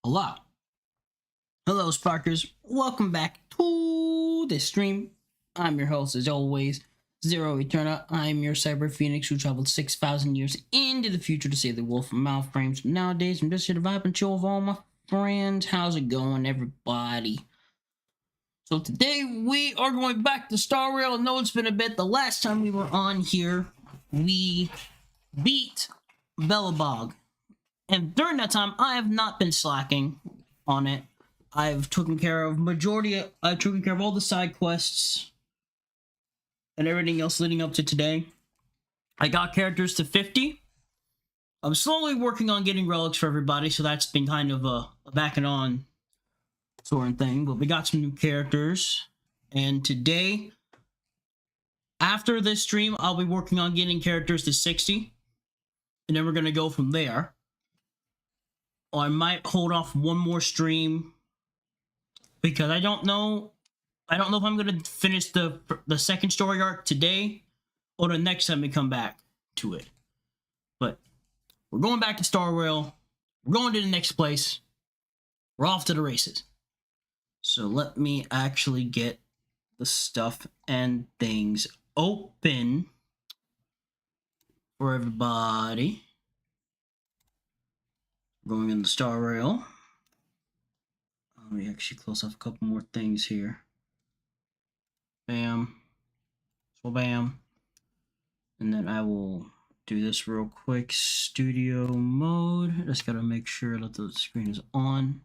Hello. Hello, Sparkers. Welcome back to the stream. I'm your host, as always, Zero Eterna. I'm your cyber phoenix who traveled 6,000 years into the future to save the world from malframes. Nowadays, I'm just here to vibe and chill with all my friends. How's it going, everybody? So today, we are going back to starrail. I know it's been a bit. The last time we were on here, we beat belobog. And during that time, I have not been slacking on it. I've taken care of I've taken care of all the side quests and everything else leading up to today. I got characters to 50. I'm slowly working on getting relics for everybody, so that's been kind of a back and on sort of thing. But we got some new characters. And today, after this stream, I'll be working on getting characters to 60. And then we're going to go from there. Or I might hold off one more stream because I don't know if I'm going to finish the second story arc today or the next time we come back to it. But we're going back to starrail. We're going to the next place. We're off to the races. So let me actually get the stuff and things open for everybody. Going in the starrail. Let me actually close off a couple more things here. Bam. So bam. And then I will do this real quick. Studio mode. Just gotta make sure that the screen is on.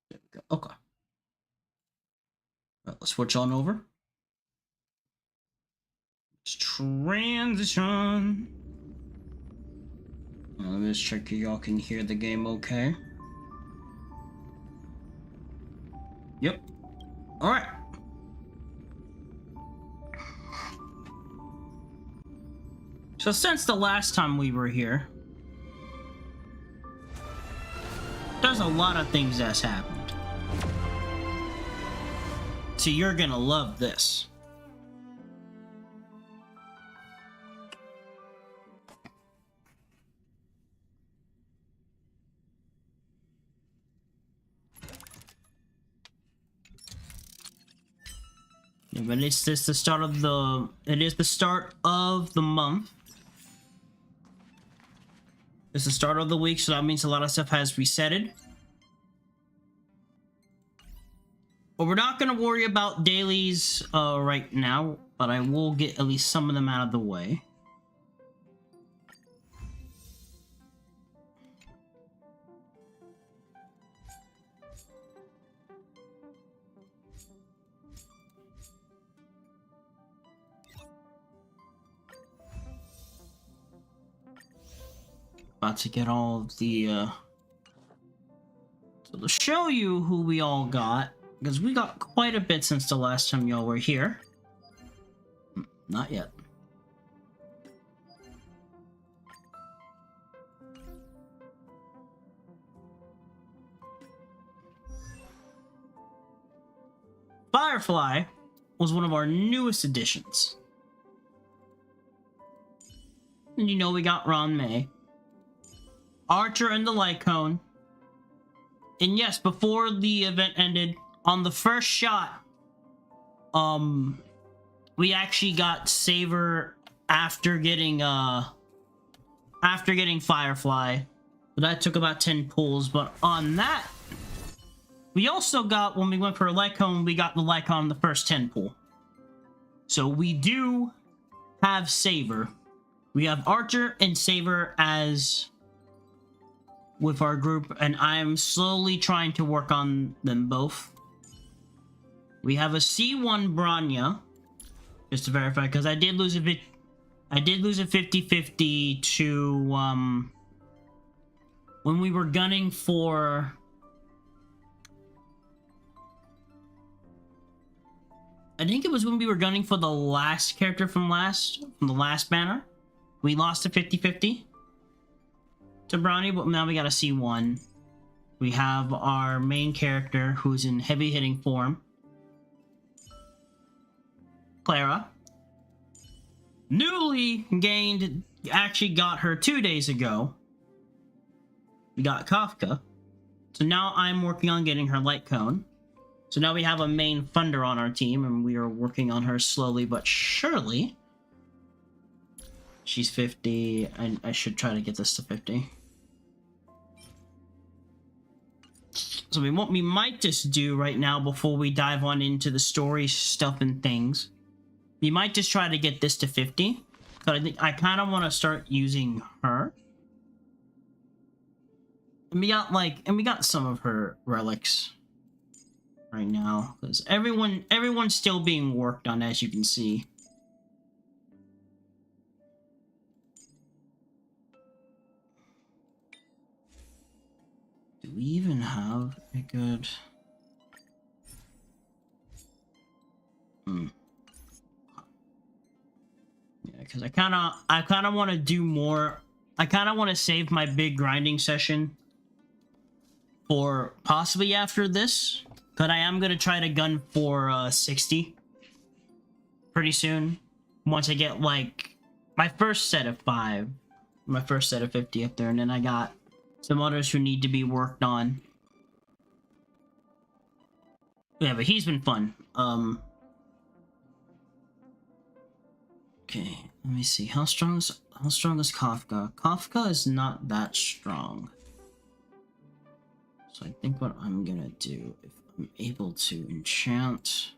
There we go. Okay. Right, let's switch on over. Transition. Let me just check y'all can hear the game okay. Yep. Alright. So since the last time we were here, there's a lot of things that's happened. So you're gonna love this. Yeah, but it's just the start of it is the start of the month. It's the start of the week, so that means a lot of stuff has resetted. But we're not going to worry about dailies right now, but I will get at least some of them out of the way. About to get all of the so to show you who we all got, because we got quite a bit since the last time y'all were here. Not yet. Firefly was one of our newest additions. And you know we got Ron May, Archer and the light cone. And yes, before the event ended, on the first shot, we actually got Saber after getting Firefly. But that took about 10 pulls. But on that, we also got, when we went for a light cone, we got the light cone on the first 10 pull. So we do have Saber. We have Archer and Saber as with our group, and I'm slowly trying to work on them both. We have a C1 Branya, just to verify, because I did lose a 50-50 to when we were gunning for I think it was when we were gunning for the last character from the last banner. We lost a 50-50 to Brownie, but now we got a C1. We have our main character who's in heavy hitting form, Clara. newly gained, actually got her 2 days ago. We got Kafka. So now I'm working on getting her light cone. So now we have a main funder on our team, and we are working on her slowly but surely. She's 50. I should try to get this to 50. So what we might just do right now before we dive on into the story stuff and things, we might just try to get this to 50. But I think I kind of want to start using her. And we got some of her relics right now, because everyone's still being worked on, as you can see. Do we even have a good... Yeah, because I kind of want to do more. I kind of want to save my big grinding session for possibly after this, but I am going to try to gun for 60 pretty soon, once I get like my first set of 5, my first set of 50 up there, and then I got some others who need to be worked on. Yeah, but he's been fun. Okay, let me see. How strong is Kafka? Kafka is not that strong. So I think what I'm gonna do, if I'm able to enchant...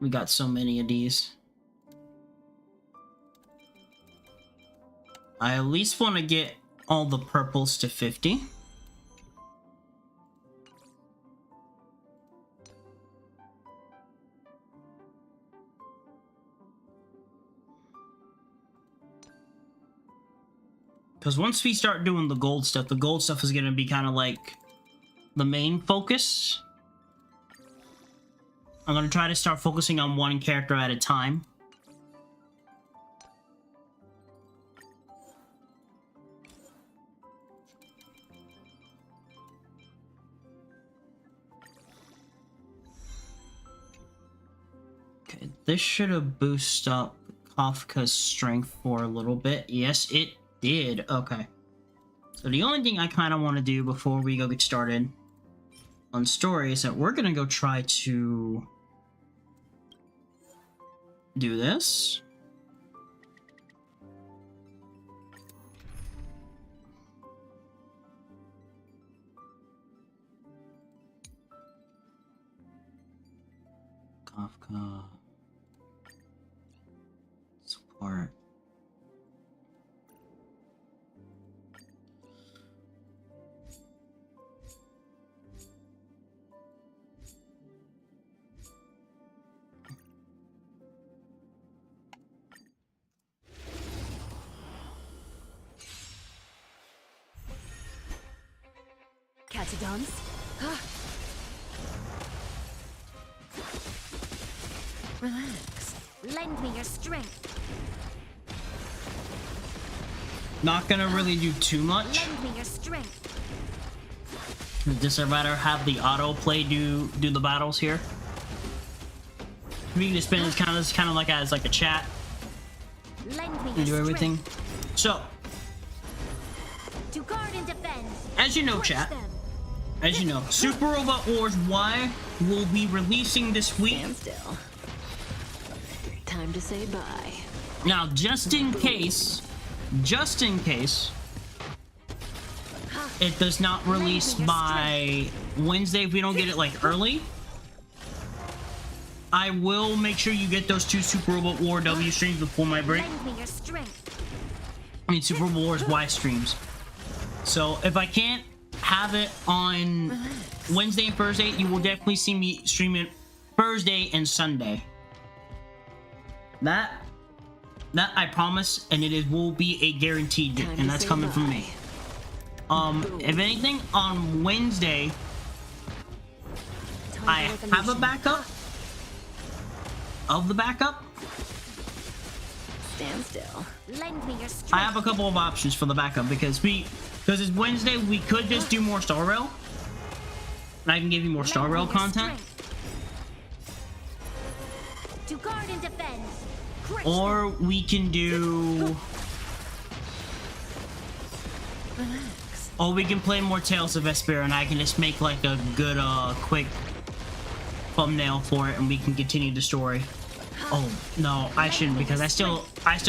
We got so many of these. I at least want to get all the purples to 50. Because once we start doing the gold stuff is going to be kind of like the main focus. I'm going to try to start focusing on one character at a time. Okay, this should have boosted up Kafka's strength for a little bit. Yes, it did. Okay. So the only thing I kind of want to do before we go get started on story is that we're going to go try to do this. Kafka. Support. Catadons? Relax. Lend me your strength. Not gonna really do too much. Lend me your strength. Just I'd rather have the autoplay do the battles here. We can just spin this kind of like as like a chat. Lend me And do your everything. strength. So, To guard and defend. as you know, Push chat. them. As you know, Super Robot Wars Y will be releasing this week. Stand still. Time to say bye. Now, just in case it does not release by Wednesday, if we don't get it like early, I will make sure you get those 2 Super Robot War W streams before my break. Lend me your strength. I mean, Super Robot Wars Y streams. So if I can't have it on Wednesday and Thursday, you will definitely see me stream it Thursday and Sunday. That I promise, and will be a guaranteed, and that's coming from me. If anything, on Wednesday, I have a backup of the backup. Stand still. Lend me your strength. I have a couple of options for the backup because it's Wednesday. We could just do more starrail, and I can give you more Lend me starrail your content. strength. To guard and defend. Crush Or we can do... Relax. Or we can play more Tales of Vesper and I can just make like a good, quick thumbnail for it and we can continue the story. Oh, no, I shouldn't because I still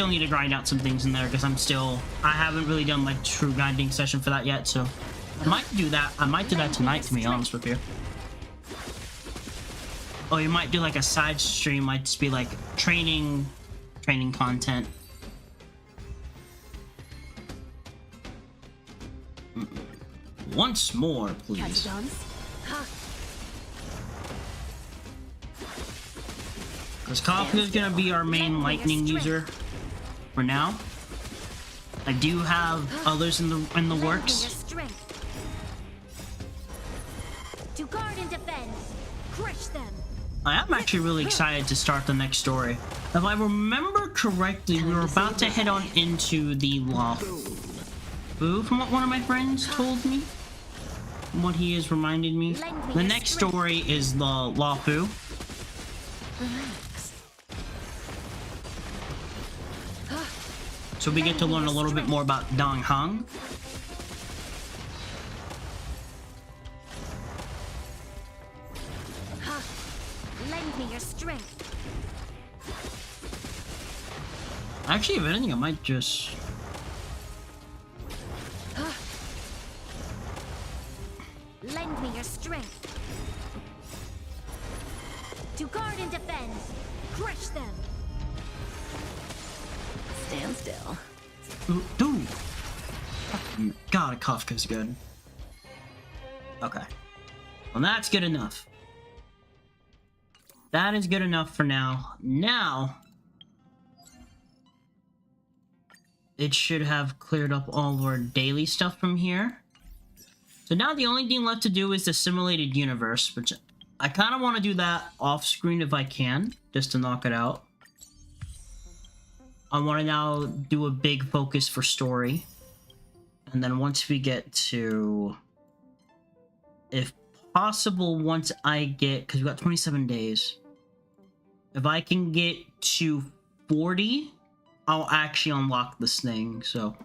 need to grind out some things in there because I haven't really done like true grinding session for that yet, so I might do that. I might do that tonight, to be honest with you. Oh, you might do like a side stream, might just be like training content. Once more, Catch please. a dance. Because Kafka is gonna be our main lightning user for now. I do have others in the Lend me your works. strength. To guard and defend. Crush them. I am actually really excited to start the next story. If I remember correctly, we were about to head on into the Boo, from what one of my friends told me. From what he has reminded me. The next story is the Lafu. Relax. So we get to learn a little bit more about Dong Hong. Lend me your strength. Actually, if anything, I might just... Lend me your strength. To guard and defend. Crush them. Stand still. Dude! God, Kafka's good. Okay. Well, that's good enough. That is good enough for now. Now, it should have cleared up all of our daily stuff from here. So now the only thing left to do is the simulated universe, which I kind of want to do that off screen if I can, just to knock it out. I want to now do a big focus for story. And then once we get to, if possible, once I get, because we've got 27 days. If I can get to 40, I'll actually unlock this thing. So,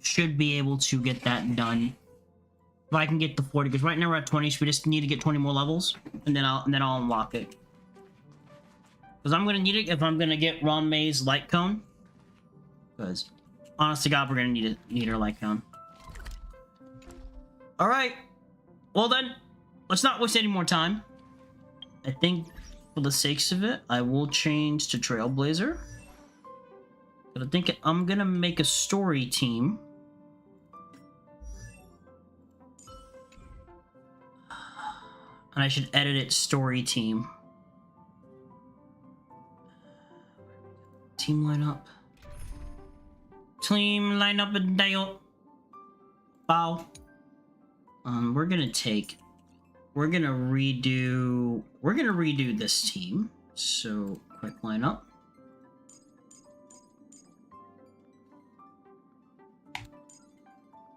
should be able to get that done. If I can get to 40, because right now we're at 20, so we just need to get 20 more levels, and then I'll unlock it. Because I'm gonna need it if I'm gonna get Ron May's light cone. Because, honest to God, we're gonna need her light cone. All right. Well then, let's not waste any more time. I think, for the sakes of it, I will change to Trailblazer. But I think I'm gonna make a story team. And I should edit it story team. Team lineup. Team lineup and dial. Bow. We're gonna redo this team. So quick lineup.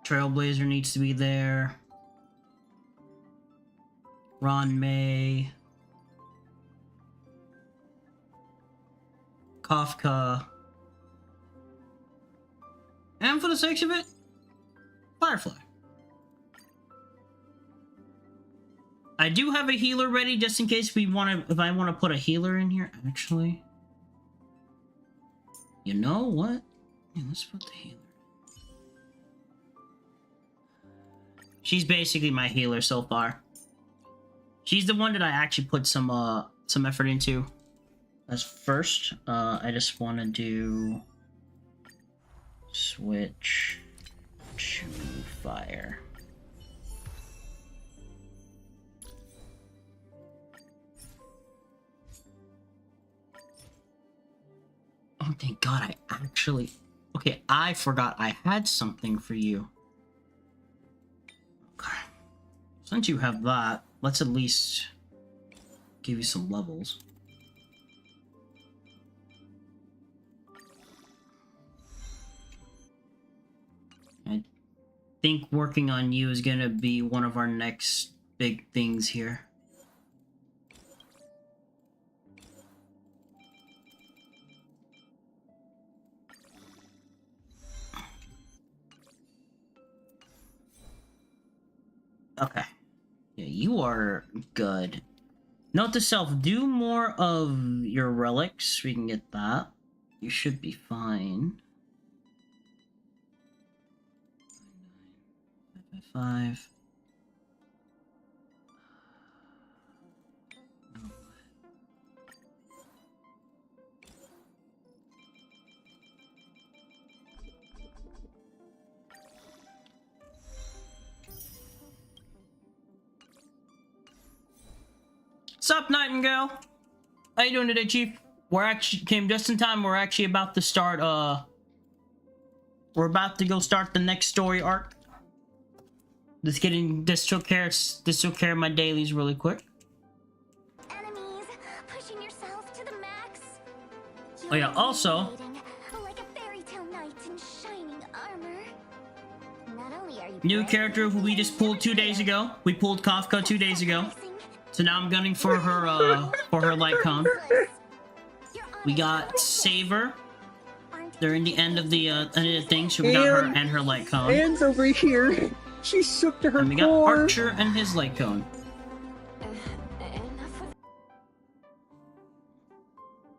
Trailblazer needs to be there. Ron May. Kafka. And for the sake of it, Firefly. I do have a healer ready just in case if I want to put a healer in here. Actually, you know what? Yeah, let's put the healer. She's basically my healer so far. She's the one that I actually put some effort into. As first, I just want to do switch to fire. Oh, thank God, I actually... Okay, I forgot I had something for you. Okay. Since you have that, let's at least give you some levels. think working on you is gonna be one of our next big things here. Okay. Yeah, you are good. Note to self, do more of your relics. We can get that. You should be fine. 5. Sup, Nightingale? How you doing today, Chief? We're actually came just in time. We're actually about to start. We're about to go start the next story arc. Just kidding. This took care of my dailies really quick. Enemies, pushing yourself to the max. Oh yeah. Also, Like a fairy tale knight in shining armor. Not only are you new character who we just pulled 2 days ago. We pulled Kafka 2 days ago. So now I'm gunning for her light cone. We got Saver. They're in the end of the thing, so we got her and her light cone. Anne's over here. She's shook to her And we got core. Archer and his light cone.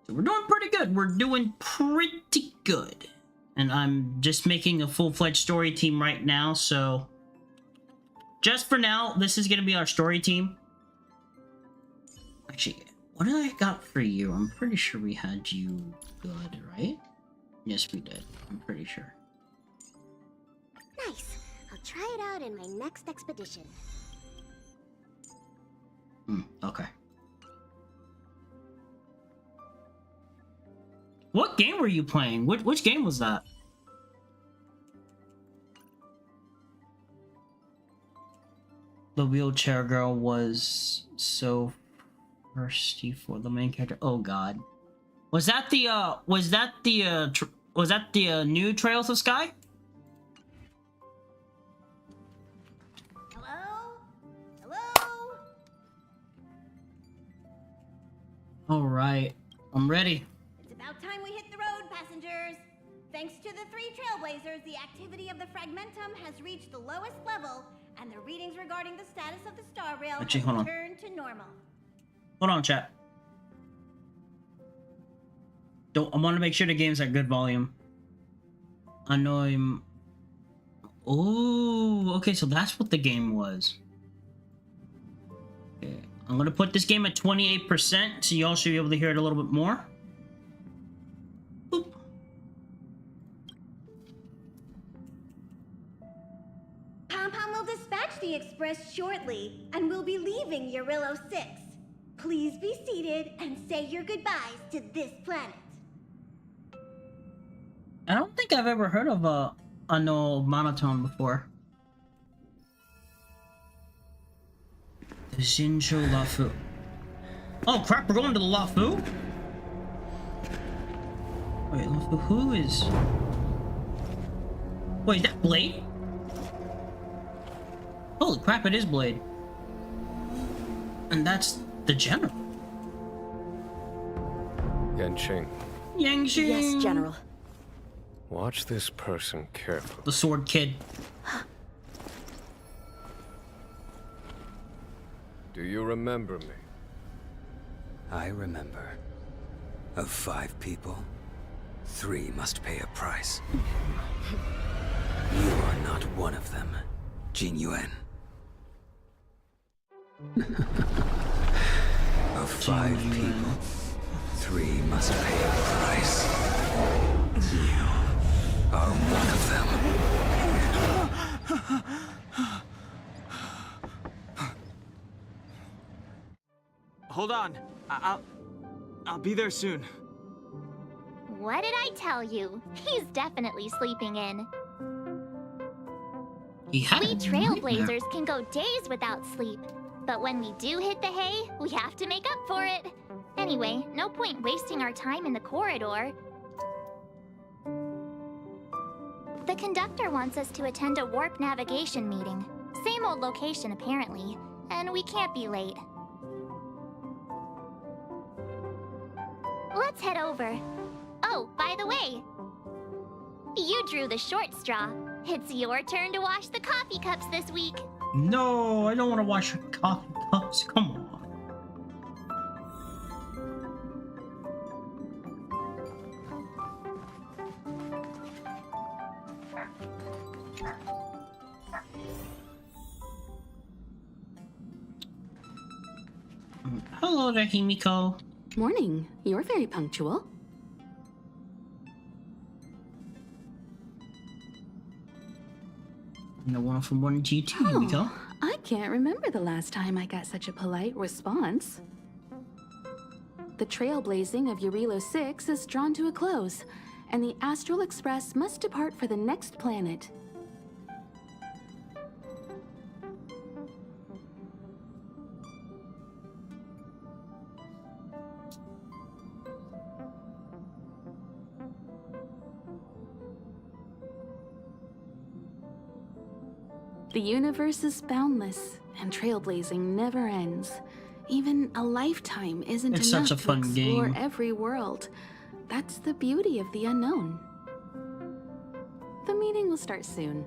So we're doing pretty good. We're doing pretty good. And I'm just making a full-fledged story team right now, so just for now, this is gonna be our story team. Actually, what did I got for you? I'm pretty sure we had you good, right? Yes, we did. I'm pretty sure. Nice. I'll try it out in my next expedition. Okay. What game were you playing? Which game was that? The wheelchair girl was so thirsty for the main character. Oh god. Was that the new Trails of Sky? Hello? Hello? All right. I'm ready. It's about time we hit the road, passengers. Thanks to the 3 trailblazers, the activity of the fragmentum has reached the lowest level, and the readings regarding the status of the starrail Actually, have hold on. returned to normal. Hold on, chat. I want to make sure the game's at good volume. I know I'm... Oh, okay, so that's what the game was. Okay, I'm gonna put this game at 28%, so y'all should be able to hear it a little bit more. Boop. Pom-Pom will dispatch the express shortly, and we'll be leaving Eurillo 6. Please be seated and say your goodbyes to this planet. I don't think I've ever heard of a no monotone before. The Shincho Lafu. Oh crap, we're going to the Lafu? Wait, Lafu, who is... Wait, that Blade? Holy crap, it is Blade. And that's the general. Yanqing, Yangxing. Yes, General. watch this person carefully. The sword kid. Do you remember me? I remember. Of 5 people, 3 must pay a price. You are not one of them, Jin Yuan. Of 5 people, 3 must pay a price. You are one of them. Hold on. I'll be there soon. What did I tell you? He's definitely sleeping in. He had We a trailblazers can go days without sleep. But when we do hit the hay, we have to make up for it. Anyway, no point wasting our time in the corridor. The conductor wants us to attend a warp navigation meeting. Same old location, apparently. And we can't be late. Let's head over. Oh, by the way, you drew the short straw. It's your turn to wash the coffee cups this week. No, I don't want to wash your coffee cups. Come on. Hello there, Himiko. Morning. You're very punctual. No one from morning to you too, Himiko. I can't remember the last time I got such a polite response. The trailblazing of Eurilo 6 is drawn to a close, and the Astral Express must depart for the next planet. The universe is boundless, and trailblazing never ends. Even a lifetime isn't It's enough such a fun to explore game. every world. That's the beauty of the unknown. The meeting will start soon.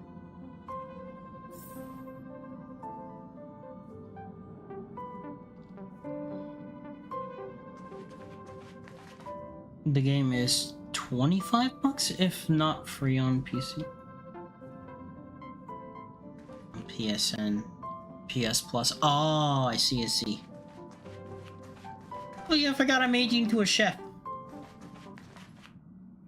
The game is $25 if not free on PC. PSN, PS Plus. Oh, I see, I see. Oh yeah, I forgot I made you into a chef.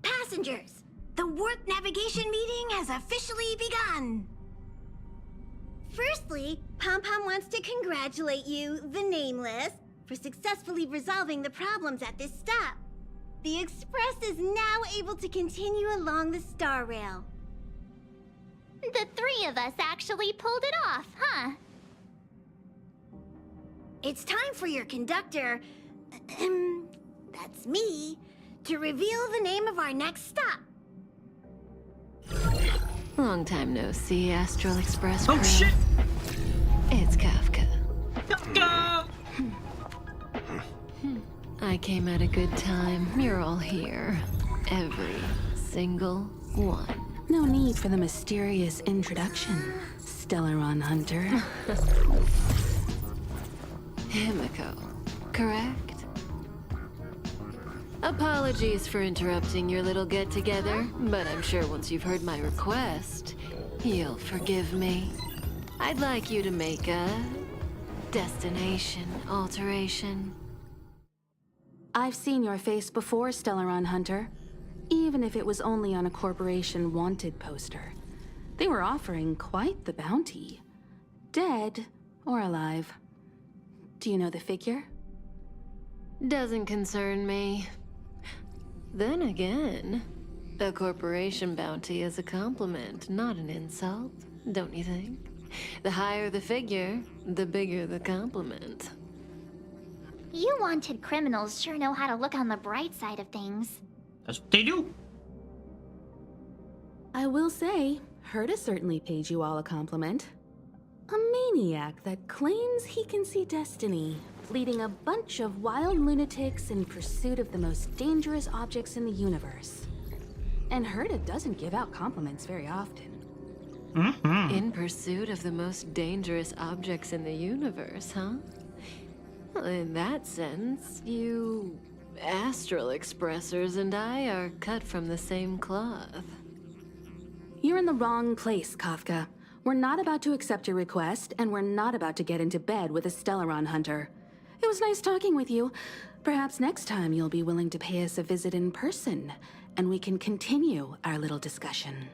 Passengers, the warp navigation meeting has officially begun. Firstly, Pom Pom wants to congratulate you, the Nameless, for successfully resolving the problems at this stop. The Express is now able to continue along the starrail. The three of us actually pulled it off, huh? It's time for your conductor, that's me, to reveal the name of our next stop. Long time no see, Astral Express Oh crew. shit! It's Kafka. Go! I came at a good time. You're all here. Every single one. No need for the mysterious introduction, Stellaron Hunter. Himiko, correct? Apologies for interrupting your little get-together, but I'm sure once you've heard my request, you'll forgive me. I'd like you to make a destination alteration. I've seen your face before, Stellaron Hunter. Even if it was only on a corporation wanted poster. They were offering quite the bounty. Dead or alive. Do you know the figure? Doesn't concern me. Then again, a corporation bounty is a compliment, not an insult, don't you think? The higher the figure, the bigger the compliment. You wanted criminals sure know how to look on the bright side of things. That's what they do. I will say, Herta certainly paid you all a compliment. A maniac that claims he can see destiny, leading a bunch of wild lunatics in pursuit of the most dangerous objects in the universe. And Herta doesn't give out compliments very often. In pursuit of the most dangerous objects in the universe, huh? Well, in that sense, you Astral Expressers and I are cut from the same cloth. You're in the wrong place, Kafka. We're not about to accept your request, and we're not about to get into bed with a Stellaron Hunter. It was nice talking with you. Perhaps next time you'll be willing to pay us a visit in person, and we can continue our little discussion.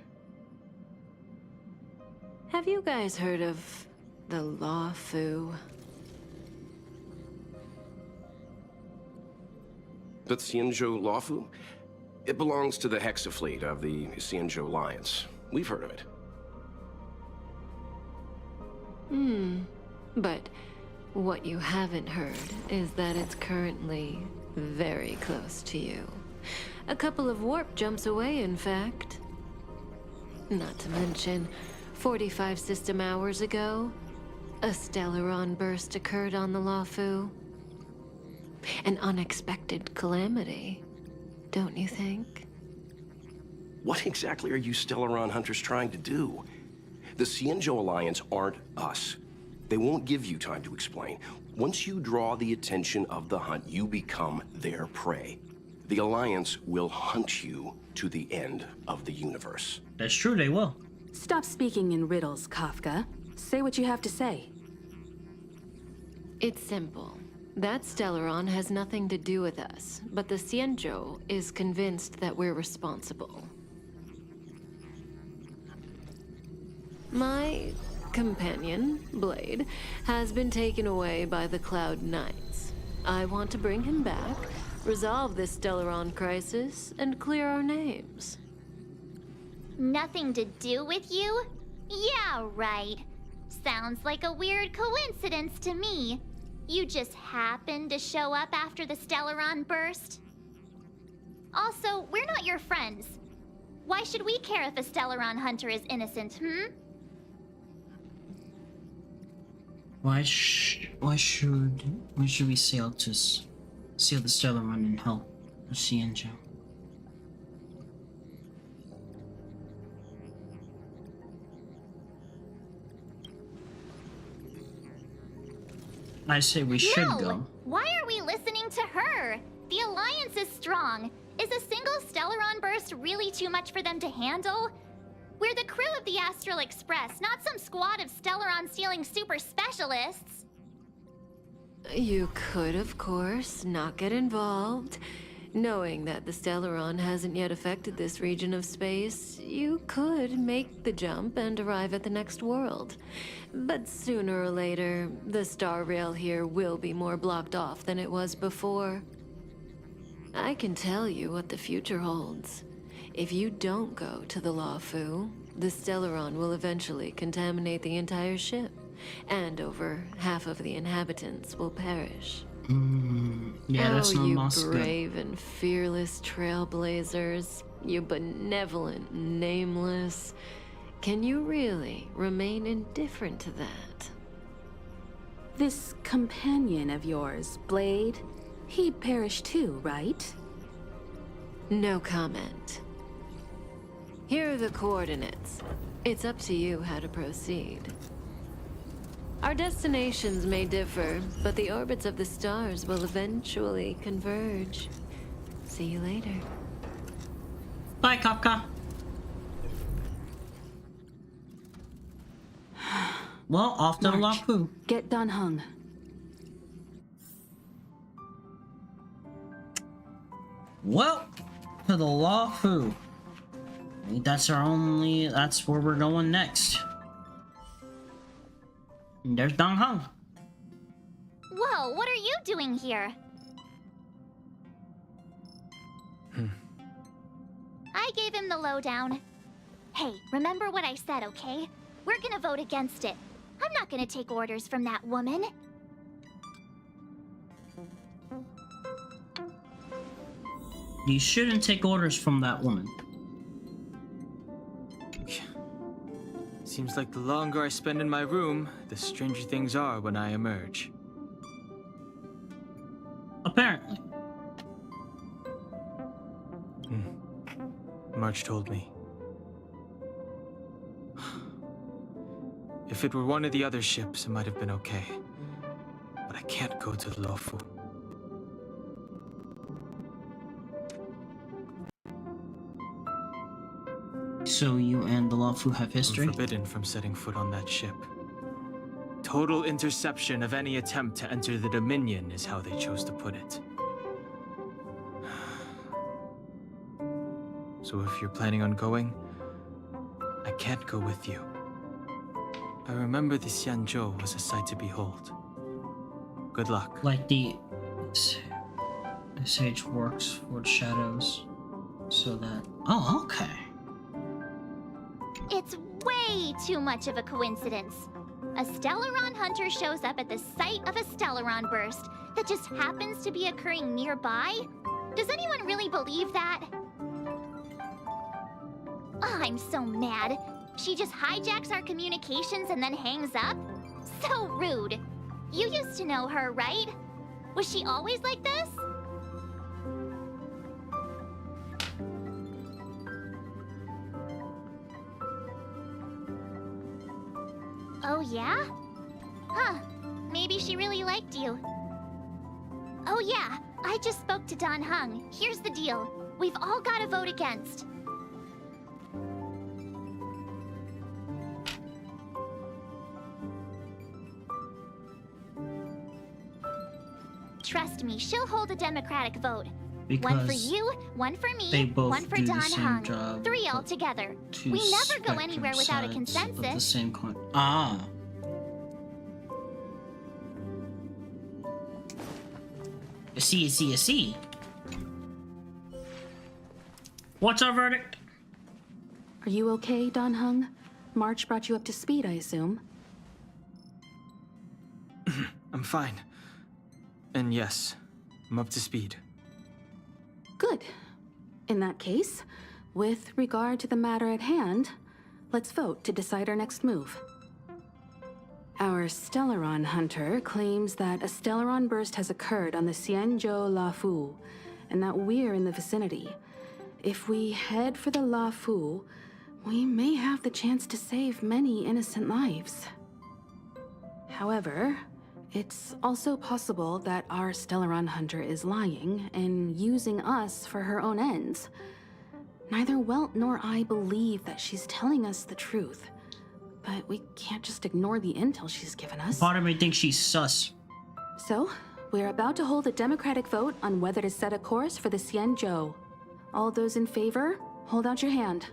Have you guys heard of the Law Fu? The Xianzhou Lawfu? It belongs to the Hexafleet of the Xianzhou Alliance. We've heard of it. But what you haven't heard is that it's currently very close to you. A couple of warp jumps away, in fact. Not to mention, 45 system hours ago, a Stellaron burst occurred on the Lawfu. An unexpected calamity, don't you think? What exactly are you Stellaron hunters trying to do? The Xianzhou Alliance aren't us. They won't give you time to explain. Once you draw the attention of the hunt, you become their prey. The Alliance will hunt you to the end of the universe. That's true, they will. Stop speaking in riddles, Kafka. Say what you have to say. It's simple. That Stellaron has nothing to do with us, but the Xianzhou is convinced that we're responsible. My companion, Blade, has been taken away by the Cloud Knights. I want to bring him back, resolve this Stellaron crisis, and clear our names. Nothing to do with you? Yeah, right. Sounds like a weird coincidence to me. You just happened to show up after the Stellaron burst? Also, we're not your friends. Why should we care if a Stellaron hunter is innocent, Why should we sail the Stellaron and help the Xianzhou? I say we should go. Why are we listening to her? The Alliance is strong. Is a single Stellaron burst really too much for them to handle? We're the crew of the Astral Express, not some squad of Stellaron-stealing super specialists. You could, of course, not get involved. Knowing that the Stellaron hasn't yet affected this region of space, you could make the jump and arrive at the next world. But sooner or later, the starrail here will be more blocked off than it was before. I can tell you what the future holds. If you don't go to the Lawfu, the Stellaron will eventually contaminate the entire ship, and over half of the inhabitants will perish. Yeah, that's not you good. brave and fearless trailblazers, you benevolent nameless. Can you really remain indifferent to that? This companion of yours, Blade, he perished too, right? No comment. Here are the coordinates. It's up to you how to proceed. Our destinations may differ, but the orbits of the stars will eventually converge. See you later. Bye, Kafka. Well, off to the March. Lawfu. Get done hung. Well, to the Lawfu. I think that's where we're going next. And there's Dong Hung. Whoa, what are you doing here? I gave him the lowdown. Hey, remember what I said, okay? We're gonna vote against it. I'm not gonna take orders from that woman. You shouldn't take orders from that woman. Seems like the longer I spend in my room, the stranger things are when I emerge. Apparently. March told me. If it were one of the other ships, it might have been okay. But I can't go to the Lawfu. So you and the Lawfu have history? I'm forbidden from setting foot on that ship. Total interception of any attempt to enter the Dominion is how they chose to put it. So if you're planning on going, I can't go with you. I remember the Xianzhou was a sight to behold. Good luck. Like the sage works for the shadows, so that... Oh, okay. It's way too much of a coincidence. A Stellaron hunter shows up at the site of a Stellaron burst that just happens to be occurring nearby? Does anyone really believe that? I'm so mad. She just hijacks our communications and then hangs up? So rude. You used to know her, right? Was she always like this? Oh, yeah? Huh. Maybe she really liked you. Oh, yeah. I just spoke to Don Hung. Here's the deal. We've all got to vote against. Trust me, she'll hold a democratic vote. Because one for you, one for they me, both one for do the Don same Hung. job, 3 altogether. two We never go spectrum anywhere without a sides consensus. of the same coin. Ah. I see. What's our verdict? Are you okay, Don Hung? March brought you up to speed, I assume. I'm fine. And yes, I'm up to speed. Good. In that case, with regard to the matter at hand, let's vote to decide our next move. Our Stellaron hunter claims that a Stellaron burst has occurred on the Xianzhou Lafu, and that we're in the vicinity. If we head for the Lafu, we may have the chance to save many innocent lives. However, it's also possible that our Stellaron hunter is lying and using us for her own ends. Neither Welt nor I believe that she's telling us the truth, but we can't just ignore the intel she's given us. Part of me thinks she's sus. So, we're about to hold a democratic vote on whether to set a course for the Xianzhou. All those in favor, hold out your hand.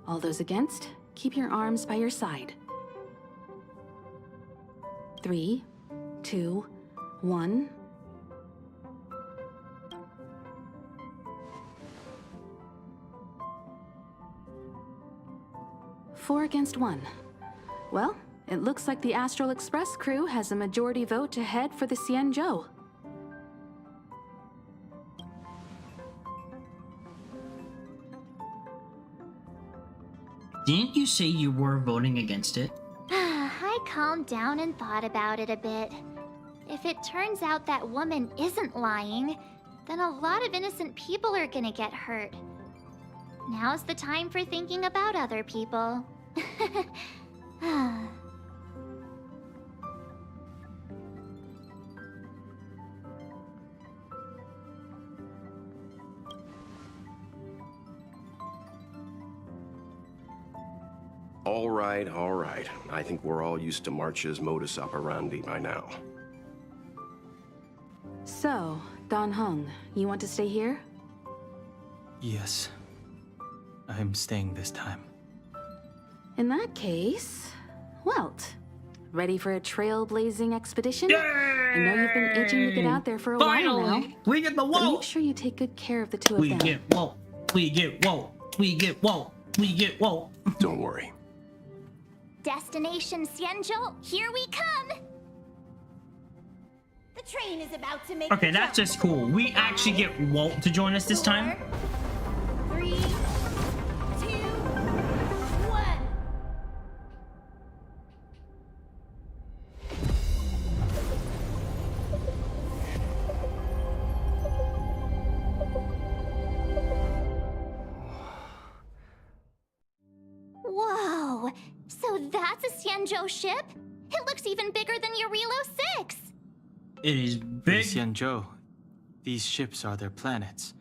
All those against, keep your arms by your side. 3, 2, 1. Four against 1. Well, it looks like the Astral Express crew has a majority vote to head for the Xianzhou. Didn't you say you were voting against it? I calmed down and thought about it a bit. If it turns out that woman isn't lying, then a lot of innocent people are gonna get hurt. Now's the time for thinking about other people. All right. I think we're all used to March's modus operandi by now. So, Don Hung, you want to stay here? Yes. I'm staying this time. In that case, Welt, ready for a trailblazing expedition? I know you've been itching to get out there for a while now. We get the But Welt! make sure you take good care of the two of We them. get Welt. We get Welt. We get Welt. We get Welt. Don't worry. Destination Xianzhou, here we come! The train is about to make Okay, the that's jump. just cool. We actually get Walt to join us this time. 3, 2, 1. Whoa! So that's a Xianzhou ship? It looks even bigger than Eurilo 6! It is For the big. Xianzhou, these ships are their planets.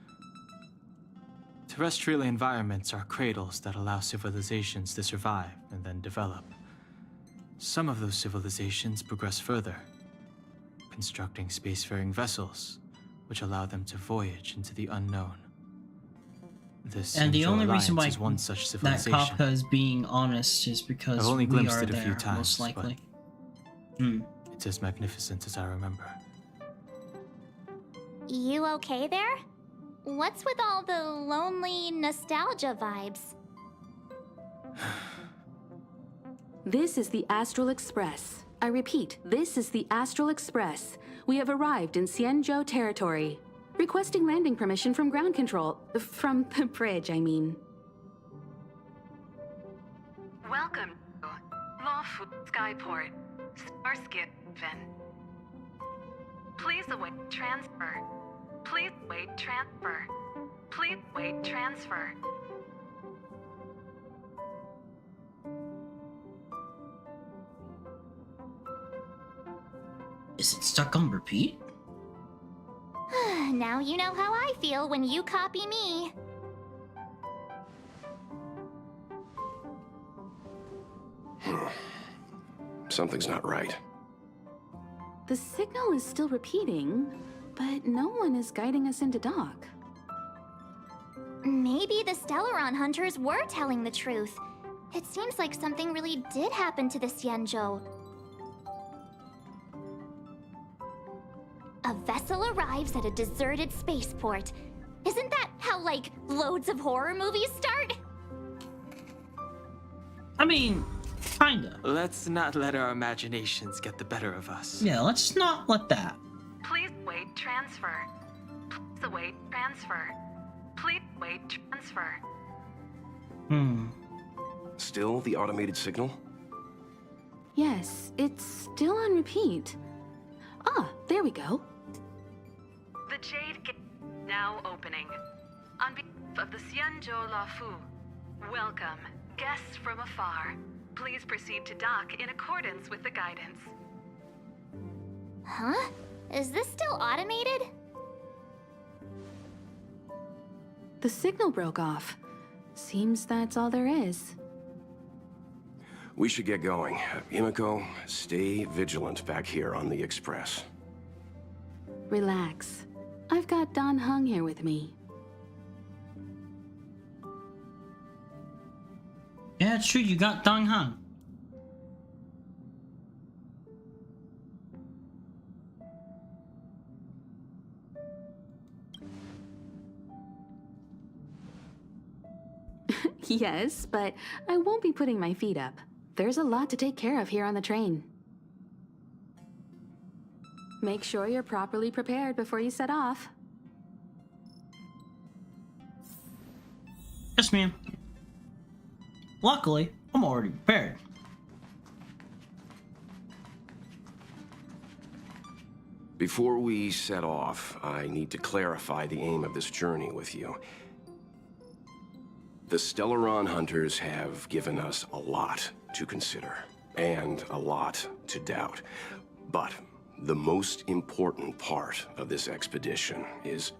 Terrestrial environments are cradles that allow civilizations to survive and then develop. Some of those civilizations progress further, constructing spacefaring vessels, which allow them to voyage into the unknown. And the only reason why is one such that civilization. Kafka is being honest is because I've only we glimpsed are it a there, few times, most likely. It's as magnificent as I remember. You okay there? What's with all the lonely nostalgia vibes? This is the Astral Express. I repeat, this is the Astral Express. We have arrived in Xianzhou territory. Requesting landing permission from ground control. From the bridge, I mean. Welcome to Lawful Skyport, Starskin. Please await transfer. Please wait transfer. Please wait transfer. Is it stuck on repeat? Now you know how I feel when you copy me. Something's not right. The signal is still repeating, but no one is guiding us into dock. Maybe the Stellaron hunters were telling the truth. It seems like something really did happen to the Xianzhou. A vessel arrives at a deserted spaceport. Isn't that how, like, loads of horror movies start? I mean, kinda. Let's not let our imaginations get the better of us. Yeah, let's not let that. Please wait transfer. Please await transfer. Please wait transfer. Still the automated signal? Yes, it's still on repeat. Ah, there we go. The Jade Gate now opening. On behalf of the Xianzhou Lafu, welcome, guests from afar. Please proceed to dock in accordance with the guidance. Huh? Is this still automated? The signal broke off. Seems that's all there is. We should get going. Himiko, stay vigilant back here on the Express. Relax. I've got Don Hung here with me. Yeah, it's true, you got Dong Han. Yes, but I won't be putting my feet up. There's a lot to take care of here on the train. Make sure you're properly prepared before you set off. Yes, ma'am. Luckily, I'm already prepared. Before we set off, I need to clarify the aim of this journey with you. The Stellaron hunters have given us a lot to consider, and a lot to doubt. But the most important part of this expedition is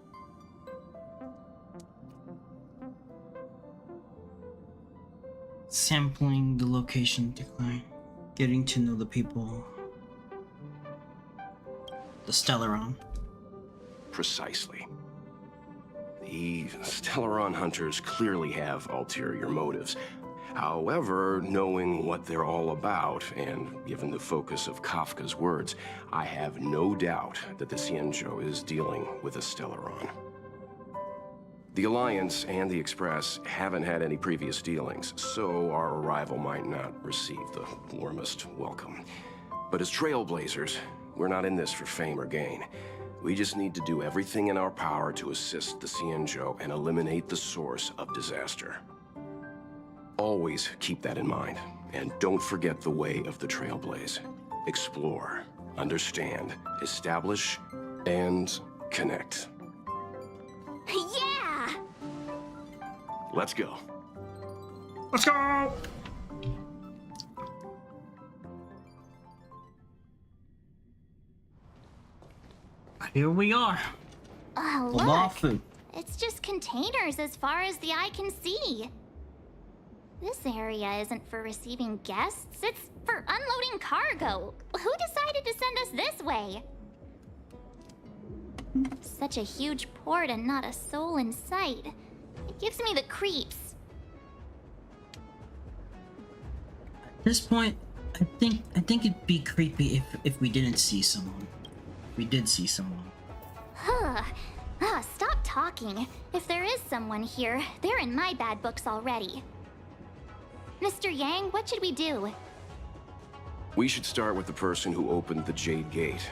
sampling the location decline, getting to know the people. The Stellaron. precisely. The Stellaron hunters clearly have ulterior motives. However, knowing what they're all about, and given the focus of Kafka's words, I have no doubt that the Xianzhou is dealing with a Stellaron. The Alliance and the Express haven't had any previous dealings, so our arrival might not receive the warmest welcome. But as trailblazers, we're not in this for fame or gain. We just need to do everything in our power to assist the Xianzhou and eliminate the source of disaster. Always keep that in mind, and don't forget the way of the Trailblaze. Explore, understand, establish, and connect. Yeah! Let's go. Let's go! Here we are. Oh, Look. look. It's just containers as far as the eye can see. This area isn't for receiving guests, it's for unloading cargo. Who decided to send us this way? Such a huge port and not a soul in sight. It gives me the creeps. At this point, I think it'd be creepy if we didn't see someone. We did see someone. Stop talking. If there is someone here, they're in my bad books already. Mr. Yang, what should we do? We should start with the person who opened the Jade Gate.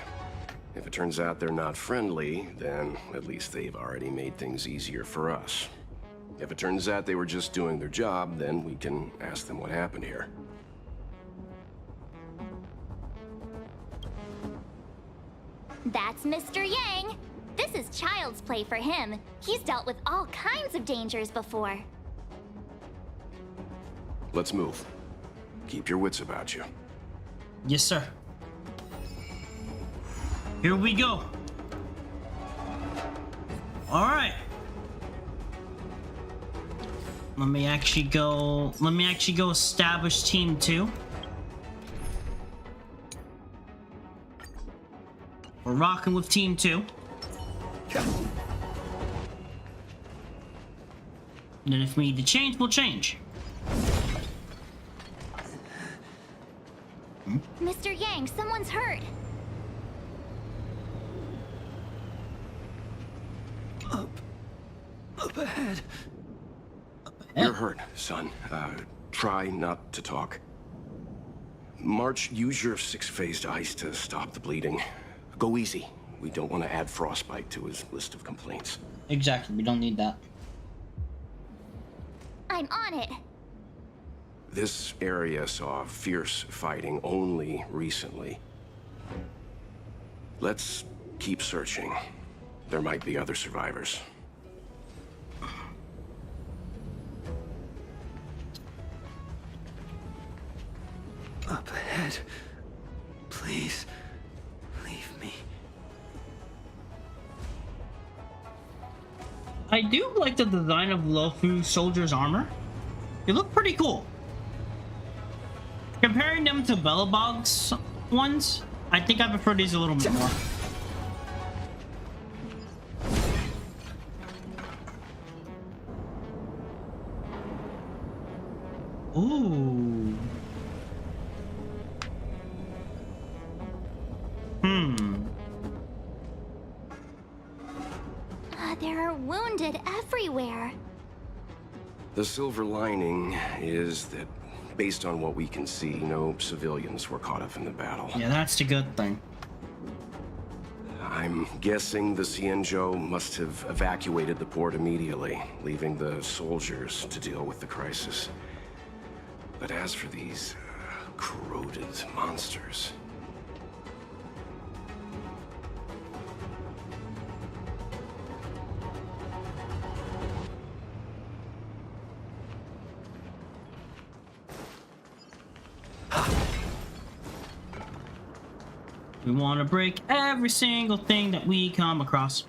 If it turns out they're not friendly, then at least they've already made things easier for us. If it turns out they were just doing their job, then we can ask them what happened here. That's Mr. Yang. This is child's play for him. He's dealt with all kinds of dangers before. Let's move. Keep your wits about you. Yes, sir. Here we go. All right. Let me actually go establish team 2. We're rocking with team 2. And then if we need to change, we'll change. Mr. Yang, someone's hurt. Up ahead. You're hurt, son. Try not to talk. March, use your 6-phased ice to stop the bleeding. Go easy. We don't want to add frostbite to his list of complaints. Exactly, we don't need that. I'm on it. This area saw fierce fighting only recently. Let's keep searching. There might be other survivors. Up ahead. Please. Leave me. I do like the design of Luofu's soldier's armor. They look pretty cool. Comparing them to Belobog's ones, I think I prefer these a little bit more. Ooh. There are wounded everywhere. The silver lining is that, based on what we can see, no civilians were caught up in the battle. Yeah, that's the good thing. I'm guessing the Xianzhou must have evacuated the port immediately, leaving the soldiers to deal with the crisis. But as for these corroded monsters... We want to break every single thing that we come across.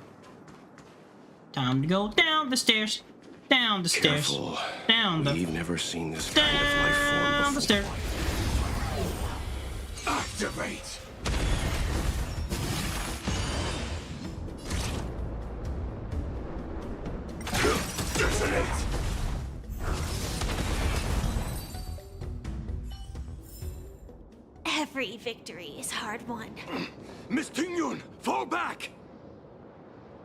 Time to go down the stairs. Down the stairs. Careful. Down the... We've never seen this kind of life form before. Down the stairs. Activate. Detonate. Every victory is hard won. Miss Tingyun, fall back!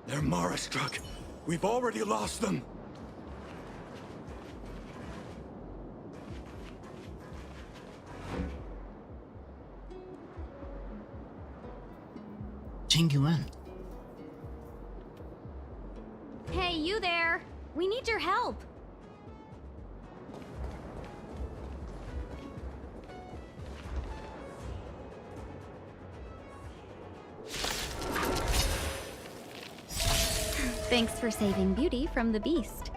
They're Mara struck. We've already lost them. Tingyun. Hey, you there! We need your help! Thanks for saving Beauty from the beast.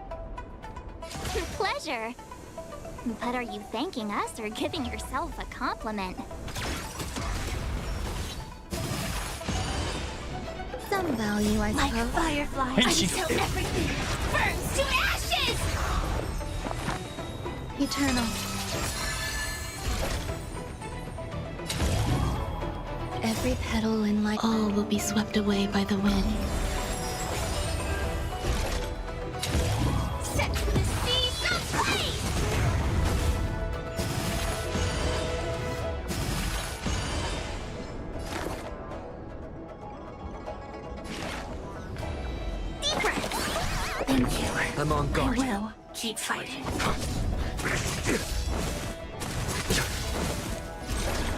Pleasure. But are you thanking us or giving yourself a compliment? Some value, I suppose. Like fireflies until everything burns to ashes! Eternal. Every petal in life... All will be swept away by the wind. Set the seas ablaze! Deep breath. Thank you. I'm on guard. I will keep fighting.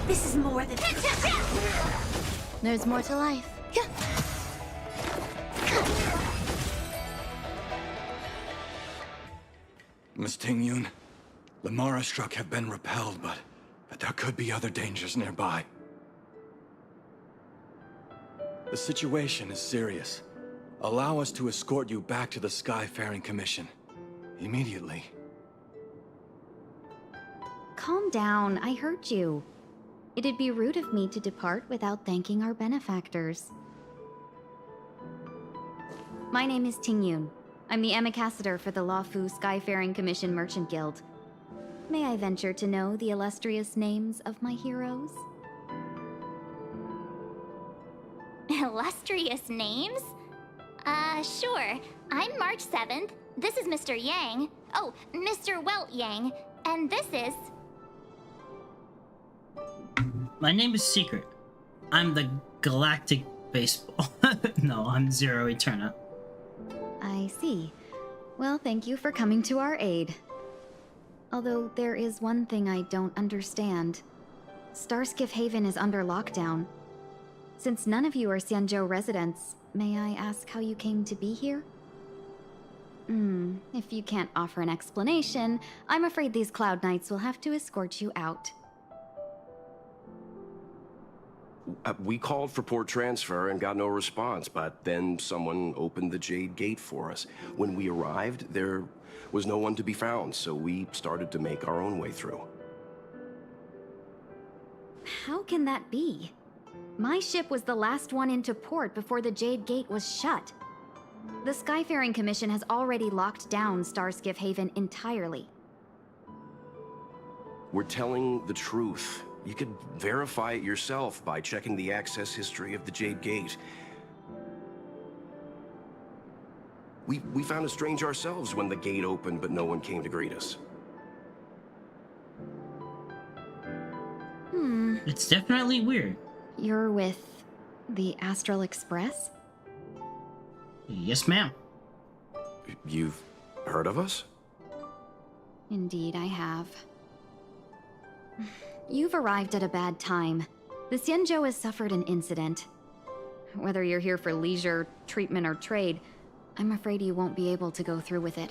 This is more than... There's more to life. Miss Tingyun, the Mara struck have been repelled, but there could be other dangers nearby. The situation is serious. Allow us to escort you back to the Skyfaring Commission. Immediately. Calm down, I heard you. It'd be rude of me to depart without thanking our benefactors. My name is Tingyun. I'm the ambassador for the Lafu Skyfaring Commission Merchant Guild. May I venture to know the illustrious names of my heroes? Illustrious names? Sure. I'm March 7th. This is Mr. Yang. Oh, Mr. Welt Yang. And this is... My name is Secret. I'm the Galactic Baseball. No, I'm Zero Eterna. I see. Well, thank you for coming to our aid. Although there is one thing I don't understand. Starskiff Haven is under lockdown. Since none of you are Xianzhou residents, may I ask how you came to be here? If you can't offer an explanation, I'm afraid these Cloud Knights will have to escort you out. We called for port transfer and got no response, but then someone opened the Jade Gate for us. When we arrived, there was no one to be found, so we started to make our own way through. How can that be? My ship was the last one into port before the Jade Gate was shut. The Skyfaring Commission has already locked down Starskiff Haven entirely. We're telling the truth. You could verify it yourself by checking the access history of the Jade Gate. We found it strange ourselves when the gate opened, but no one came to greet us. It's definitely weird. You're with the Astral Express? Yes, ma'am. You've heard of us? Indeed, I have. You've arrived at a bad time. The Xianzhou has suffered an incident. Whether you're here for leisure, treatment, or trade, I'm afraid you won't be able to go through with it.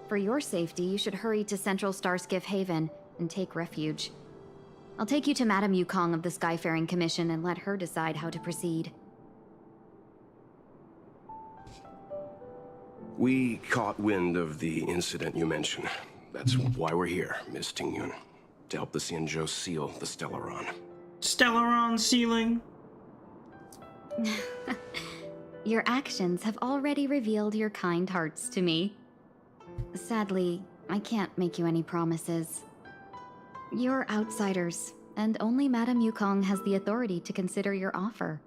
For your safety, you should hurry to Central Starskiff Haven and take refuge. I'll take you to Madame Yukong of the Skyfaring Commission and let her decide how to proceed. We caught wind of the incident you mentioned. That's why we're here, Miss Tingyun. To help the Xianzhou seal the Stellaron. Stellaron sealing? Your actions have already revealed your kind hearts to me. Sadly, I can't make you any promises. You're outsiders, and only Madame Yukong has the authority to consider your offer.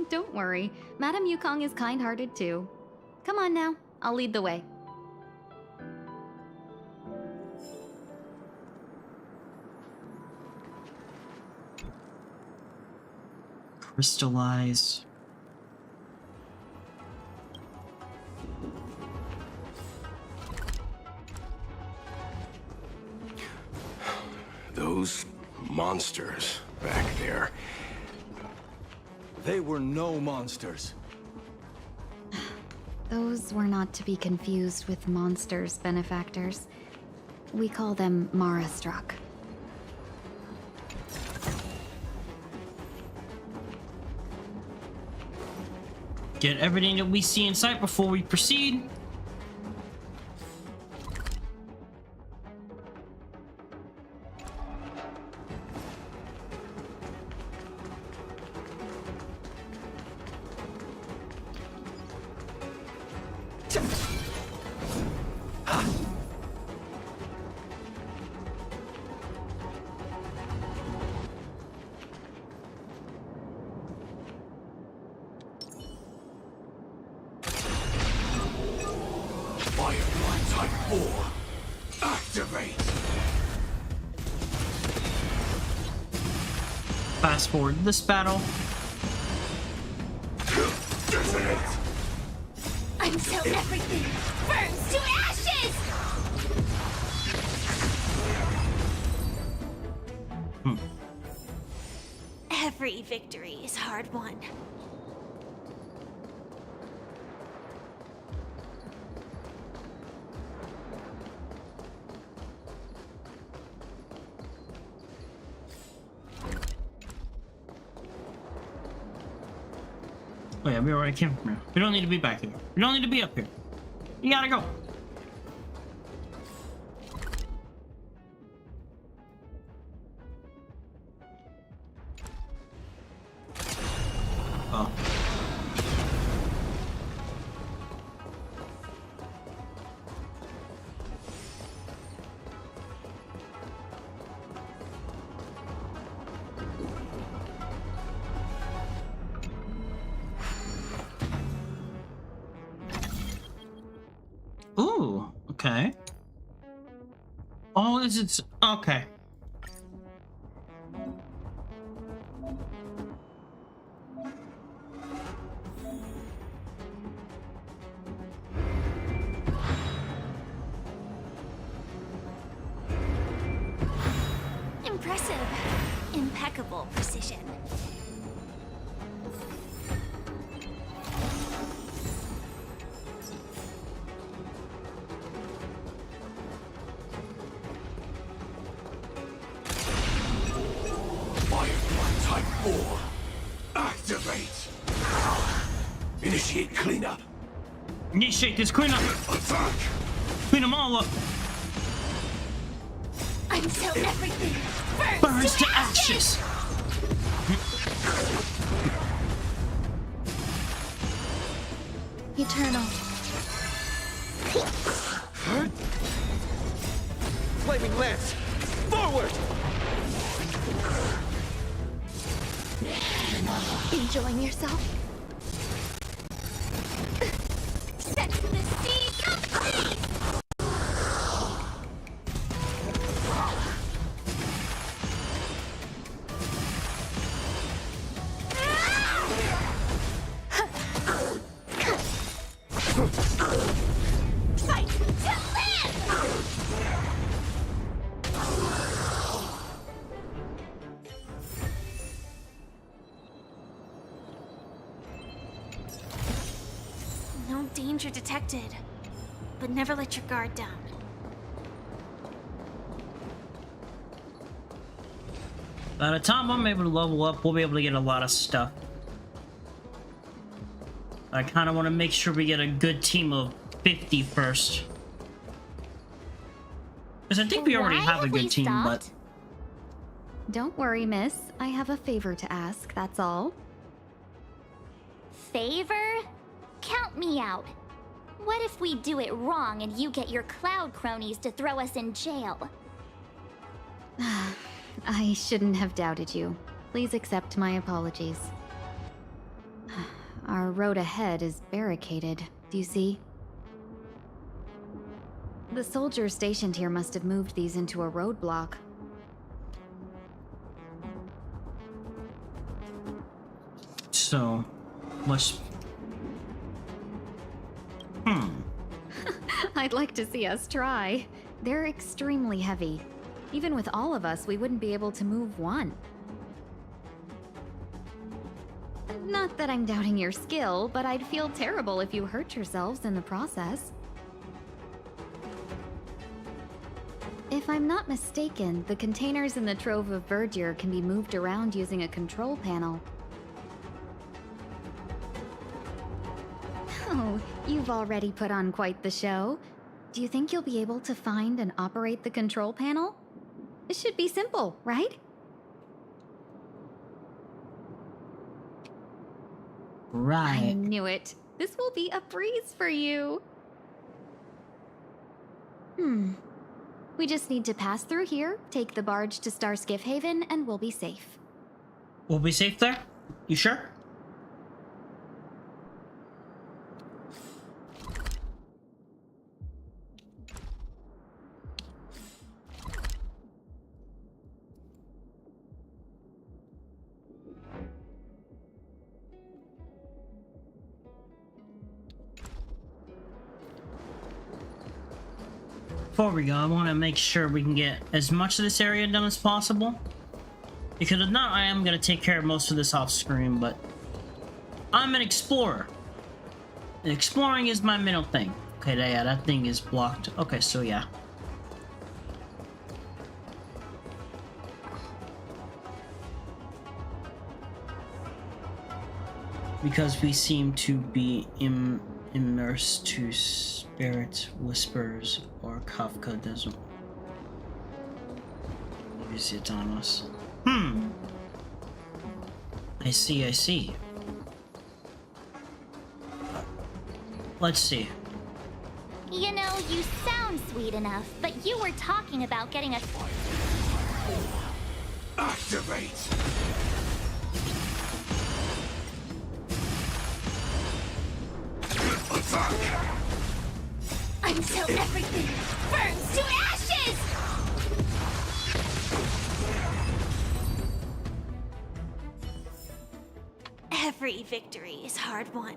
Don't worry, Madame Yukong is kind-hearted too. Come on now, I'll lead the way. Crystallize. Those monsters back there. They were no monsters. Those were not to be confused with monsters, benefactors. We call them Mara struck. Get everything that we see in sight before we proceed. Fast forward this battle. Until everything burns to ashes! Every victory is hard won. Oh yeah, we already came from here. We don't need to be back here. We don't need to be up here. You gotta go. Oh. Ooh, okay. Oh, is it? Okay. Impressive. Impeccable precision. Type 4. Activate. Initiate cleanup. Initiate this cleanup. Attack. Clean them all up. Until everything Burns to ashes. Eternal. Flaming lance! Forward! Enjoying yourself? Set to the sea of sea! Fight to live! No danger detected, but never let your guard down. By the time I'm able to level up, we'll be able to get a lot of stuff. I kind of want to make sure we get a good team of 50 first. Because I think we already have a good team, but... Don't worry, miss. I have a favor to ask, that's all. Favor? Count me out. What if we do it wrong and you get your cloud cronies to throw us in jail? I shouldn't have doubted you. Please accept my apologies. Our road ahead is barricaded, do you see? The soldiers stationed here must have moved these into a roadblock. So, let's... I'd like to see us try. They're extremely heavy. Even with all of us, we wouldn't be able to move one. Not that I'm doubting your skill, but I'd feel terrible if you hurt yourselves in the process. If I'm not mistaken, the containers in the Trove of Verdure can be moved around using a control panel. Oh, you've already put on quite the show. Do you think you'll be able to find and operate the control panel? It should be simple, right? Right. I knew it. This will be a breeze for you. We just need to pass through here, take the barge to Starskiff Haven, and we'll be safe. We'll be safe there? You sure? Before we go, I want to make sure we can get as much of this area done as possible. Because if not, I am going to take care of most of this off screen, but I'm an explorer. And exploring is my middle thing. Okay, yeah, that thing is blocked. Okay, so yeah. Because we seem to be immersed to spirit whispers, or Kafka doesn't use it on us. I see. Let's see. You know, you sound sweet enough, but you were talking about getting a... Activate! Attack! Until everything burns to ashes! Every victory is hard won.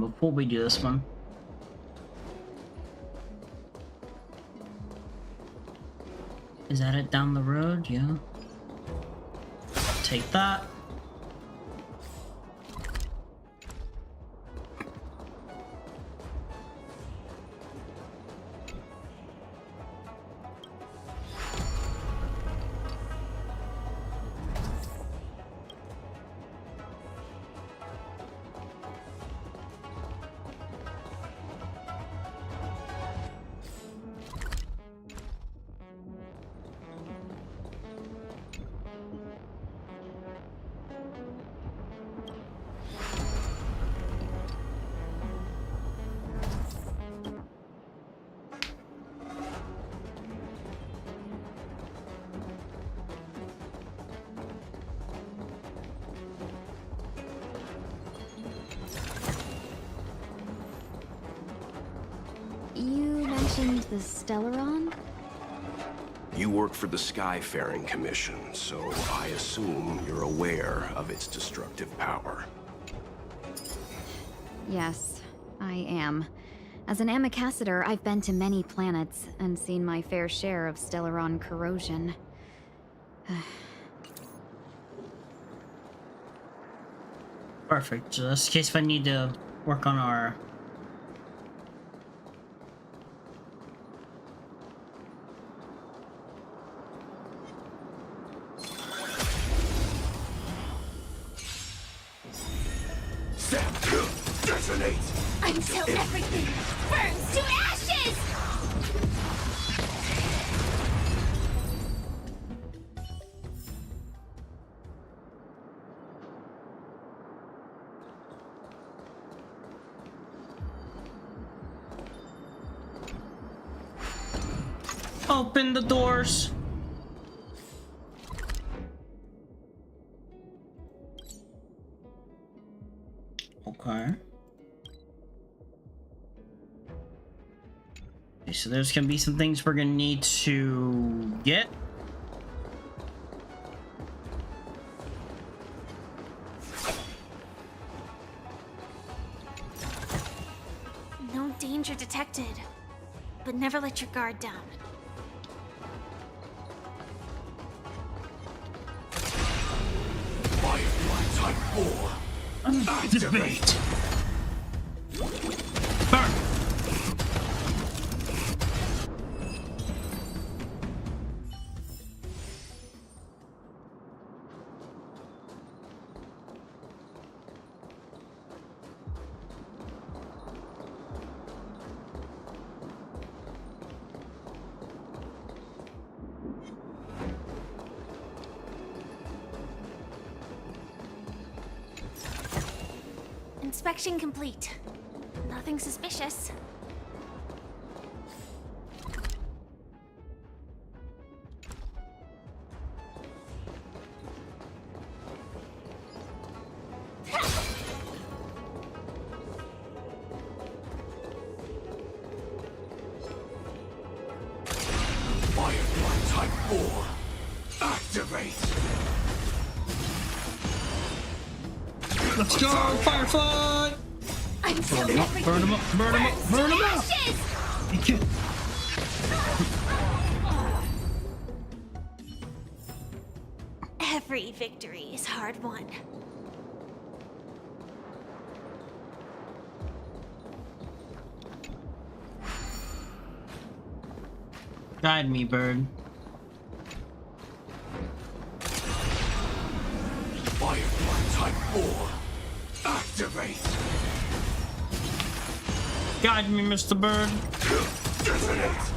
Before we do this one, is that it down the road? Yeah. Take that. You mentioned the Stellaron? You work for the Skyfaring Commission, so I assume you're aware of its destructive power. Yes, I am. As an Amicassador, I've been to many planets and seen my fair share of Stellaron corrosion. Perfect. Just in case if I need to work on our... Detonate! Until everything burns to ashes! Open the doors! Okay. Okay, so there's gonna be some things we're gonna need to get. No danger detected, but never let your guard down. Firefly Type 4. Activate! Burn! Inspection complete. Nothing suspicious. Firefly Type 4. Activate! Let's go, Firefly! Burn him up, burn him up, burn him up, burn him up! Thank you. Every victory is hard won. Guide me, bird. Firefly Type 4. Activate. Guide me, Mr. Bird. Detonate.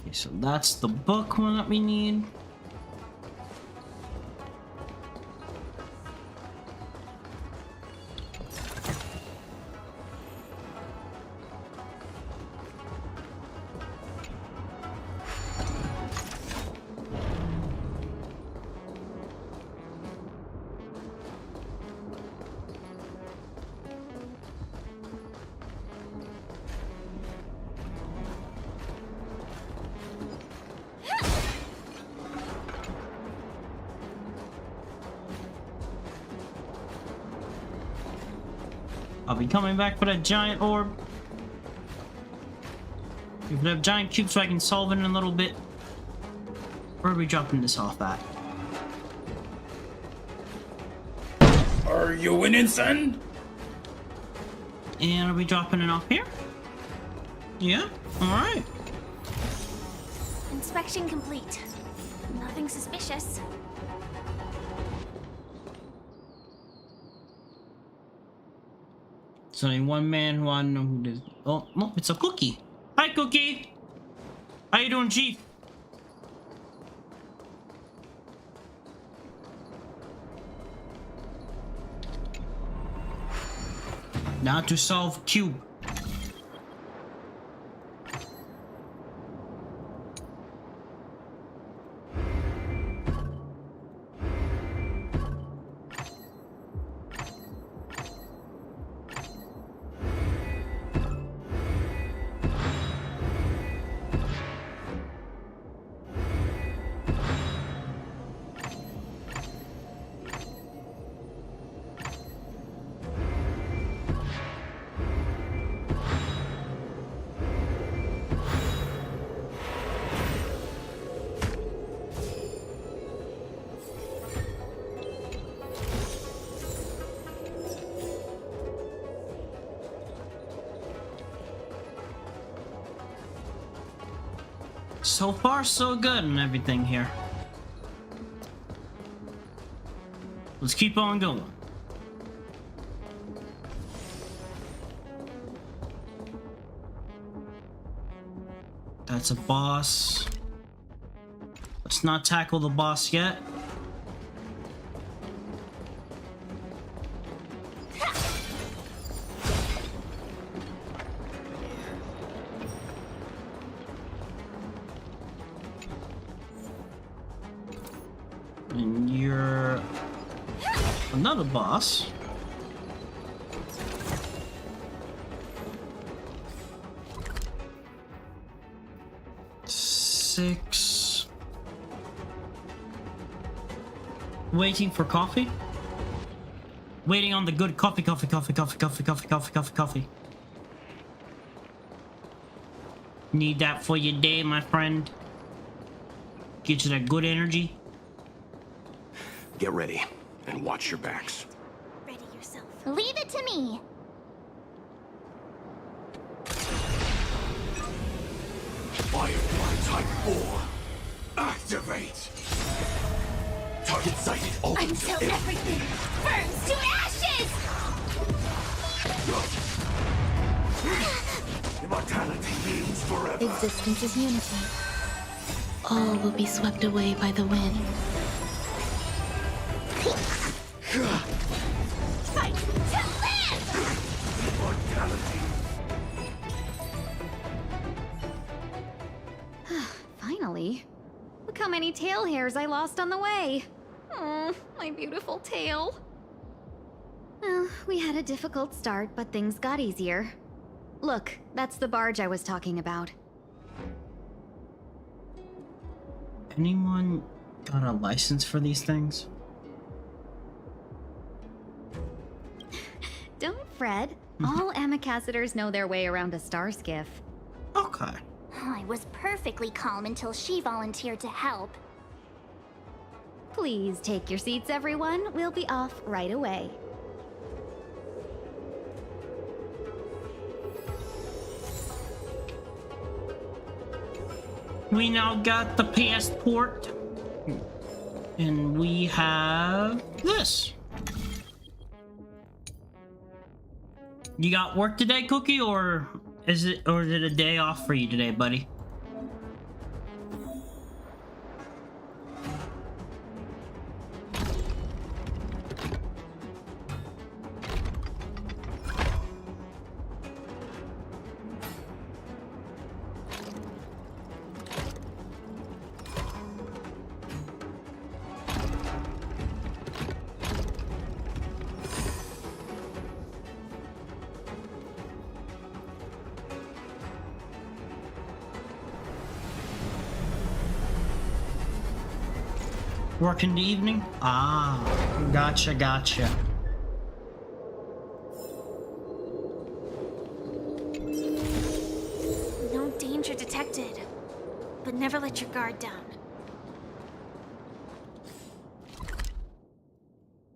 Okay, so that's the book one that we need. I'll be coming back for that giant orb. We could have giant cubes so I can solve it in a little bit. Where are we dropping this off at? Are you winning, son? And are we dropping it off here? Yeah? Alright. Inspection complete. Nothing suspicious. It's only one man who I know who this. Oh, no, it's a Cookie. Hi, Cookie. How you doing, Chief? Now to solve cube. So far, so good and everything here. Let's keep on going. That's a boss. Let's not tackle the boss yet. And you're another boss. Six. Waiting for coffee? Waiting on the good coffee. Need that for your day, my friend. Get you that good energy. Get ready and watch your backs. Ready yourself. Leave it to me. Firefly Type 4. Activate. Target sighted. Until everything burns to ashes! Immortality means forever. Existence is unity. All will be swept away by the wind. Fight to live! Immortality. Finally. Look how many tail hairs I lost on the way. Oh, my beautiful tail. Well, we had a difficult start, but things got easier. Look, that's the barge I was talking about. Anyone got a license for these things? Don't fret. All amicacitors know their way around a star skiff. Okay. I was perfectly calm until she volunteered to help. Please take your seats, everyone. We'll be off right away. We now got the passport. And we have this. You got work today, Cookie, or is it a day off for you today, buddy? Work in the evening? Ah, gotcha. No danger detected, but never let your guard down.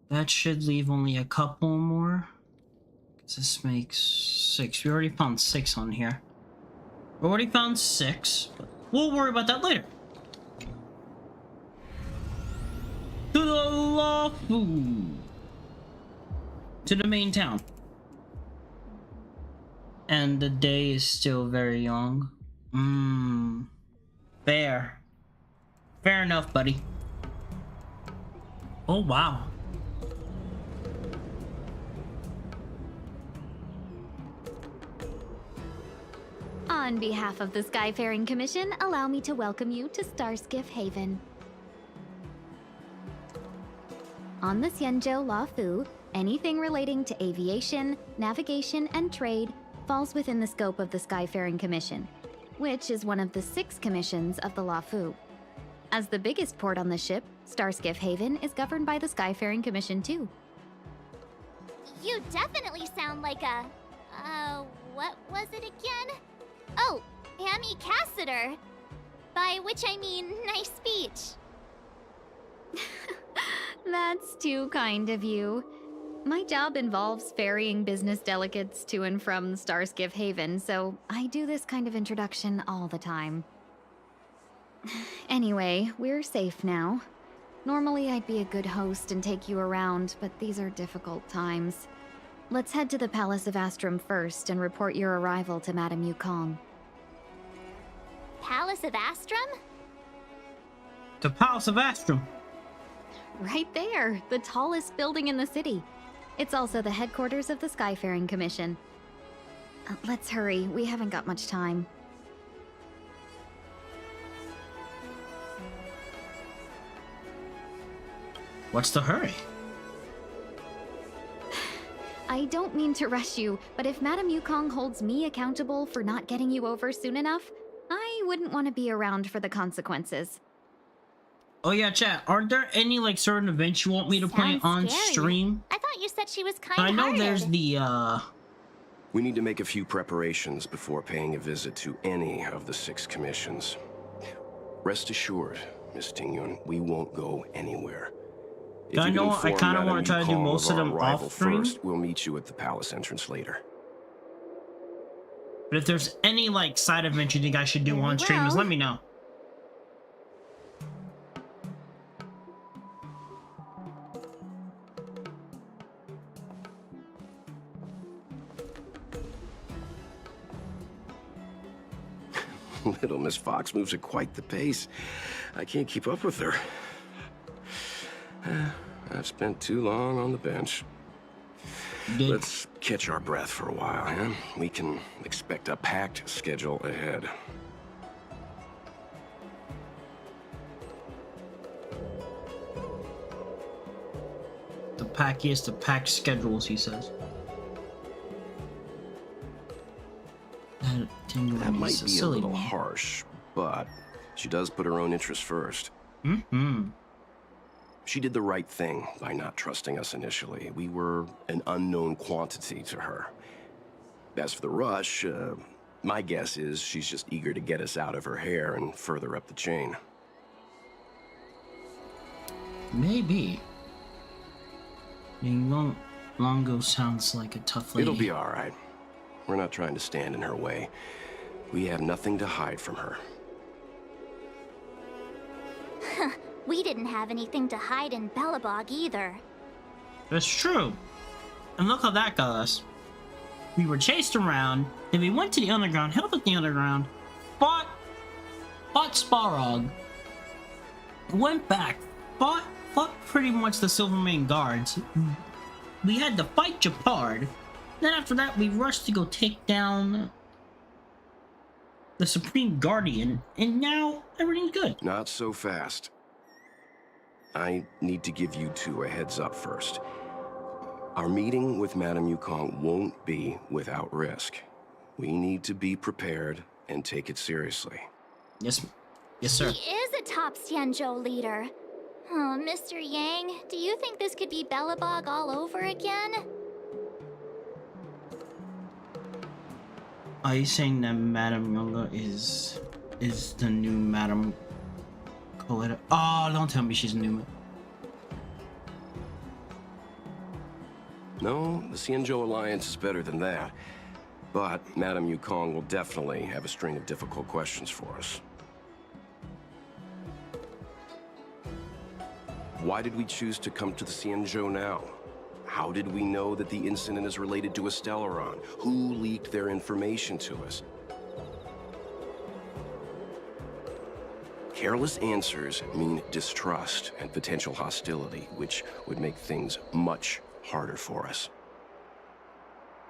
That should leave only a couple more. 'Cause this makes 6. We already found 6 on here. We already found 6, but we'll worry about that later. To the Lafu. To the main town. And the day is still very young. Fair. Fair enough, buddy. Oh, wow. On behalf of the Skyfaring Commission, allow me to welcome you to Starskiff Haven. On the Xianzhou Lafu, anything relating to aviation, navigation, and trade falls within the scope of the Skyfaring Commission, which is one of the 6 commissions of the Lafu. As the biggest port on the ship, Starskiff Haven is governed by the Skyfaring Commission too. You definitely sound like a... what was it again? Oh, Amy Cassiter. By which I mean, nice speech. That's too kind of you. My job involves ferrying business delegates to and from Starskiff Haven, so I do this kind of introduction all the time. Anyway, we're safe now. Normally I'd be a good host and take you around, but these are difficult times. Let's head to the Palace of Astrum first and report your arrival to Madame Yukong. Palace of Astrum? The Palace of Astrum. Right there, the tallest building in the city. It's also the headquarters of the Skyfaring Commission. Let's hurry, we haven't got much time. What's the hurry? I don't mean to rush you, but if Madame Yukong holds me accountable for not getting you over soon enough, I wouldn't want to be around for the consequences. Oh yeah, chat. Aren't there any like certain events you want me to play on stream? I thought you said she was I kind-hearted. know there's the We need to make a few preparations before paying a visit to any of the 6 commissions. Rest assured, Miss Tingyun, we won't go anywhere. If I you know can I kind of inform want to try to do Madame Yukong most of our them arrival off stream. first, we'll meet you at the palace entrance later. But if there's any like side event you think I should do on stream, just let me know. Little Miss Fox moves at quite the pace. I can't keep up with her. I've spent too long on the bench. Let's catch our breath for a while, huh? We can expect a packed schedule ahead. The pack he has to pack schedules, he says. That might be a little harsh, but she does put her own interests first. Mm-hmm. She did the right thing by not trusting us initially. We were an unknown quantity to her. As for the rush, my guess is she's just eager to get us out of her hair and further up the chain. Maybe. I mean, Longo sounds like a tough lady. It'll be all right. We're not trying to stand in her way. We have nothing to hide from her. We didn't have anything to hide in Belobog either. That's true. And look how that got us. We were chased around, then we went to the underground, held at the underground, fought Sparrog, went back, fought pretty much the Silvermane guards. We had to fight Japard. Then after that, we rushed to go take down the Supreme Guardian, and now everything's good. Not so fast. I need to give you two a heads up first. Our meeting with Madame Yukong won't be without risk. We need to be prepared and take it seriously. Yes, sir. He is a top Xianzhou leader. Oh, Mr. Yang, do you think this could be Belobog all over again? Are you saying that Madame Yonga is the new Madame Coletta? Oh, don't tell me she's new. No, the Xianzhou Alliance is better than that. But Madame Yukong will definitely have a string of difficult questions for us. Why did we choose to come to the Xianzhou now? How did we know that the incident is related to a Stellaron? Who leaked their information to us? Careless answers mean distrust and potential hostility, which would make things much harder for us.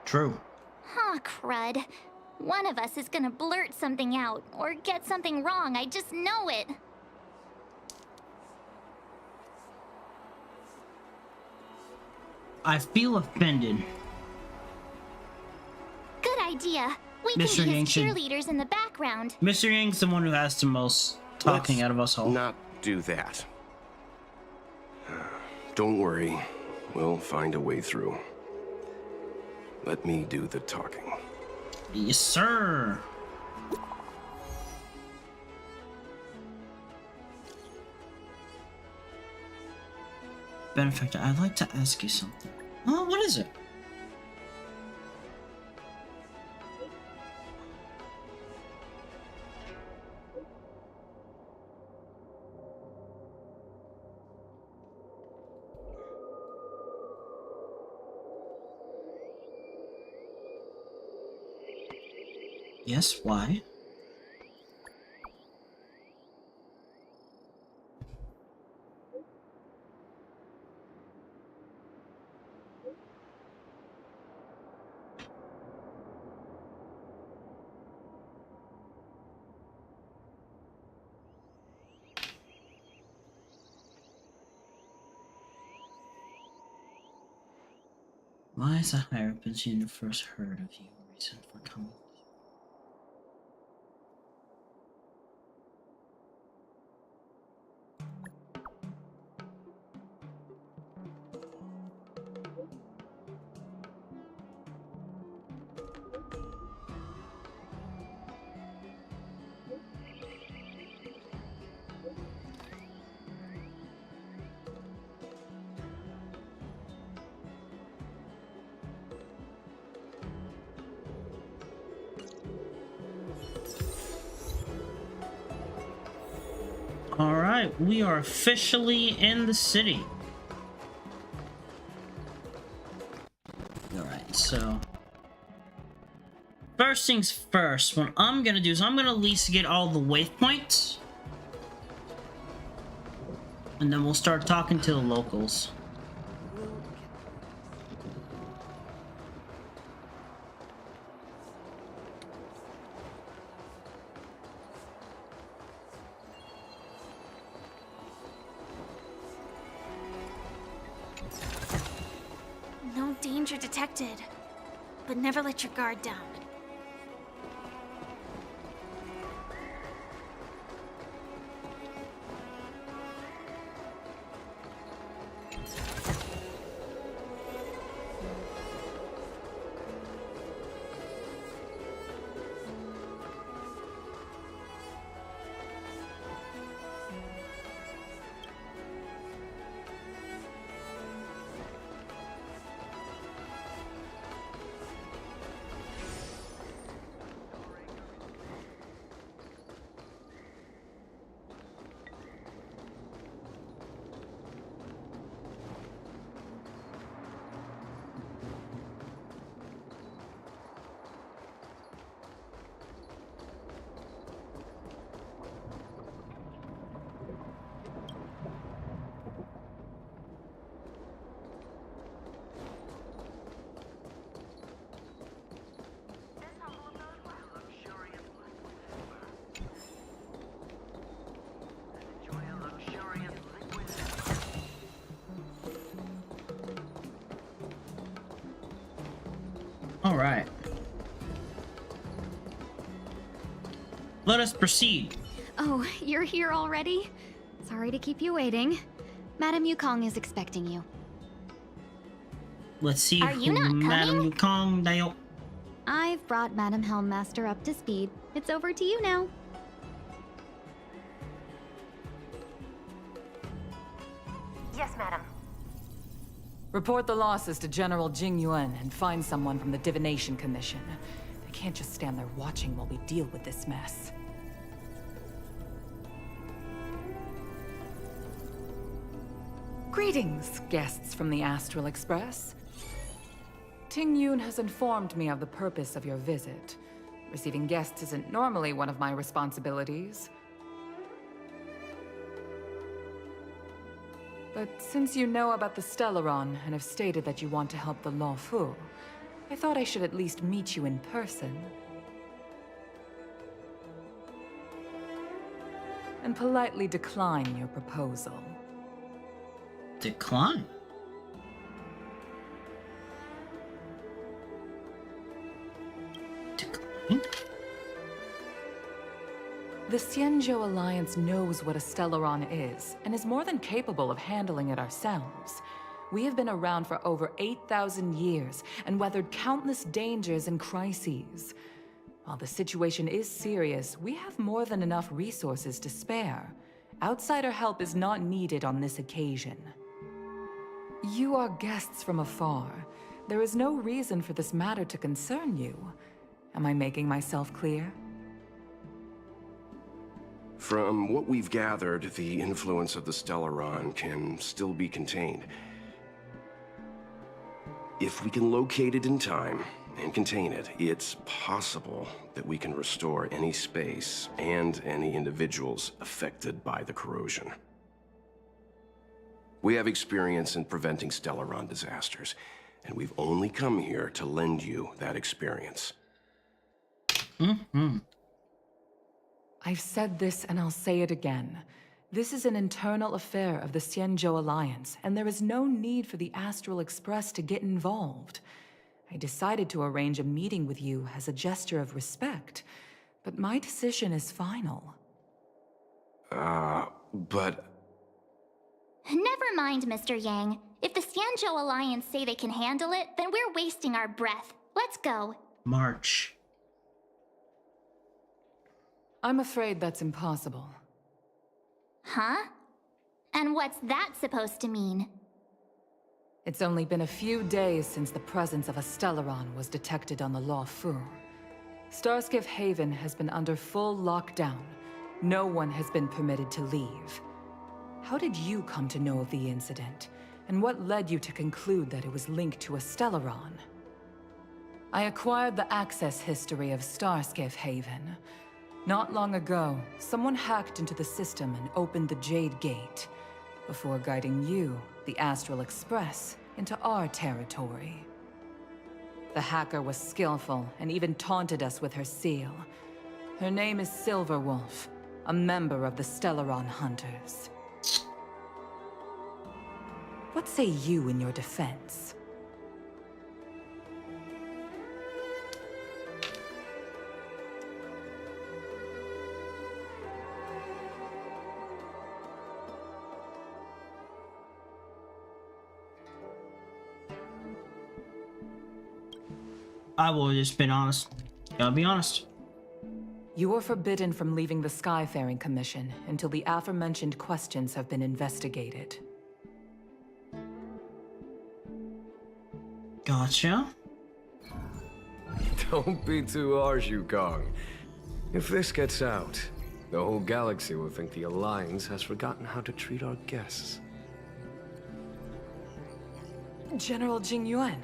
True. Huh, crud. One of us is gonna blurt something out, or get something wrong, I just know it. I feel offended. Good idea. We Mr. can be Yang his should- cheerleaders in the background. Mr. Yang's the one who has the most talking out of us all. Not do that. Don't worry. We'll find a way through. Let me do the talking. Yes, sir. Benefactor, I'd like to ask you something. Oh, what is it? Yes, why? Why is the hierophant in the first heard of you? Reason for coming? Alright, we are officially in the city. Alright, so first things first, what I'm gonna do is I'm gonna at least get all the waypoints. And then we'll start talking to the locals. detected, but never let your guard down. All right. Let us proceed. Oh, you're here already? Sorry to keep you waiting. Madame Yukong is expecting you. Let's see Are you not Madame coming? Yukong Dayo. I've brought Madame Helmmaster up to speed. It's over to you now. Yes, madam. Report the losses to General Jing Yuan and find someone from the Divination Commission. They can't just stand there watching while we deal with this mess. Greetings, guests from the Astral Express. Ting Yun has informed me of the purpose of your visit. Receiving guests isn't normally one of my responsibilities. But since you know about the Stellaron and have stated that you want to help the Law Fu, I thought I should at least meet you in person. And politely decline your proposal. Decline? Decline? The Xianzhou Alliance knows what a Stellaron is, and is more than capable of handling it ourselves. We have been around for over 8,000 years, and weathered countless dangers and crises. While the situation is serious, we have more than enough resources to spare. Outsider help is not needed on this occasion. You are guests from afar. There is no reason for this matter to concern you. Am I making myself clear? From what we've gathered, the influence of the Stellaron can still be contained. If we can locate it in time and contain it, it's possible that we can restore any space and any individuals affected by the corrosion. We have experience in preventing Stellaron disasters, and we've only come here to lend you that experience. I've said this and I'll say it again. This is an internal affair of the Xianzhou Alliance, and there is no need for the Astral Express to get involved. I decided to arrange a meeting with you as a gesture of respect, but my decision is final. But... Never mind, Mr. Yang. If the Xianzhou Alliance say they can handle it, then we're wasting our breath. Let's go. March. I'm afraid that's impossible. Huh? And what's that supposed to mean? It's only been a few days since the presence of a Stellaron was detected on the Law Fu. Starskiff Haven has been under full lockdown. No one has been permitted to leave. How did you come to know of the incident? And what led you to conclude that it was linked to a Stellaron? I acquired the access history of Starskiff Haven. Not long ago, someone hacked into the system and opened the Jade Gate, before guiding you, the Astral Express, into our territory. The hacker was skillful and even taunted us with her seal. Her name is Silverwolf, a member of the Stellaron Hunters. What say you in your defense? I will have just been honest. Gotta be honest. You are forbidden from leaving the Skyfaring Commission until the aforementioned questions have been investigated. Gotcha. Don't be too harsh, Yukong. If this gets out, the whole galaxy will think the Alliance has forgotten how to treat our guests. General Jing Yuan.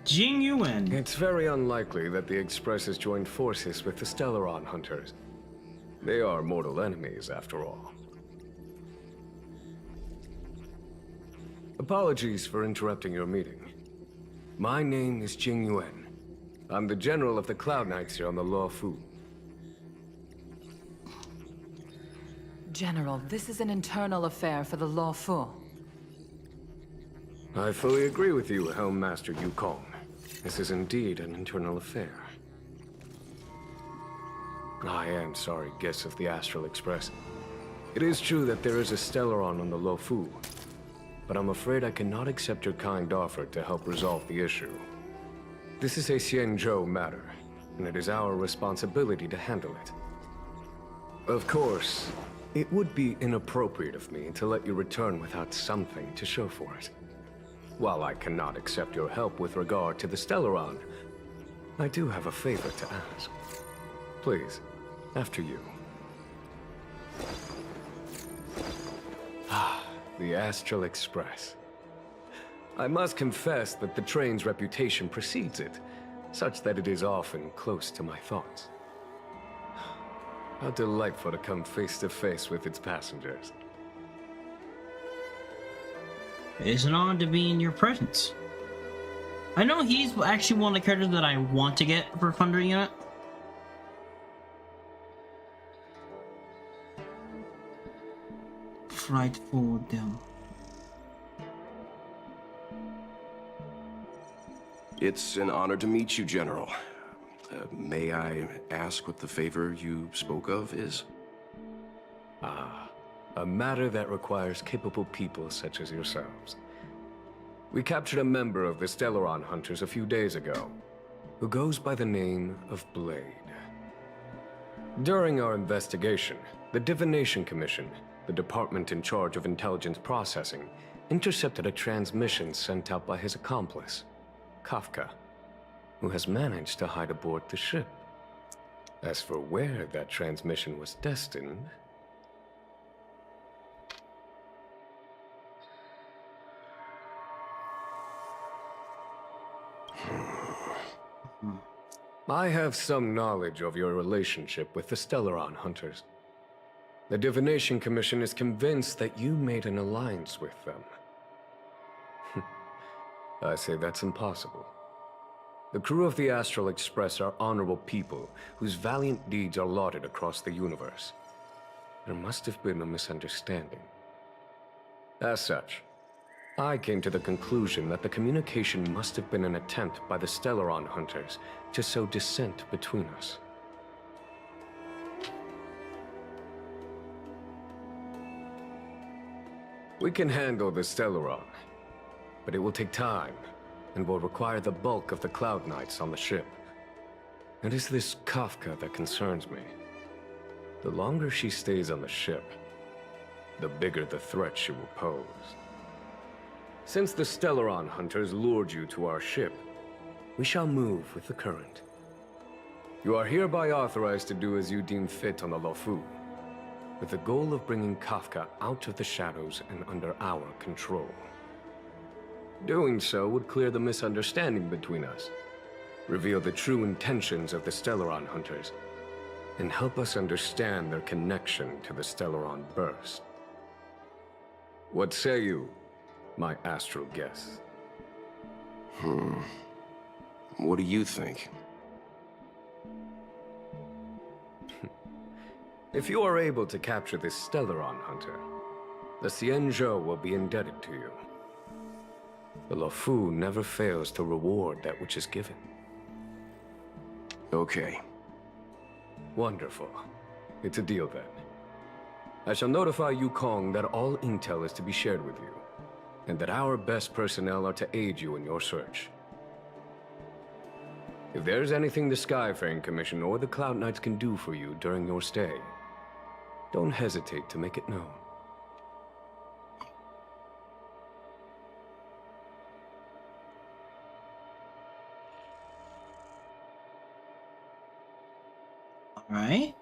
Jing Yuan. It's very unlikely that the Express has joined forces with the Stellaron hunters. They are mortal enemies, after all. Apologies for interrupting your meeting. My name is Jing Yuan. I'm the general of the Cloud Knights here on the Law Fu. General, this is an internal affair for the Law Fu. I fully agree with you, Helm Master Yukong. This is indeed an internal affair. I am sorry, guests of the Astral Express. It is true that there is a Stellaron on the Lo Fu, but I'm afraid I cannot accept your kind offer to help resolve the issue. This is a Xianzhou matter, and it is our responsibility to handle it. Of course, it would be inappropriate of me to let you return without something to show for it. While I cannot accept your help with regard to the Stellaron, I do have a favor to ask. Please, after you. The Astral Express. I must confess that the train's reputation precedes it, such that it is often close to my thoughts. How delightful to come face to face with its passengers. It's an honor to be in your presence. I know he's actually one of the characters that I want to get for Thunder Unit. Frightful them. It's an honor to meet you, General. May I ask what the favor you spoke of is? A matter that requires capable people such as yourselves. We captured a member of the Stellaron Hunters a few days ago, who goes by the name of Blade. During our investigation, the Divination Commission, the department in charge of intelligence processing, intercepted a transmission sent out by his accomplice, Kafka, who has managed to hide aboard the ship. As for where that transmission was destined... I have some knowledge of your relationship with the Stellaron Hunters. The Divination Commission is convinced that you made an alliance with them. I say that's impossible. The crew of the Astral Express are honorable people whose valiant deeds are lauded across the universe. There must have been a misunderstanding. As such, I came to the conclusion that the communication must have been an attempt by the Stellaron Hunters to sow dissent between us. We can handle the Stellaron, but it will take time and will require the bulk of the Cloud Knights on the ship. It is this Kafka that concerns me. The longer she stays on the ship, the bigger the threat she will pose. Since the Stellaron Hunters lured you to our ship, we shall move with the current. You are hereby authorized to do as you deem fit on the Lo Fu, with the goal of bringing Kafka out of the shadows and under our control. Doing so would clear the misunderstanding between us, reveal the true intentions of the Stellaron Hunters, and help us understand their connection to the Stellaron Burst. What say you, my astral guests? What do you think? If you are able to capture this Stellaron Hunter, the Xianzhou will be indebted to you. The Lo Fu never fails to reward that which is given. Okay. Wonderful. It's a deal then. I shall notify Yukong that all intel is to be shared with you, and that our best personnel are to aid you in your search. If there's anything the Skyfaring Commission or the Cloud Knights can do for you during your stay, don't hesitate to make it known. Alright.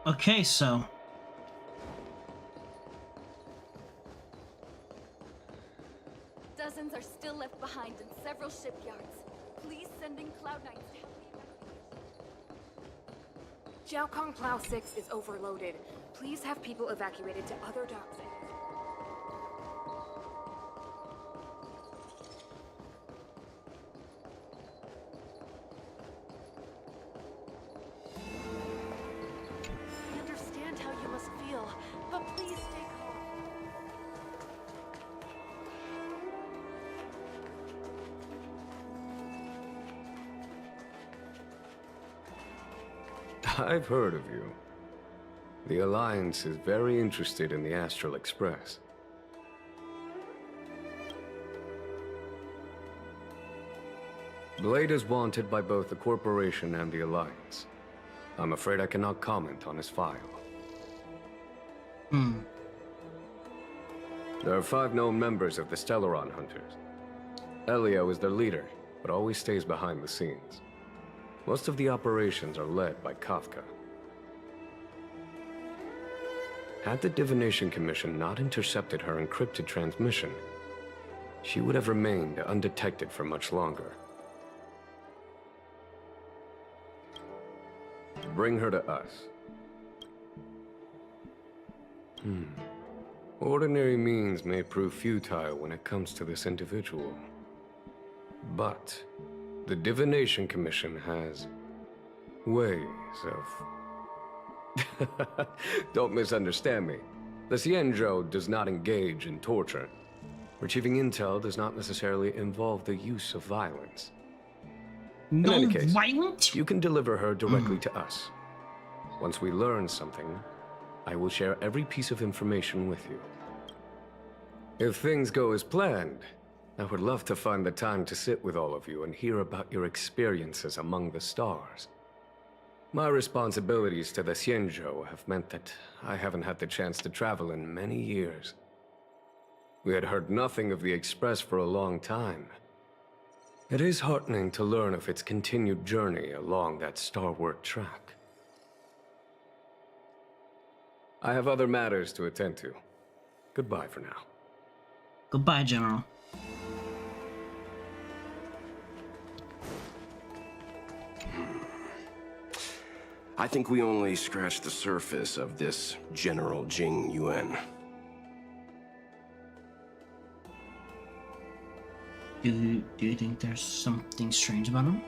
Okay, so Dozens are still left behind in several shipyards. Please send in Cloud Knights to help the Jiaokong Plow 6 is overloaded. Please have people evacuated to other docks. I understand how you must feel, but please stay calm. I've heard of you. The Alliance is very interested in the Astral Express. Blade is wanted by both the Corporation and the Alliance. I'm afraid I cannot comment on his file. There are 5 known members of the Stellaron Hunters. Elio is their leader, but always stays behind the scenes. Most of the operations are led by Kafka. Had the Divination Commission not intercepted her encrypted transmission, she would have remained undetected for much longer. Bring her to us. Ordinary means may prove futile when it comes to this individual. But the Divination Commission has ways of... Don't misunderstand me. The Xianzhou does not engage in torture. Retrieving intel does not necessarily involve the use of violence. In any case, you can deliver her directly to us. Once we learn something, I will share every piece of information with you. If things go as planned, I would love to find the time to sit with all of you and hear about your experiences among the stars. My responsibilities to the Xianzhou have meant that I haven't had the chance to travel in many years. We had heard nothing of the Express for a long time. It is heartening to learn of its continued journey along that starward track. I have other matters to attend to. Goodbye for now. Goodbye, General. I think we only scratched the surface of this General Jing Yuan. Do you think there's something strange about him?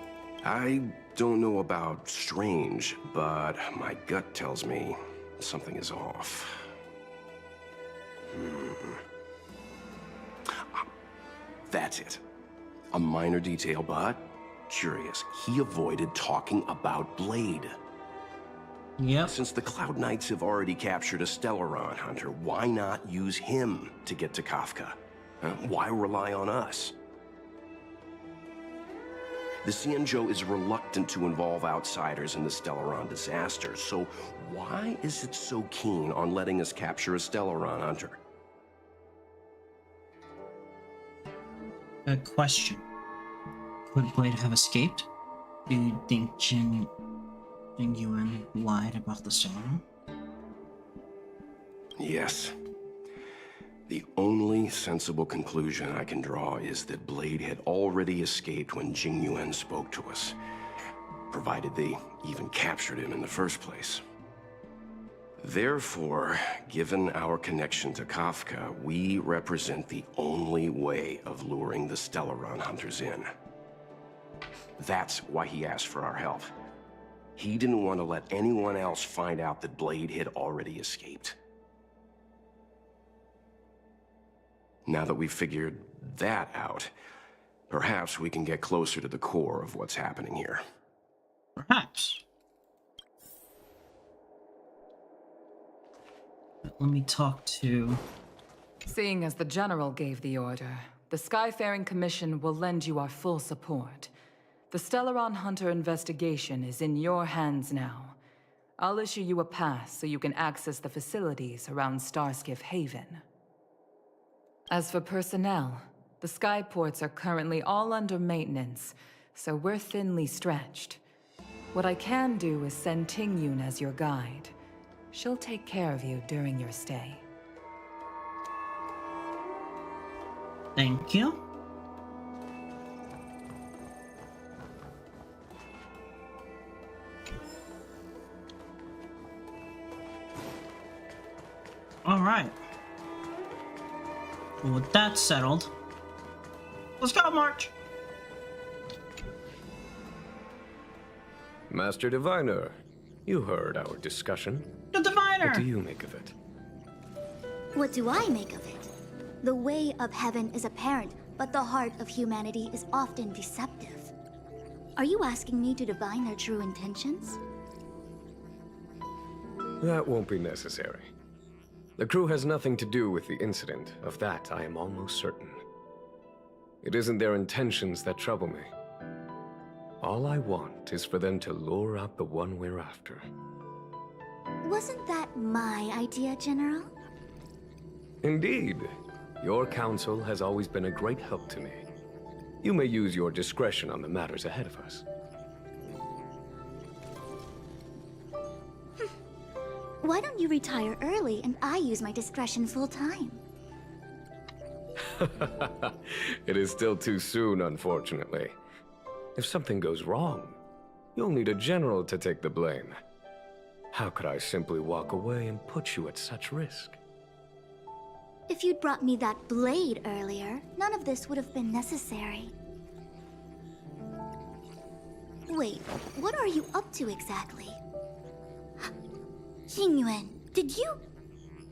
I don't know about strange, but my gut tells me something is off. That's it. A minor detail, but curious. He avoided talking about Blade. Yep. Since the Cloud Knights have already captured a Stellaron hunter, why not use him to get to Kafka? Why rely on us? The Xianzhou is reluctant to involve outsiders in the Stellaron disaster, so why is it so keen on letting us capture a Stellaron hunter? A question. Could Blade have escaped? Do you think Jing Yuan lied about the Stellaron? Yes. The only sensible conclusion I can draw is that Blade had already escaped when Jing Yuan spoke to us, provided they even captured him in the first place. Therefore, given our connection to Kafka, we represent the only way of luring the Stellaron hunters in. That's why he asked for our help. He didn't want to let anyone else find out that Blade had already escaped. Now that we've figured that out, perhaps we can get closer to the core of what's happening here. Perhaps. Let me talk to Seeing as the General gave the order, the Skyfaring Commission will lend you our full support. The Stellaron Hunter investigation is in your hands now. I'll issue you a pass so you can access the facilities around Starskiff Haven. As for personnel, the skyports are currently all under maintenance, so we're thinly stretched. What I can do is send Tingyun as your guide. She'll take care of you during your stay. Thank you. Alright. Well, with that settled, let's go, March! Master Diviner, you heard our discussion. The Diviner! What do you make of it? What do I make of it? The way of heaven is apparent, but the heart of humanity is often deceptive. Are you asking me to divine their true intentions? That won't be necessary. The crew has nothing to do with the incident. Of that, I am almost certain. It isn't their intentions that trouble me. All I want is for them to lure out the one we're after. Wasn't that my idea, General? Indeed. Your counsel has always been a great help to me. You may use your discretion on the matters ahead of us. Why don't you retire early and I use my discretion full time? It is still too soon, unfortunately. If something goes wrong, you'll need a general to take the blame. How could I simply walk away and put you at such risk? If you'd brought me that blade earlier, none of this would have been necessary. Wait, what are you up to exactly? Xingyuan, did you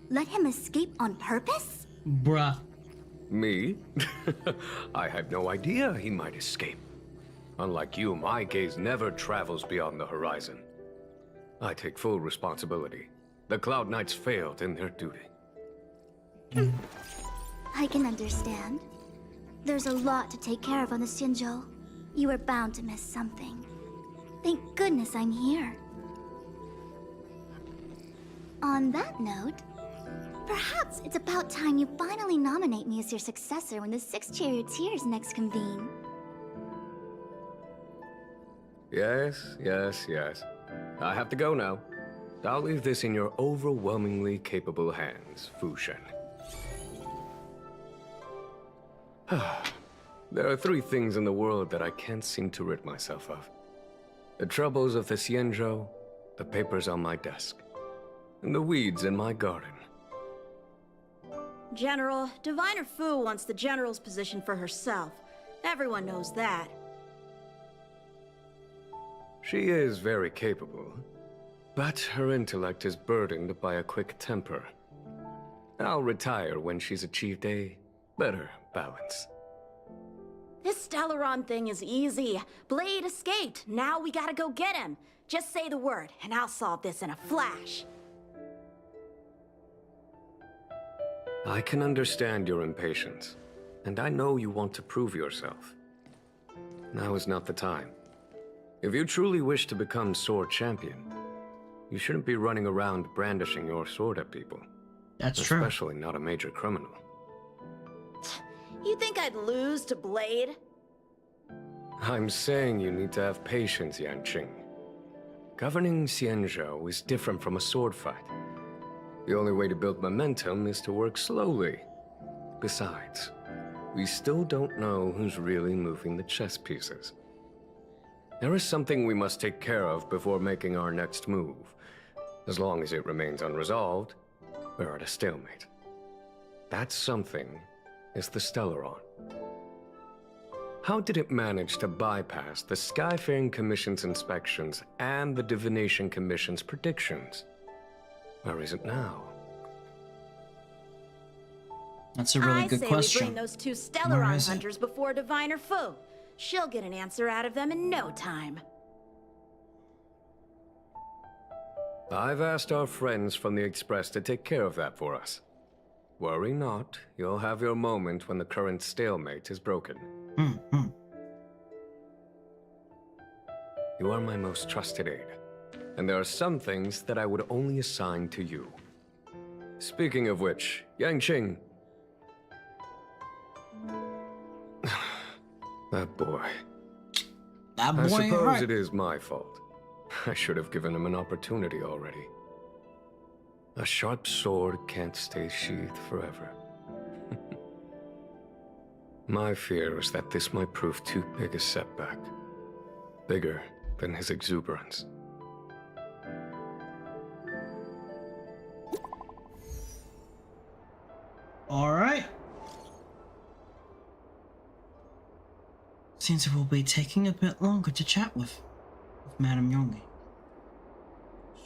let him escape on purpose? Bruh. Me? I had no idea he might escape. Unlike you, my gaze never travels beyond the horizon. I take full responsibility. The Cloud Knights failed in their duty. I can understand. There's a lot to take care of on the Xinzhou. You were bound to miss something. Thank goodness I'm here. On that note, perhaps it's about time you finally nominate me as your successor when the Six Charioteers next convene. Yes. I have to go now. I'll leave this in your overwhelmingly capable hands, Fu Shen. There are 3 things in the world that I can't seem to rid myself of. The troubles of the Xianzhou, the papers on my desk, and the weeds in my garden. General, Diviner Fu wants the General's position for herself. Everyone knows that. She is very capable, but her intellect is burdened by a quick temper. I'll retire when she's achieved a better balance. This Stellaron thing is easy. Blade escaped. Now we gotta go get him. Just say the word, and I'll solve this in a flash. I can understand your impatience, and I know you want to prove yourself. Now is not the time. If you truly wish to become Sword Champion, you shouldn't be running around brandishing your sword at people. That's true. Especially not a major criminal. You think I'd lose to Blade? I'm saying you need to have patience, Yanqing. Governing Xianzhou is different from a sword fight. The only way to build momentum is to work slowly. Besides, we still don't know who's really moving the chess pieces. There is something we must take care of before making our next move. As long as it remains unresolved, we're at a stalemate. That something is the Stellaron. How did it manage to bypass the Skyfaring Commission's inspections and the Divination Commission's predictions? Where is it now? That's a really good question. I say we bring those 2 Stellaron hunters before Diviner Fu. She'll get an answer out of them in no time. I've asked our friends from the Express to take care of that for us. Worry not. You'll have your moment when the current stalemate is broken. You are my most trusted aide, and there are some things that I would only assign to you. Speaking of which, Yangqing. That boy. That boy, I suppose right. it is my fault. I should have given him an opportunity already. A sharp sword can't stay sheathed forever. My fear is that this might prove too big a setback. Bigger than his exuberance. All right. Seems it will be taking a bit longer to chat with Madame Yongi.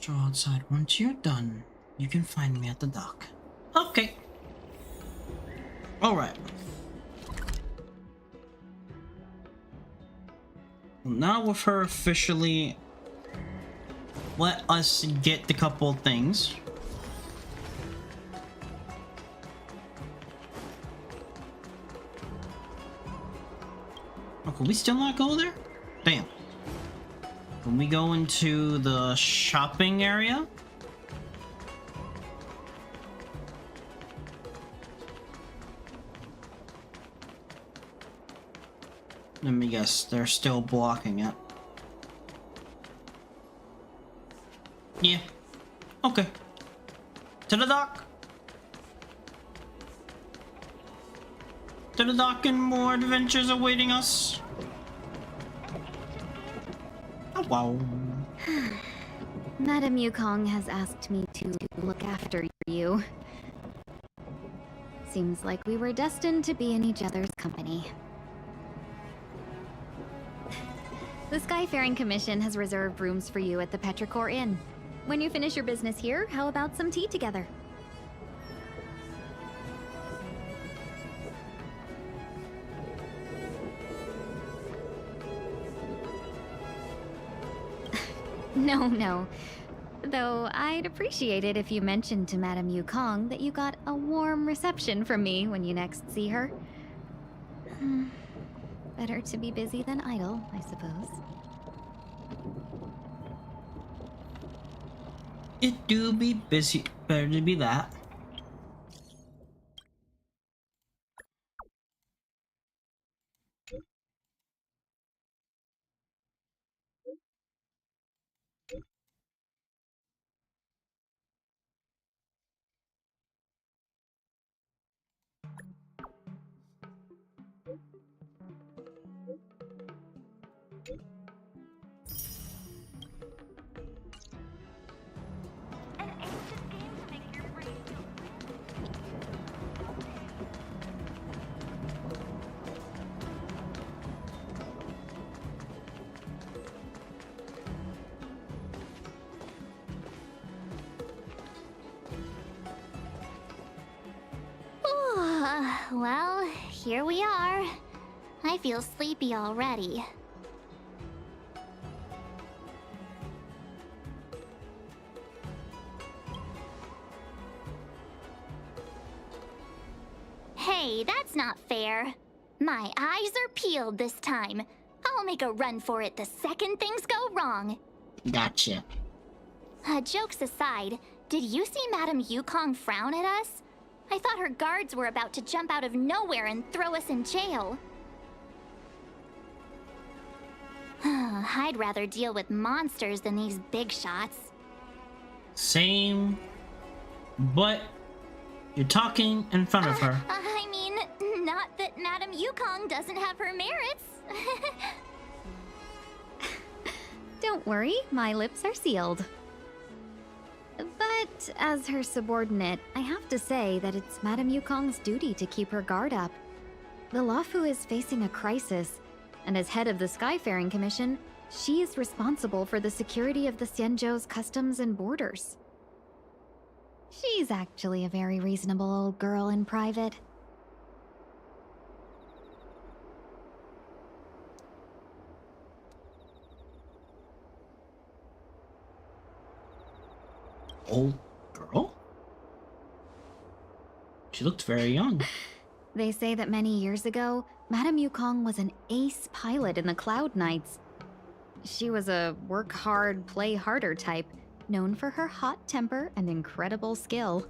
So outside, once you're done, you can find me at the dock. Okay. All right. Well, now with her officially, let us get the couple things. Oh, can we still not go there? Damn. Can we go into the shopping area? Let me guess, they're still blocking it. Yeah. Okay. To the dock. To the dock, and more adventures awaiting us. Oh, wow. Madame Yukong has asked me to look after you. Seems like we were destined to be in each other's company. The Skyfaring Commission has reserved rooms for you at the Petrichor Inn. When you finish your business here, how about some tea together? No. Though I'd appreciate it if you mentioned to Madame Yukong that you got a warm reception from me when you next see her. Better to be busy than idle, I suppose. It do be busy. Better to be that. Well, here we are. I feel sleepy already. Hey, that's not fair. My eyes are peeled this time. I'll make a run for it the second things go wrong. Gotcha. Jokes aside, did you see Madame Yukong frown at us? I thought her guards were about to jump out of nowhere and throw us in jail. I'd rather deal with monsters than these big shots. Same. But you're talking in front of her. I mean, not that Madame Yukong doesn't have her merits. Don't worry, my lips are sealed. But as her subordinate, I have to say that it's Madame Yukong's duty to keep her guard up. The Luofu is facing a crisis, and as head of the Skyfaring Commission, she is responsible for the security of the Xianzhou's customs and borders. She's actually a very reasonable old girl in private. Old girl? She looked very young. They say that many years ago, Madame Yukong was an ace pilot in the Cloud Knights. She was a work hard, play harder type, known for her hot temper and incredible skill.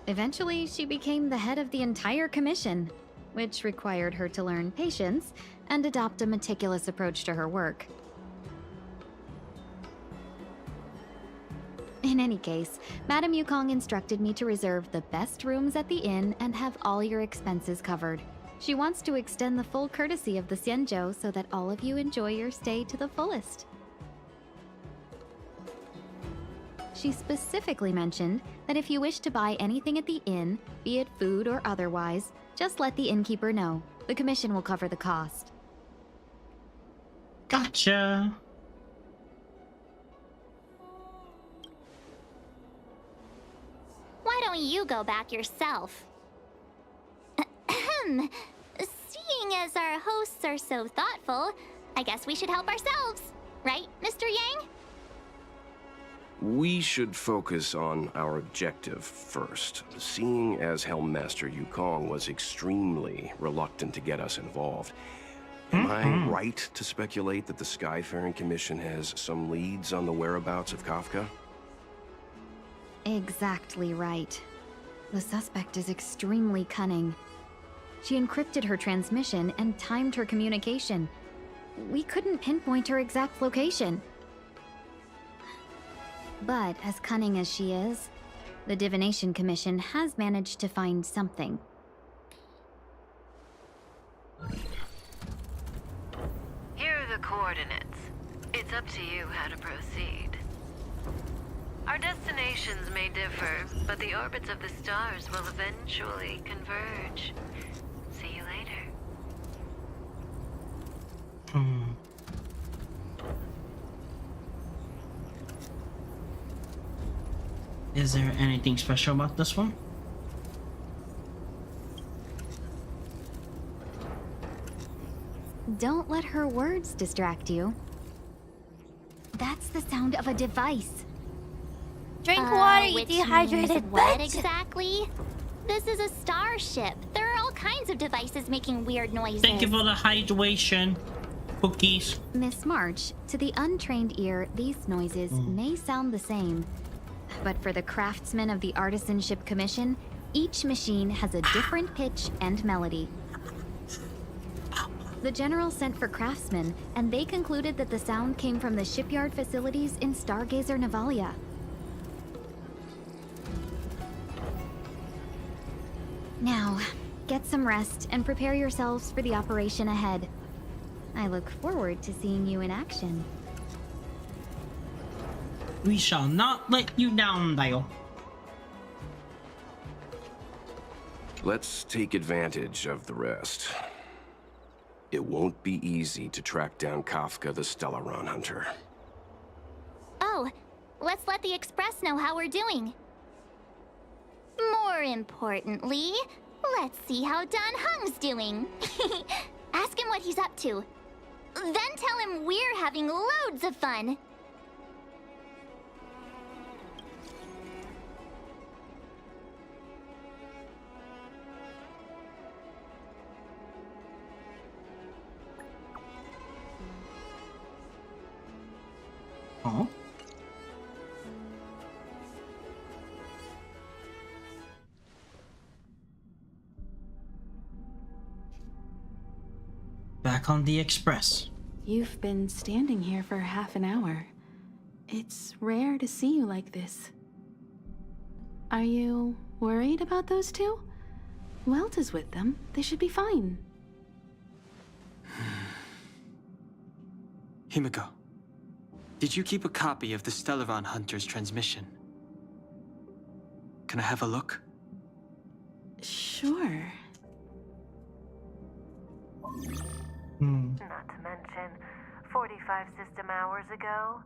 Eventually, she became the head of the entire commission, which required her to learn patience and adopt a meticulous approach to her work. In any case, Madame Yukong instructed me to reserve the best rooms at the inn and have all your expenses covered. She wants to extend the full courtesy of the Xianzhou so that all of you enjoy your stay to the fullest. She specifically mentioned that if you wish to buy anything at the inn, be it food or otherwise, just let the innkeeper know. The commission will cover the cost. Gotcha. Why don't you go back yourself? Ahem. Seeing as our hosts are so thoughtful, I guess we should help ourselves. Right, Mr. Yang? We should focus on our objective first. Seeing as Helmmaster Yukong was extremely reluctant to get us involved, am I right to speculate that the Skyfaring Commission has some leads on the whereabouts of Kafka? Exactly right. The suspect is extremely cunning. She encrypted her transmission and timed her communication. We couldn't pinpoint her exact location. But as cunning as she is, the Divination Commission has managed to find something. Here are the coordinates. It's up to you how to proceed. Our destinations may differ, but the orbits of the stars will eventually converge. See you later. Is there anything special about this one? Don't let her words distract you. That's the sound of a device. Drink water, you Which dehydrated means what bitch. exactly? This is a starship. There are all kinds of devices making weird noises. Thank you for the hydration. Cookies. Miss March, to the untrained ear, these noises may sound the same. But for the craftsmen of the Artisanship Commission, each machine has a different pitch and melody. The General sent for craftsmen, and they concluded that the sound came from the shipyard facilities in Stargazer Navalia. Now, get some rest and prepare yourselves for the operation ahead. I look forward to seeing you in action. We shall not let you down, Dial. Let's take advantage of the rest. It won't be easy to track down Kafka the Stellaron Hunter. Oh, let's let the Express know how we're doing. More importantly, let's see how Don Hung's doing. Ask him what he's up to. Then tell him we're having loads of fun. Oh. Back on the Express. You've been standing here for half an hour. It's rare to see you like this. Are you worried about those two? Welt is with them. They should be fine. Himiko, did you keep a copy of the Stellaron Hunter's transmission? Can I have a look? Sure. Not to mention, 45 system hours ago,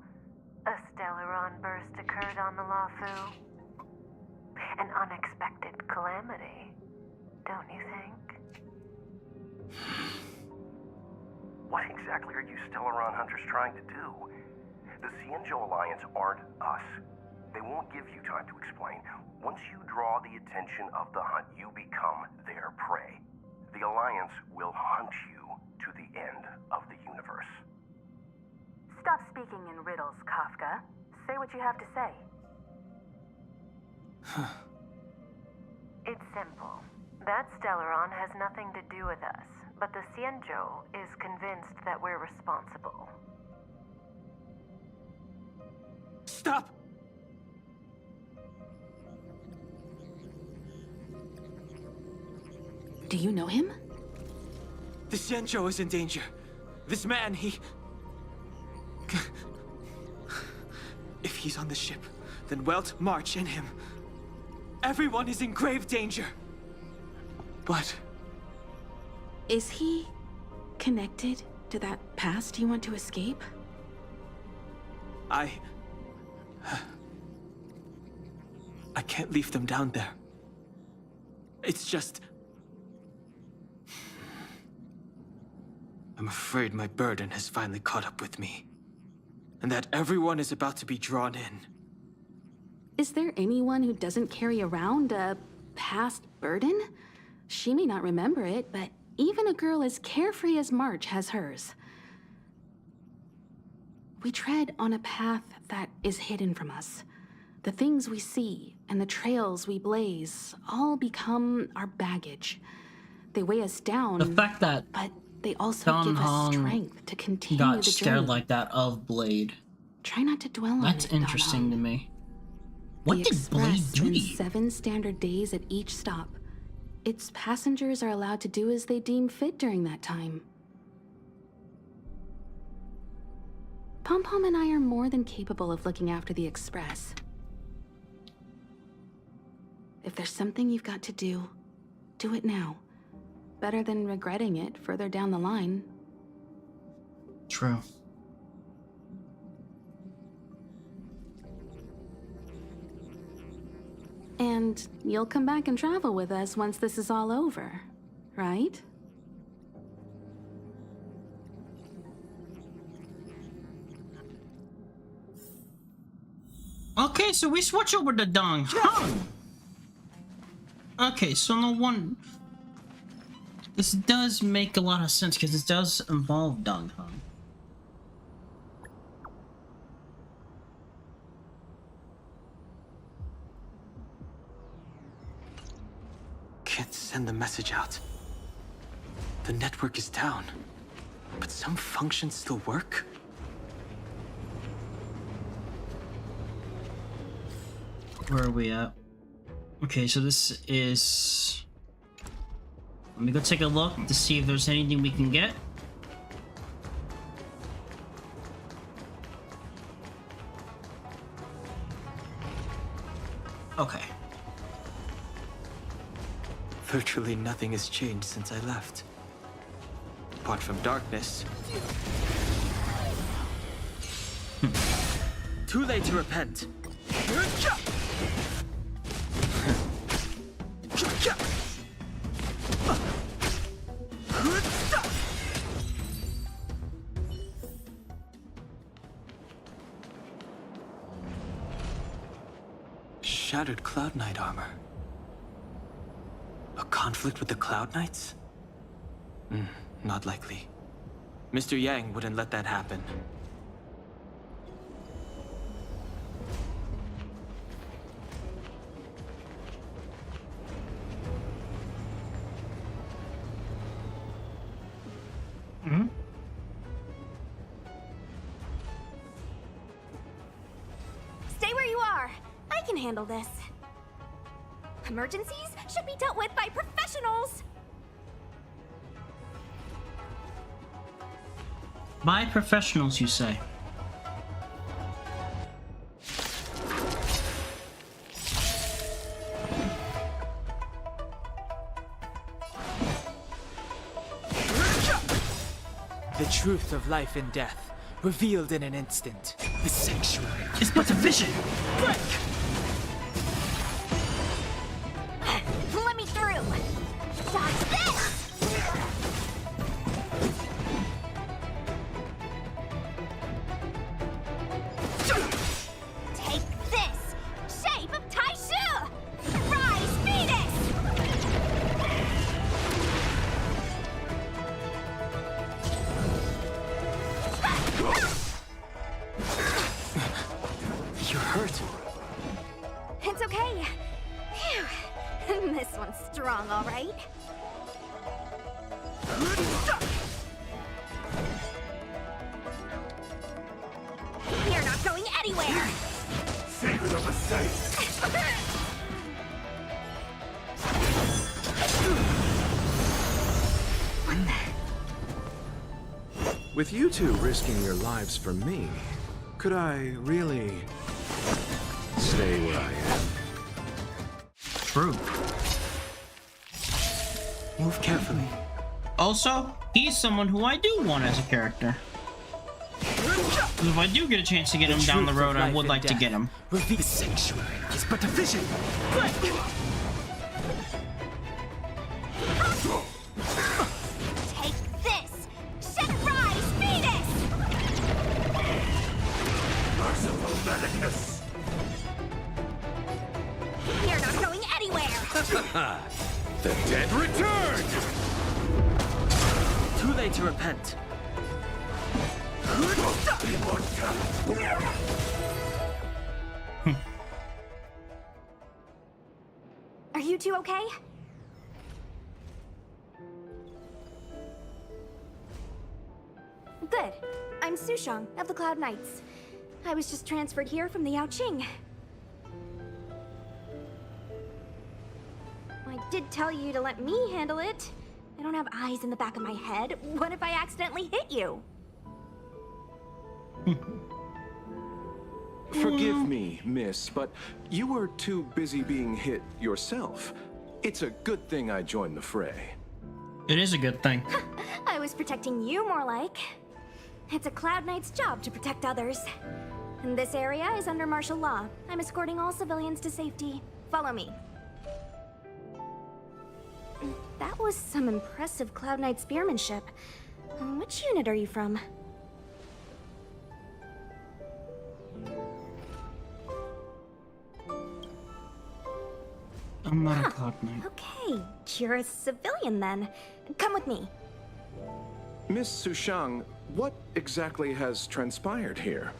a Stellaron burst occurred on the Lafu. An unexpected calamity, don't you think? What exactly are you Stellaron Hunters trying to do? The Xianzhou Alliance aren't us. They won't give you time to explain. Once you draw the attention of the hunt, you become their prey. The Alliance will hunt you to the end of the universe. Stop speaking in riddles, Kafka. Say what you have to say. It's simple. That Stellaron has nothing to do with us, but the Xianzhou is convinced that we're responsible. Stop! Do you know him? The Xianzhou is in danger. This man, he... If he's on the ship, then Welt, March, and him. Everyone is in grave danger. But... Is he connected to that past you want to escape? I can't leave them down there. It's just... I'm afraid my burden has finally caught up with me. And that everyone is about to be drawn in. Is there anyone who doesn't carry around a past burden? She may not remember it, but even a girl as carefree as March has hers. We tread on a path that is hidden from us. The things we see and the trails we blaze all become our baggage. They weigh us down. The fact that but they also give us strength to continue got the scared journey. like that of Blade. Try not to dwell on it. That's interesting to me. What the did Blade Express do to runs you? 7 standard days at each stop. Its passengers are allowed to do as they deem fit during that time. Pom-Pom and I are more than capable of looking after the Express. If there's something you've got to do, do it now. Better than regretting it further down the line. True. And you'll come back and travel with us once this is all over, right? Okay, so we switch over to Dong Hong. Okay, so no one... This does make a lot of sense because this does involve Dong Hong. Can't send the message out. The network is down, but some functions still work? Where are we at? Okay, so this is... Let me go take a look to see if there's anything we can get. Okay. Virtually nothing has changed since I left. Apart from darkness. Too late to repent. Shattered Cloud Knight armor. A conflict with the Cloud Knights? Not likely. Mr. Yang wouldn't let that happen. Stay where you are. I can handle this. Emergencies should be dealt with by professionals. By professionals, you say? The truth of life and death, revealed in an instant. The sanctuary is but a vision! Break! Let me through. Dodge this! Take this! along all right. You're not going anywhere! Secret of the safe! With you two risking your lives for me, could I really stay where I am? True. Move carefully. Also, he's someone who I do want as a character. If I do get a chance to get him down the road, I would like to get him. Reveal the sanctuary is but a vision. Take this! Shinrai, Venus! Merciful Medicus! You're not going anywhere! The dead return! Too late to repent. Are you two okay? Good. I'm Sushang of the Cloud Knights. I was just transferred here from the Yaoqing. I did tell you to let me handle it. I don't have eyes in the back of my head. What if I accidentally hit you? Forgive me, miss, but you were too busy being hit yourself. It's a good thing I joined the fray. It is a good thing. I was protecting you more like. It's a Cloud Knight's job to protect others. And this area is under martial law. I'm escorting all civilians to safety. Follow me. That was some impressive Cloud Knight spearmanship. Which unit are you from? I'm not a Cloud Knight. Okay, you're a civilian then. Come with me. Miss Sushang, what exactly has transpired here?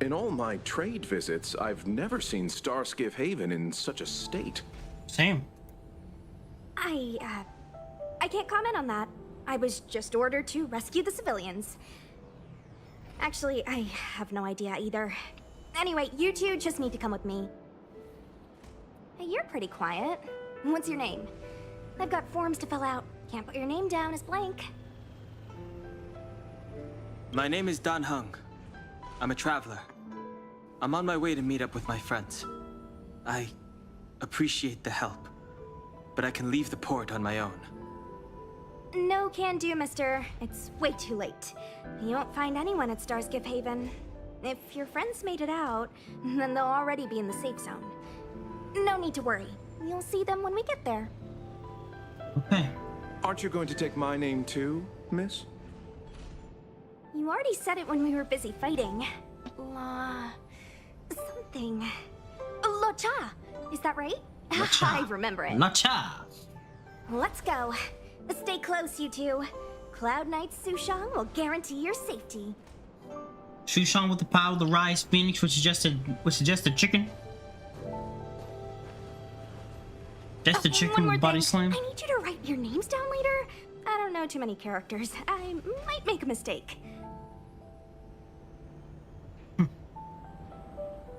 In all my trade visits, I've never seen Starskiff Haven in such a state. Same. I can't comment on that. I was just ordered to rescue the civilians. Actually, I have no idea either. Anyway, you two just need to come with me. Hey, you're pretty quiet. What's your name? I've got forms to fill out. Can't put your name down as blank. My name is Dan Hung. I'm a traveler. I'm on my way to meet up with my friends. I appreciate the help, but I can leave the port on my own. No can do, mister. It's way too late. You won't find anyone at Starskiff Haven. If your friends made it out, then they'll already be in the safe zone. No need to worry. You'll see them when we get there. Okay. Aren't you going to take my name too, miss? You already said it when we were busy fighting. Something. Lo Cha! Is that right? La Cha. I remember it. La Cha. Let's go. Stay close, you two. Cloud Knight Sushang will guarantee your safety. Sushang with the power of the Rise Phoenix, which is just a chicken. Just a chicken with body slam. I need you to write your names down later. I don't know too many characters. I might make a mistake.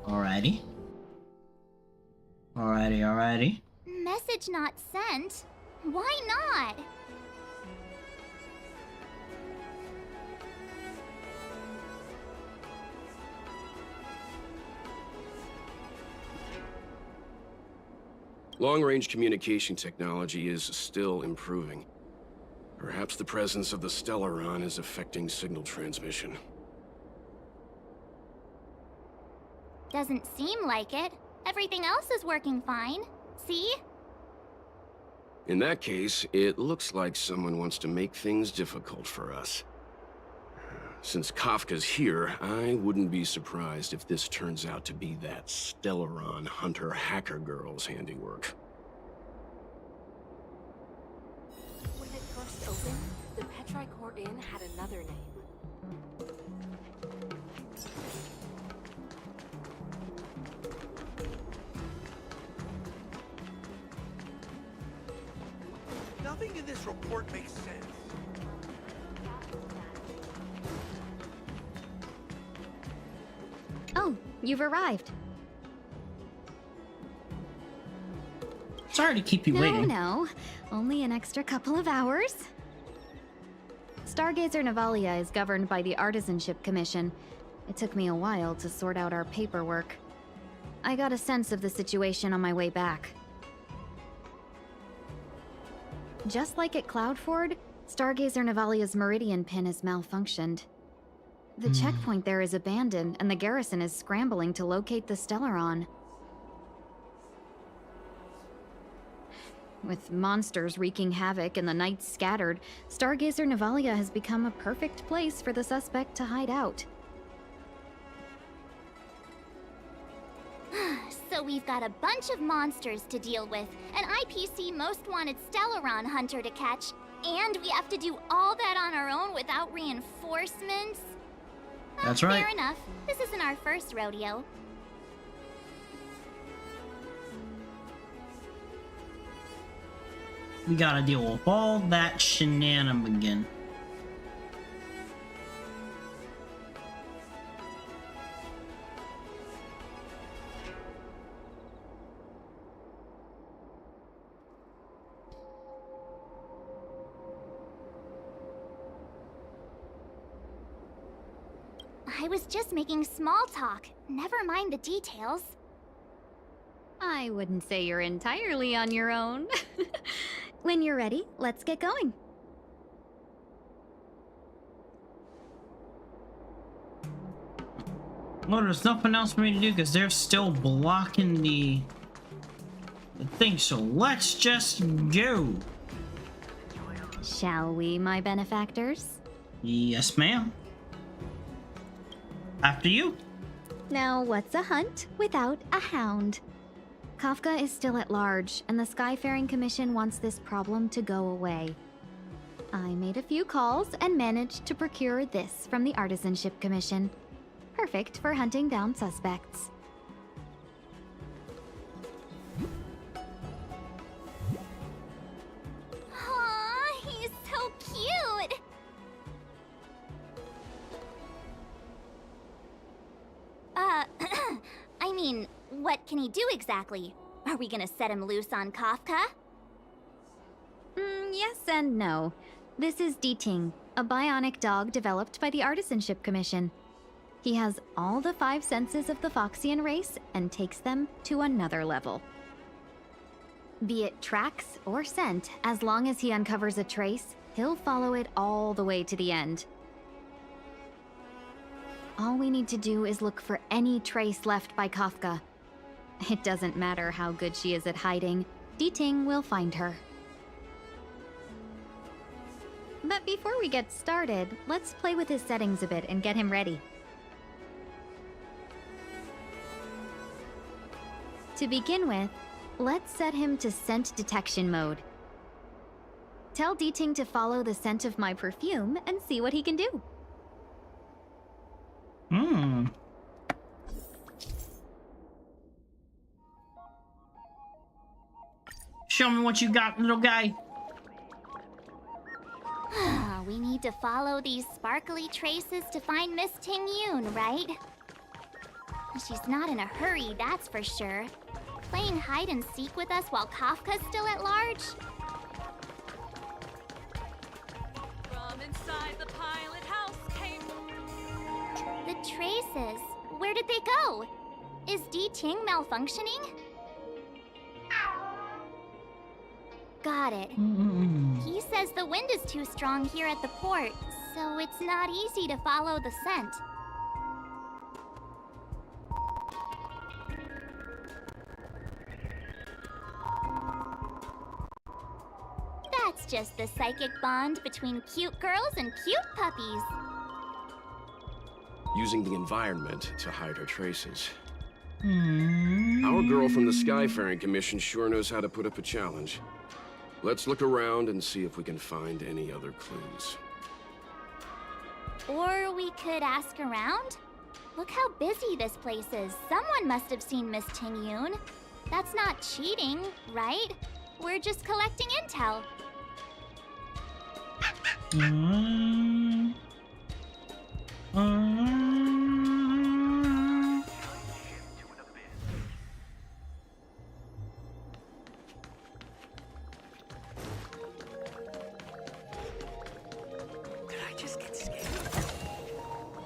Alrighty. Alrighty. Message not sent? Why not? Long-range communication technology is still improving. Perhaps the presence of the Stellaron is affecting signal transmission. Doesn't seem like it. Everything else is working fine. See? In that case, it looks like someone wants to make things difficult for us. Since Kafka's here, I wouldn't be surprised if this turns out to be that Stellaron hunter hacker girl's handiwork. When it first opened, the Petrichor Inn had another name. Nothing in this report makes sense. Oh, you've arrived. Sorry to keep you waiting. No, only an extra couple of hours. Stargazer Navalia is governed by the Artisanship Commission. It took me a while to sort out our paperwork. I got a sense of the situation on my way back. Just like at Cloudford, Stargazer Navalia's Meridian pin has malfunctioned. The checkpoint there is abandoned, and the garrison is scrambling to locate the Stellaron. With monsters wreaking havoc and the night scattered, Stargazer Navalia has become a perfect place for the suspect to hide out. So we've got a bunch of monsters to deal with, an IPC most wanted Stellaron hunter to catch, and we have to do all that on our own without reinforcements? That's right. Fair enough. This isn't our first rodeo. We gotta deal with all that shenanigan. I was just making small talk. Never mind the details. I wouldn't say you're entirely on your own. When you're ready, let's get going. Well, there's nothing else for me to do because they're still blocking the thing, so let's just go. Shall we, my benefactors? Yes, ma'am. After you. Now, what's a hunt without a hound? Kafka is still at large, and the Skyfaring Commission wants this problem to go away. I made a few calls and managed to procure this from the Artisanship Commission. Perfect for hunting down suspects. Aw, he's so cute! I mean, what can he do exactly? Are we gonna set him loose on Kafka? Yes and no. This is D-Ting, a bionic dog developed by the Artisanship Commission. He has all the 5 senses of the Foxian race and takes them to another level. Be it tracks or scent, as long as he uncovers a trace, he'll follow it all the way to the end. All we need to do is look for any trace left by Kafka. It doesn't matter how good she is at hiding, D-Ting will find her. But before we get started, let's play with his settings a bit and get him ready. To begin with, let's set him to scent detection mode. Tell D-Ting to follow the scent of my perfume and see what he can do. Show me what you got, little guy. We need to follow these sparkly traces to find Miss Ting Yoon, right? She's not in a hurry, that's for sure. Playing hide and seek with us while Kafka's still at large? From inside the pilot house came... The traces. Where did they go? Is D-Ting malfunctioning? Got it. He says the wind is too strong here at the port, so it's not easy to follow the scent. That's just the psychic bond between cute girls and cute puppies. Using the environment to hide her traces. Our girl from the Skyfaring Commission sure knows how to put up a challenge. Let's look around and see if we can find any other clues. Or we could ask around? Look how busy this place is. Someone must have seen Miss Ting Yoon. That's not cheating, right? We're just collecting intel.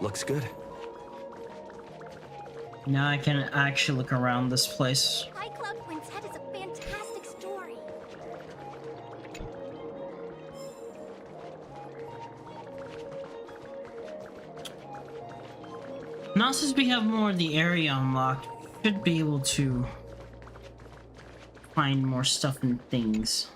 Looks good. Now I can actually look around this place. High Cloud Quintet is a fantastic story. Now since we have more of the area unlocked, we should be able to find more stuff and things.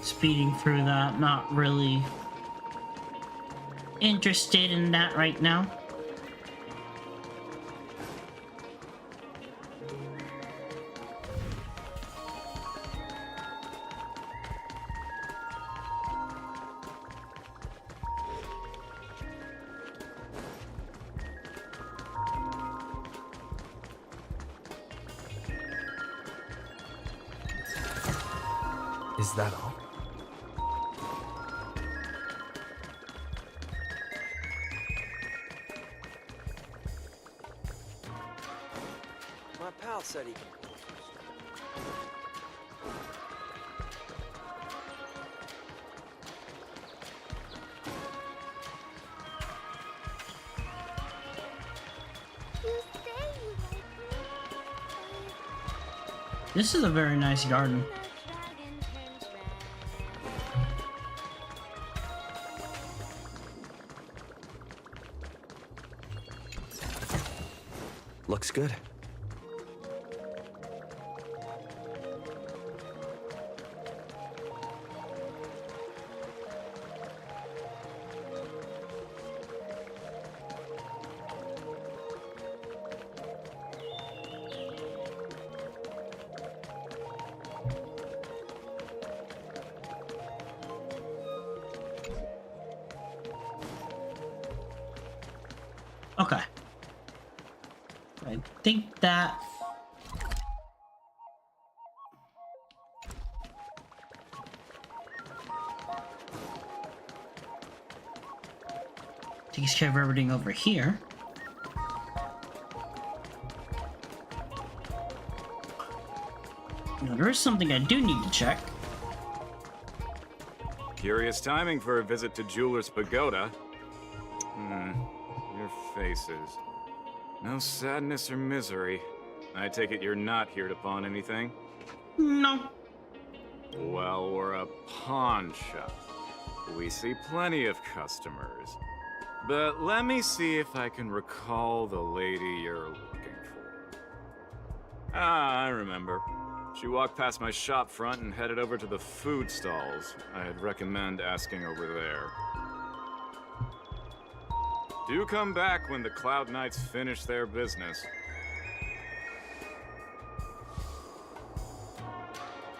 Speeding through that, not really interested in that right now. Is that all? My pal said he can. This is a very nice garden. Looks good. Okay. I think that takes care of everything over here. Now, there is something I do need to check. Curious timing for a visit to Jeweler's Pagoda. Your faces. No sadness or misery. I take it you're not here to pawn anything? No. Well, we're a pawn shop. We see plenty of customers. But let me see if I can recall the lady you're looking for. Ah, I remember. She walked past my shop front and headed over to the food stalls. I'd recommend asking over there. Do come back when the Cloud Knights finish their business.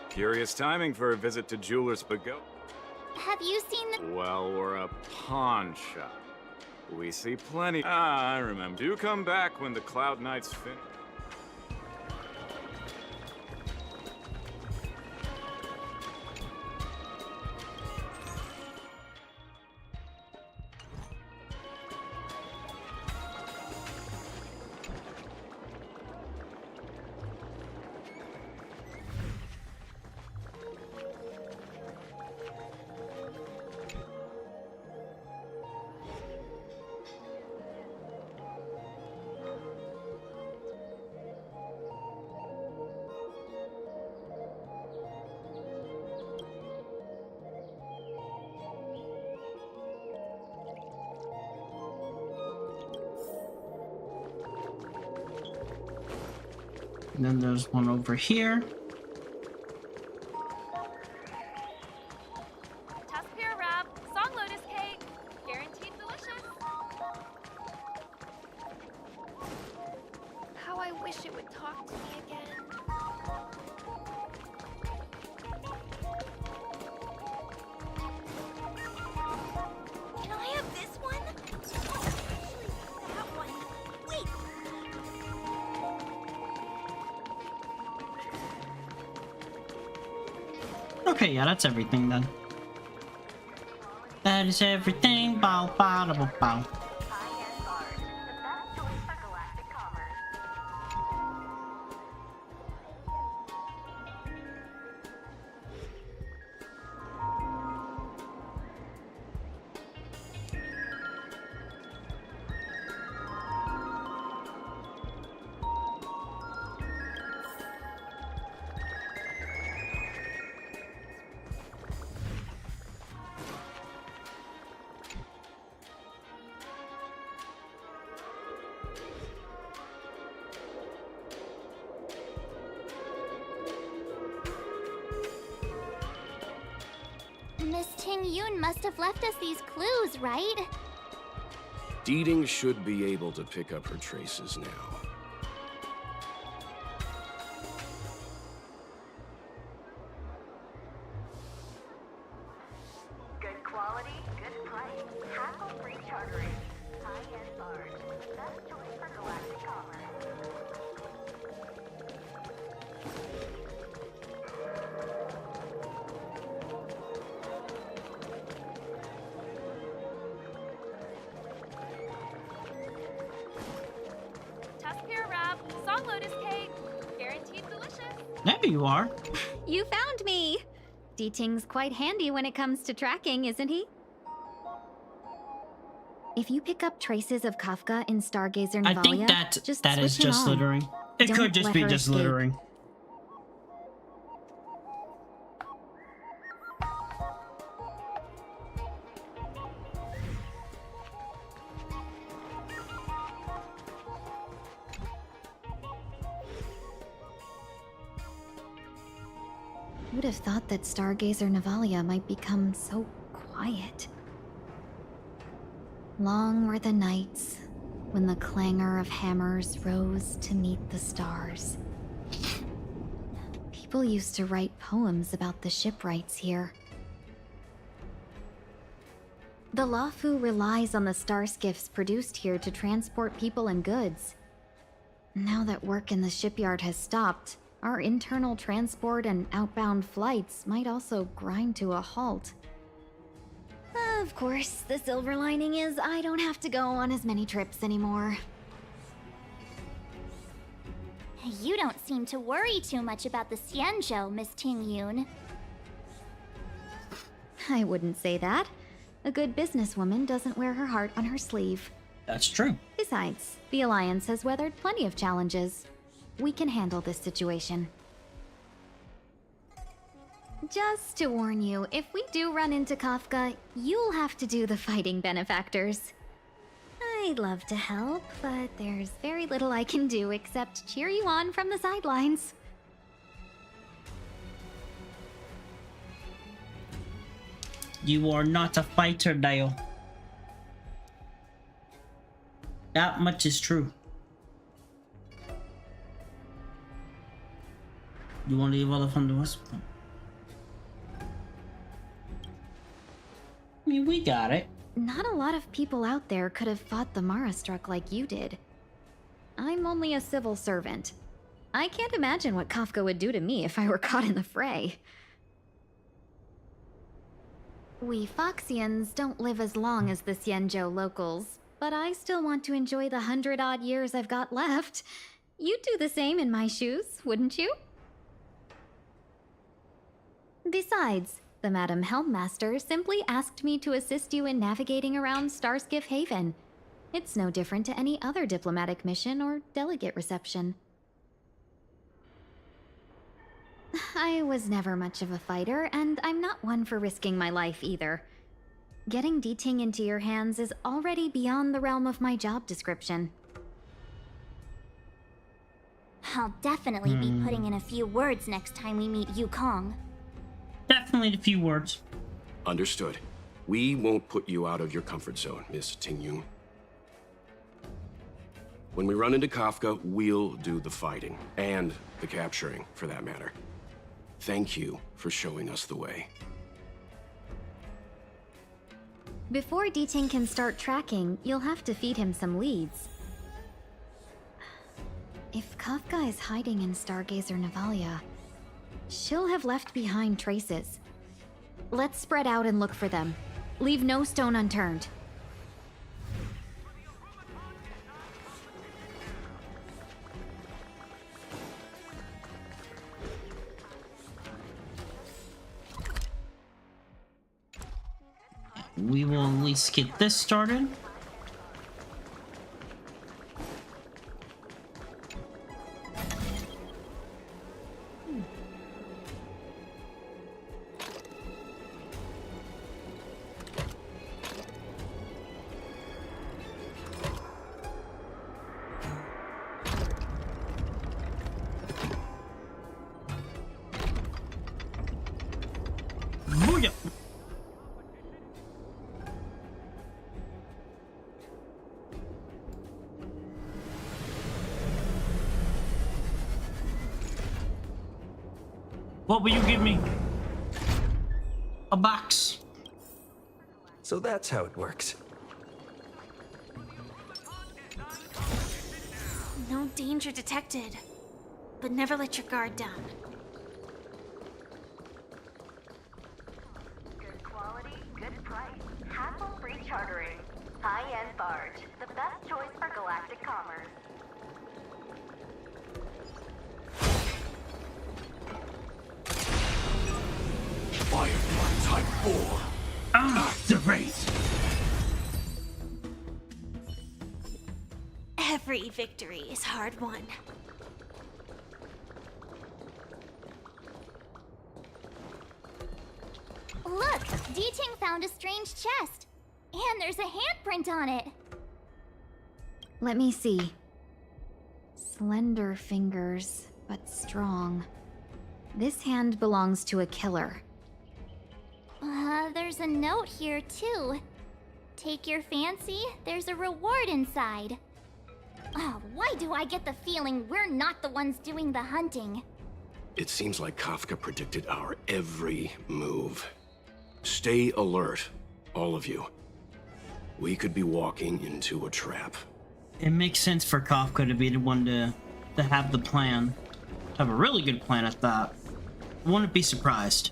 Curious timing for a visit to Jeweler's Pagoda. Have you seen the... Well, we're a pawn shop. We see plenty... Ah, I remember. Do come back when the Cloud Knights finish... And then there's one over here. Tusk pear wrap, song lotus cake, guaranteed delicious. I wish it would talk to me again. Can I have this one? Actually, that one. Wait! Okay, yeah, that's everything then. That is everything. Bow, bow, bow, bow. Miss Ting Yun must have left us these clues, right? Deeding should be able to pick up her traces now. Good quality, good price. Hassle-free chartering. High-end barge. Best choice for galactic commerce. Tuskpear wrap, song lotus cake, guaranteed delicious. There you are. You found me! D-Ting's quite handy when it comes to tracking, isn't he? If you pick up traces of Kafka in Stargazer I Navalia, think that is switch him just on. littering. It Don't could just let be her just escape. littering. Who'd have thought that Stargazer Navalia might become so quiet? Long were the nights when the clangor of hammers rose to meet the stars. People used to write poems about the shipwrights here. The Lafu relies on the star skiffs produced here to transport people and goods. Now that work in the shipyard has stopped, our internal transport and outbound flights might also grind to a halt. Of course, the silver lining is I don't have to go on as many trips anymore. You don't seem to worry too much about the Xianzhou, Miss Ting Yun. I wouldn't say that. A good businesswoman doesn't wear her heart on her sleeve. That's true. Besides, the Alliance has weathered plenty of challenges. We can handle this situation. Just to warn you, if we do run into Kafka, you'll have to do the fighting benefactors. I'd love to help, but there's very little I can do except cheer you on from the sidelines. You are not a fighter, Dale. That much is true. You want to leave all the fun to us? I mean, we got it. Not a lot of people out there could have fought the Mara struck like you did. I'm only a civil servant. I can't imagine what Kafka would do to me if I were caught in the fray. We Foxians don't live as long as the Xianzhou locals, but I still want to enjoy the 100-odd years I've got left. You'd do the same in my shoes, wouldn't you? Besides, the Madam Helmmaster simply asked me to assist you in navigating around Starskiff Haven. It's no different to any other diplomatic mission or delegate reception. I was never much of a fighter, and I'm not one for risking my life either. Getting D-Ting into your hands is already beyond the realm of my job description. I'll definitely be putting in a few words next time we meet Yukong. Definitely a few words. Understood. We won't put you out of your comfort zone, Miss Ting Yun. When we run into Kafka, we'll do the fighting. And the capturing, for that matter. Thank you for showing us the way. Before D-Ting can start tracking, you'll have to feed him some leads. If Kafka is hiding in Stargazer Navalia, she'll have left behind traces. Let's spread out and look for them. Leave no stone unturned. We will at least get this started. Booyah! What will you give me? A box. So that's how it works. No danger detected. But never let your guard down. Good quality, good price. Hassle-free chartering. High-end barge. The best choice for galactic commerce. Firefly Type 4. Activate! Every victory is hard won. Look! D-Ting found a strange chest. And there's a handprint on it. Let me see. Slender fingers, but strong. This hand belongs to a killer. There's a note here, too. Take your fancy, there's a reward inside. Why do I get the feeling we're not the ones doing the hunting? It seems like Kafka predicted our every move. Stay alert, all of you. We could be walking into a trap. It makes sense for Kafka to be the one to have the plan. To have a really good plan at that. I wouldn't be surprised.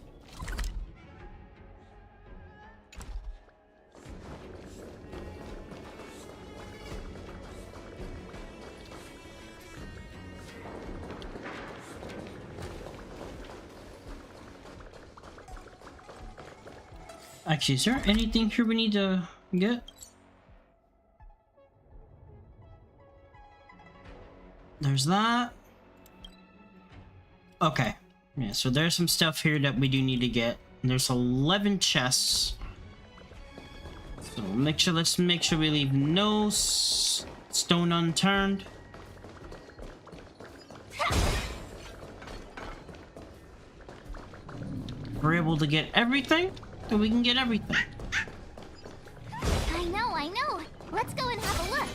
Actually, is there anything here we need to get? There's that. Okay. Yeah, so there's some stuff here that we do need to get. There's 11 chests. So let's make sure we leave no stone unturned. If we're able to get everything, then we can get everything. I know. Let's go and have a look.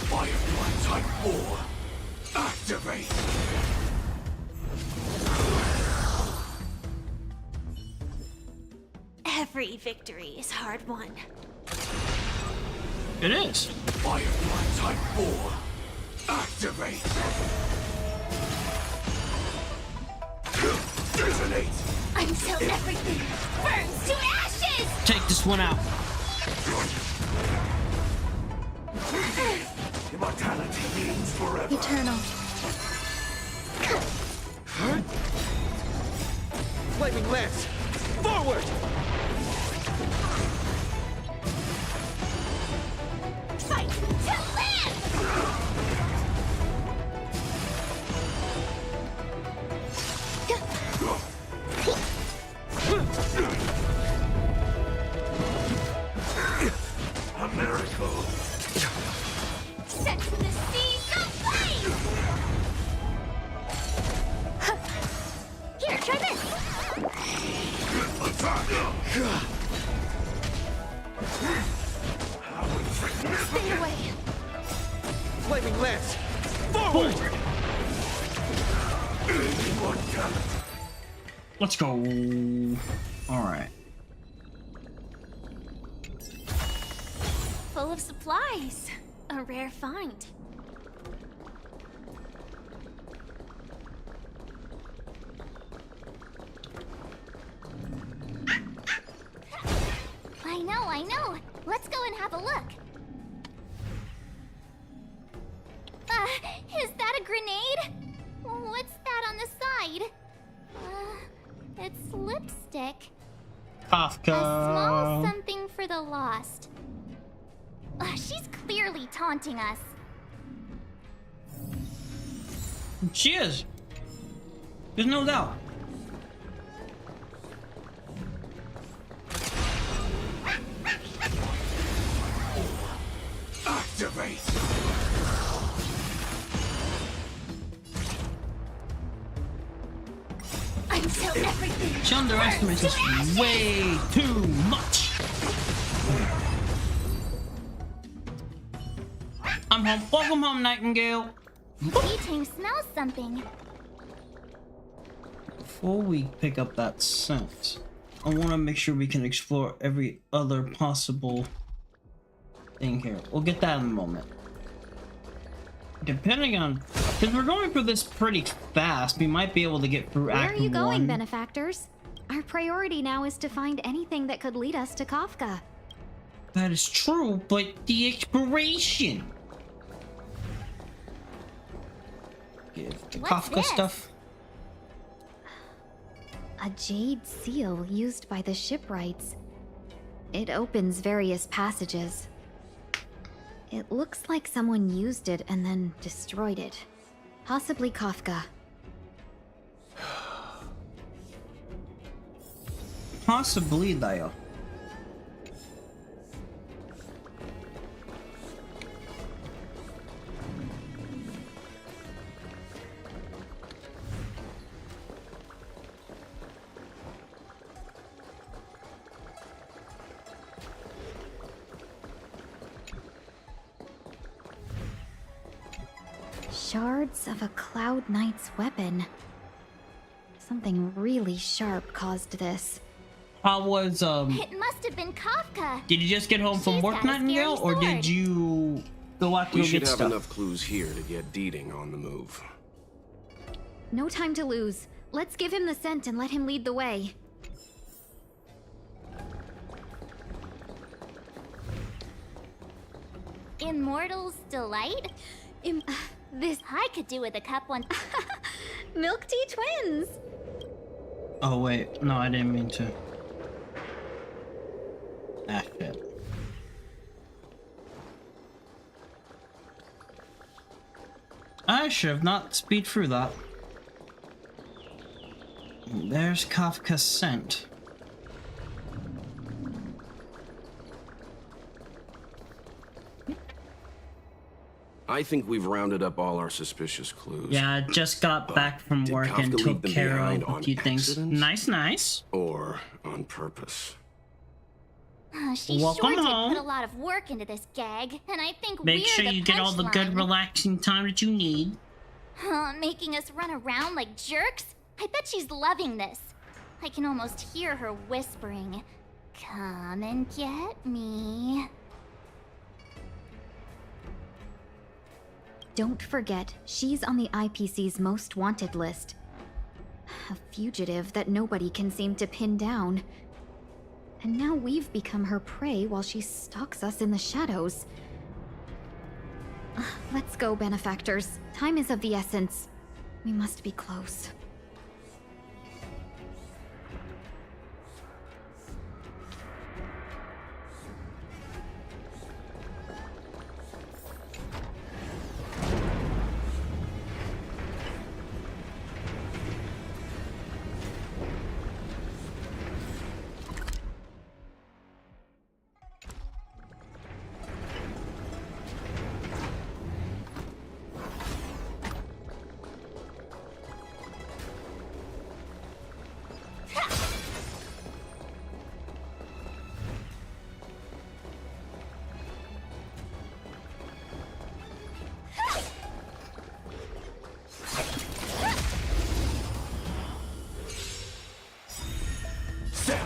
Firefly Type 4. Activate! Every victory is hard won. It is. Firefly Type 4. Activate! Detonate! Until everything burns to ashes! Take this one out. Immortality means forever. Eternal. Flaming lance! Forward! Fight to live! A miracle. Set the seas aflame! Here, try this! Stay away. Flaming lance! Forward! Let's go. All right. Full of supplies. A rare find. I know. Let's go and have a look. Is that a grenade? What's that on the side? It's lipstick. Kafka. A small something for the lost. She's clearly taunting us. She is. There's no doubt. Activate! Until everything. She underestimates us way too much. I'm home. Welcome home, Nightingale. The team smells something. Before we pick up that scent, I want to make sure we can explore every other possible thing here. We'll get that in a moment. Depending on, because we're going through this pretty fast, we might be able to get through Act 1. Where are you going, benefactors? Our priority now is to find anything that could lead us to Kafka. That is true, but the exploration. Give the Kafka stuff. A jade seal used by the shipwrights. It opens various passages. It looks like someone used it and then destroyed it. Possibly Kafka. Possibly, Dio. Shards of a Cloud Knight's weapon. Something really sharp caused this. How was, It must have been Kafka. Did you just get home from She's work, got a Nightingale, or scary did you go out to We go should get have stuff? enough clues here to get Deeding on the move. No time to lose. Let's give him the scent and let him lead the way. Immortal's Delight? This I could do with a cup one. Milk Tea Twins! Oh wait, no, I didn't mean to. Ah, shit. I should have not speed through that. There's Kafka's scent. I think we've rounded up all our suspicious clues. Yeah, I just got back from did work Kafka and leave took them care behind of a on few things. accident? Nice, nice. Or on purpose. She Welcome sure did home. put a lot of work into this gag, and I think Make we're sure the you get all the good punchline. relaxing time that you need. Making us run around like jerks? I bet she's loving this. I can almost hear her whispering, "Come and get me." Don't forget, she's on the IPC's most wanted list. A fugitive that nobody can seem to pin down. And now we've become her prey while she stalks us in the shadows. Let's go, benefactors. Time is of the essence. We must be close.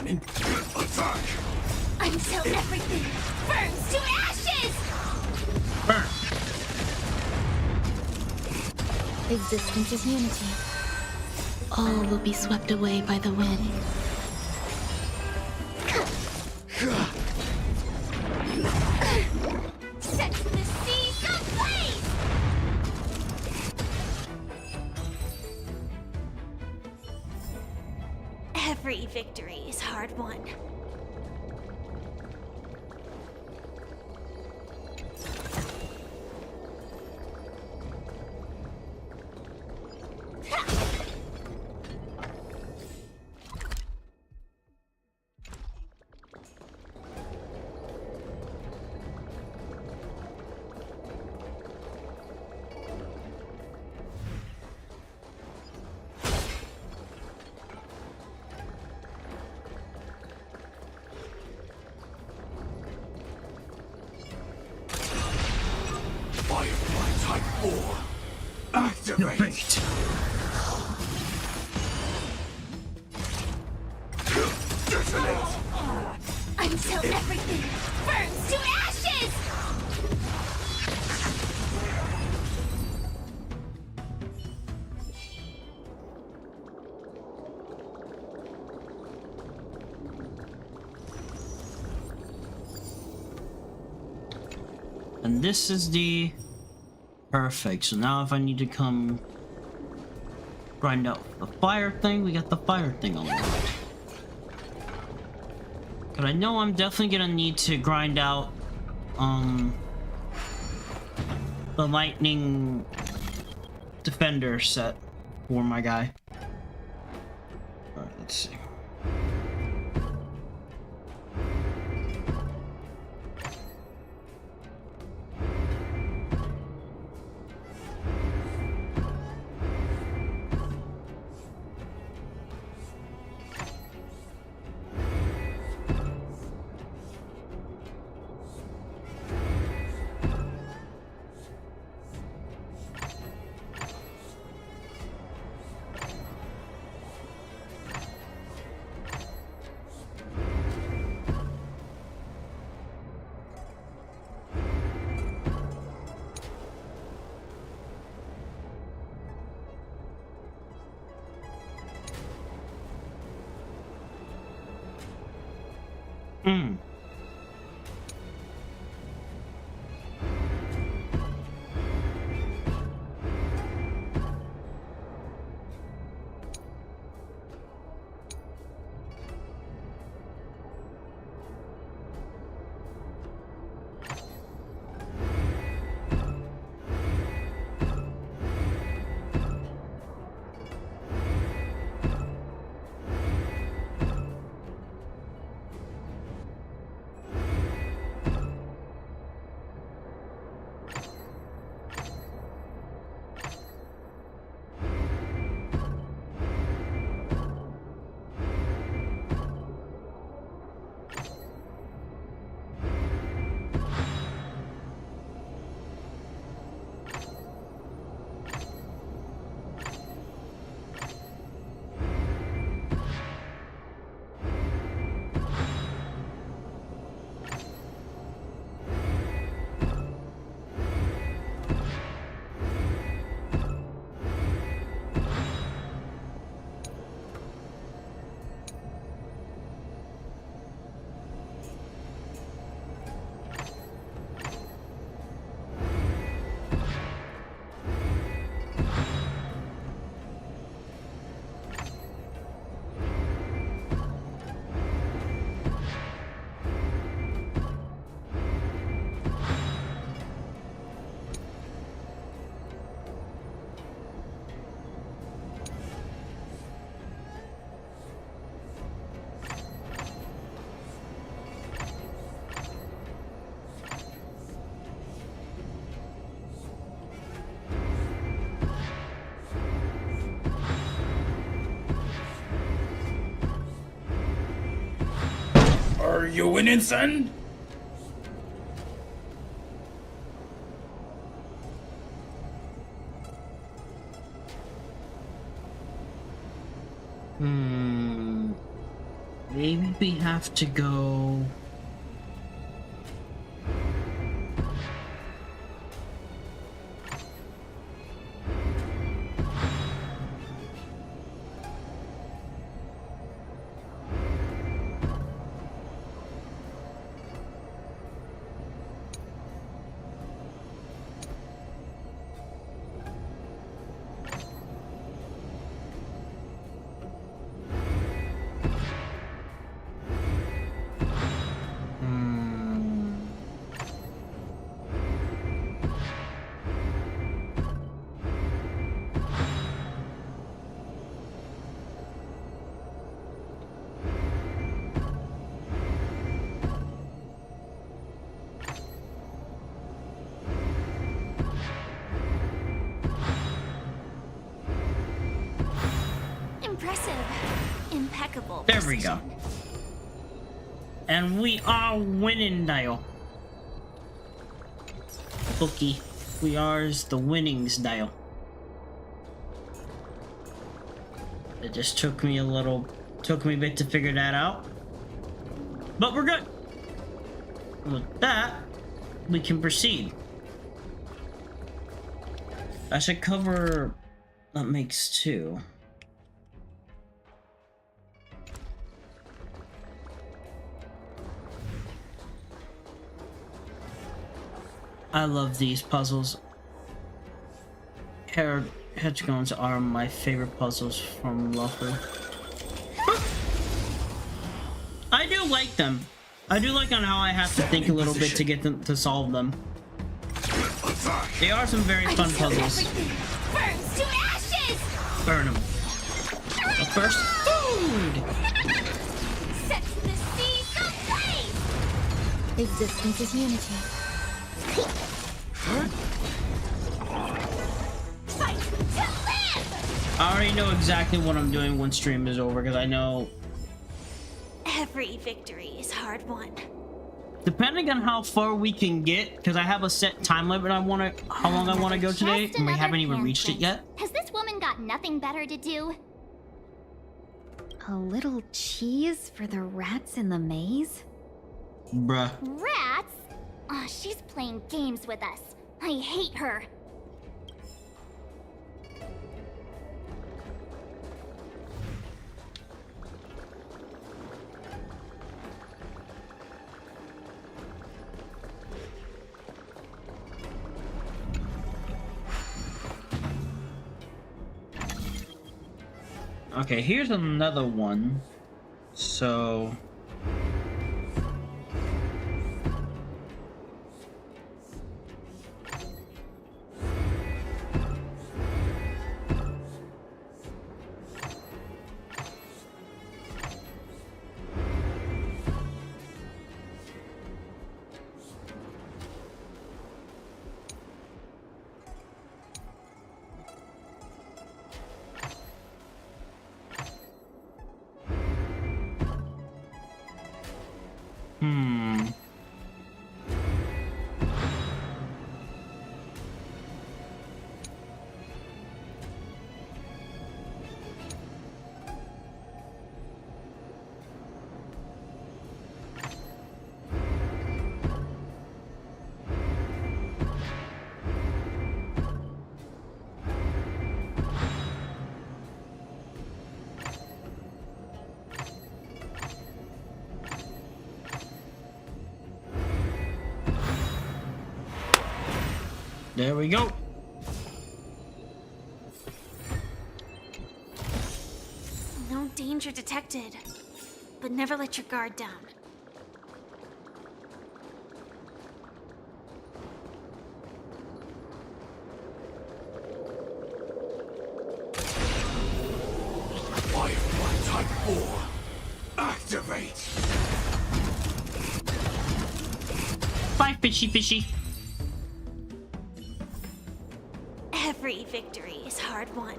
Attack! Until everything burns to ashes! Burn. Existence is unity. All will be swept away by the wind. Set the seas ablaze! Every victory is hard won. Firefly Type 4. Activate! Detonate! Until everything burns to ashes! And this is the perfect. So now if I need to come grind out the fire thing, we got the fire thing unlocked. But I know I'm definitely gonna need to grind out the lightning defender set for my guy. Alright, let's see. Are you winning, son? Maybe we have to go... Impressive. Impeccable. There we go. And we are winning dial. Bookie. We are the winnings dial. It just took me a bit to figure that out. But we're good. With that, we can proceed. I should cover... That makes 2. I love these puzzles. Hedgegones are my favorite puzzles from Luffy. I do like them. I do like on how I have to think a little bit to get them to solve them. They are some very fun puzzles. Burns to ashes! Burn them. But first, food! Set the seas ablaze! Existence is unity. Fight to live! I already know exactly what I'm doing when stream is over because I know. Every victory is hard won. Depending on how far we can get, because I have a set time limit how long I want to go today, and we haven't even reached it yet. Has this woman got nothing better to do? A little cheese for the rats in the maze? Bruh. Rats? Oh, she's playing games with us. I hate her. Okay, here's another one. So... There we go. No danger detected, but never let your guard down. Firefly Type 4. Activate. Bye, fishy. Every victory is hard won.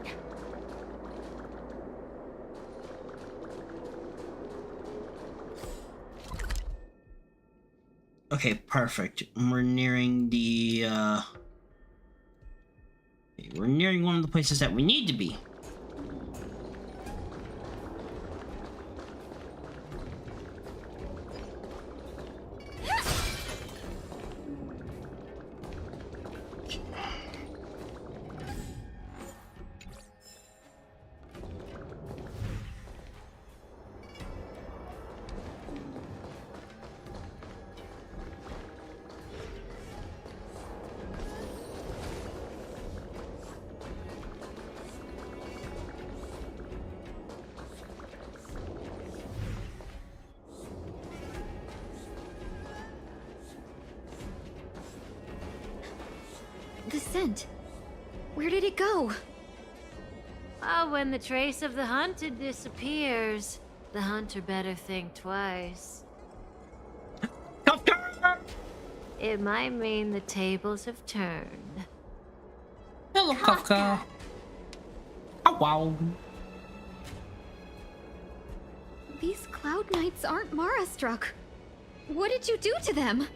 Okay, perfect. We're nearing the, we're nearing one of the places that we need to be. The scent. Where did it go? Oh, when the trace of the hunted disappears, the hunter better think twice. It might mean the tables have turned. Hello, Kafka. Oh, wow. These Cloud Knights aren't Mara struck. What did you do to them?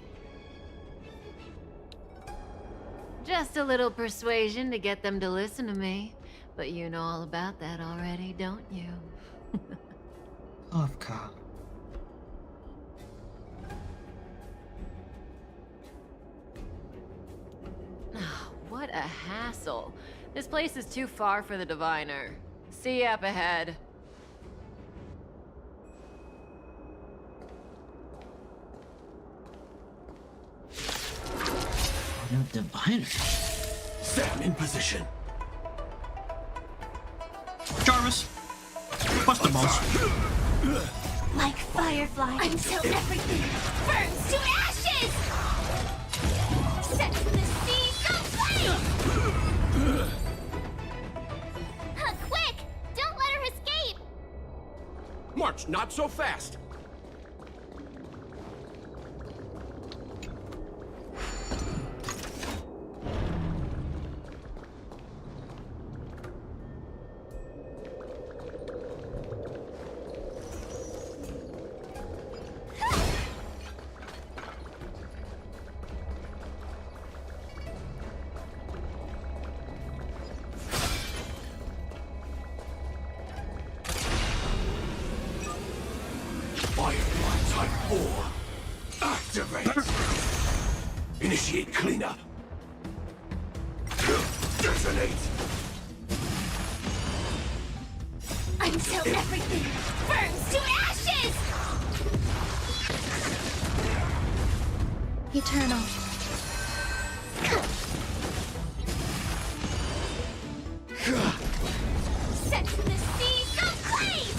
Just a little persuasion to get them to listen to me. But you know all about that already, don't you? Kafka. What a hassle. This place is too far for the diviner. See you up ahead. No diviner. Sam in position. Jarvis. Bust the balls. Like firefly until everything burns to ashes! Set the sea aflame! Quick! Don't let her escape! March, not so fast! Firefly Type 4. Activate. Initiate cleanup. Detonate. Until everything burns to ashes! Eternal. Set the sea aflame!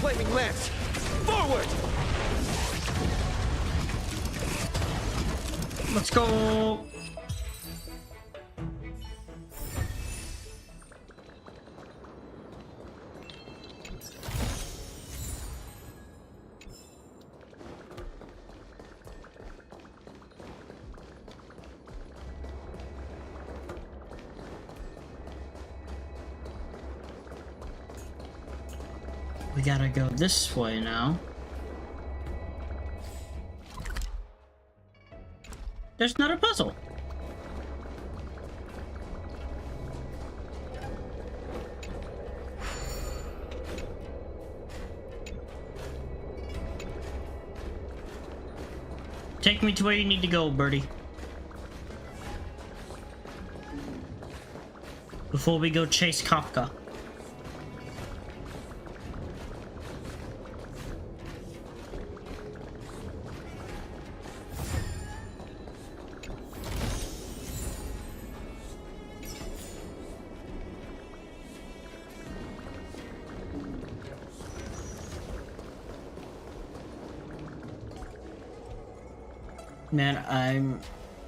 Flaming lance! Forward! Let's go. We gotta go this way now. There's another puzzle. Take me to where you need to go, Birdie. Before we go chase Kafka.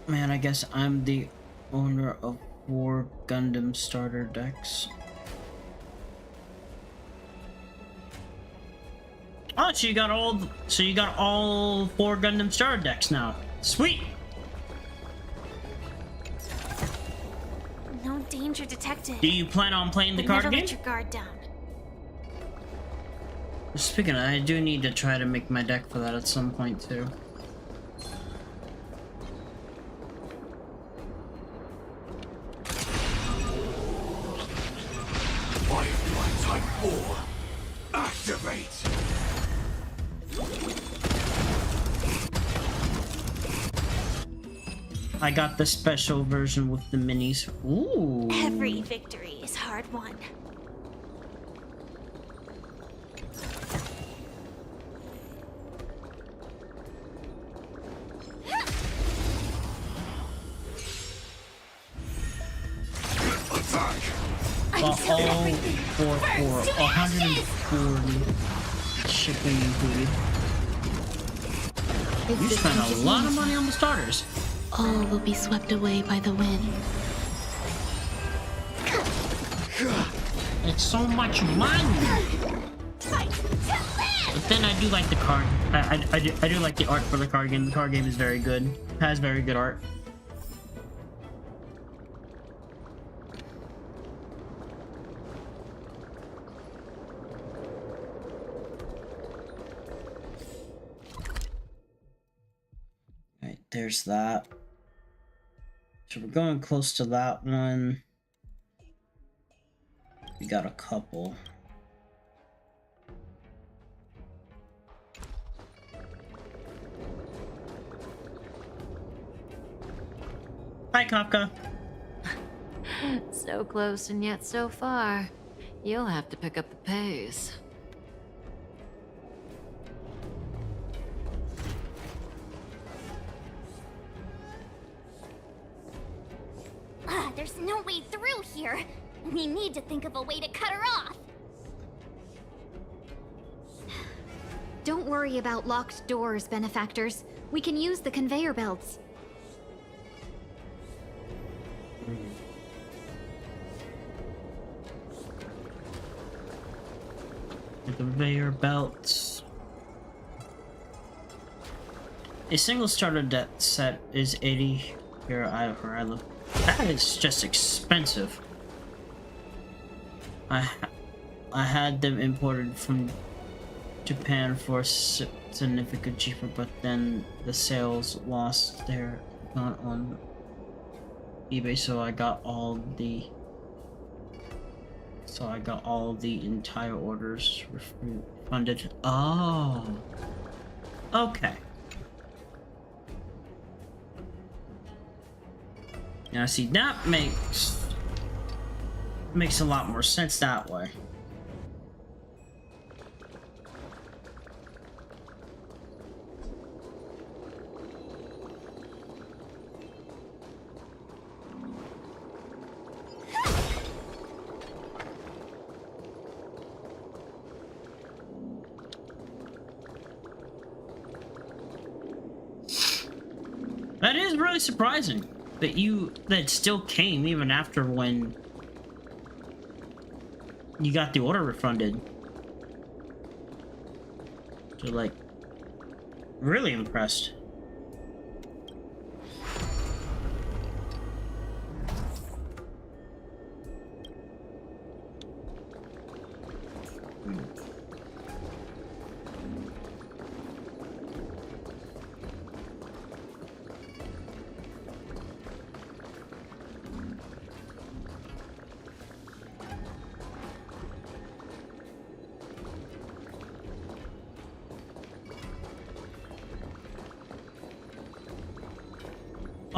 Man, I guess I'm the owner of 4 Gundam starter decks. Oh, so you got all 4 Gundam starter decks now. Sweet. No danger detected. Do you plan on playing the But card never game? let your guard down. Speaking of, I do need to try to make my deck for that at some point too. Firefly Type 4. Activate. I got the special version with the minis. Ooh. Every victory is hard won. all for 140 shipping included. You spent a lot of money on the starters. All will be swept away by the wind. It's so much money. But then I do like the card. I do like the art for the card game. The card game is very good. It has very good art. Alright, there's that. So we're going close to that one. We got a couple. Hi, Kafka. So close and yet so far. You'll have to pick up the pace. There's no way through here. We need to think of a way to cut her off. Don't worry about locked doors, benefactors. We can use the conveyor belts. The conveyor belts. A single starter debt set is 80 here where I live. That is just expensive. I had them imported from Japan for significant cheaper, but then the sales lost their amount on eBay, so I got all the entire orders refunded. Oh, okay. Now see, that makes a lot more sense that way. That is really surprising that it still came even after when you got the order refunded. So like, really impressed.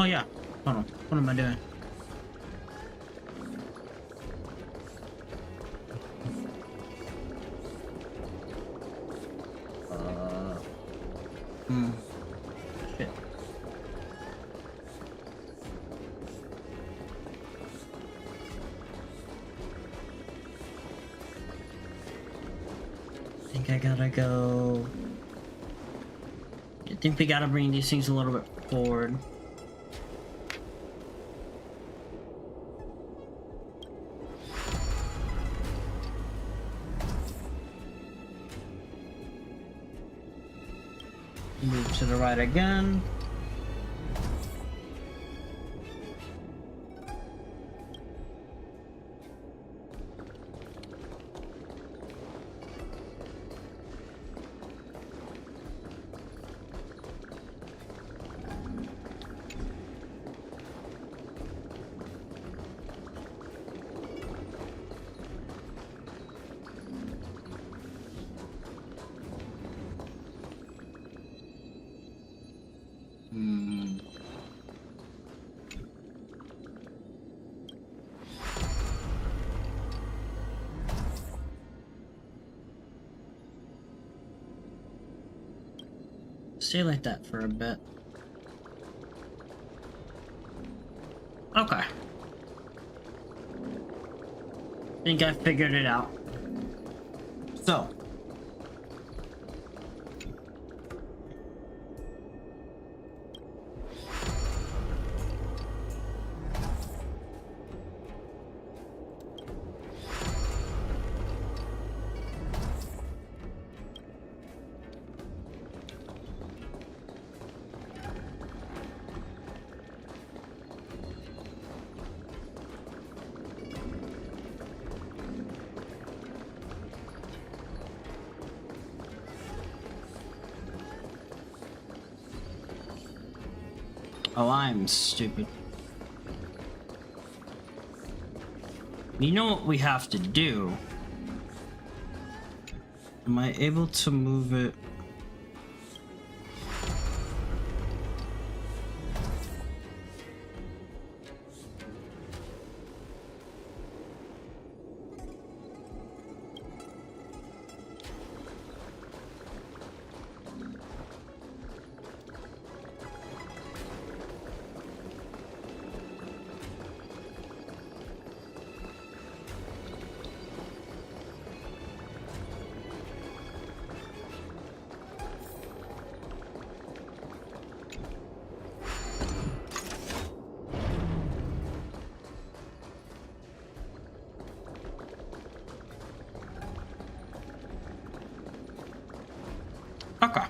Oh yeah, hold on. What am I doing? Shit. I think I gotta go. I think we gotta bring these things a little bit forward. Move to the right again. Stay like that for a bit. Okay. think I figured it out. So. Oh, I'm stupid. You know what we have to do? Am I able to move it? Okay.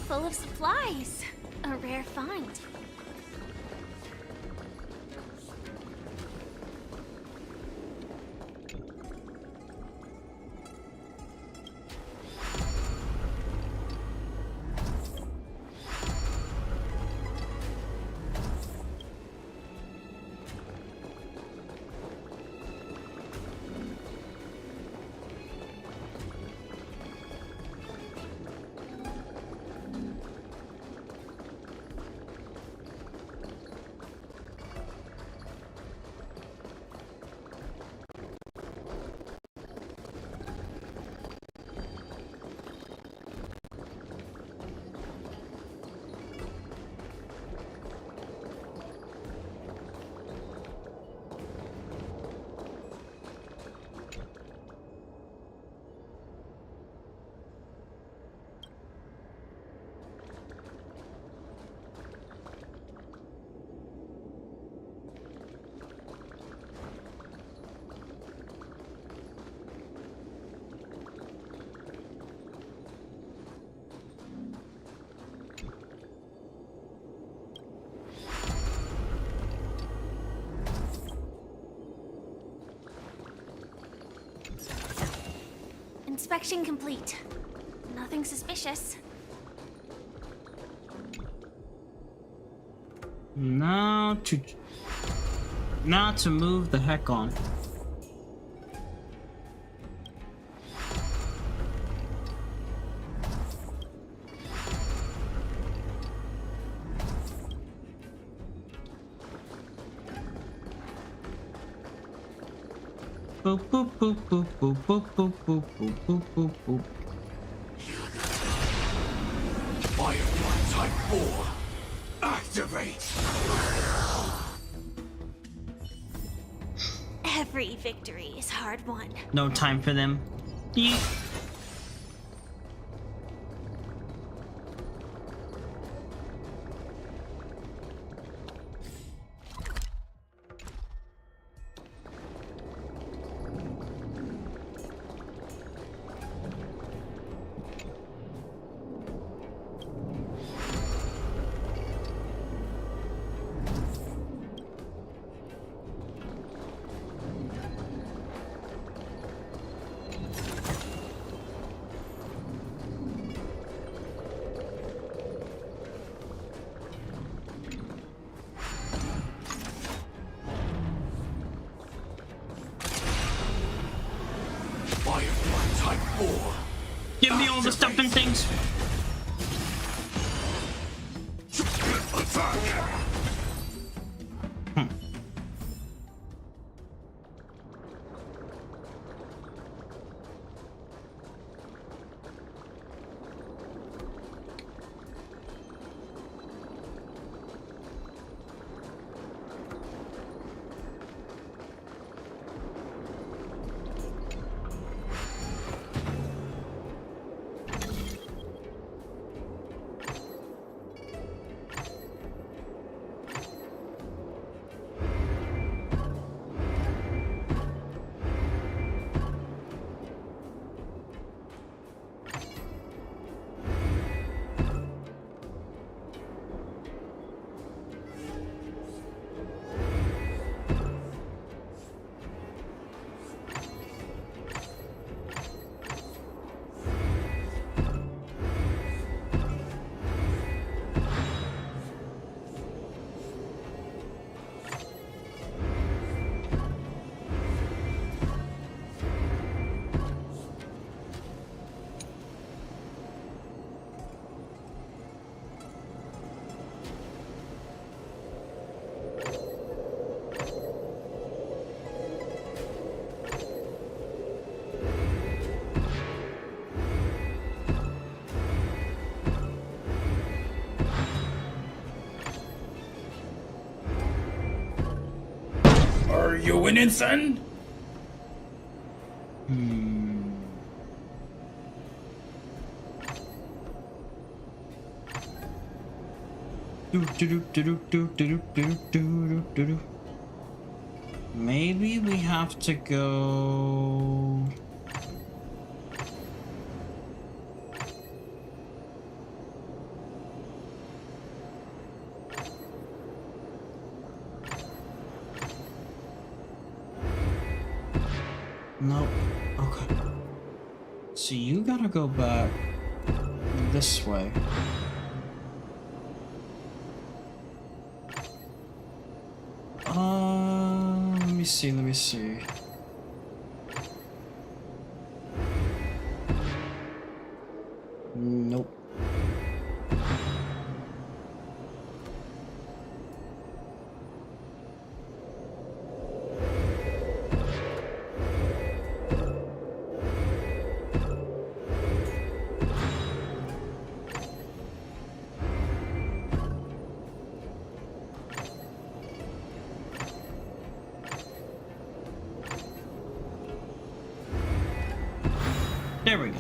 Full of supplies. A rare find. Inspection complete. Nothing suspicious. Now to move the heck on. Boop boop boop boop boop boop boop boop boop boop boop boop. Firefly Type 4. Activate! Every victory is hard won. No time for them. Yeet. Firefly Type 4. Give me all the stuff and things. Attack! Are you winning, son? Maybe we have to go. Nope. Okay. So you gotta go back this way. Let me see. Nope. There we go.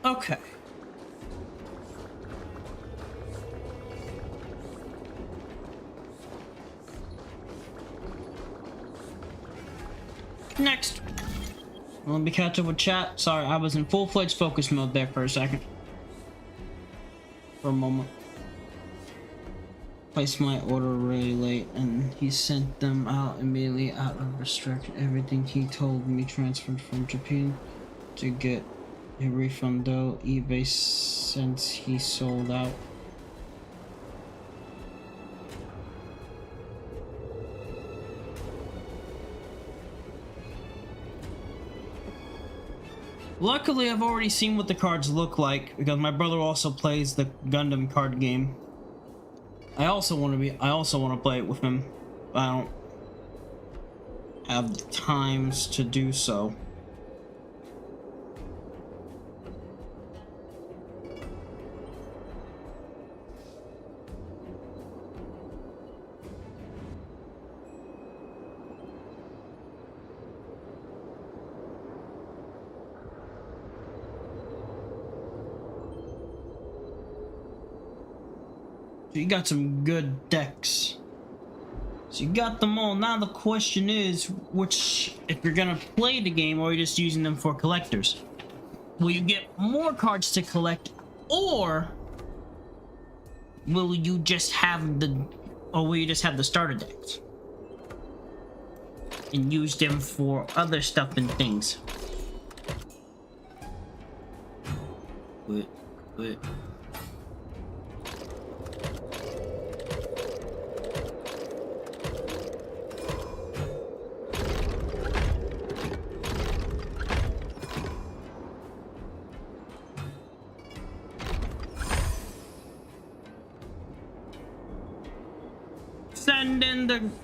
Okay. Next. Let me catch up with chat. Sorry, I was in full-fledged focus mode there for a second. For a moment. Placed my order really late and he sent them out immediately out of restriction. Everything he told me transferred from Japan to get a refund though. eBay since he sold out. Luckily, I've already seen what the cards look like because my brother also plays the Gundam card game. I also want to play it with him, but I don't have the times to do so. So you got some good decks. So you got them all. Now the question is, which, if you're gonna play the game, or you're just using them for collectors, will you get more cards to collect, or will you just have the starter decks and use them for other stuff and things? But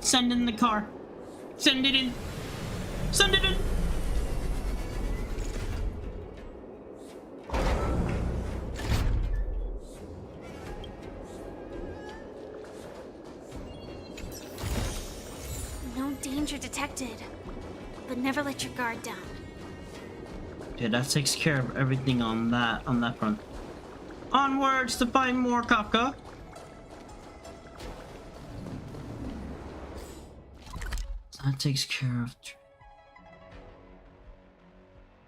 send in the car. Send it in. Send it in. No danger detected, but never let your guard down. Yeah, that takes care of everything on that front. Onwards to find more Kafka. That takes care of.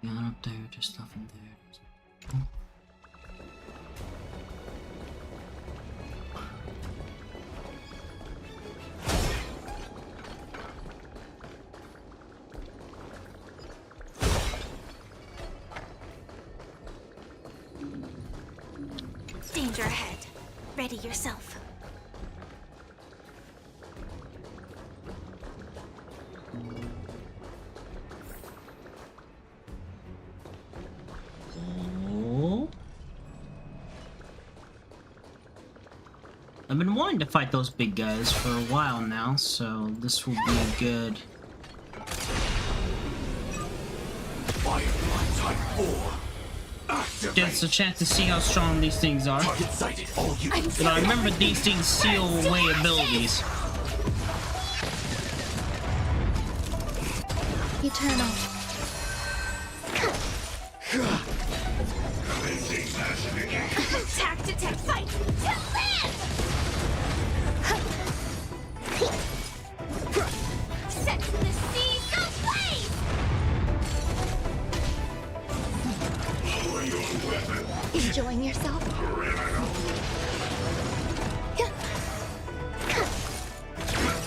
Yeah, up there, just stuff in there. Danger ahead. Ready yourself. I've been wanting to fight those big guys for a while now, so this will be good. Gets a chance to see how strong these things are. But I remember these things seal away abilities. Eternal. Attack, detect, fight! To live! Set the seas ablaze! Enjoying yourself?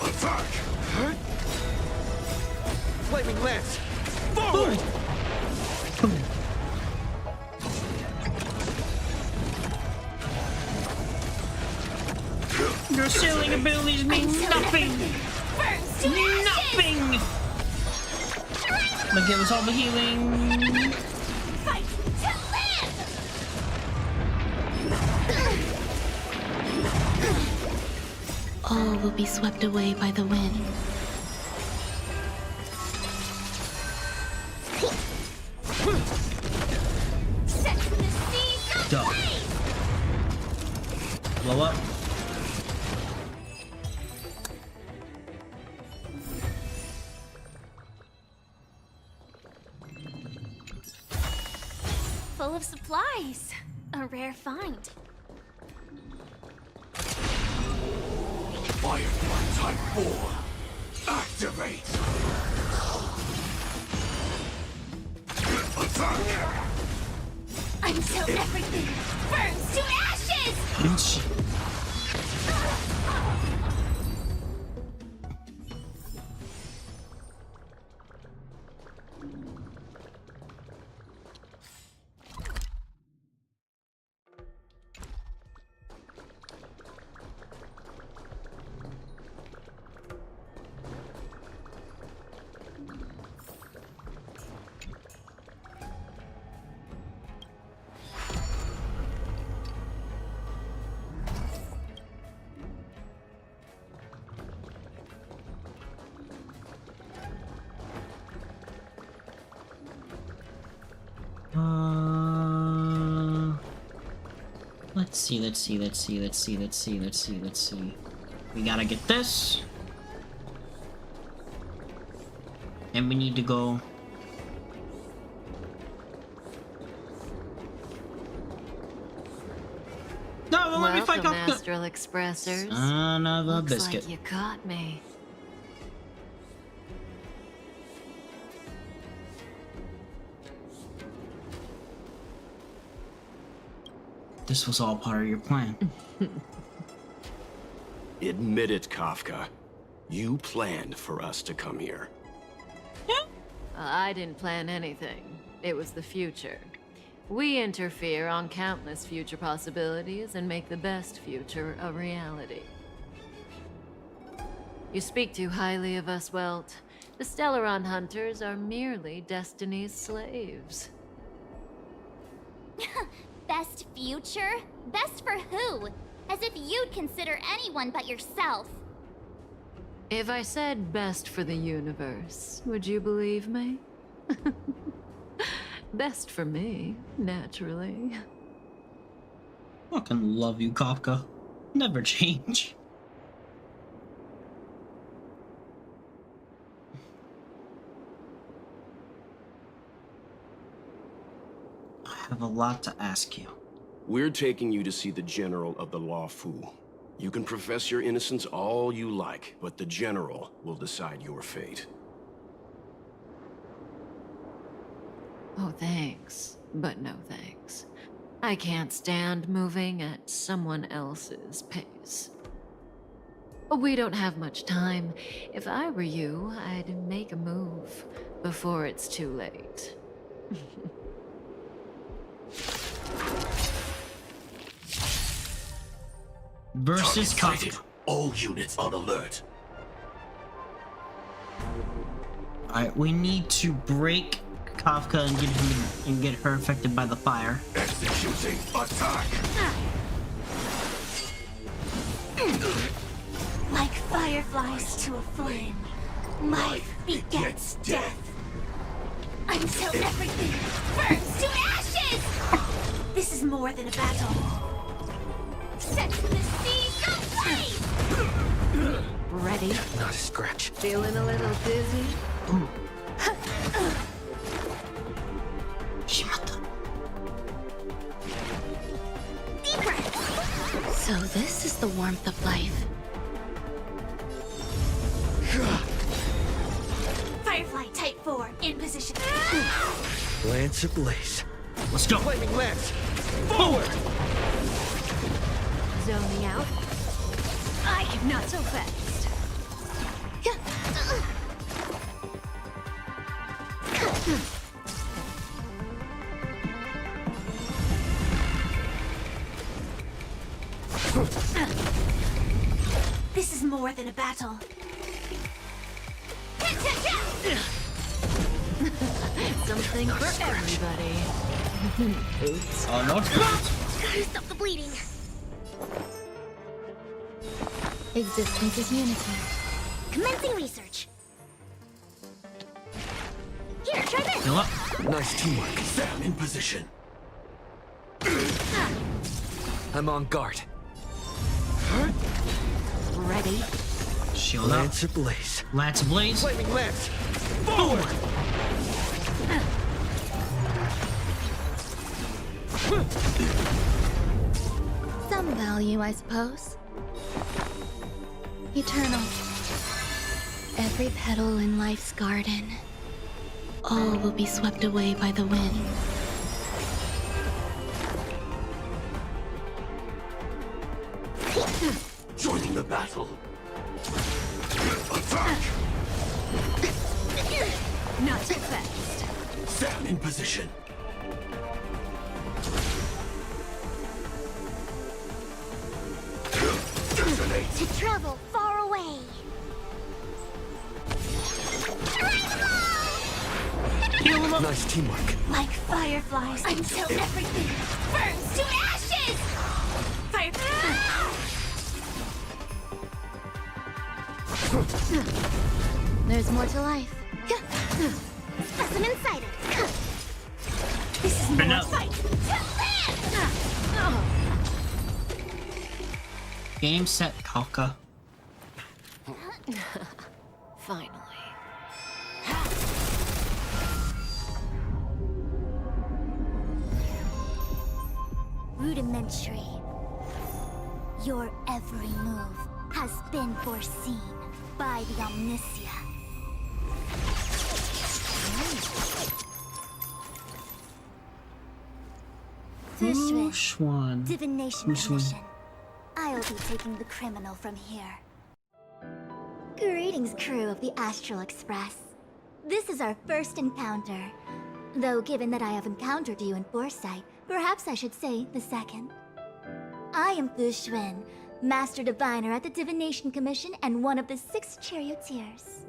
Attack! Flaming lance! Forward! Your sealing abilities mean nothing! Nothing! But give us all the healing. Fight to live! All will be swept away by the wind. Set the seas ablaze! Blow up. Full of supplies. A rare find. Firefly Type 4. Activate! Attack! Until everything burns to ashes! Let's see. We gotta get this. And we need to go. No, don't let me fight Welcome, Kafka. Astral Expressors. Son of a Looks biscuit. like you caught me. This was all part of your plan. Admit it, Kafka. You planned for us to come here. I didn't plan anything. It was the future. We interfere on countless future possibilities and make the best future a reality. You speak too highly of us, Welt. The Stellaron hunters are merely Destiny's slaves. Best future? Best for who? As if you'd consider anyone but yourself. If I said best for the universe, would you believe me? Best for me, naturally. Fucking love you, Kafka. Never change. I have a lot to ask you. We're taking you to see the General of the Lawfu. You can profess your innocence all you like, but the General will decide your fate. Oh, thanks. But no thanks. I can't stand moving at someone else's pace. We don't have much time. If I were you, I'd make a move before it's too late. Versus Kafka. All units on alert. Alright, we need to break Kafka and get him and get her affected by the fire. Executing attack. Like fireflies to a flame, life begets death. Until everything burns to ashes! This is more than a battle. Set the sea ablaze! Ready? Not a scratch. Feeling a little dizzy? So this is the warmth of life. Firefly Type 4 in position. Lance ablaze. Let's go. Flaming lance. Forward. Zoning out. I am not so fast. This is more than a battle. Something for everybody. Oops. Oh no, it's not. Gotta stop the bleeding. Existence is unity. Commencing research. Here, try this. Heal up. Nice teamwork. Sam in position. I'm on guard. Ready? Shield up. Lance ablaze. Lance ablaze. Flaming lance. Forward. Some value, I suppose. Eternal. Every petal in life's garden. All will be swept away by the wind. Joining the battle. Attack! Not so fast. Sam in position. Detonate. To travel far away. Heal him up. Nice teamwork. Like fireflies until everything burns to ashes! There's more to life. Specimen sighted. This is But more no. fight. Game set Kafka. Finally. Rudimentary. Your every move has been foreseen by the Omniscia. Fushwan. Divination Commission. I'll be taking the criminal from here. Greetings, crew of the Astral Express. This is our first encounter. Though given that I have encountered you in foresight, perhaps I should say the second. I am Fu Xuan, Master Diviner at the Divination Commission and one of the 6 charioteers.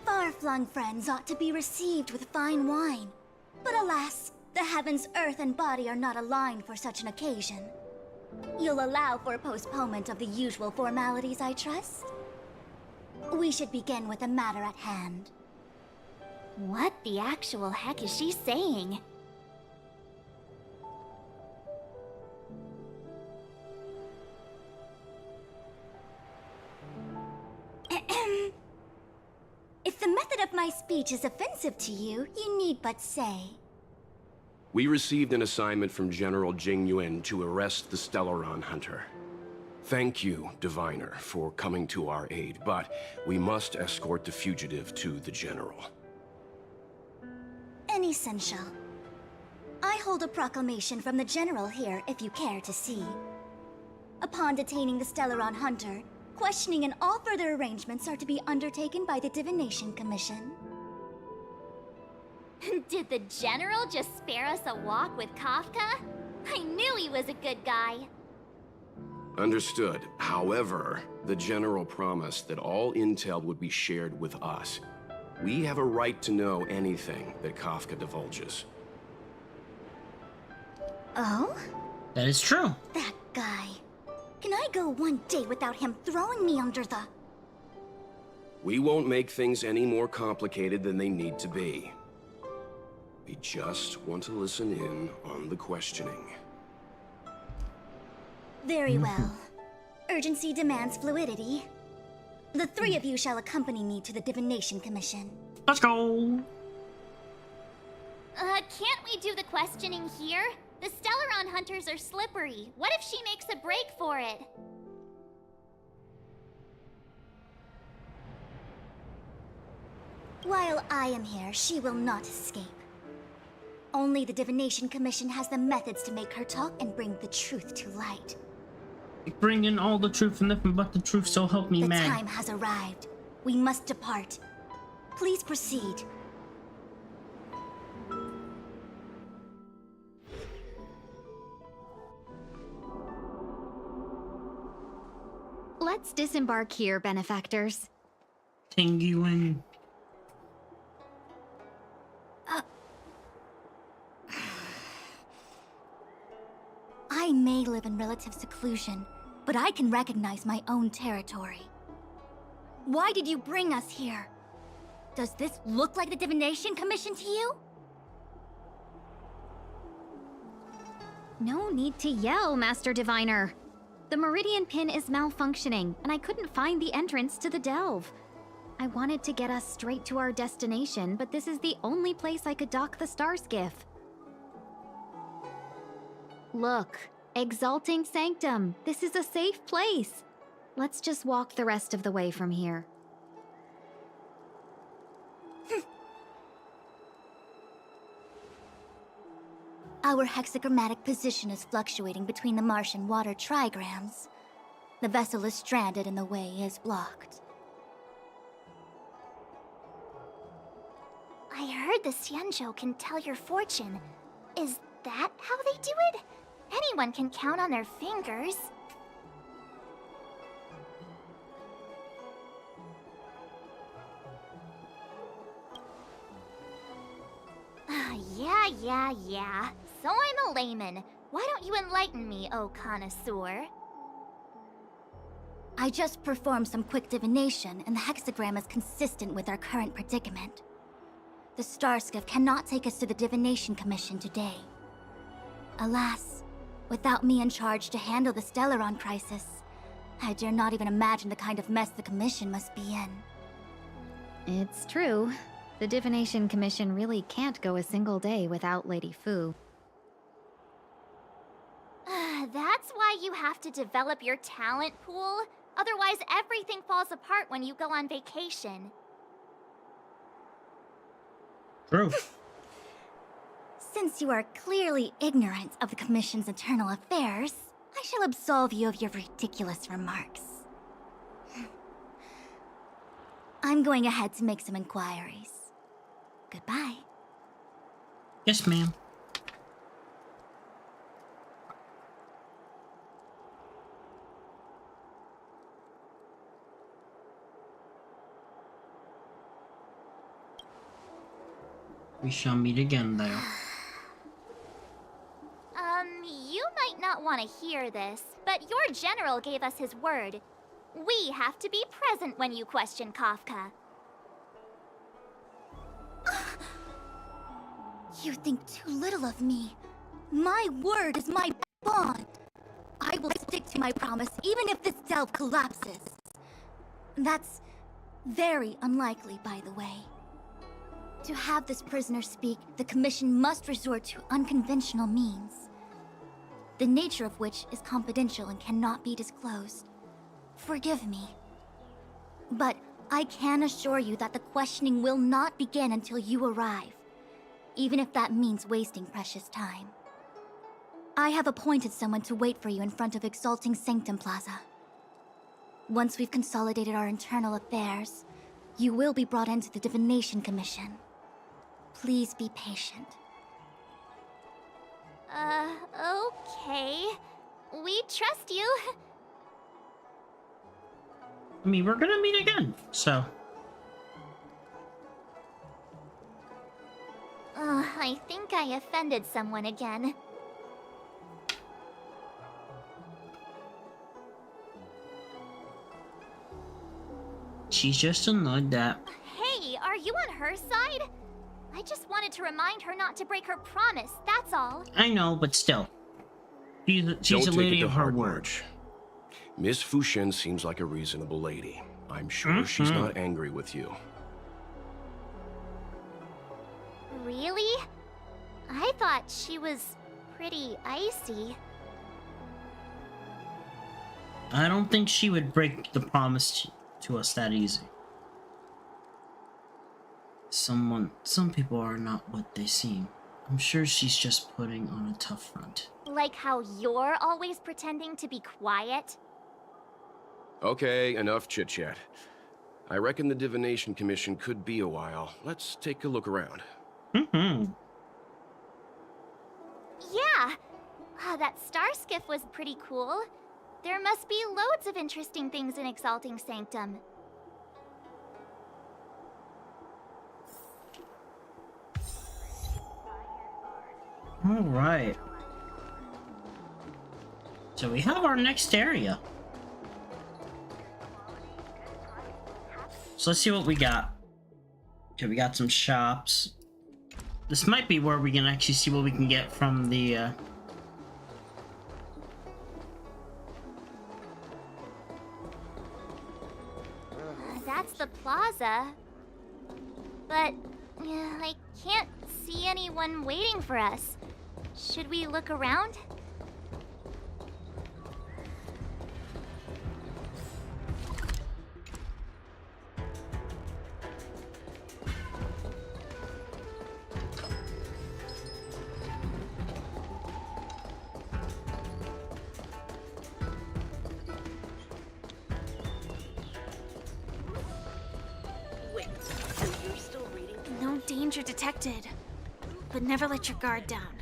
Far-flung friends ought to be received with fine wine. But alas, the heavens, earth, and body are not aligned for such an occasion. You'll allow for a postponement of the usual formalities, I trust? We should begin with the matter at hand. What the actual heck is she saying? If the method of my speech is offensive to you, you need but say. We received an assignment from General Jing Yuan to arrest the Stellaron hunter. Thank you, Diviner, for coming to our aid, but we must escort the fugitive to the General. Essential. I hold a proclamation from the General here, if you care to see. Upon detaining the Stellaron hunter, questioning and all further arrangements are to be undertaken by the Divination Commission. Did the General just spare us a walk with Kafka? I knew he was a good guy. Understood. However, the General promised that all intel would be shared with us. We have a right to know anything that Kafka divulges. Oh? That is true. That guy. Can I go one day without him throwing me under the... We won't make things any more complicated than they need to be. We just want to listen in on the questioning. Very well. Urgency demands fluidity. The 3 of you shall accompany me to the Divination Commission. Let's go! Can't we do the questioning here? The Stellaron hunters are slippery. What if she makes a break for it? While I am here, she will not escape. Only the Divination Commission has the methods to make her talk and bring the truth to light. Bring in all the truth and nothing but the truth, so help me, man. The time has arrived. We must depart. Please proceed. Let's disembark here, benefactors. Tingyuan. I may live in relative seclusion, but I can recognize my own territory. Why did you bring us here? Does this look like the Divination Commission to you? No need to yell, Master Diviner. The Meridian Pin is malfunctioning, and I couldn't find the entrance to the delve. I wanted to get us straight to our destination, but this is the only place I could dock the star skiff. Look, Exalting Sanctum, this is a safe place. Let's just walk the rest of the way from here. Our hexagrammatic position is fluctuating between the Martian water trigrams. The vessel is stranded and the way is blocked. I heard the Xianzhou can tell your fortune. Is that how they do it? Anyone can count on their fingers. Yeah. So I'm a layman. Why don't you enlighten me, oh connoisseur? I just performed some quick divination, and the hexagram is consistent with our current predicament. The Starskiff cannot take us to the Divination Commission today. Alas, without me in charge to handle the Stellaron crisis, I dare not even imagine the kind of mess the Commission must be in. It's true. The Divination Commission really can't go a single day without Lady Fu. That's why you have to develop your talent pool. Otherwise, everything falls apart when you go on vacation. True. Since you are clearly ignorant of the Commission's internal affairs, I shall absolve you of your ridiculous remarks. I'm going ahead to make some inquiries. Goodbye. Yes, ma'am. We shall meet again there. You might not want to hear this, but your general gave us his word. We have to be present when you question Kafka. You think too little of me. My word is my bond. I will stick to my promise even if this delve collapses. That's very unlikely, by the way. To have this prisoner speak, the Commission must resort to unconventional means, the nature of which is confidential and cannot be disclosed. Forgive me. But I can assure you that the questioning will not begin until you arrive, even if that means wasting precious time. I have appointed someone to wait for you in front of Exalting Sanctum Plaza. Once we've consolidated our internal affairs, you will be brought into the Divination Commission. Please be patient. Okay. We trust you. I mean, we're gonna meet again, so. I think I offended someone again. She's just annoyed that. Hey, are you on her side? I just wanted to remind her not to break her promise, that's all. I know, but still. She's a lady of her word. Miss Fushen seems like a reasonable lady. I'm sure she's not angry with you. Really? I thought she was pretty icy. I don't think she would break the promise to us that easy. Some people are not what they seem. I'm sure she's just putting on a tough front. Like how you're always pretending to be quiet? Okay, enough chit-chat. I reckon the Divination Commission could be a while. Let's take a look around. Mm-hmm. Yeah! That star skiff was pretty cool. There must be loads of interesting things in Exalting Sanctum. Alright. So we have our next area. So let's see what we got. Okay, we got some shops. This might be where we can actually see what we can get from the, That's the plaza. But I can't see anyone waiting for us. Should we look around? Wait, so you're still reading? No danger detected. But never let your guard down.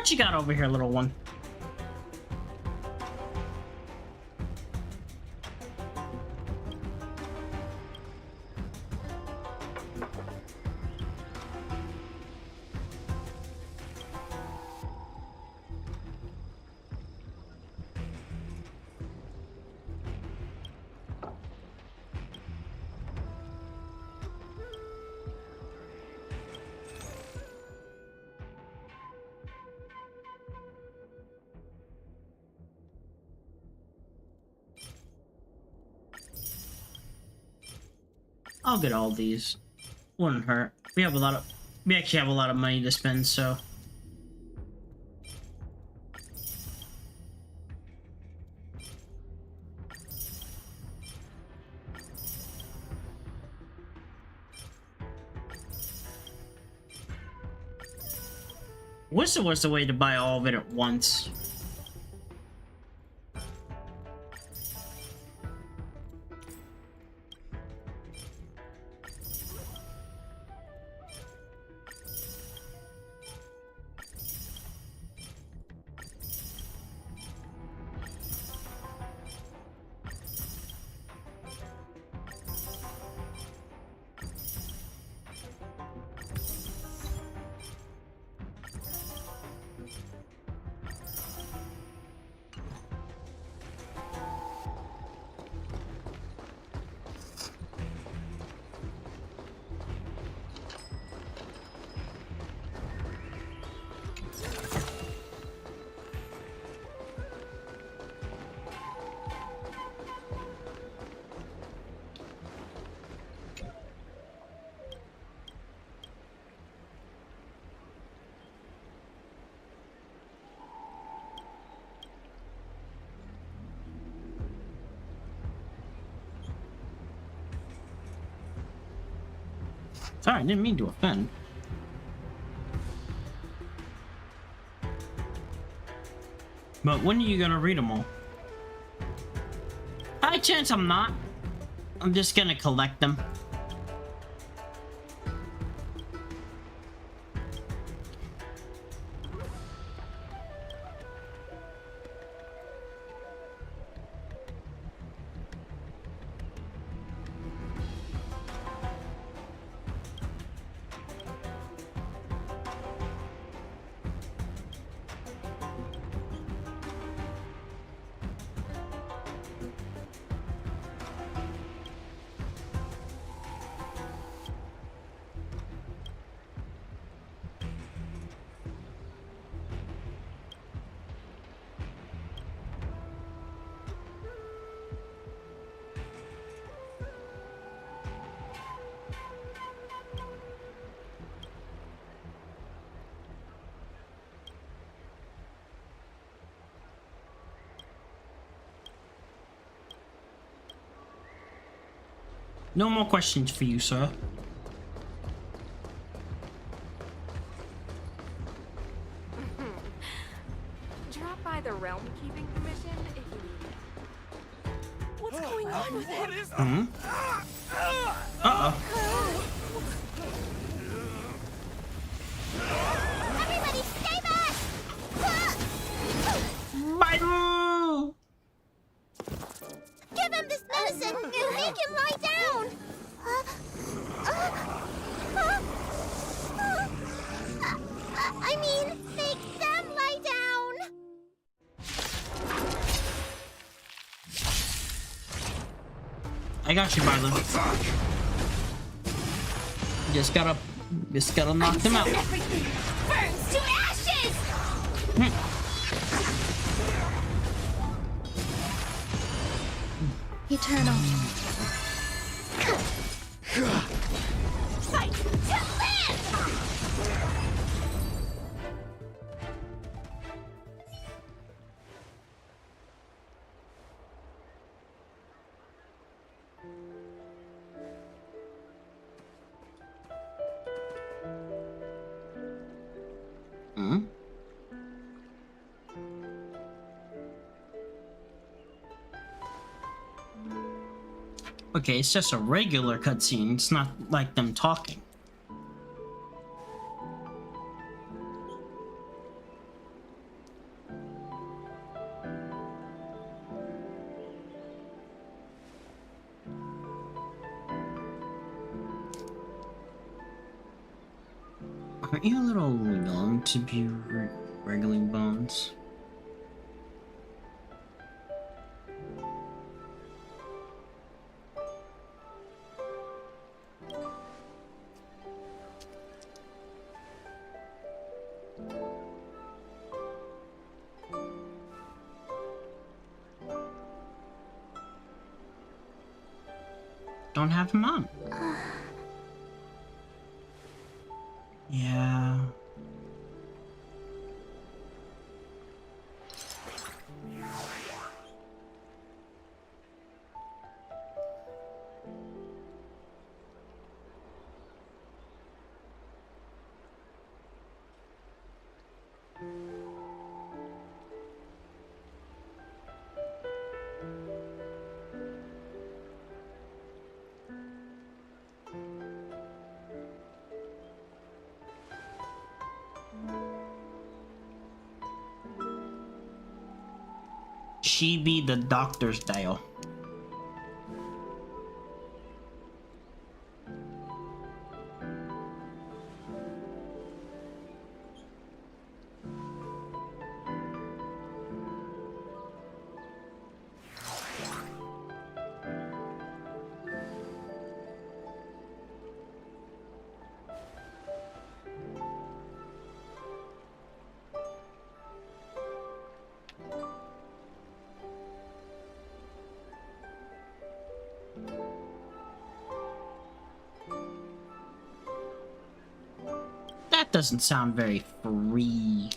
what you got over here, little one? I'll get all these. Wouldn't hurt. We actually have a lot of money to spend, so. Wish there was a way to buy all of it at once. Sorry, I didn't mean to offend. But when are you gonna read them all? High chance I'm not. I'm just gonna collect them. No more questions for you, sir. Drop by the Realm Keeping Commission if you need it. What's going on with him? Everybody stay back! Bye. Give him this medicine and make him lie down! I mean, make them lie down! I got you, Marlon. Just gotta knock them out. Everything burns to ashes! Eternal. Fight to live! Okay, it's just a regular cutscene. It's not like them talking. Aren't you a little young to be wriggling bones? don't have him on. Yeah. She be the doctor's dial. That doesn't sound very free.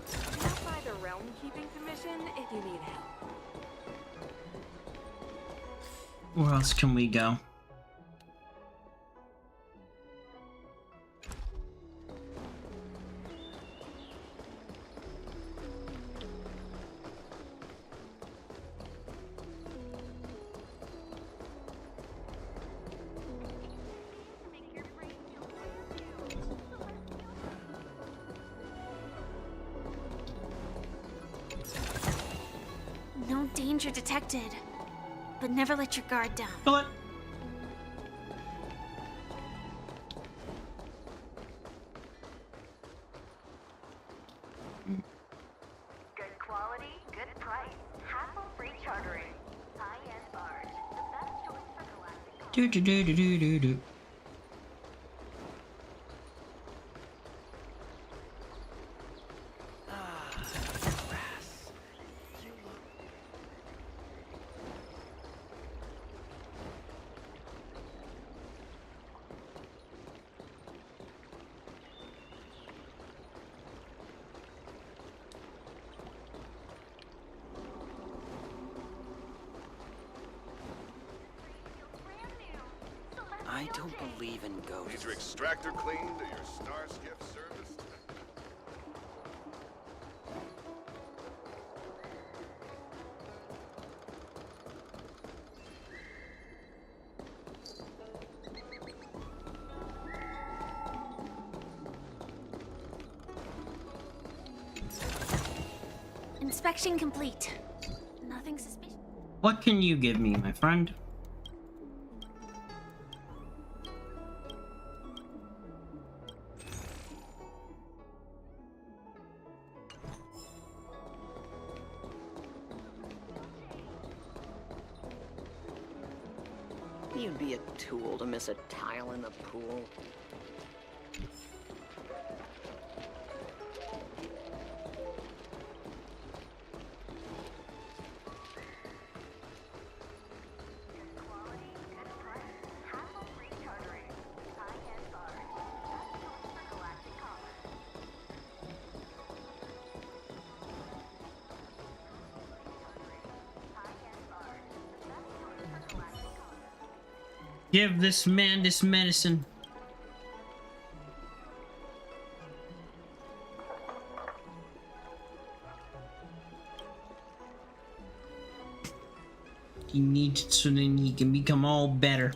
Stop by the Realm Keeping Commission if you need help. Where else can we go? No danger detected. But never let your guard down. What? Good quality, good price. Hassle-free chartering. High-end barge. The best choice for galactic. Do do do do do do do. I don't believe in ghosts. Need your extractor cleaned or your star skiff serviced? Inspection complete. Nothing suspicious. What can you give me, my friend? You'd be a tool to miss a tile in the pool. Give this man this medicine. He needs it so then he can become all better.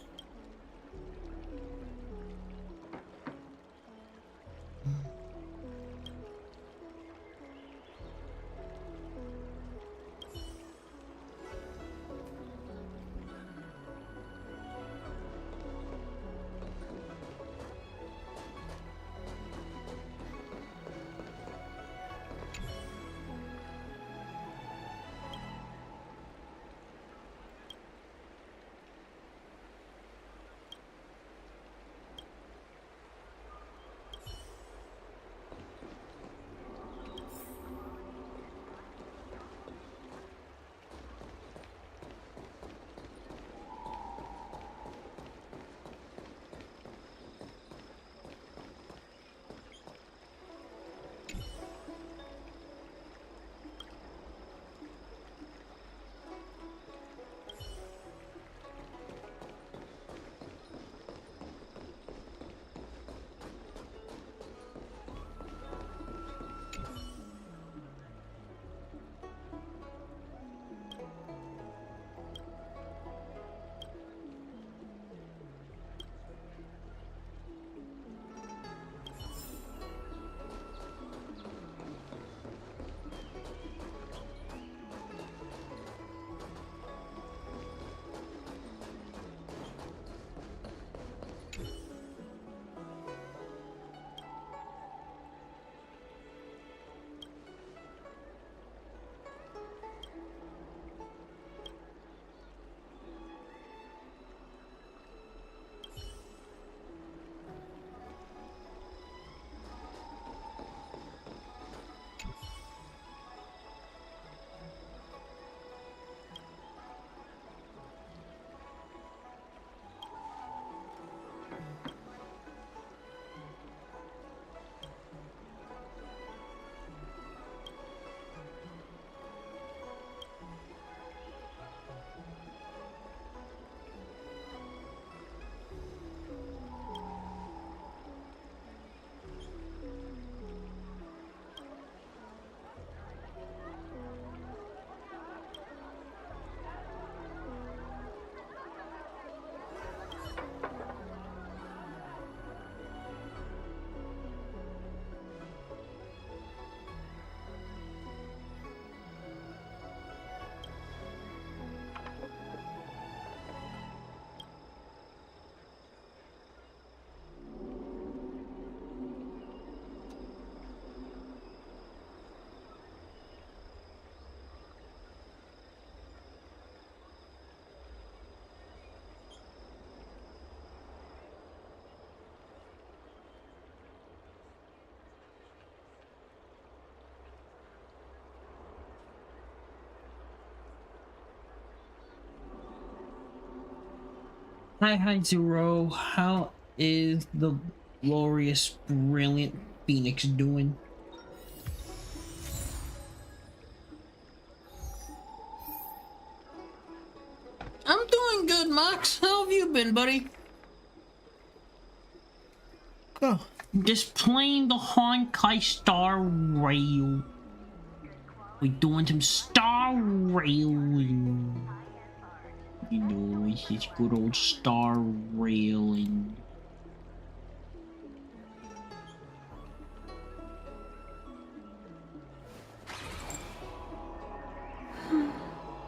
Hi, Zero. How is the glorious, brilliant Phoenix doing? I'm doing good, Mox. How have you been, buddy? Oh, just playing the Honkai starrail. We doing some starrailing. You know, it's just good old starrailing.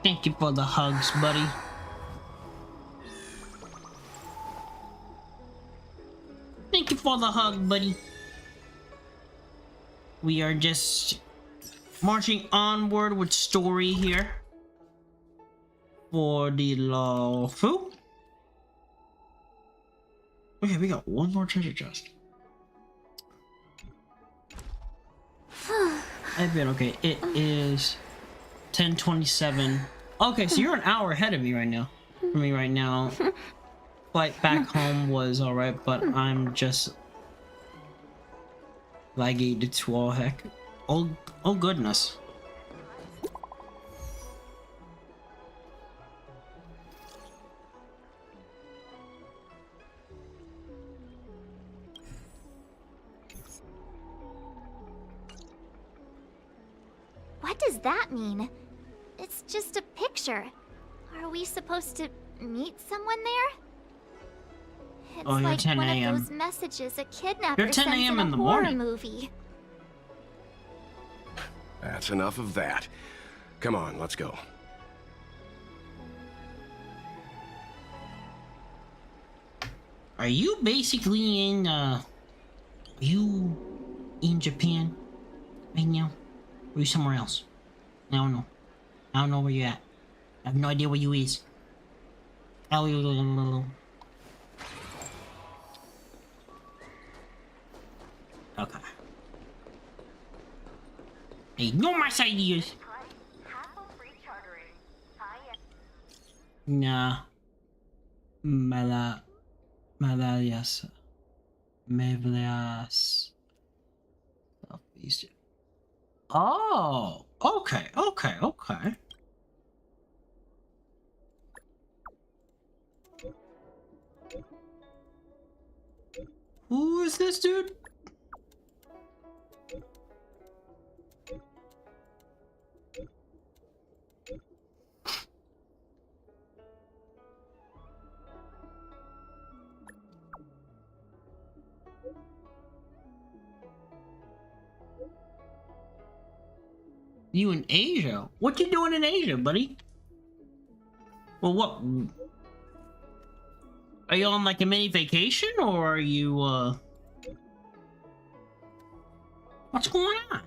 Thank you for the hugs, buddy. Thank you for the hug, buddy. We are just marching onward with story here for the Lafu. Okay, we got one more treasure chest. I've been okay. It is 10:27. Okay, so you're an hour ahead of me right now. For me right now, flight back home was alright, but I'm just laggated to all heck. Oh goodness. What does that mean? It's just a picture. Are we supposed to meet someone there? It's Oh, you're like 10 one a.m. of those messages a kidnapper You're 10 sends a.m. in in a the horror morning. movie. That's enough of that. Come on, let's go. Are you basically in, you in Japan right now? Or are you somewhere else? I don't know. I don't know where you're at. I have no idea where you is. Okay. Hey, no más ideas. Nah. Medallas. Medallas. Southeast. Oh, okay. Who is this dude? You in Asia? What you doing in Asia, buddy? Well, what? Are you on like a mini vacation, or are you, what's going on?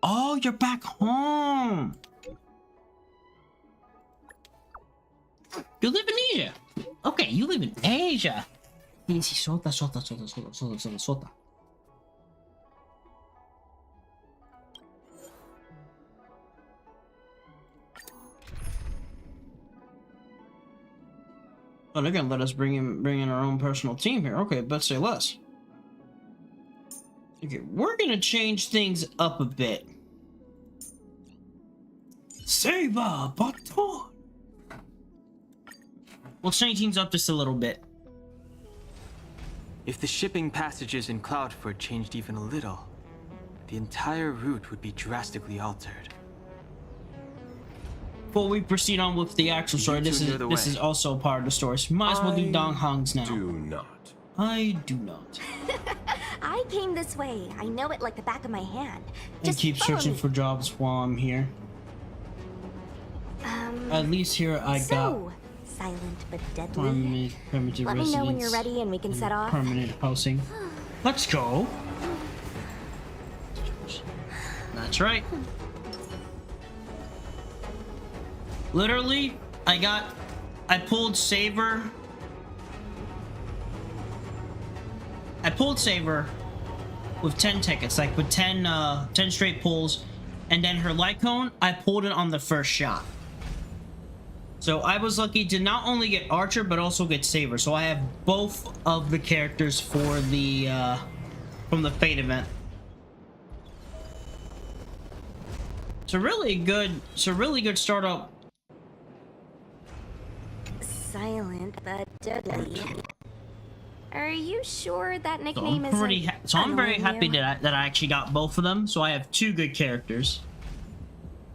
Oh, you're back home. You live in Asia. Okay, you live in Asia. Easy, sota. Oh, they're gonna let us bring in our own personal team here. Okay, but say less. Okay, we're gonna change things up a bit. Saber baton. We'll change things up just a little bit. If the shipping passages in Cloudford changed even a little, the entire route would be drastically altered. Before we proceed on with the actual story, this is also a part of the story. So might as well do Dong Hong's now. I do not. I came this way. I know it like the back of my hand. Just I keep follow searching me. for jobs while I'm here. At least here I got silent but deadly. permanent Let me know when you're ready and we can set off. Permanent housing. Let's go. That's right. Literally, I pulled Saber. I pulled Saber with 10 tickets, like with 10 straight pulls, and then her light cone, I pulled it on the first shot. So I was lucky to not only get Archer, but also get Saber. So I have both of the characters for the, from the Fate event. It's a really good startup. Silent but deadly. Are you sure that So nickname I'm very annoying happy you? that I actually got both of them. So I have two good characters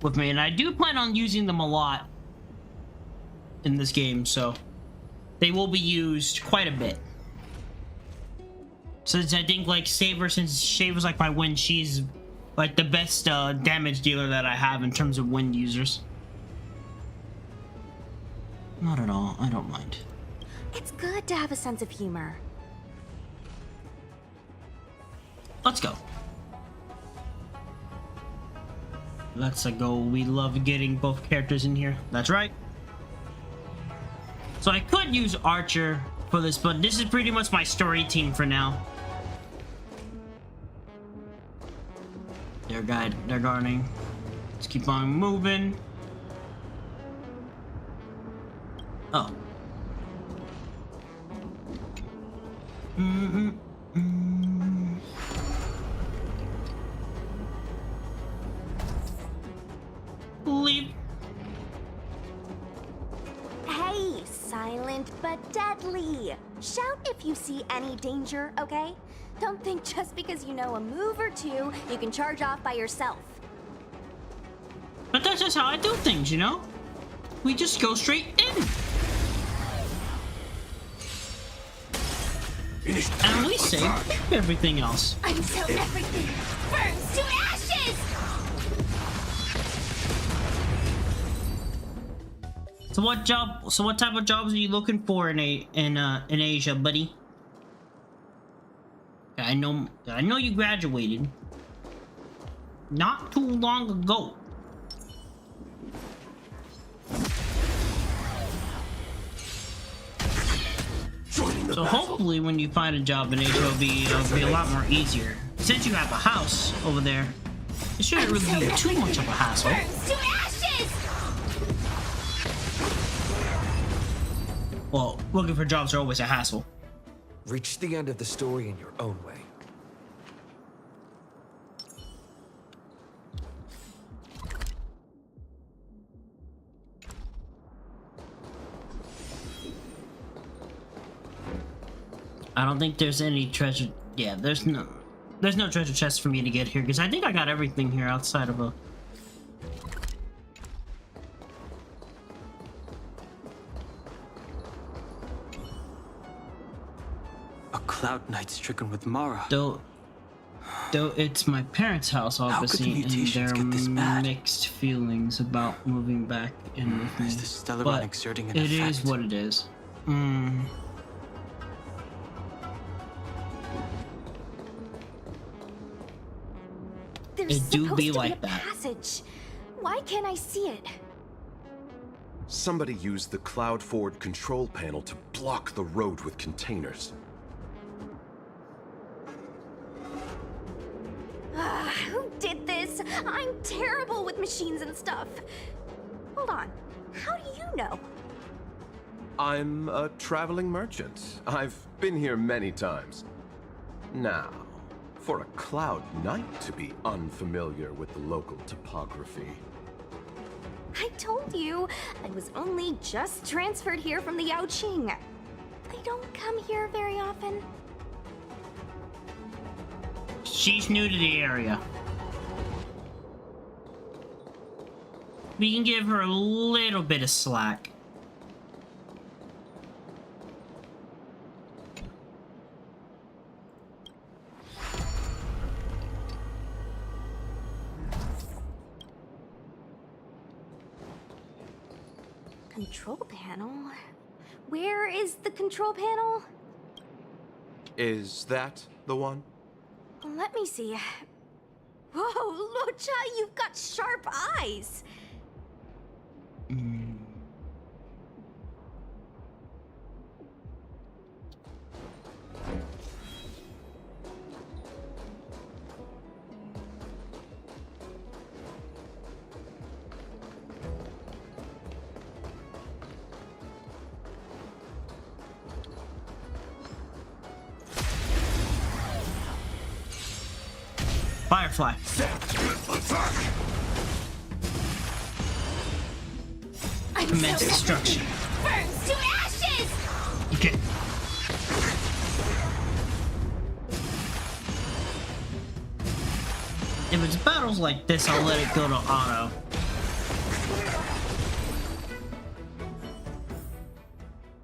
with me, and I do plan on using them a lot in this game, so they will be used quite a bit. Since I think like since Saber's like my wind, she's like the best damage dealer that I have in terms of wind users. Not at all, I don't mind. It's good to have a sense of humor. Let's go. Let's go. We love getting both characters in here. That's right. So I could use Archer for this, but this is pretty much my story team for now. They're guarding. Let's keep on moving. Oh. Leave. Shout if you see any danger, okay? Don't think just because you know a move or two, you can charge off by yourself. But that's just how I do things, you know? We just go straight in. And we say everything else. Until everything burns to ashes! So what type of jobs are you looking for in Asia, buddy? I know you graduated not too long ago. So hopefully when you find a job in Asia, it'll be a lot more easier. Since you have a house over there, it shouldn't really be too much of a hassle. Well, looking for jobs are always a hassle. Reach the end of the story in your own way. I don't think there's any treasure. Yeah, there's no treasure chest for me to get here because I think I got everything here outside of a. A Cloud Knight stricken with Mara. Though it's my parents' house, obviously, and there are mixed feelings about moving back in with me. Is the Stellaron but exerting an it effect? is what it is. There's It do supposed be to like be a that. passage. Why can't I see it? Somebody used the cloud forward control panel to block the road with containers. Who did this? I'm terrible with machines and stuff. Hold on. How do you know? I'm a traveling merchant. I've been here many times. Now, for a Cloud Knight to be unfamiliar with the local topography. I told you, I was only just transferred here from the Yaoqing. I don't come here very often. She's new to the area. We can give her a little bit of slack. Control panel? Where is the control panel? Is that the one? Let me see. Whoa, Lucha, you've got sharp eyes. Firefly. Commence destruction. Burns to ashes! Okay. If it's battles like this, I'll let it go to auto.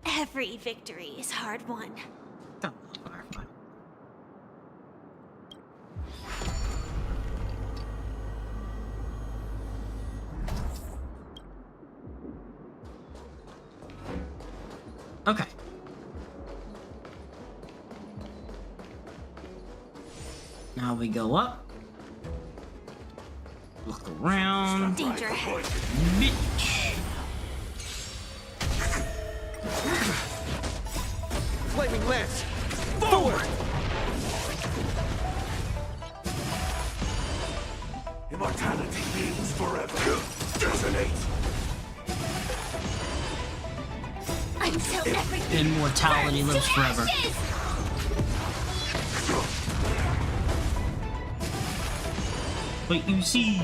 Every victory is hard won. Firefly. Okay. Now we go up. Look around. Danger ahead. Bitch. Flaming lance! Forward! Immortality lives forever. Detonate. Until everything Immortality lives forever. But you see,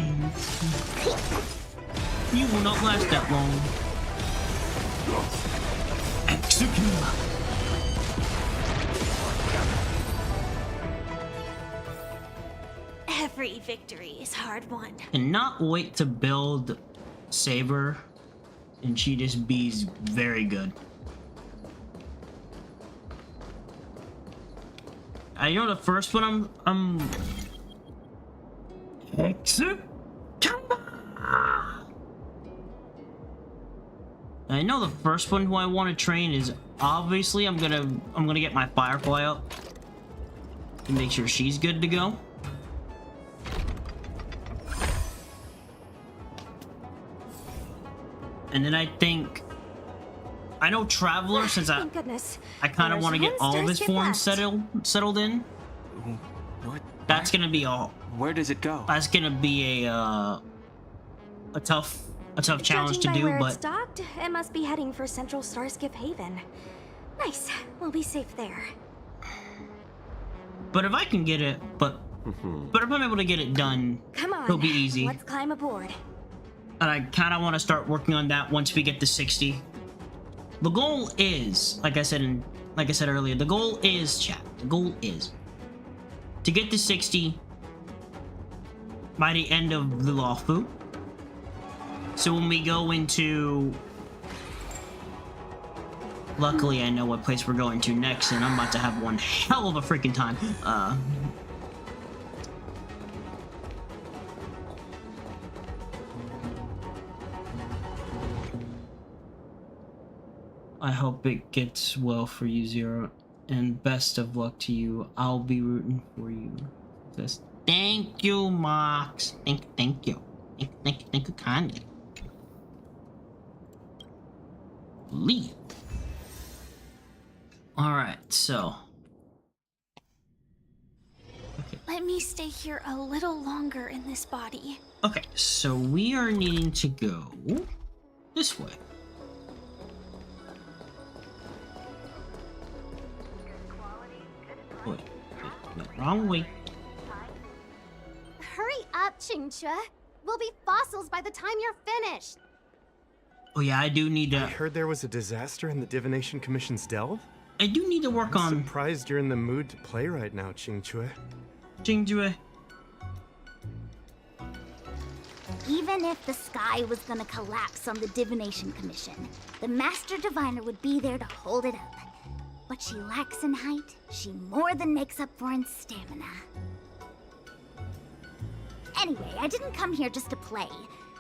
you will not last that long. Execute. Every victory is hard won. Cannot wait to build Saber, and she just bees very good. I know the first one I'm I know the first one who I want to train is obviously I'm gonna get my Firefly up to make sure she's good to go. And then I think I know Traveler, since I kind of want to get all of his forms settled in. That's gonna be all. Where does it go? That's gonna be a tough challenge to Judging by do, where it's but docked, it must be heading for Central Starskiff Haven. Nice, we'll be safe there. if I can get it, but if I'm able to get it done, Come on, it'll be easy. let's climb aboard. And I kind of want to start working on that once we get to 60. The goal is, like I said earlier, the goal is, chat. The goal is to get to 60 by the end of the Lawfu. So when we go into, luckily I know what place we're going to next, and I'm about to have one hell of a freaking time. I hope it gets well for you, Zero, and best of luck to you. I'll be rooting for you. Just thank you, Mox. Thank you kindly. Leave. Alright, so. Okay. Let me stay here a little longer in this body. Okay, so we are needing to go this way. Wait, no, wrong way. Hurry up, Qingque. We'll be fossils by the time you're finished. Oh yeah, I do need to. I heard there was a disaster in the Divination Commission's delve. I do need to work on. I'm surprised you're in the mood to play right now, Qingque. Qingque. Even if the sky was gonna collapse on the Divination Commission, the Master Diviner would be there to hold it up. What she lacks in height, she more than makes up for in stamina. Anyway, I didn't come here just to play.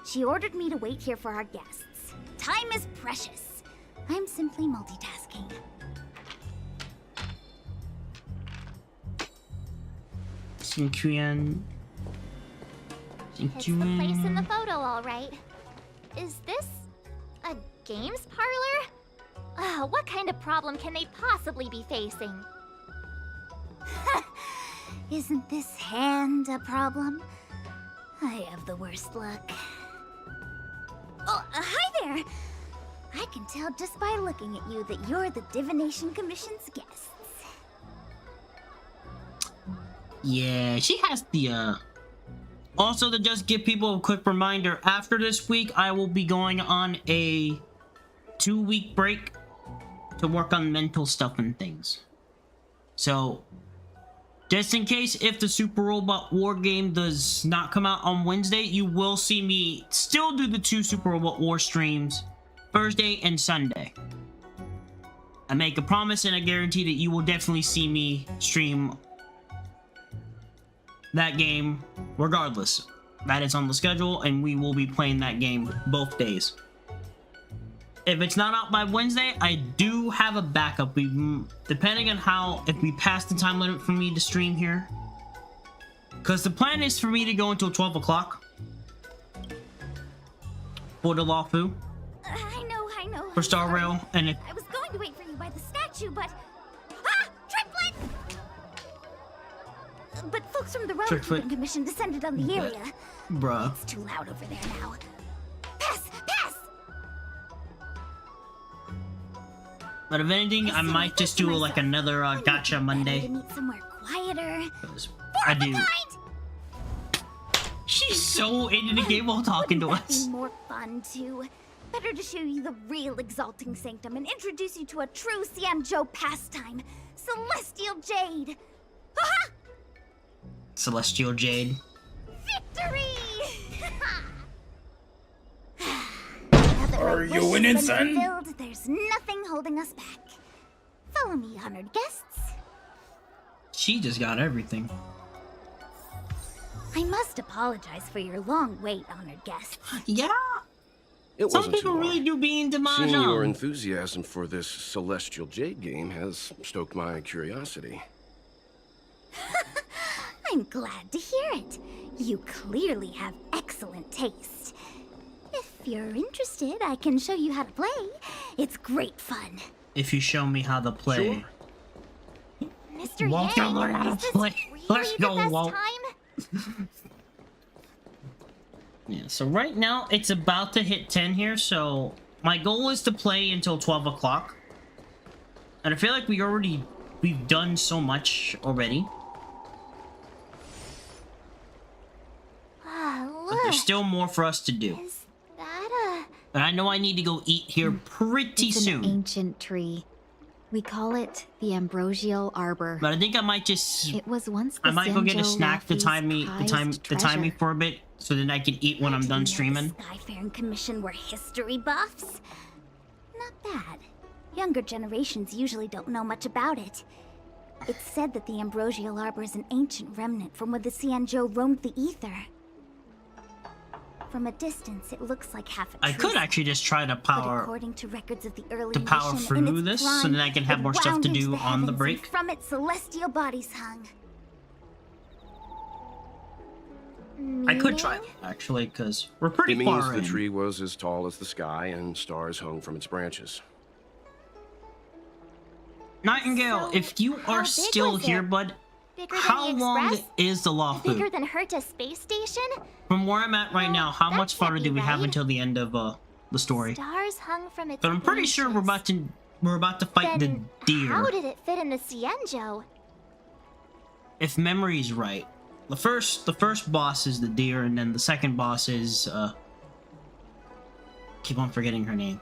She ordered me to wait here for our guests. Time is precious. I'm simply multitasking. Xinqian. It's the place in the photo, all right. Is this a games parlor? What kind of problem can they possibly be facing? Isn't this hand a problem? I have the worst luck. Oh, hi there! I can tell just by looking at you that you're the Divination Commission's guests. Yeah, she has the, Also, to just give people a quick reminder, after this week, I will be going on a 2-week break to work on mental stuff and things. So, just in case if the Super Robot War game does not come out on Wednesday, you will see me still do the 2 Super Robot War streams, Thursday and Sunday. I make a promise and I guarantee that you will definitely see me stream that game regardless. That is on the schedule and we will be playing that game both days. If it's not out by Wednesday, I do have a backup. Depending on if we pass the time limit for me to stream here. Because the plan is for me to go until 12 o'clock. For the Lawfu. I know. For starrail. And if I was going to wait for you by the statue, but... Ah! Triplet! But folks from the Realm Commission descended on the area. Bruh. It's too loud over there now. Pass! Pass! But if anything, I might just do like another Gotcha Monday. To meet somewhere quieter. I do. She's so into the game while talking to us. Be more fun too. Better to show you the real Exalting Sanctum and introduce you to a true Xianzhou pastime, Celestial Jade. Haha! Celestial Jade. Victory! Are you winning, son? Fulfilled, there's nothing holding us back. Follow me, honored guests. She just got everything. I must apologize for your long wait, honored guests. Yeah. It Some wasn't people too long. really do be into Seeing your mahjong. enthusiasm for this Celestial Jade game has stoked my curiosity. I'm glad to hear it. You clearly have excellent taste. If you're interested, I can show you how to play. It's great fun. If you show me how to play. Mr. Walt, Yang, learn how is to this play. really Let's the go, best Walt. time? Yeah, so right now it's about to hit 10 here, so my goal is to play until 12 o'clock. And I feel like we've done so much already. But there's still more for us to do. And I know I need to go eat here pretty It's soon. an ancient tree. We call it the ambrosial arbor. But I think I might just It was once I the might go get a Xianzhou snack to Laffey's time me prized to time me treasure. for a bit so then I can eat when I'm done streaming. Skyfaring Commission were history buffs? Not bad. Younger generations usually don't know much about it. It's said that the Ambrosial Arbor is an ancient remnant from when the Xianzhou roamed the ether. From a distance, it looks like half a I could tree, actually just try to but power according to records of the early to power mission, in through its this so prime, then I can have it more stuff wound to into do on the heavens, break. and from its celestial bodies hung. I could try actually because we're pretty It means far the in. tree was as tall as the sky and stars hung from its branches. Nightingale, if you are big still was here, it? bud, Bigger than how the long Express? is the Bigger lawsuit? than Herta Space Station? From where I'm at right now, how that much can't farther be do we have right. until the end of the story? Stars hung from its But I'm pretty sure we're about to fight the Then deer. How did it fit in the Xianzhou? If memory's right. The first boss is the deer, and then the second boss is keep on forgetting her name.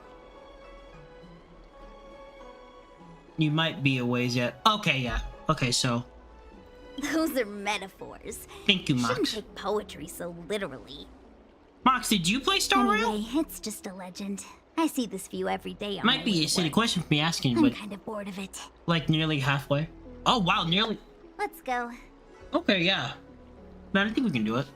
You might be a ways yet. Okay, yeah. Okay, so Those are metaphors. thank you, Shouldn't Mox. take poetry so literally. Mox, did you play starrail? Anyway, it's just a legend. I see this view every day on Might my be way a to silly work. question for me asking, I'm but kind of bored of it. like nearly halfway. Oh wow, nearly. Let's go. Okay, yeah. Man, I think we can do it.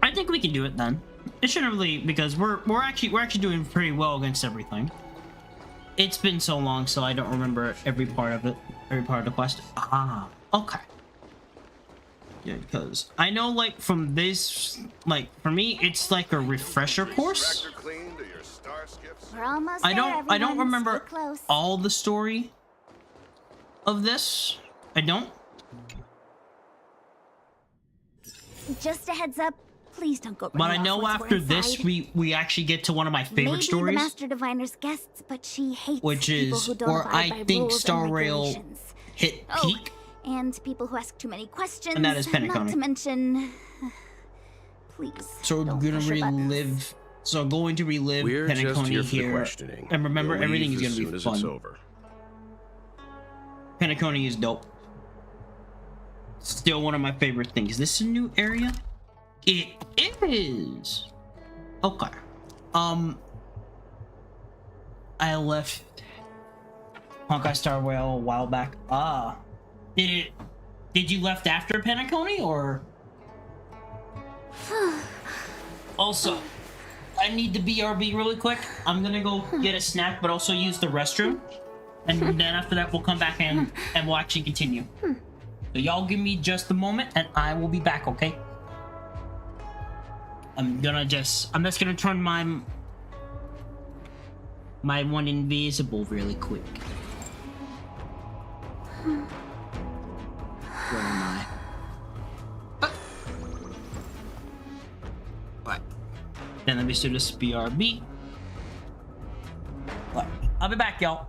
I think we can do it then. It shouldn't really because we're actually doing pretty well against everything. It's been so long, so I don't remember every part of it, every part of the quest. Ah, okay. Yeah, because I know, like, from this, like, for me, it's like a refresher course. We're almost I there, don't everyone. remember Stay close. all the story of this. I don't. Just a heads up, please don't go But I running know off once after we're this, inside. we actually get to one of my favorite Maybe stories, the Master Diviner's guests, but she hates which people is who don't where abide I by think rules and starrail regulations. hit Oh, peak. and people who ask too many questions. And that is Not Penacony. to mention, please. So we're don't gonna push your buttons. relive. So going to relive We're just Penacony here for the here, questioning. and remember We'll everything leave is as gonna soon be as fun. it's over. Penacony is dope. Still one of my favorite things. Is this a new area? It is. Okay. I left honkaistarrail a while back. Ah. Did you left after Penacony or? Also, I need the BRB really quick. I'm gonna go get a snack, but also use the restroom. And then after that, we'll come back and we'll actually continue. So y'all give me just a moment and I will be back, okay? I'm just gonna turn my one invisible really quick. Where am I? Right. Then let me do this BRB. Right. I'll be back, y'all.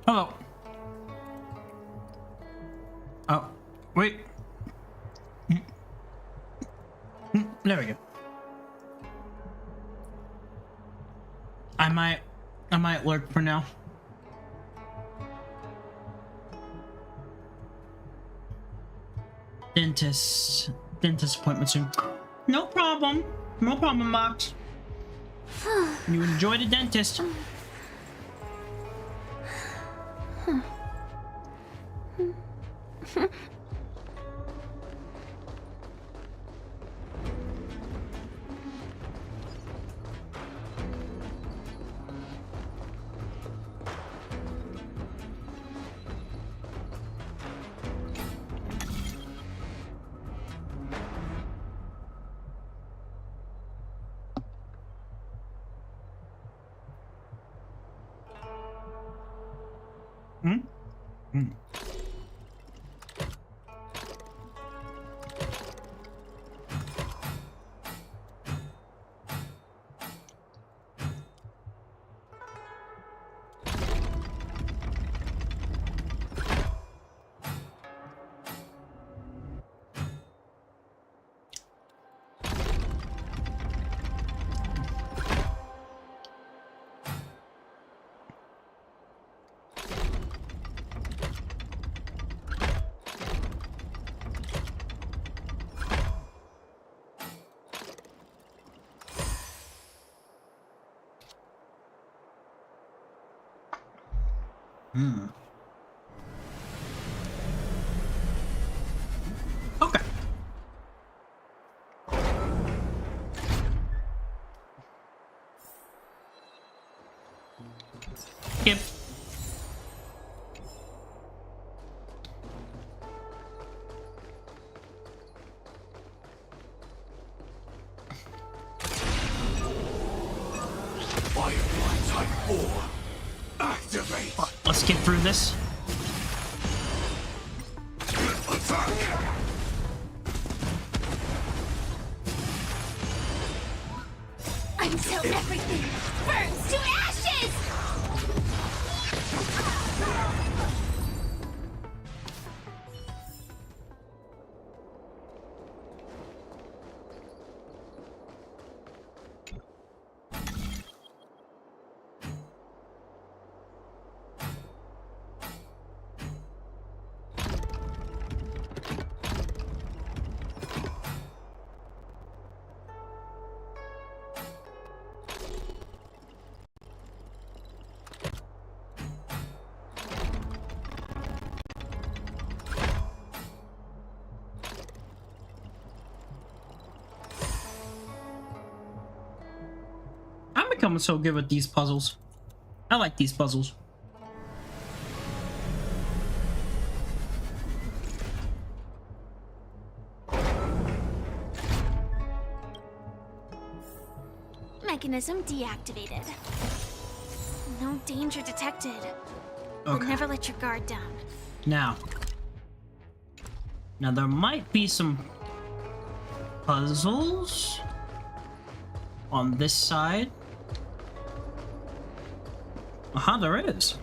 Hello. Oh, wait. There we go. I might lurk for now. Dentist appointment soon. No problem. No problem, Box. You enjoy the dentist. Okay. Yep. Firefly Type 4. Activate. Let's get through this. Attack. Until everything burns to ashes! becoming so good with these puzzles. I like these puzzles. Mechanism deactivated. No danger detected. But Okay. never let your guard down. Now there might be some puzzles on this side. Aha, there is.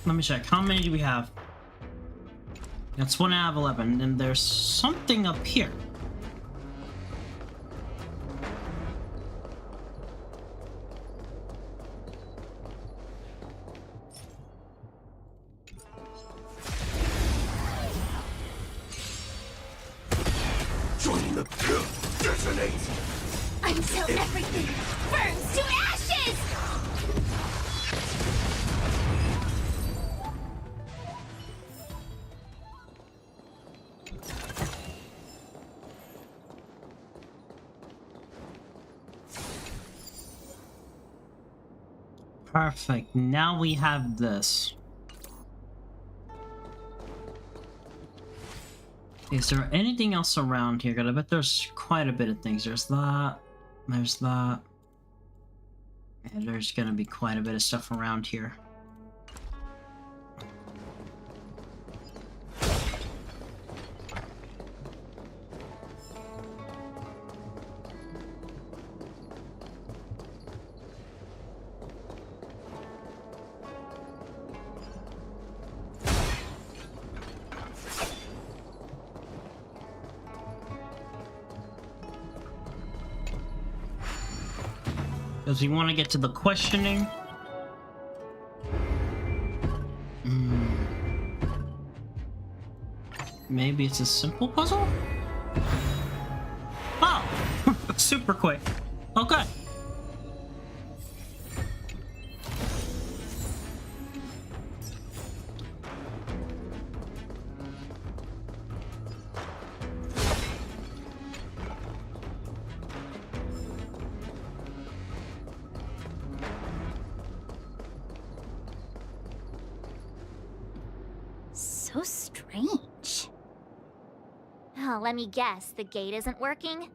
Let me check. How many do we have? That's 1 out of 11. And there's something up here. Join the pit. Detonate. Until everything burns to ashes! Perfect. Now we have this. Is there anything else around here? 'Cause I bet there's quite a bit of things. There's that. There's that. And there's gonna be quite a bit of stuff around here. Because we want to get to the questioning. Maybe it's a simple puzzle? Oh! Super quick. Okay. So strange. Oh, let me guess, the gate isn't working?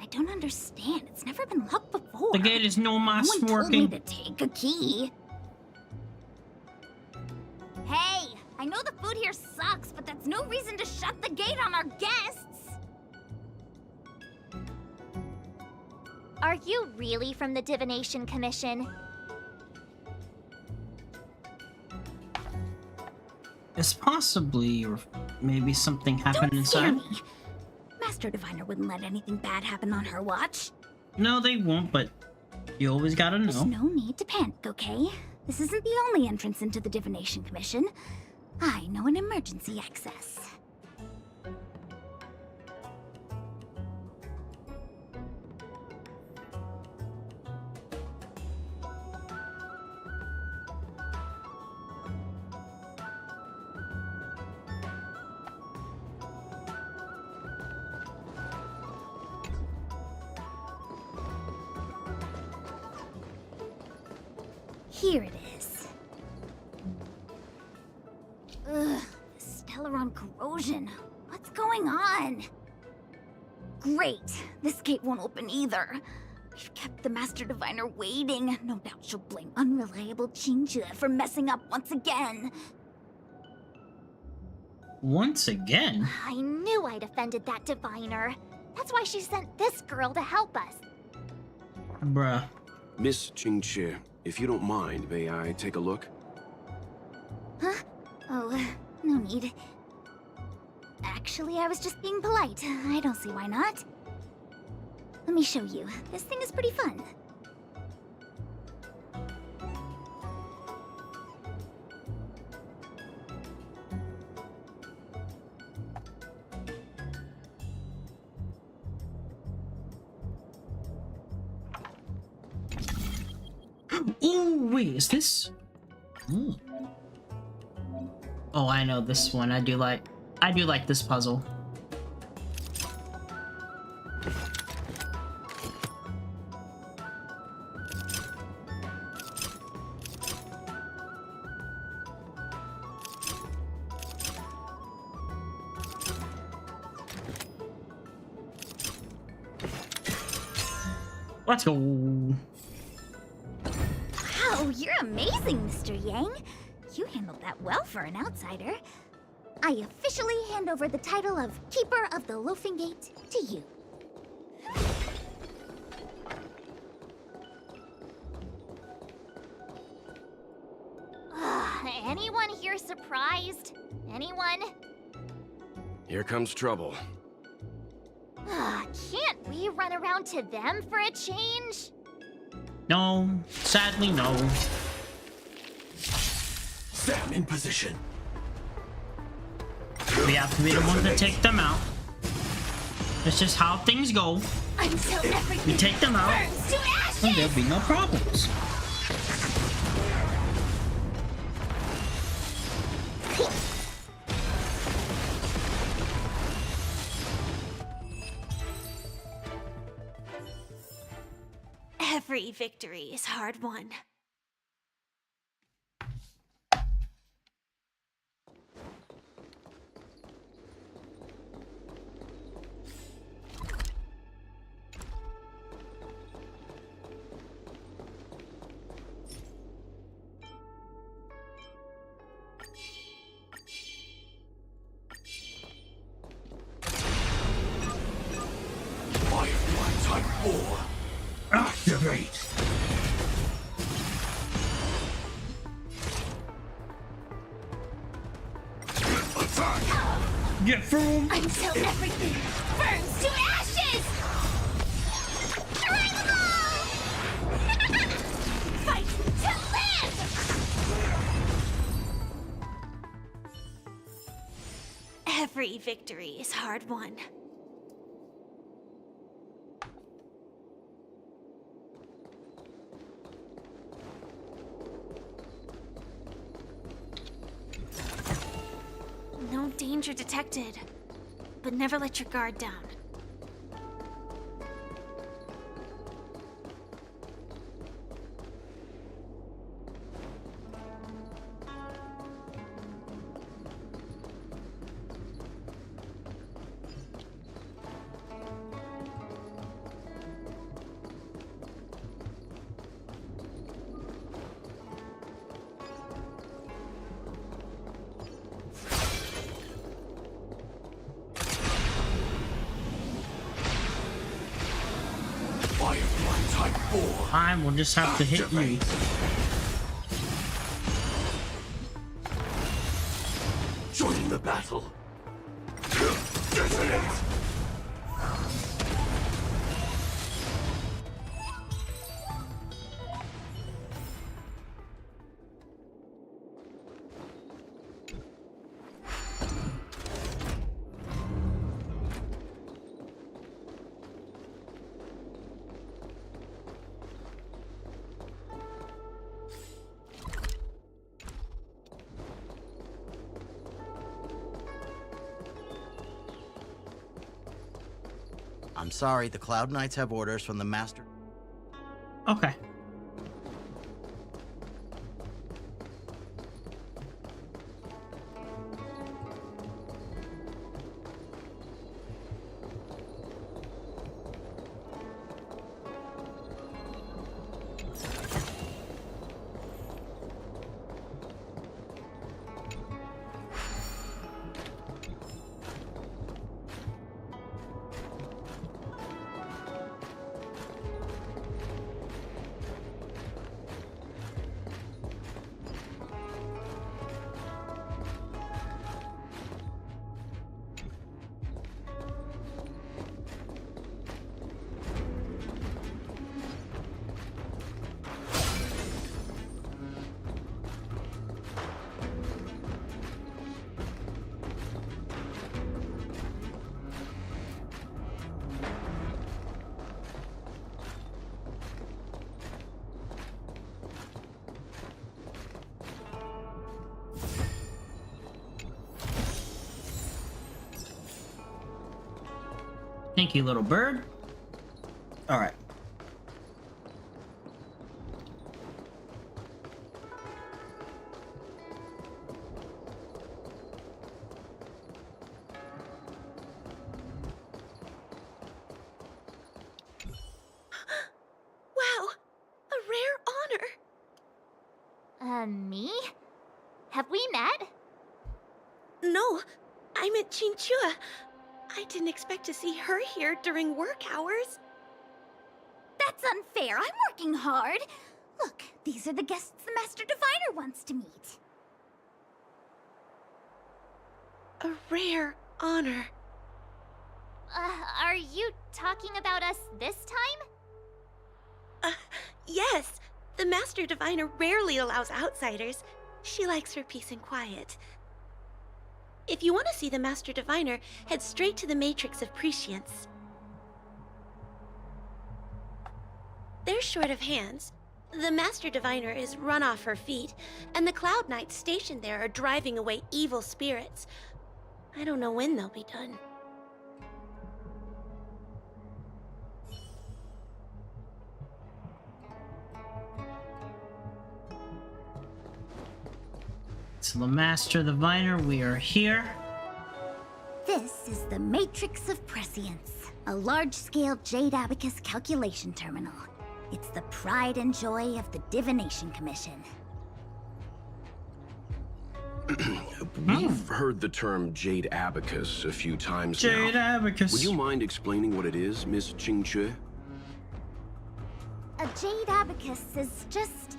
I don't understand. It's never been locked before. The gate is no mas No one told working. me to take a key. Hey, I know the food here sucks, but that's no reason to shut the gate on our guests. Are you really from the Divination Commission? It's possibly, or maybe something happened Don't inside. scare me. Master Diviner wouldn't let anything bad happen on her watch. No, they won't, but you always gotta know. There's no need to panic, okay? This isn't the only entrance into the Divination Commission. I know an emergency access. Here it is. Ugh, Stellaron corrosion. What's going on? Great. This gate won't open either. We've kept the Master Diviner waiting. No doubt she'll blame unreliable Chinchua for messing up once again. Once again? I knew I'd offended that diviner. That's why she sent this girl to help us. Bruh. Miss Qingqi, if you don't mind, may I take a look? Huh? Oh, no need. Actually, I was just being polite. I don't see why not. Let me show you. This thing is pretty fun. Ooh, wait, is this? Ooh. Oh, I know this one. I do like this puzzle. Let's go. Wow, you're amazing, Mr. Yang. You handled that well for an outsider. I officially hand over the title of Keeper of the Loafing Gate to you. Anyone here surprised? Anyone? Here comes trouble. Can't we run around to them for a change? No, sadly no. Sam in position. We have to be the one to take them out. That's just how things go. Until everything We take them out, burns to ashes! and there'll be no problems. Every victory is hard won. Firefly Type 4. Activate! Attack! Get through him! Until everything burns to ashes! Bring them all! Fight to live! Every victory is hard won. No danger detected, but never let your guard down. Firefly Type 4. I will just have to hit you. Join the battle. Detonate! I'm sorry, the Cloud Knights have orders from the Master. Okay. Thank you, little bird. All right. yet. No, I meant Chinchua. I didn't expect to see her here during work hours. That's unfair. I'm working hard. Look, these are the guests the Master Diviner wants to meet. A rare honor. Are you talking about us this time? Yes. The Master Diviner rarely allows outsiders. She likes her peace and quiet. If you want to see the Master Diviner, head straight to the Matrix of Prescience. They're short of hands. The Master Diviner is run off her feet, and the Cloud Knights stationed there are driving away evil spirits. I don't know when they'll be done. So the Master Diviner, we are here. This is the Matrix of Prescience, a large-scale Jade Abacus calculation terminal. It's the pride and joy of the Divination Commission. We've heard the term Jade Abacus a few times Jade now. Abacus. Would you mind explaining what it is, Miss Qingque? A Jade Abacus is just...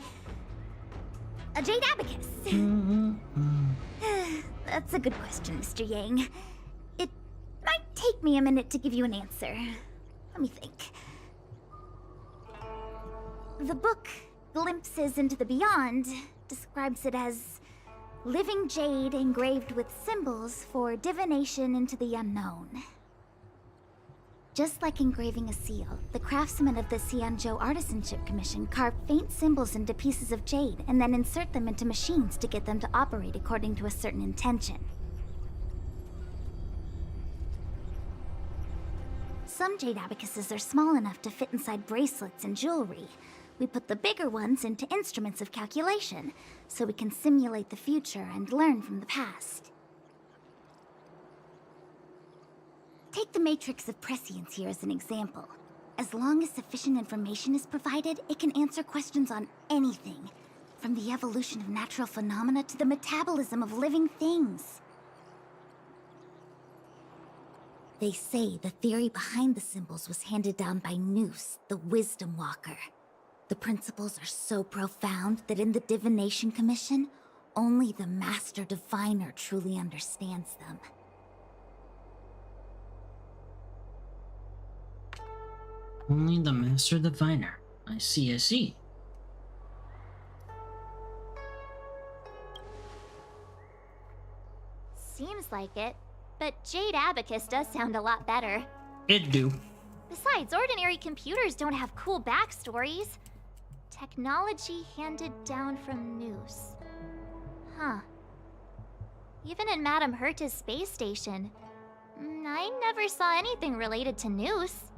a Jade Abacus. That's a good question, Mr. Yang. It might take me a minute to give you an answer. Let me think. The book, Glimpses into the Beyond, describes it as living jade engraved with symbols for divination into the unknown. Just like engraving a seal, the craftsmen of the Xianzhou Artisanship Commission carve faint symbols into pieces of jade and then insert them into machines to get them to operate according to a certain intention. Some jade abacuses are small enough to fit inside bracelets and jewelry. We put the bigger ones into instruments of calculation, so we can simulate the future and learn from the past. Take the Matrix of Prescience here as an example. As long as sufficient information is provided, it can answer questions on anything, from the evolution of natural phenomena to the metabolism of living things. They say the theory behind the symbols was handed down by Noose, the Wisdom Walker. The principles are so profound that in the Divination Commission, only the Master Diviner truly understands them. Only the Master Diviner. I see, I see. Seems like it, but Jade Abacus does sound a lot better. It do. Besides, ordinary computers don't have cool backstories. Technology handed down from Noose. Huh. Even in Madame Herta's space station, I never saw anything related to Noose.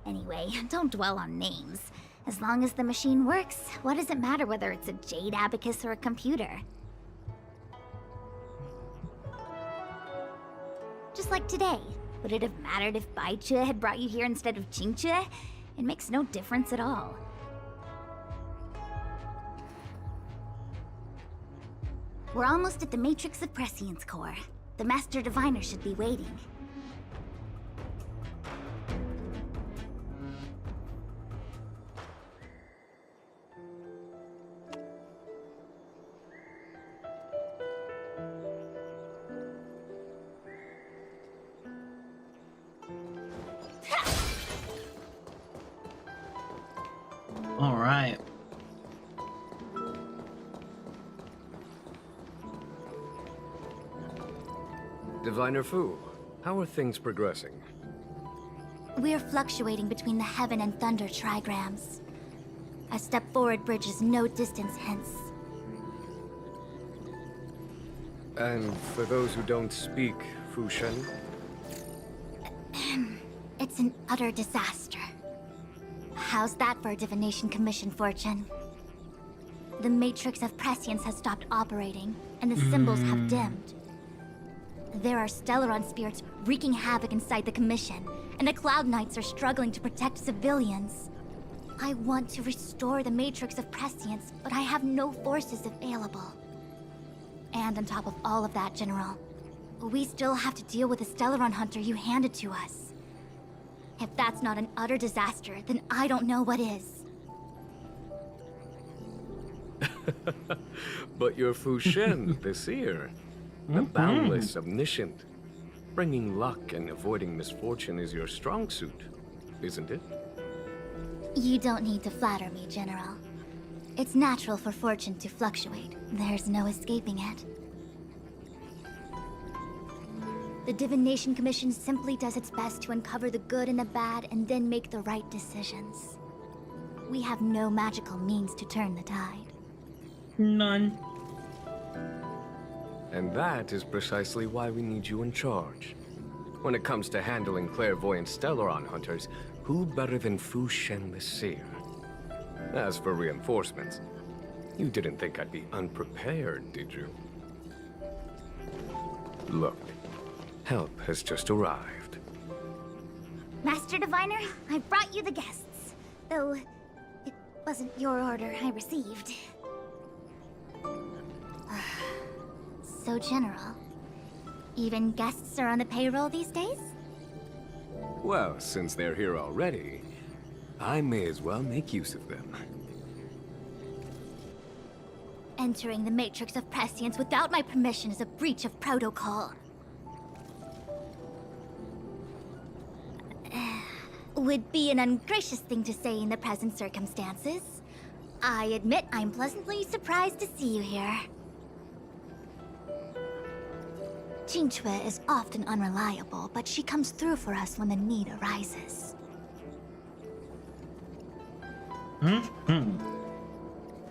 Anyway, don't dwell on names. As long as the machine works, what does it matter whether it's a Jade Abacus or a computer? Just like today, would it have mattered if Baichue had brought you here instead of Qingchue? It makes no difference at all. We're almost at the Matrix of Prescience core. The Master Diviner should be waiting. All right. Diviner Fu, how are things progressing? We're fluctuating between the Heaven and Thunder trigrams. A step forward bridge is no distance hence. And for those who don't speak Fushen? It's an utter disaster. How's that for a Divination Commission fortune? The Matrix of Prescience has stopped operating, and the symbols have dimmed. There are Stellaron spirits wreaking havoc inside the Commission, and the Cloud Knights are struggling to protect civilians. I want to restore the Matrix of Prescience, but I have no forces available. And on top of all of that, General, we still have to deal with the Stellaron hunter you handed to us. If that's not an utter disaster, then I don't know what is. But you're Fu Shen, the seer. The boundless, omniscient. Bringing luck and avoiding misfortune is your strong suit, isn't it? You don't need to flatter me, General. It's natural for fortune to fluctuate. There's no escaping it. The Divination Commission simply does its best to uncover the good and the bad and then make the right decisions. We have no magical means to turn the tide. None. And that is precisely why we need you in charge. When it comes to handling clairvoyant Stellaron hunters, who better than Fu Shen the Seer? As for reinforcements, you didn't think I'd be unprepared, did you? Look, help has just arrived. Master Diviner, I brought you the guests. Though, it wasn't your order I received. So, General, even guests are on the payroll these days? Well, since they're here already, I may as well make use of them. Entering the Matrix of Prescience without my permission is a breach of protocol. Would be an ungracious thing to say in the present circumstances. I admit I'm pleasantly surprised to see you here. Qingque is often unreliable, but she comes through for us when the need arises.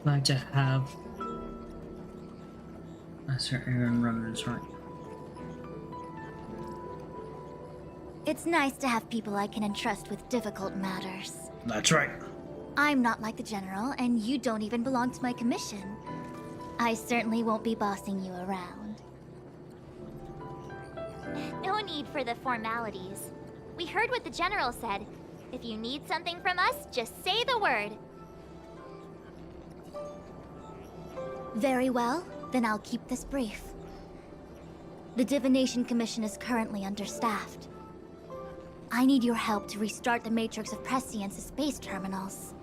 Glad to have Master Aaron Remnants, right? It's nice to have people I can entrust with difficult matters. That's right. I'm not like the General, and you don't even belong to my commission. I certainly won't be bossing you around. No need for the formalities. We heard what the General said. If you need something from us, just say the word. Very well, then I'll keep this brief. The Divination Commission is currently understaffed. I need your help to restart the Matrix of Prescience's space terminals.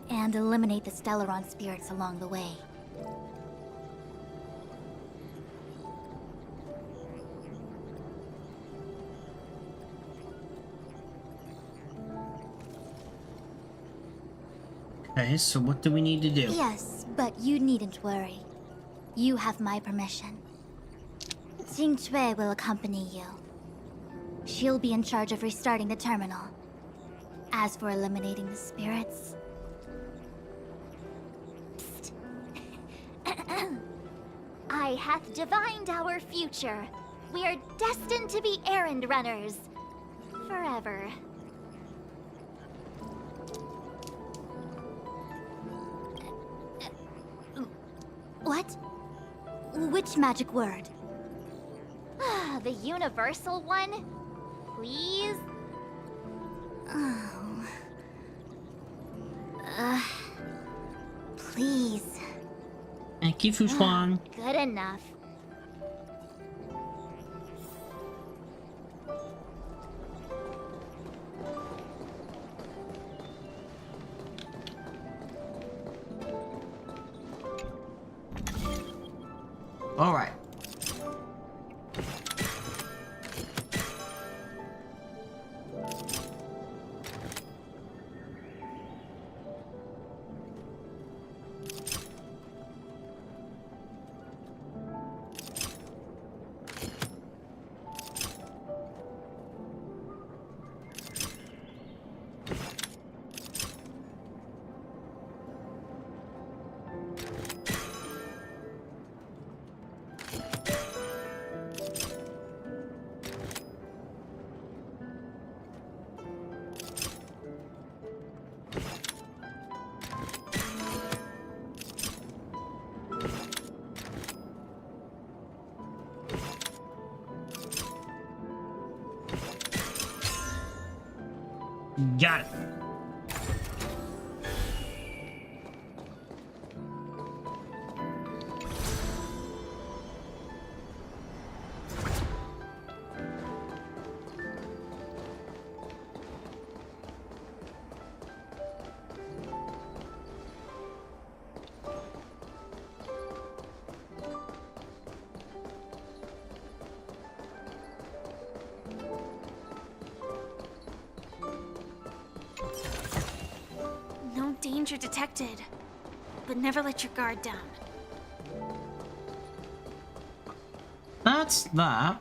And eliminate the Stellaron spirits along the way. Okay, so what do we need to do? Yes, but you needn't worry. You have my permission. Qingque will accompany you. She'll be in charge of restarting the terminal. As for eliminating the spirits... Psst. I hath divined our future. We are destined to be errand runners. Forever. What? Which magic word? The universal one? Please? Oh. Please. Thank you, Fushuan. Good enough. All right. Got it. danger detected, but never let your guard down. That's that.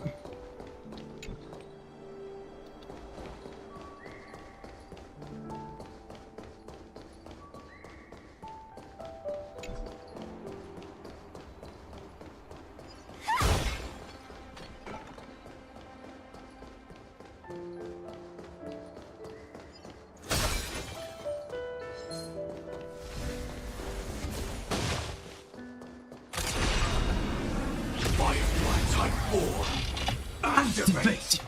Firefly Type 4. Activate!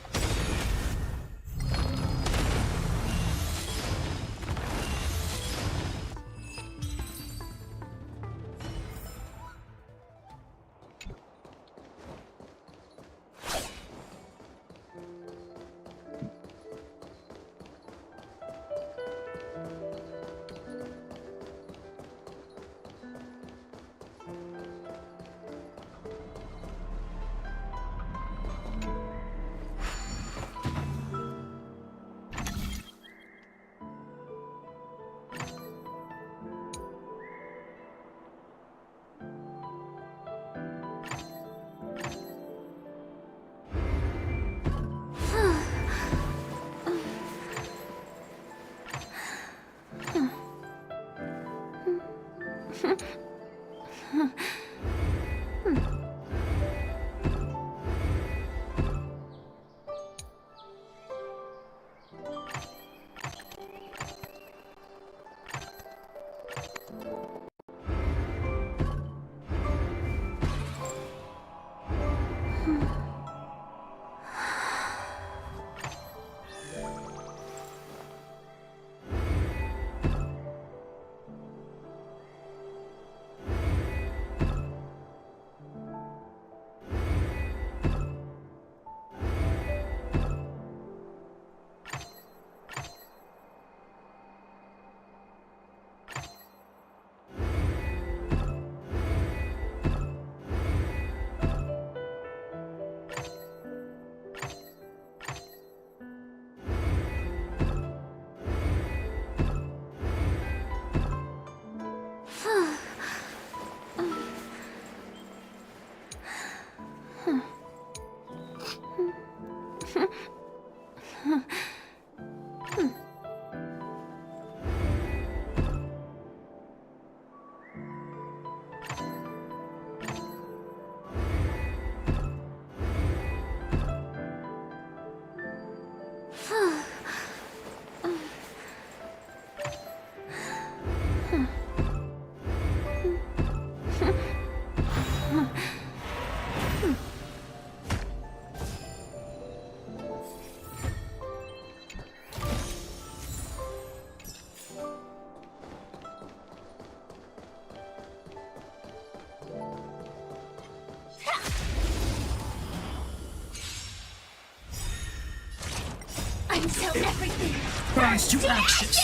Until everything burns to ashes.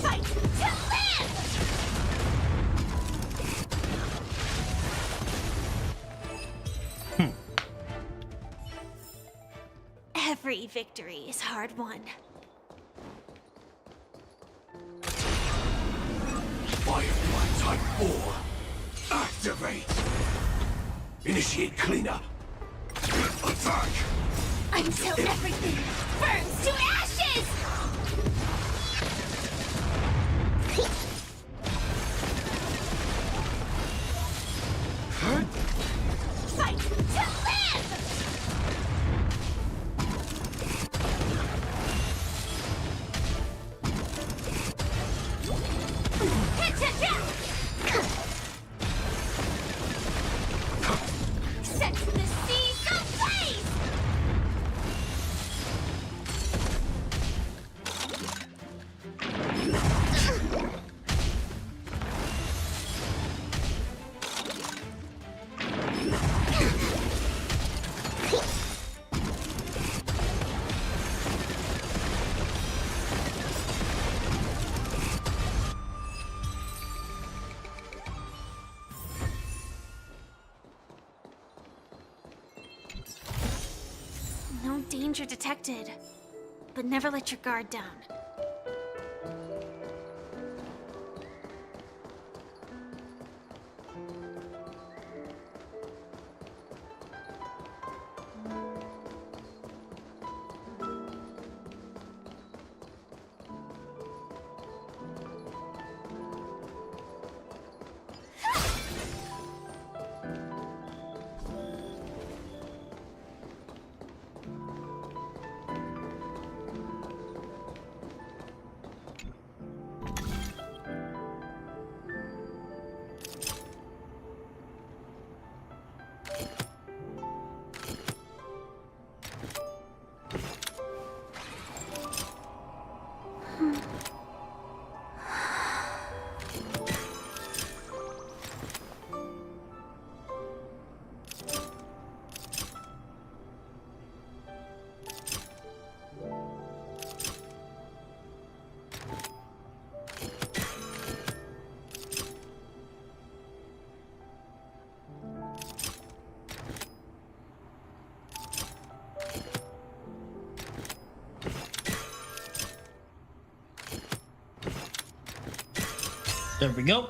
Fight to live! Every victory is hard won. Firefly Type 4. Activate! Initiate cleanup. Attack! Until everything burns to ashes! Fight to live! Set the seas ablaze! want danger detected, but never let your guard down. There we go.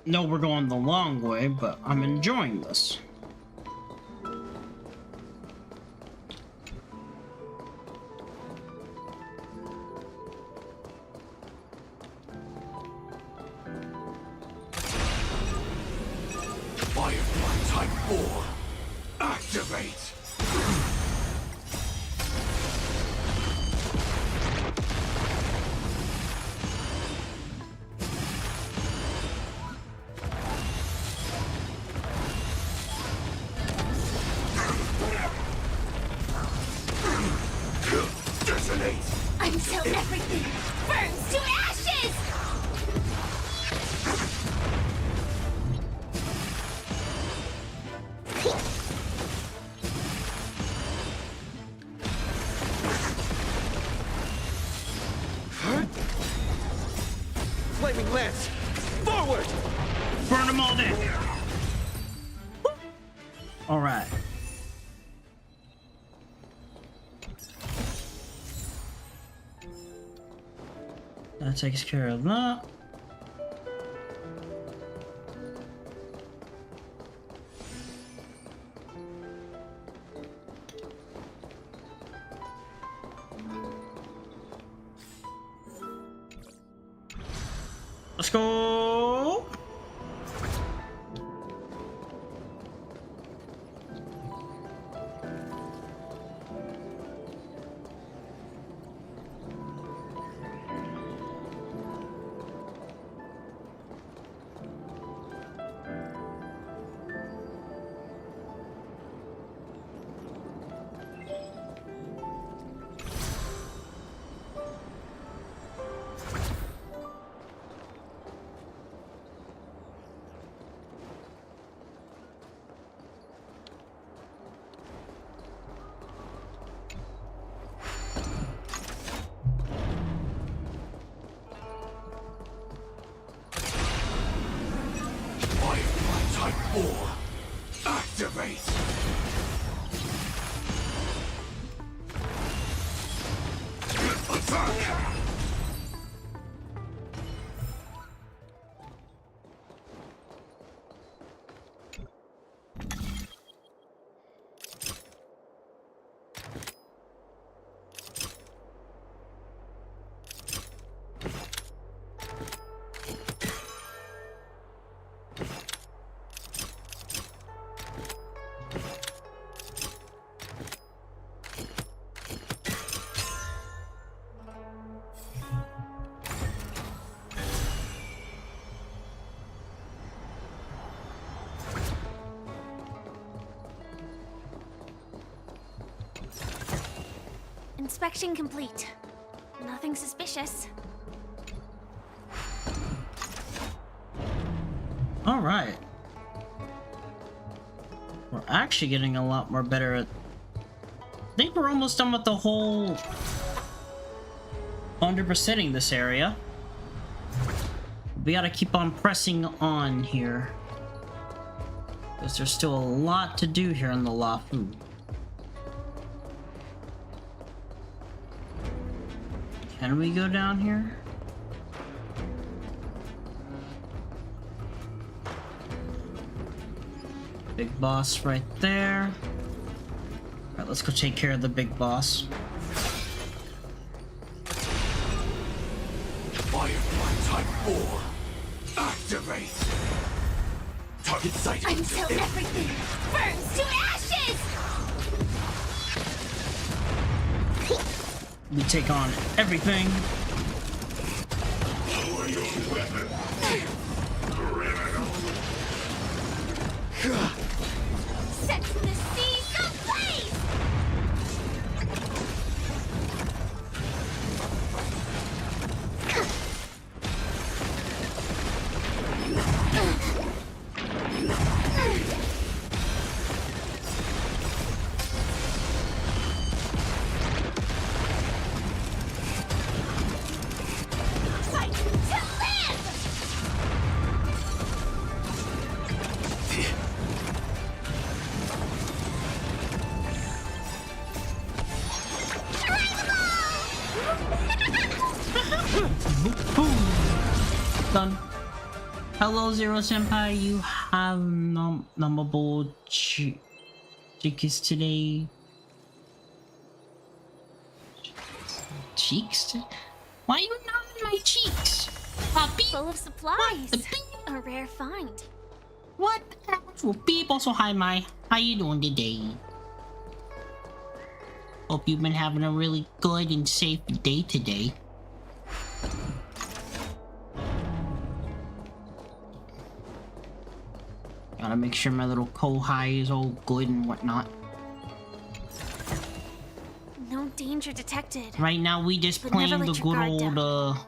No, we're going the long way, but I'm enjoying this. Firefly Type 4, activate! Detonate! Until everything burns to ashes! Flaming lance! Forward! Burn them all down. All right. That takes care of that. Let's go. Firefly Type 4, activate! Attack! Inspection complete. Nothing suspicious. All right. We're actually getting a lot more better at... I think we're almost done with the whole 100%ing this area. We gotta keep on pressing on here, because there's still a lot to do here in the Lafu. Can we go down here? Big boss right there. Alright, let's go take care of the big boss. Firefly Type 4. Activate. Target sighted. Until everything burns to ashes! We take on everything. Lower your weapon. Criminal. Set the seas ablaze! Fight to live! Done. Hello, Zero Senpai. You have numbable cheeks today. Cheeks? Why are you not in my cheeks? Puppy? Full of supplies. A rare find. What? Well, beep. Also, hi, Mai. How you doing today? Hope you've been having a really good and safe day today. Gotta make sure my little kohai is all good and whatnot. No danger detected. Right now, we just But playing never the let your good guard old, down.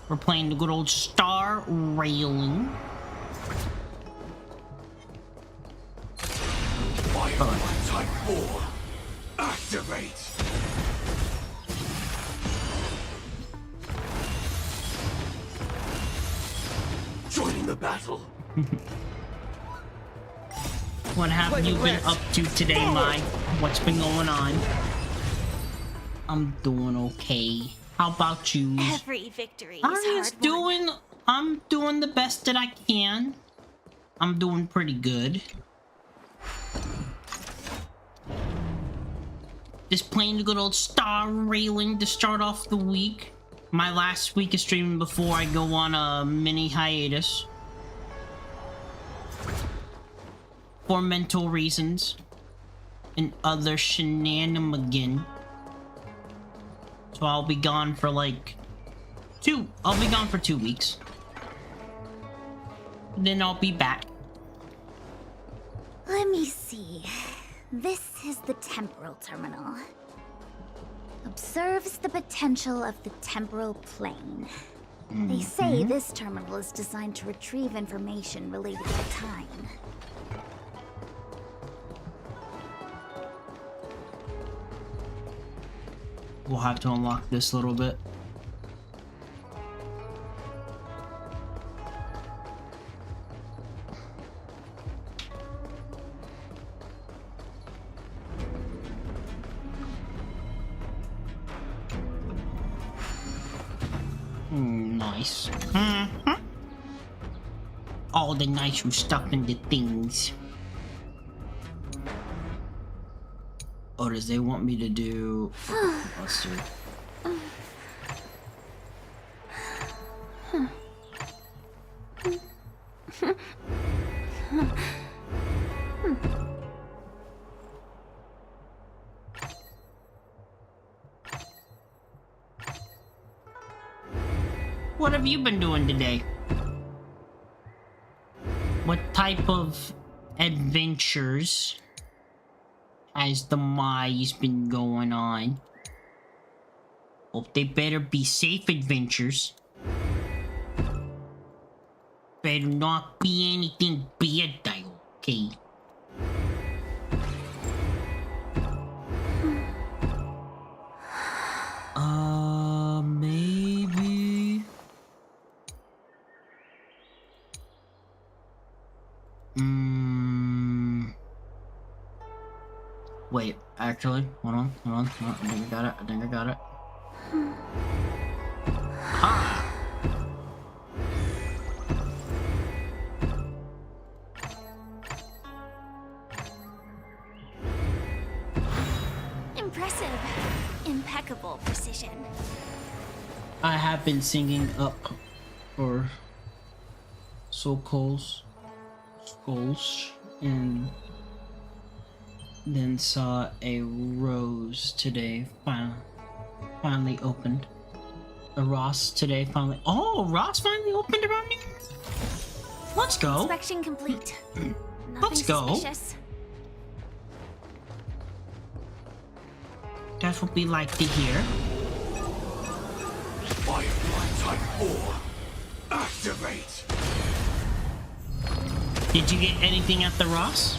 We're playing the good old star railing. Firefly Type 4. Activate. Joining the battle. What have you been up to today, Mai? What's been going on? I'm doing okay. How about you? Every victory is hard won. I'm doing the best that I can. I'm doing pretty good. Just playing the good old star railing to start off the week. My last week of streaming before I go on a mini hiatus. For mental reasons. And other shenanigans. So I'll be gone for like I'll be gone for 2 weeks. Then I'll be back. Let me see. This is the temporal terminal. Observes the potential of the temporal plane. They say this terminal is designed to retrieve information related to time. We'll have to unlock this a little bit. Nice. All the nice stuff in the things. Or does they want me to do? Let's see. What have you been doing today? What type of adventures has the Mai's been going on? Hope they better be safe adventures. Better not be anything bad, okay? Wait, actually, hold on. I think I got it. Ah! Impressive. Impeccable precision. I have been singing up for Skulls and then saw a rose today finally opened. A Ross today finally. Oh, Ross finally opened around here. Let's go. Inspection complete. Let's go. Suspicious. That's what we like to hear. Firefly Type 4. Activate. Did you get anything at the Ross?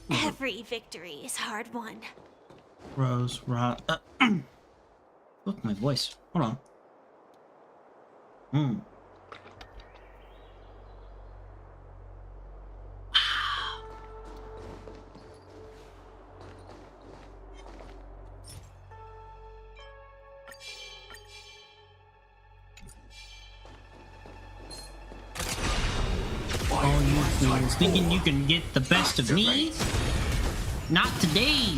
Every victory is hard won. Rose, Ross. Look, my voice. Hold on. Oh, you fools. Thinking you can get the best of me? Not today.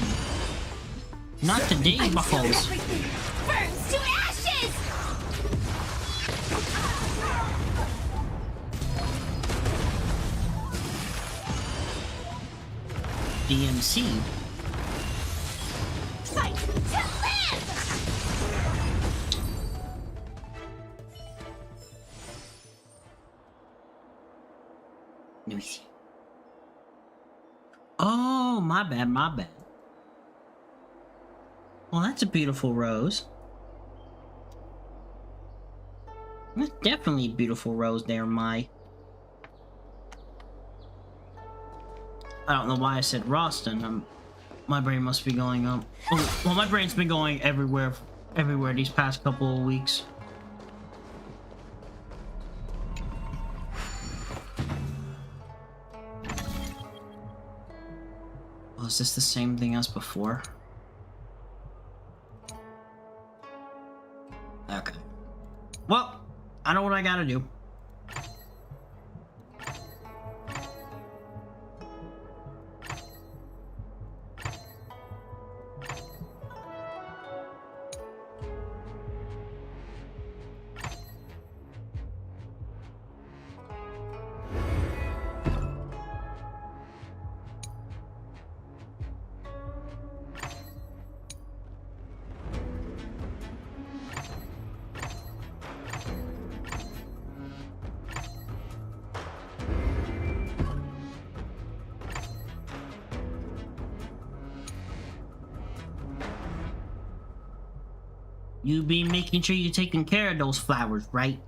Not today, buckles. Burns to ashes! DMC. Fight to live! Let me see. Oh, my bad. Well, that's a beautiful rose. That's definitely a beautiful rose there, Mai. I don't know why I said Roston. My brain must be going up. Oh, well, my brain's been going everywhere these past couple of weeks. Oh, is this the same thing as before? Okay. Well, I know what I gotta do. You be making sure you're taking care of those flowers, right?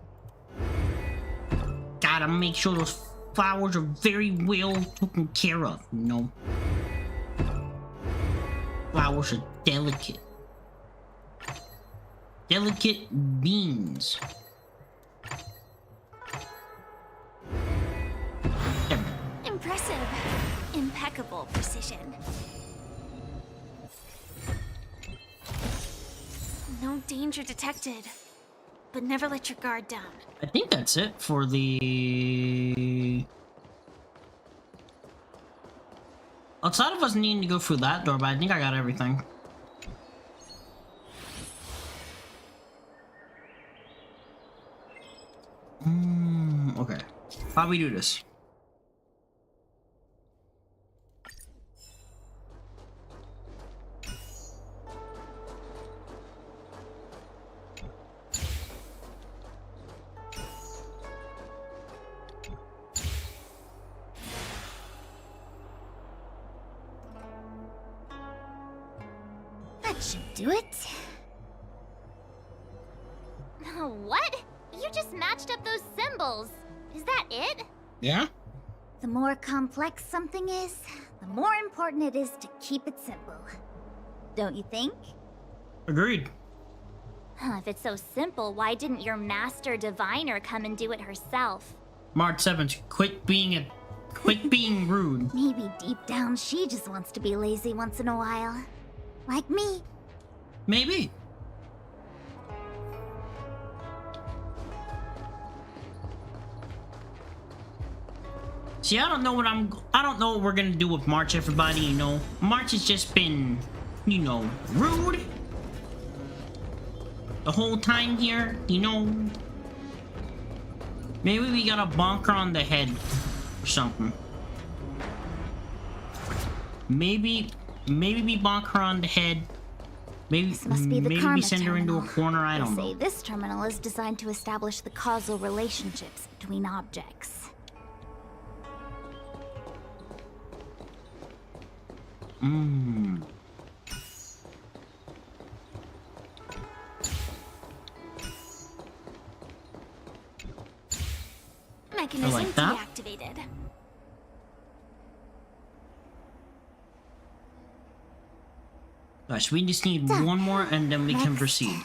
Gotta make sure those flowers are very well taken care of, you know? Flowers are delicate. Delicate beans. Impressive. Impeccable precision. No danger detected. But never let your guard down. I think that's it for the... Outside of us needing to go through that door, but I think I got everything. Okay. How do we do this? That should do it. What? You just matched up those symbols. Is that it? Yeah? The more complex something is, the more important it is to keep it simple. Don't you think? Agreed. If it's so simple, why didn't your master diviner come and do it herself? March 7th, quit being rude. Maybe deep down she just wants to be lazy once in a while. Like me. Maybe. See, I don't know what we're gonna do with March, everybody, you know. March has just been, you know, rude the whole time here, you know. Maybe we gotta bonk her on the head or something. Maybe we bonk her on the head. Maybe we send her into a corner, I don't know. They say this terminal is designed to establish the causal relationships between objects. Mechanism like that. deactivated. Gosh, we just need one more and then we can proceed.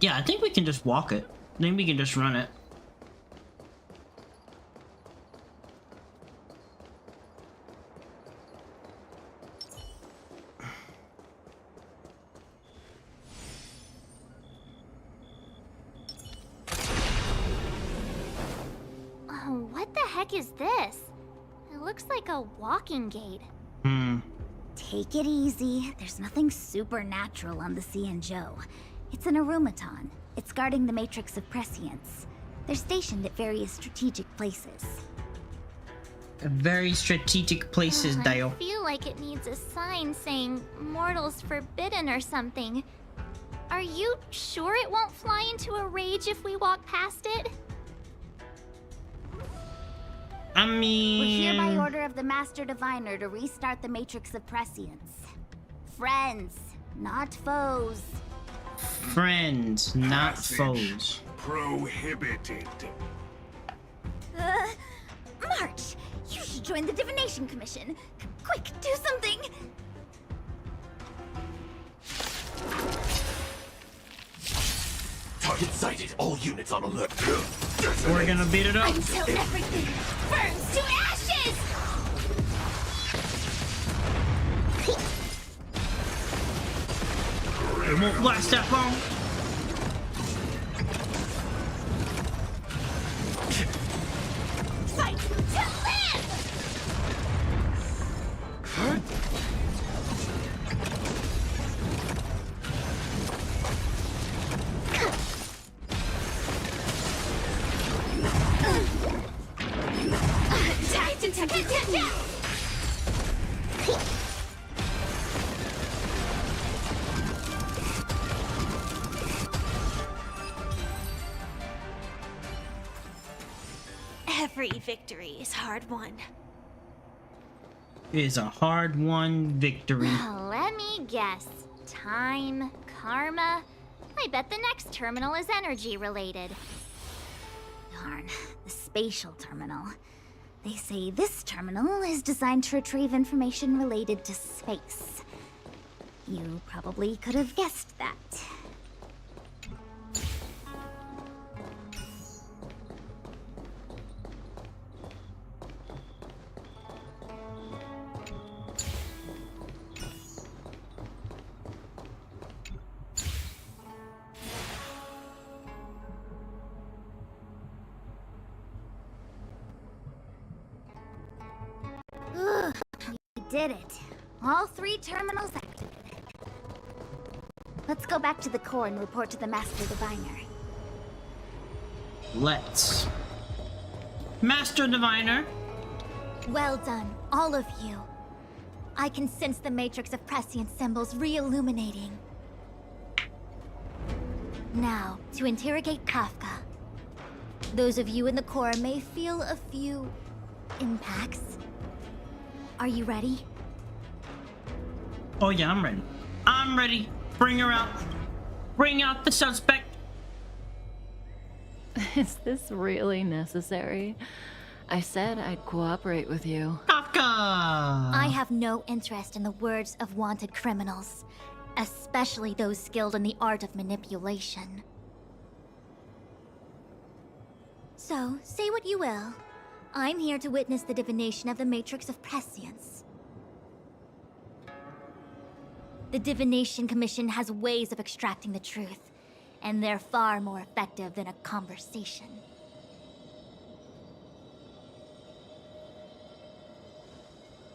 Yeah, I think we can just walk it. I think we can just run it. What the heck is this? It looks like a walking gate. Take it easy. There's nothing supernatural on the Cianzhou. It's an arumaton. It's guarding the matrix of prescience. They're stationed at various strategic places. Very strategic places, Dio. I feel like it needs a sign saying mortals forbidden or something. Are you sure it won't fly into a rage if we walk past it? I mean... We're here by order of the Master Diviner to restart the Matrix of Prescience. Friends, not foes. Friends, not foes. Prohibited. March, you should join the Divination Commission. Quick, do something! Target sighted. All units on alert. We're gonna beat it up. Until everything burns to ashes! It won't last that long. Fight to live! Every victory is hard won. It is a hard-won victory. Let me guess. Time, karma. I bet the next terminal is energy related. Darn, the spatial terminal. They say this terminal is designed to retrieve information related to space. You probably could have guessed that. We did it. All 3 terminals activated. Let's go back to the core and report to the Master Diviner. Let's. Master Diviner. Well done, all of you. I can sense the matrix of prescience symbols re-illuminating. Now, to interrogate Kafka. Those of you in the core may feel a few impacts. Are you ready? Oh yeah, I'm ready. I'm ready. Bring her out. Bring out the suspect. Is this really necessary? I said I'd cooperate with you. Kafka! I have no interest in the words of wanted criminals. especially those skilled in the art of manipulation. So, say what you will. I'm here to witness the divination of the Matrix of Prescience. The Divination Commission has ways of extracting the truth, and they're far more effective than a conversation.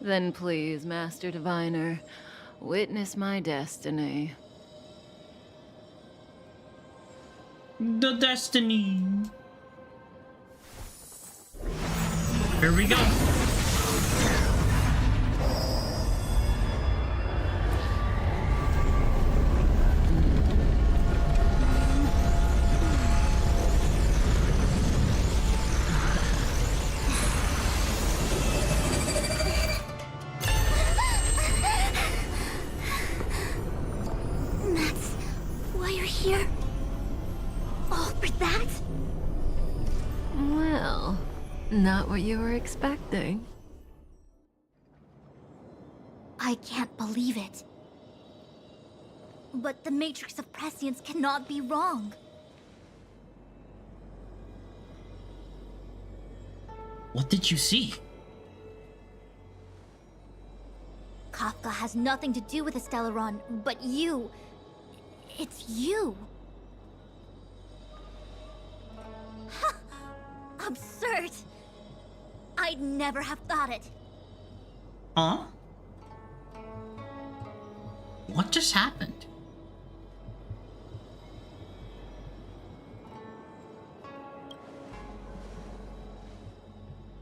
Then please, Master Diviner, witness my destiny. The destiny. Here we go. That's why you're here? All for that? Well, not what you were expecting. I can't believe it. But the Matrix of Prescience cannot be wrong. What did you see? Kafka has nothing to do with the Stellaron, but you... It's you. Absurd. I'd never have thought it. Huh? What just happened?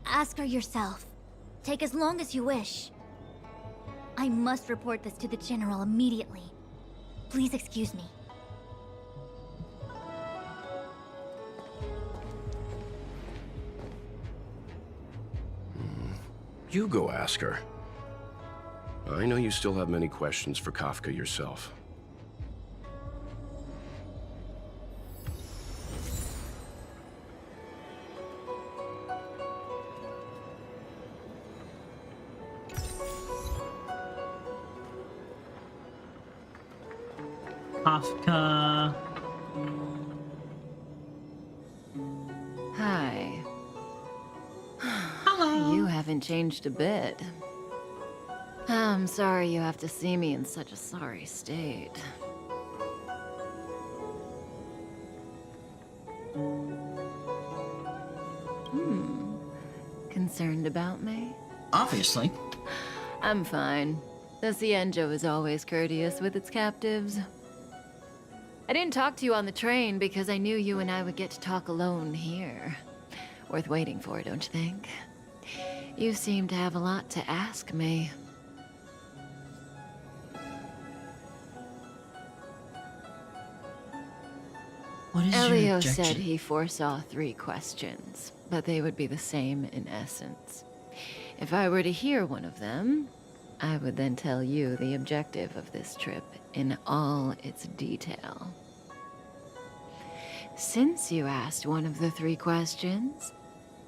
Ask her yourself. Take as long as you wish. I must report this to the General immediately. Please excuse me. You go ask her. I know you still have many questions for Kafka yourself. Kafka. Hi. Hello. You haven't changed a bit. I'm sorry you have to see me in such a sorry state. Concerned about me? Obviously. I'm fine. The Cienjo is always courteous with its captives. I didn't talk to you on the train because I knew you and I would get to talk alone here. Worth waiting for, don't you think? You seem to have a lot to ask me. What is your Elio objection? said he foresaw 3 questions, but they would be the same in essence. If I were to hear one of them, I would then tell you the objective of this trip in all its detail. Since you asked one of the 3 questions,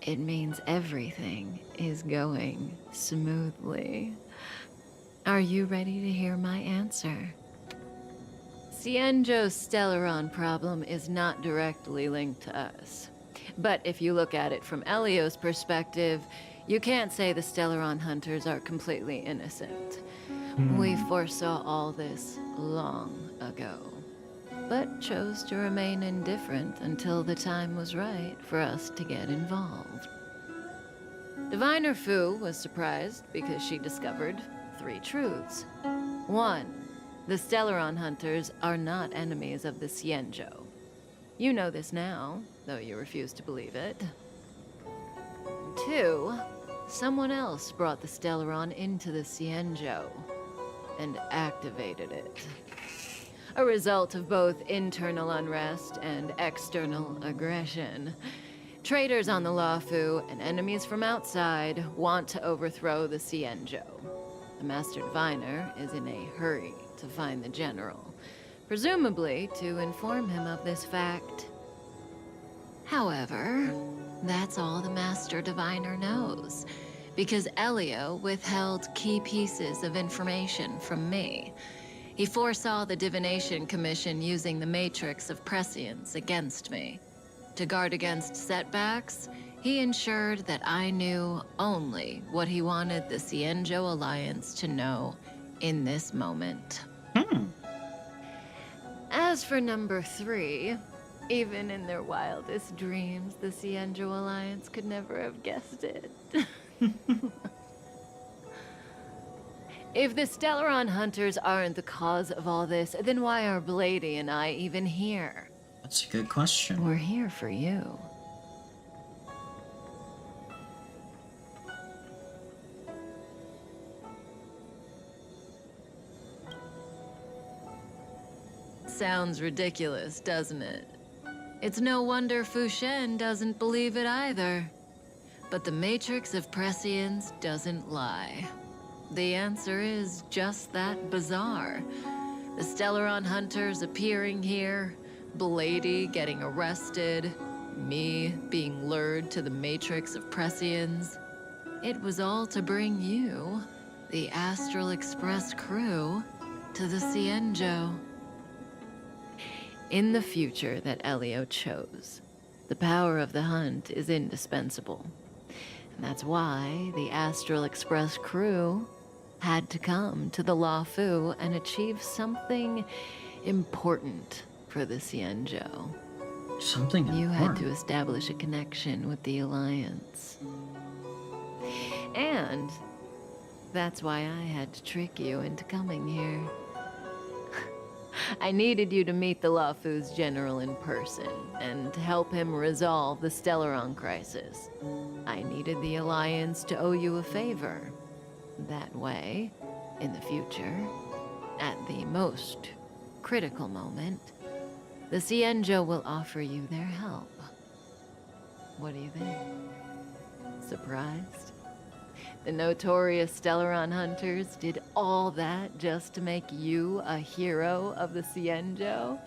it means everything is going smoothly. Are you ready to hear my answer? Cienjo's Stellaron problem is not directly linked to us. But if you look at it from Elio's perspective, you can't say the Stellaron hunters are completely innocent. We foresaw all this long ago, but chose to remain indifferent until the time was right for us to get involved. Diviner Fu was surprised because she discovered 3 truths. 1. The Stellaron hunters are not enemies of the Cienjo. You know this now, though you refuse to believe it. 2. Someone else brought the Stellaron into the Cienjo and activated it. A result of both internal unrest and external aggression. Traitors on the Luofu and enemies from outside want to overthrow the Cienjo. The Master Diviner is in a hurry to find the General, presumably to inform him of this fact. However, that's all the Master Diviner knows, because Elio withheld key pieces of information from me. He foresaw the Divination Commission using the matrix of prescience against me. To guard against setbacks, he ensured that I knew only what he wanted the Cienjo Alliance to know in this moment. As for number 3, even in their wildest dreams, the Cienjo Alliance could never have guessed it. If the Stellaron hunters aren't the cause of all this, then why are Blady and I even here? That's a good question. We're here for you. Sounds ridiculous, doesn't it? It's no wonder Fu Shen doesn't believe it either. But the Matrix of Prescience doesn't lie. The answer is just that bizarre. The Stellaron hunters appearing here, Blady getting arrested, me being lured to the Matrix of Prescience. It was all to bring you, the Astral Express crew, to the Cienjo. In the future that Elio chose, the power of the hunt is indispensable. And that's why the Astral Express crew had to come to the Luofu and achieve something important for the Cienjo. Something You important. had to establish a connection with the Alliance. And that's why I had to trick you into coming here. I needed you to meet the Luofu's general in person and to help him resolve the Stellaron crisis. I needed the Alliance to owe you a favor. That way, in the future, at the most critical moment, the Cienjo will offer you their help. What do you think? Surprised? The notorious Stellaron hunters did all that just to make you a hero of the Cienjo?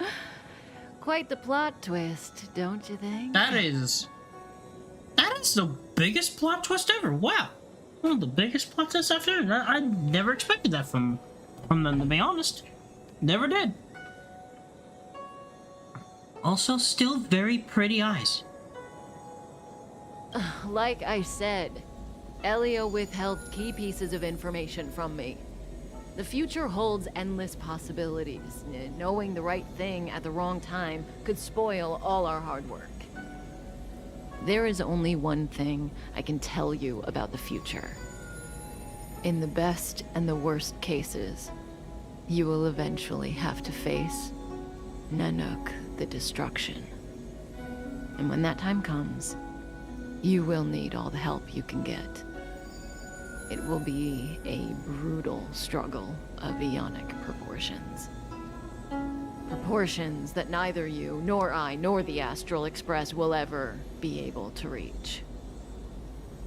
Quite the plot twist, don't you think? That is the biggest plot twist ever. Wow. One of the biggest plot twists I've heard. I never expected that from them, to be honest. Never did. Also, still very pretty eyes. Like I said, Elio withheld key pieces of information from me. The future holds endless possibilities. Knowing the right thing at the wrong time could spoil all our hard work. There is only one thing I can tell you about the future. In the best and the worst cases, you will eventually have to face Nanook the Destruction. And when that time comes, you will need all the help you can get. It will be a brutal struggle of eonic proportions. Proportions that neither you, nor I, nor the Astral Express will ever be able to reach.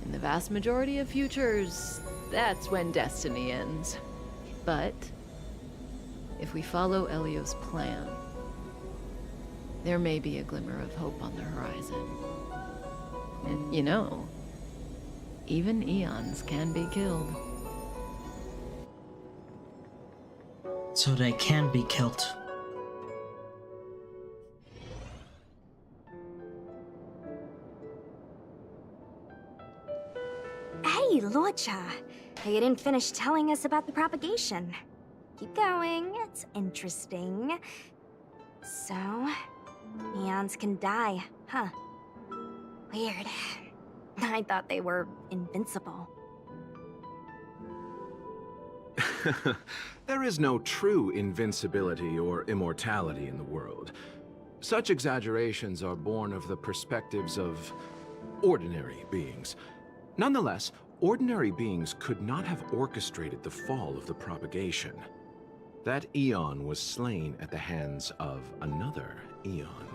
In the vast majority of futures, that's when destiny ends. But if we follow Elio's plan, there may be a glimmer of hope on the horizon. And you know, even eons can be killed. So they can be killed. Hey, Luocha. You didn't finish telling us about the propagation. Keep going, it's interesting. So, eons can die, huh? Weird. I thought they were invincible. There is no true invincibility or immortality in the world. Such exaggerations are born of the perspectives of ordinary beings. Nonetheless, ordinary beings could not have orchestrated the fall of the propagation. That eon was slain at the hands of another eon.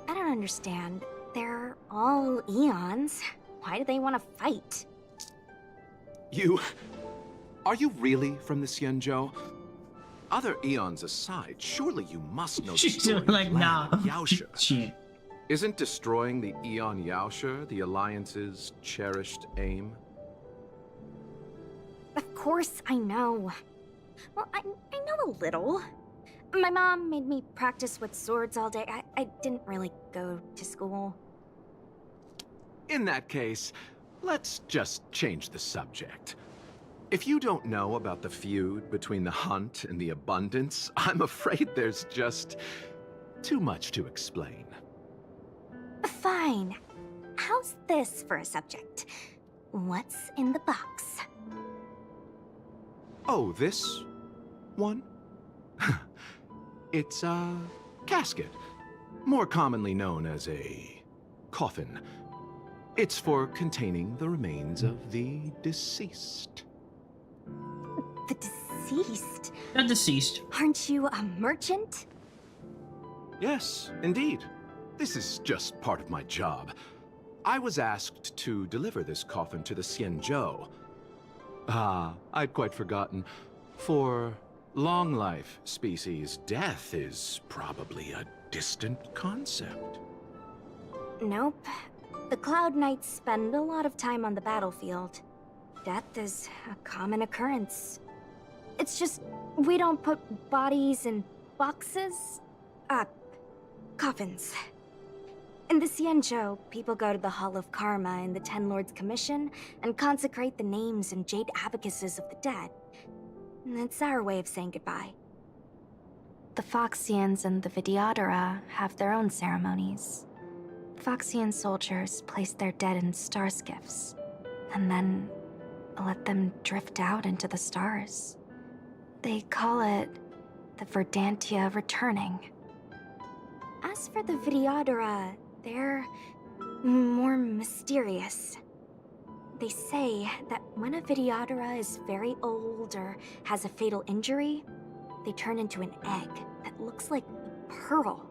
I don't understand. They're all eons. Why do they want to fight? Are you really from the Cienjo? Other eons aside, surely you must know the She's story of like, Lad nah. Yaosha. Shit. Isn't destroying the Eon Yaosha the Alliance's cherished aim? Of course I know. Well, I know a little. My mom made me practice with swords all day. I didn't really go to school. In that case, let's just change the subject. If you don't know about the feud between the Hunt and the Abundance, I'm afraid there's just too much to explain. Fine. How's this for a subject? What's in the box? Oh, this one? It's a casket, more commonly known as a coffin. It's for containing the remains of the deceased. The deceased? The deceased. Aren't you a merchant? Yes, indeed. This is just part of my job. I was asked to deliver this coffin to the Xianzhou. I'd quite forgotten. For long life species, death is probably a distant concept. Nope. The Cloud Knights spend a lot of time on the battlefield. Death is a common occurrence. It's just, we don't put bodies in boxes. Coffins. In the Xianzhou, people go to the Hall of Karma in the Ten Lords Commission and consecrate the names and jade abacuses of the dead. It's our way of saying goodbye. The Foxians and the Vidyadhara have their own ceremonies. Foxian soldiers place their dead in star skiffs, and then let them drift out into the stars. They call it the Verdantia returning. As for the Vidyadhara, they're more mysterious. They say that when a Vidyadhara is very old or has a fatal injury, they turn into an egg that looks like a pearl.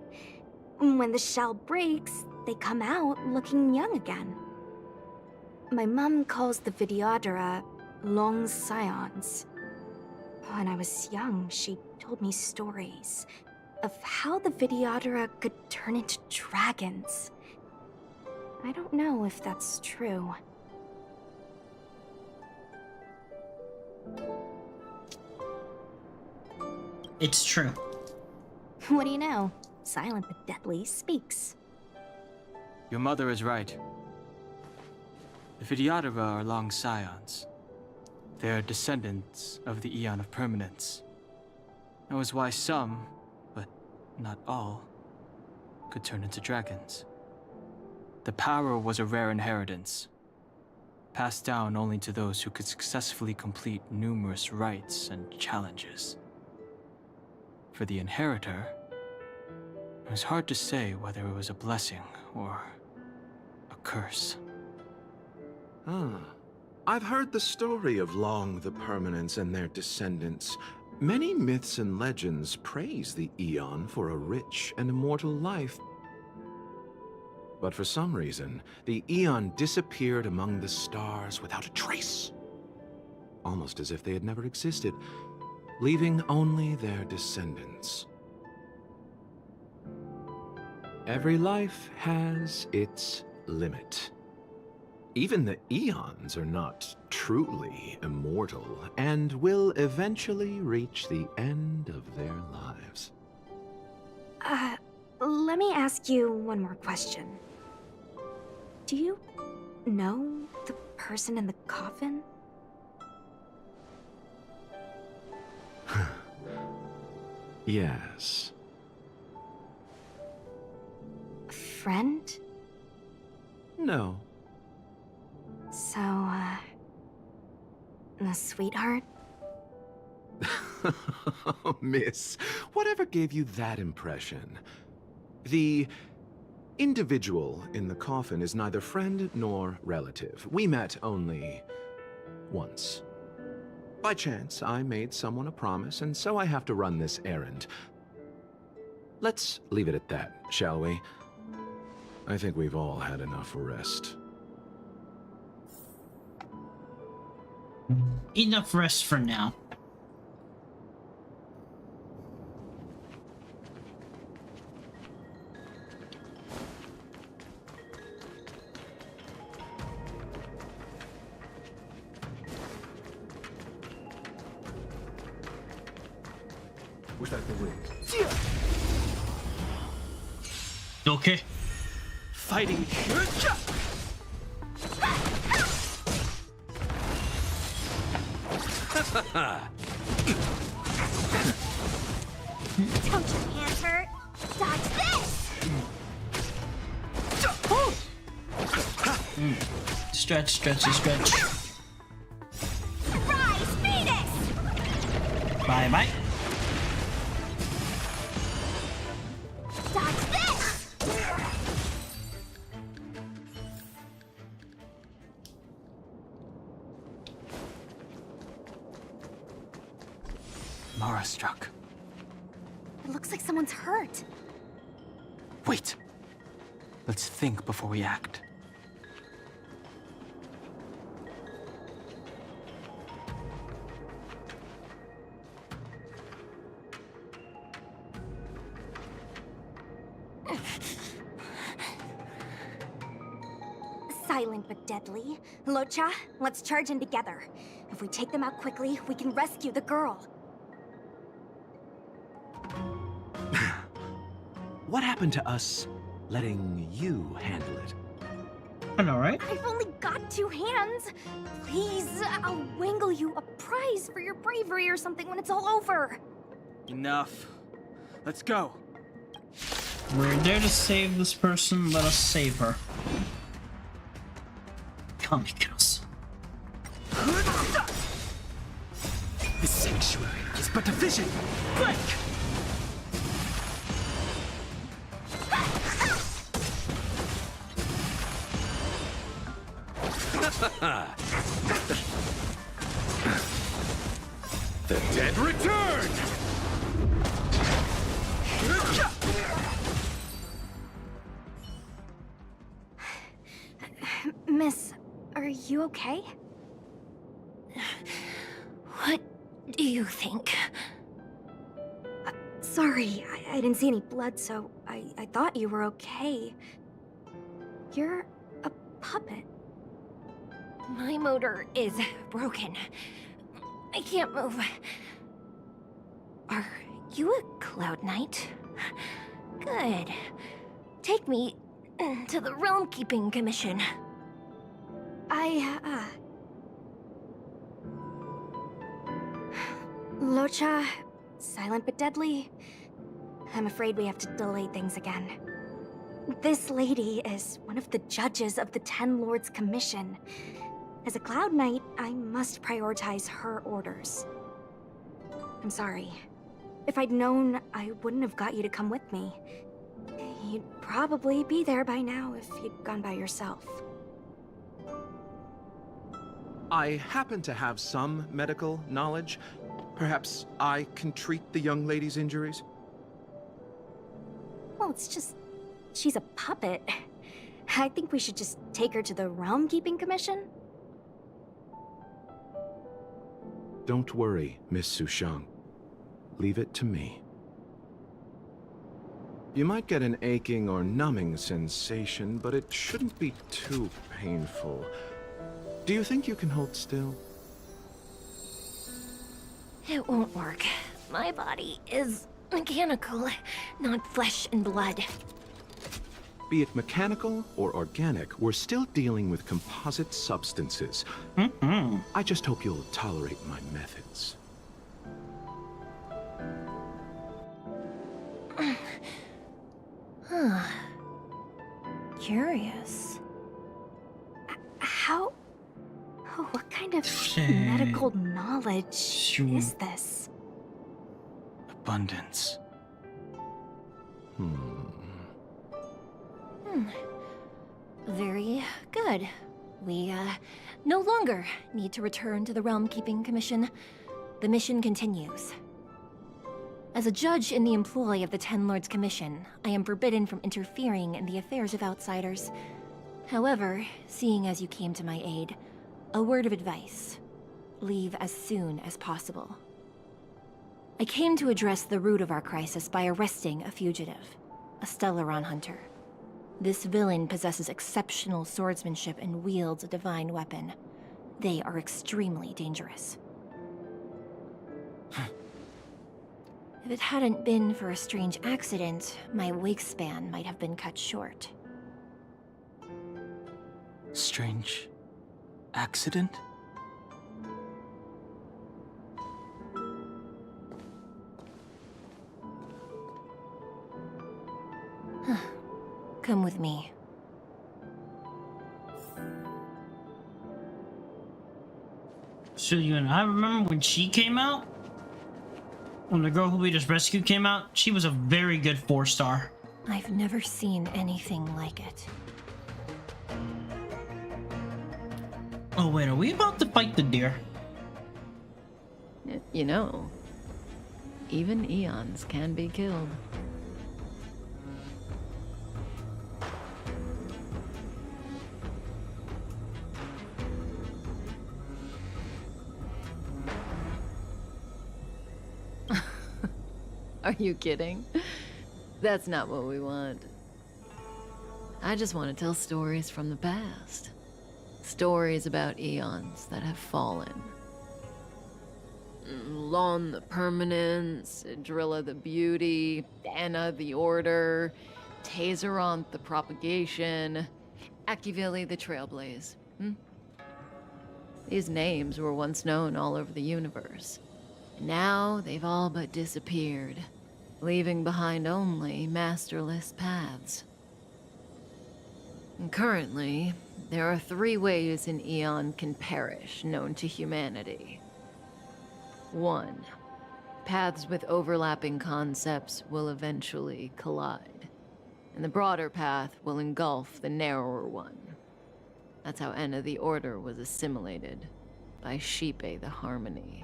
When the shell breaks, they come out looking young again. My mom calls the Vidyadhara long scions. When I was young, she told me stories of how the Vidyadhara could turn into dragons. I don't know if that's true. It's true. What do you know? Silent but deadly speaks. Your mother is right. The Vidyadhara are long scions. They are descendants of the Eon of Permanence. That was why some, but not all, could turn into dragons. The power was a rare inheritance, passed down only to those who could successfully complete numerous rites and challenges. For the inheritor, it was hard to say whether it was a blessing or a curse. I've heard the story of Long the Permanence and their descendants. Many myths and legends praise the Eon for a rich and immortal life. But for some reason, the Eon disappeared among the stars without a trace. Almost as if they had never existed, leaving only their descendants. Every life has its limit. Even the Eons are not truly immortal and will eventually reach the end of their lives. Let me ask you one more question. Do you know the person in the coffin? Yes. A friend? No. So, a sweetheart? Miss, whatever gave you that impression? The individual in the coffin is neither friend nor relative. We met only once. By chance, I made someone a promise, and so I have to run this errand. Let's leave it at that, shall we? I think we've all had enough rest. Enough rest for now. Was that the wind? Okay. Fighting. Don't your hands hurt? Dodge this! Stretch, stretchy, stretch. Rise, Phoenix! Bye bye. Dodge this! Mara struck. It looks like someone's hurt. Wait. Let's think before we act. Silent but deadly. Locha, let's charge in together. If we take them out quickly, we can rescue the girl. What happened to us letting you handle it? I know, right? I've only got 2 hands. Please, I'll wangle you a prize for your bravery or something when it's all over. Enough. Let's go. We're there to save this person. Let us save her. Come, girls. The sanctuary is but a vision. Break! The dead return! Miss, are you okay? What do you think? Sorry, I didn't see any blood, so I thought you were okay. You're a puppet. My motor is broken. I can't move. Are you a Cloud Knight? Good. Take me to the Realm Keeping Commission. Locha, silent but deadly. I'm afraid we have to delay things again. This lady is one of the judges of the Ten Lords Commission. As a Cloud Knight, I must prioritize her orders. I'm sorry. If I'd known, I wouldn't have got you to come with me. You'd probably be there by now if you'd gone by yourself. I happen to have some medical knowledge. Perhaps I can treat the young lady's injuries? Well, it's just... she's a puppet. I think we should just take her to the Realm Keeping Commission. Don't worry, Miss Sushang. Leave it to me. You might get an aching or numbing sensation, but it shouldn't be too painful. Do you think you can hold still? It won't work. My body is mechanical, not flesh and blood. Be it mechanical or organic, we're still dealing with composite substances. I just hope you'll tolerate my methods. Huh. Curious. How... oh, what kind of medical knowledge is this? Abundance. Very good. We, no longer need to return to the Realm Keeping Commission. The mission continues. As a judge in the employ of the Ten Lords Commission, I am forbidden from interfering in the affairs of outsiders. However, seeing as you came to my aid, a word of advice. Leave as soon as possible. I came to address the root of our crisis by arresting a fugitive, a Stellaron hunter. This villain possesses exceptional swordsmanship and wields a divine weapon. They are extremely dangerous. If it hadn't been for a strange accident, my wingspan might have been cut short. Strange accident? Come with me. So I remember when she came out, when the girl who we just rescued came out, she was a very good 4-star. I've never seen anything like it. Oh wait, are we about to fight the deer? You know, even eons can be killed. Are you kidding? That's not what we want. I just want to tell stories from the past. Stories about eons that have fallen. Lon the Permanence, Drilla the Beauty, Anna the Order, Tazeronth the Propagation, Akivili the Trailblaze. These names were once known all over the universe. Now they've all but disappeared, leaving behind only masterless paths. And currently, there are 3 ways an eon can perish known to humanity. 1. Paths with overlapping concepts will eventually collide, and the broader path will engulf the narrower one. That's how Enna the Order was assimilated by Sheepe the Harmony.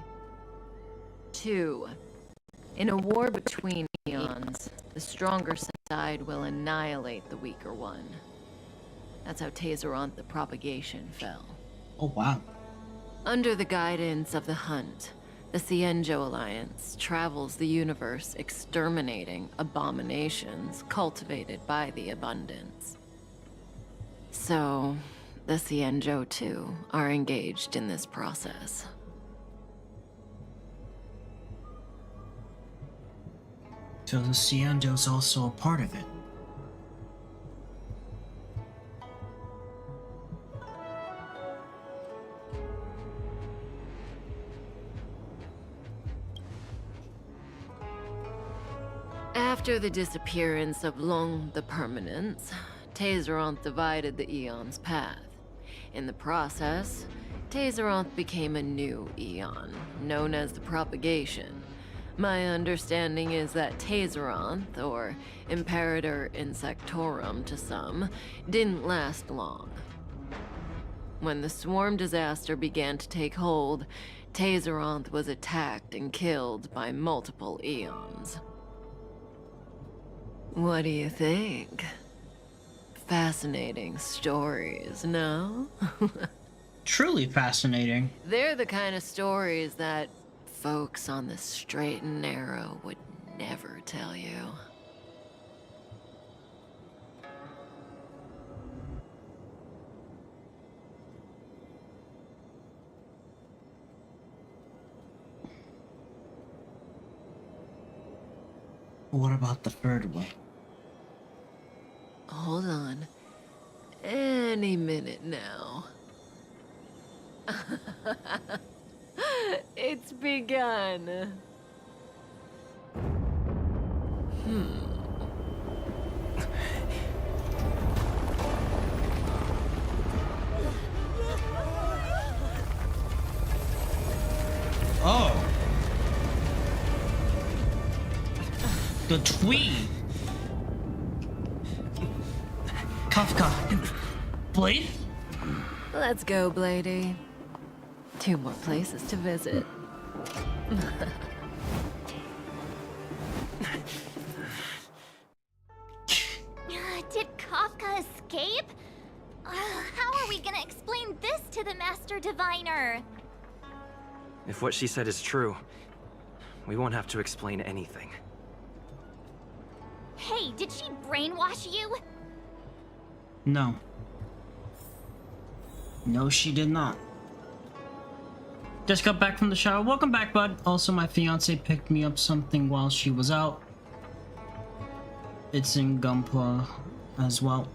2. In a war between eons, the stronger side will annihilate the weaker one. That's how Tazeronth the Propagation fell. Oh wow. Under the guidance of the Hunt, the Cienjo Alliance travels the universe exterminating abominations cultivated by the Abundance. So, the Cienjo too are engaged in this process. So the Cienjo's also a part of it. After the disappearance of Long the Permanence, Tazeronth divided the Eon's path. In the process, Tazeronth became a new Eon, known as the Propagation. My understanding is that Tazeronth, or Imperator Insectorum to some, didn't last long. When the swarm disaster began to take hold, Tazeronth was attacked and killed by multiple Eons. What do you think? Fascinating stories, no? Truly fascinating. They're the kind of stories that folks on the straight and narrow would never tell you. What about the third one? Hold on. Any minute now. It's begun. Oh. The Tweed. Kafka. Blade? Let's go, Blady. 2 more places to visit. Did Kafka escape? How are we gonna explain this to the Master Diviner? If what she said is true, we won't have to explain anything. Hey, did she brainwash you? No. No, she did not. Just got back from the shower. Welcome back, bud. Also, my fiance picked me up something while she was out. It's in Gunpla as well.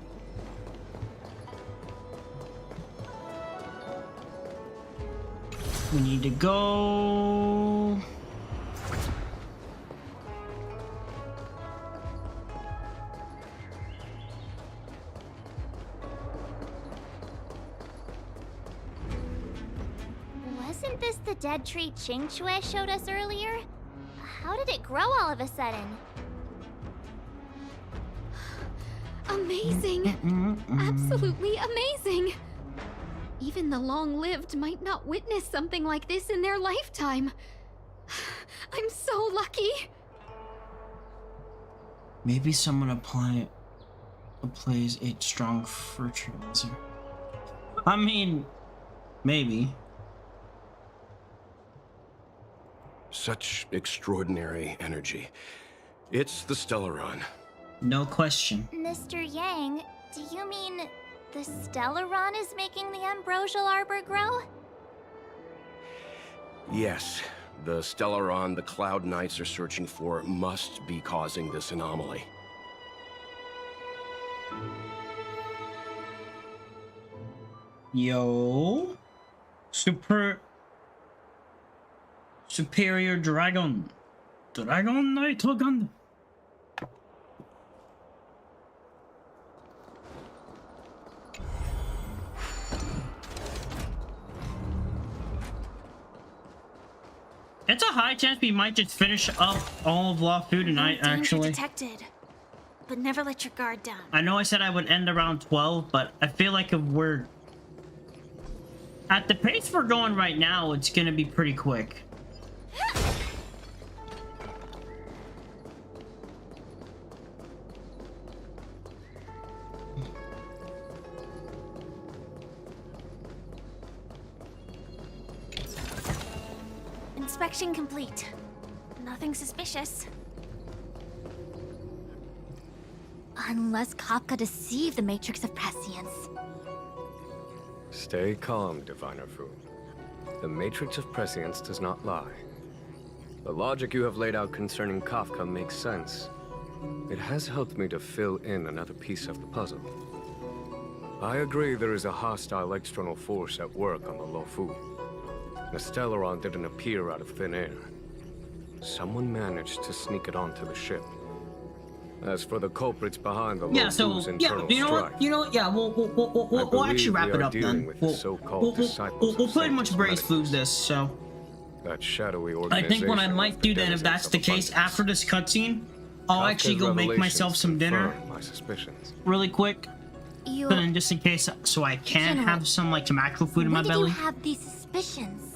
We need to go. Wasn't this the dead tree Qingxue showed us earlier? How did it grow all of a sudden? Amazing! Absolutely amazing! Even the long-lived might not witness something like this in their lifetime. I'm so lucky! Maybe someone plays a strong fertilizer. I mean, maybe. Such extraordinary energy. It's the Stellaron. No question. Mr. Yang, do you mean the Stellaron is making the ambrosial arbor grow? Yes, the Stellaron the Cloud Knights are searching for must be causing this anomaly. Yo. Superior Dragon. Dragon Knight Gun. It's a high chance we might just finish up all of LaFu tonight, actually. Detected, but never let your guard down. I know I said I would end around 12, but I feel like if we're at the pace we're going right now, it's gonna be pretty quick. Inspection complete. Nothing suspicious. Unless Kafka deceived the Matrix of Prescience. Stay calm, Diviner Fu. The Matrix of Prescience does not lie. The logic you have laid out concerning Kafka makes sense. It has helped me to fill in another piece of the puzzle. I agree there is a hostile external force at work on the LaFu. The Stellaron didn't appear out of thin air. Someone managed to sneak it onto the ship. As for the culprits behind the LaFu's internal strife, we'll actually wrap it up then. We'll pretty much brace food this, so. That shadowy I organization. think what I might do then, if that's the case, after this cutscene, I'll actually go make myself some dinner. My suspicions. Really quick. But then just in case, so I can have some actual food in my belly. When did you have these suspicions?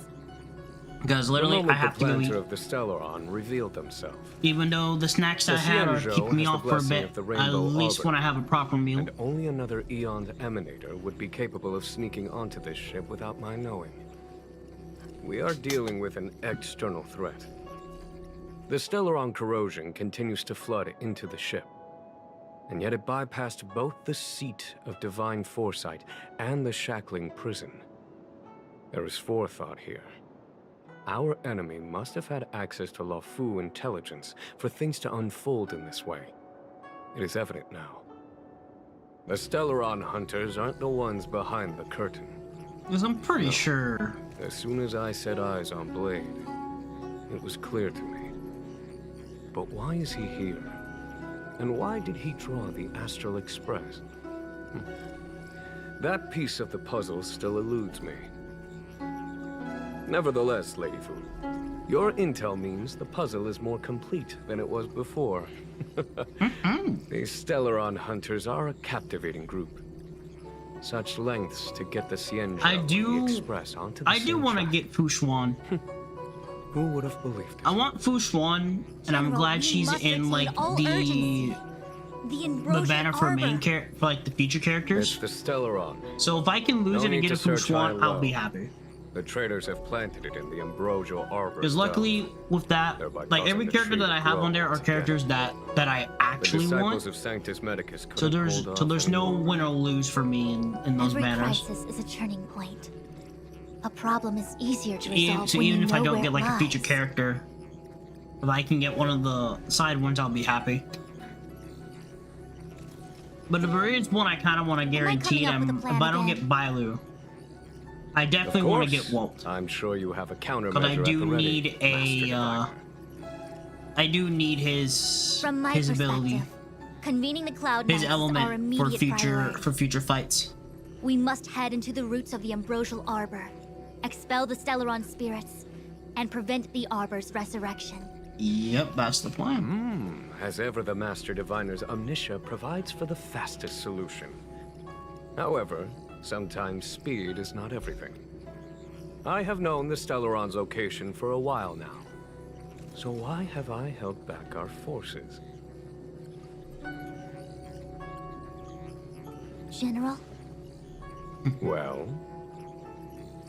Because literally, I have to go eat. Of the Stellaron revealed themselves. Even though the snacks I had are keeping me off for a bit, I at least want to have a proper meal. And only another Eon's emanator would be capable of sneaking onto this ship without my knowing. We are dealing with an external threat. The Stellaron corrosion continues to flood into the ship. And yet it bypassed both the seat of divine foresight and the shackling prison. There is forethought here. Our enemy must have had access to LaFu intelligence for things to unfold in this way. It is evident now. The Stellaron hunters aren't the ones behind the curtain. Because I'm pretty sure. As soon as I set eyes on Blade, it was clear to me. But why is he here? And why did he draw the Astral Express? That piece of the puzzle still eludes me. Nevertheless, Lady Fu, your intel means the puzzle is more complete than it was before. These Stellaron hunters are a captivating group. Such lengths to get the Xianzhou Express onto the I do want to get Fu Xuan. Who would have believed it? I want Fu Xuan, and I'm glad she's in the banner for main for the feature characters. It's the Stellaron. So if I can lose it and get a Fu Xuan, I'll be happy. The traders have planted it in the ambrosial arbor. Because luckily with that, every character that I have on there are characters that I actually want. Of Sanctus Medicus so there's no win or lose for me in those banners. Every crisis is a turning point. A problem is easier to even, resolve so when even you if know I don't where get it like a lies. feature character, if I can get one of the side ones, I'll be happy. But if there is one I kind of want to guarantee, up with a plan if I don't again? get Bailu, I definitely want to get Walt. I'm sure you have a countermeasure Because I at do the ready, need a, I do need his From my ability, perspective, convening the Cloud his Knights is our element immediate priority. for future fights. We must head into the roots of the Ambrosial Arbor, expel the Stellaron spirits, and prevent the Arbor's resurrection. Yep, that's the plan. As ever, the Master Diviner's omniscia provides for the fastest solution. However, sometimes speed is not everything. I have known the Stellaron's location for a while now. So why have I held back our forces? General, Well?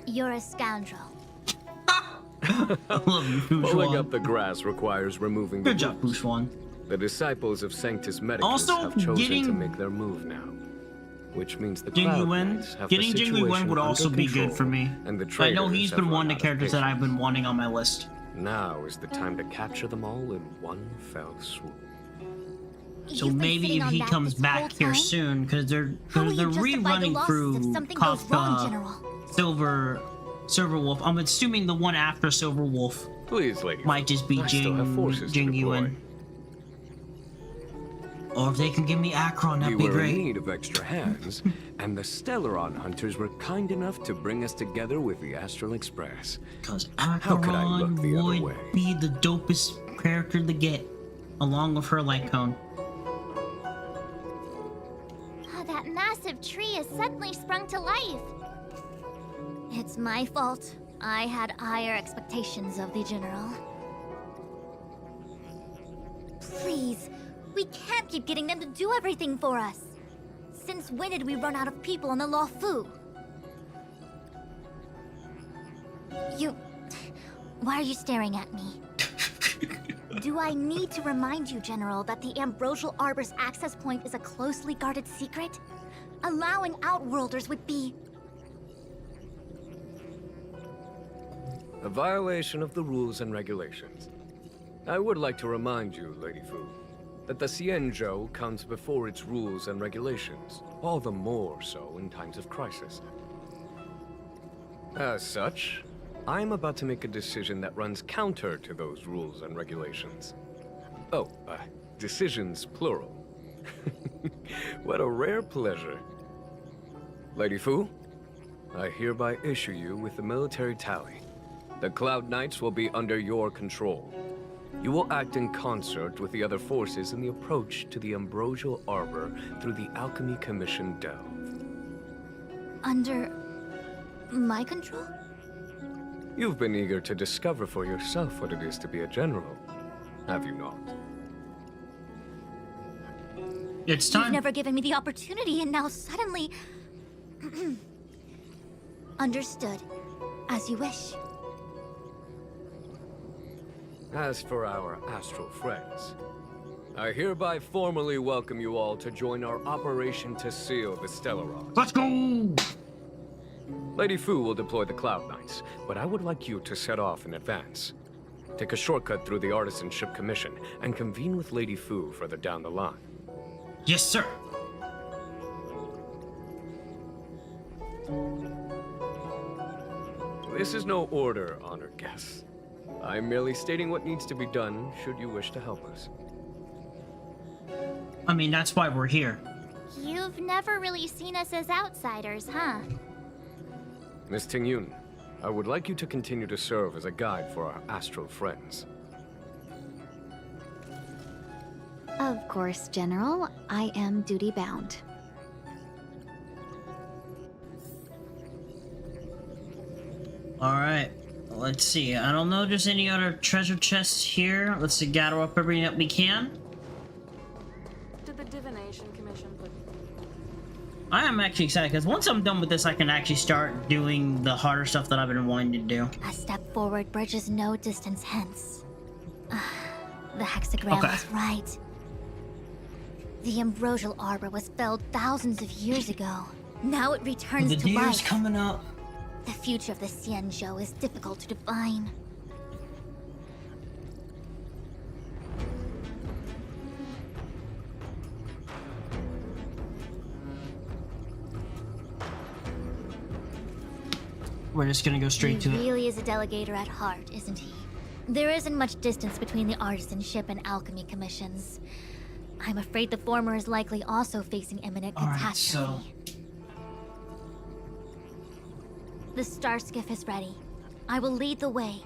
you're a scoundrel. I love you, Pulling Fushwan. up the grass requires removing the Good job, roots. Fushwan. The disciples of Sanctus Medicus Also, have chosen getting- to make their move now. Which means the Jing Cloud Yuan, Knights have getting the Jing Yuan situation would also under be good control, for me. And the I know traitors he's have been run one of the out of characters that I've patience. been wanting on my list. Now is the time to capture them all in one fell swoop. So You've been maybe sitting if on he that comes this whole back here time? soon, because they're How will you justify the rerunning losses through if something goes wrong, General? Silver Wolf. I'm assuming the one after Silver Wolf Please, lady. might just be I still have forces to Jing deploy. Yuan. Or if they can give me Akron, that'd We be were great. in need of extra hands, and the Stellaron hunters were kind enough to bring us together with the Astral Express. Because How could I look Akron the other would way? be the dopest character to get, along with her light cone. Oh, that massive tree has suddenly sprung to life. It's my fault. I had higher expectations of the General. Please, we can't keep getting them to do everything for us. Since when did we run out of people on the Luofu? Why are you staring at me? Do I need to remind you, General, that the Ambrosial Arbor's access point is a closely guarded secret? Allowing Outworlders would be... A violation of the rules and regulations. I would like to remind you, Lady Fu, that the Xianzhou comes before its rules and regulations, all the more so in times of crisis. As such, I'm about to make a decision that runs counter to those rules and regulations. Oh, decisions plural. What a rare pleasure. Lady Fu, I hereby issue you with the military tally. The Cloud Knights will be under your control. You will act in concert with the other forces in the approach to the Ambrosial Arbor through the Alchemy Commission Delve. under... my control? You've been eager to discover for yourself what it is to be a general, have you not? It's You've time. never given me the opportunity, and now suddenly... Understood. As you wish. As for our astral friends, I hereby formally welcome you all to join our operation to seal the Stellaron. Let's go! Lady Fu will deploy the Cloud Knights, but I would like you to set off in advance. Take a shortcut through the Artisanship Commission and convene with Lady Fu further down the line. Yes, sir. This is no order, honored guests. I'm merely stating what needs to be done should you wish to help us. I mean, that's why we're here. You've never really seen us as outsiders, huh? Miss Tingyun, I would like you to continue to serve as a guide for our astral friends. Of course, General. I am duty-bound. Alright, let's see. I don't know if there's any other treasure chests here. Let's see, gather up everything that we can. Did the Divination Commission put... I am actually excited, because once I'm done with this, I can actually start doing the harder stuff that I've been wanting to do. A step forward bridges no distance hence. The hexagram was right. The Ambrosial Arbor was felled thousands of years ago. Now it returns The to deer's life. coming up. The future of the Xianzhou is difficult to define. We're just gonna go straight to He it. really is a delegator at heart, isn't he? There isn't much distance between the artisanship and alchemy commissions. I'm afraid the former is likely also facing imminent catastrophe. The star skiff is ready. I will lead the way.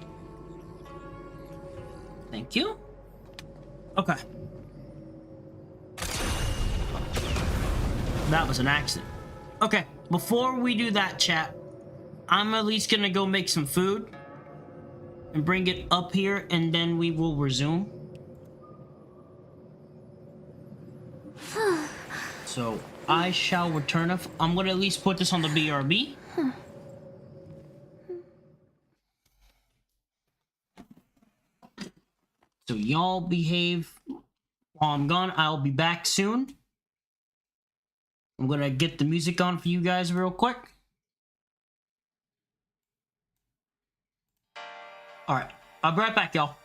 Thank you. Okay. That was an accident. Okay, before we do that, chat, I'm at least gonna go make some food and bring it up here, and then we will resume. So I shall return. I'm gonna at least put this on the BRB. So y'all behave while I'm gone. I'll be back soon. I'm gonna get the music on for you guys real quick. Alright, I'll be right back, y'all.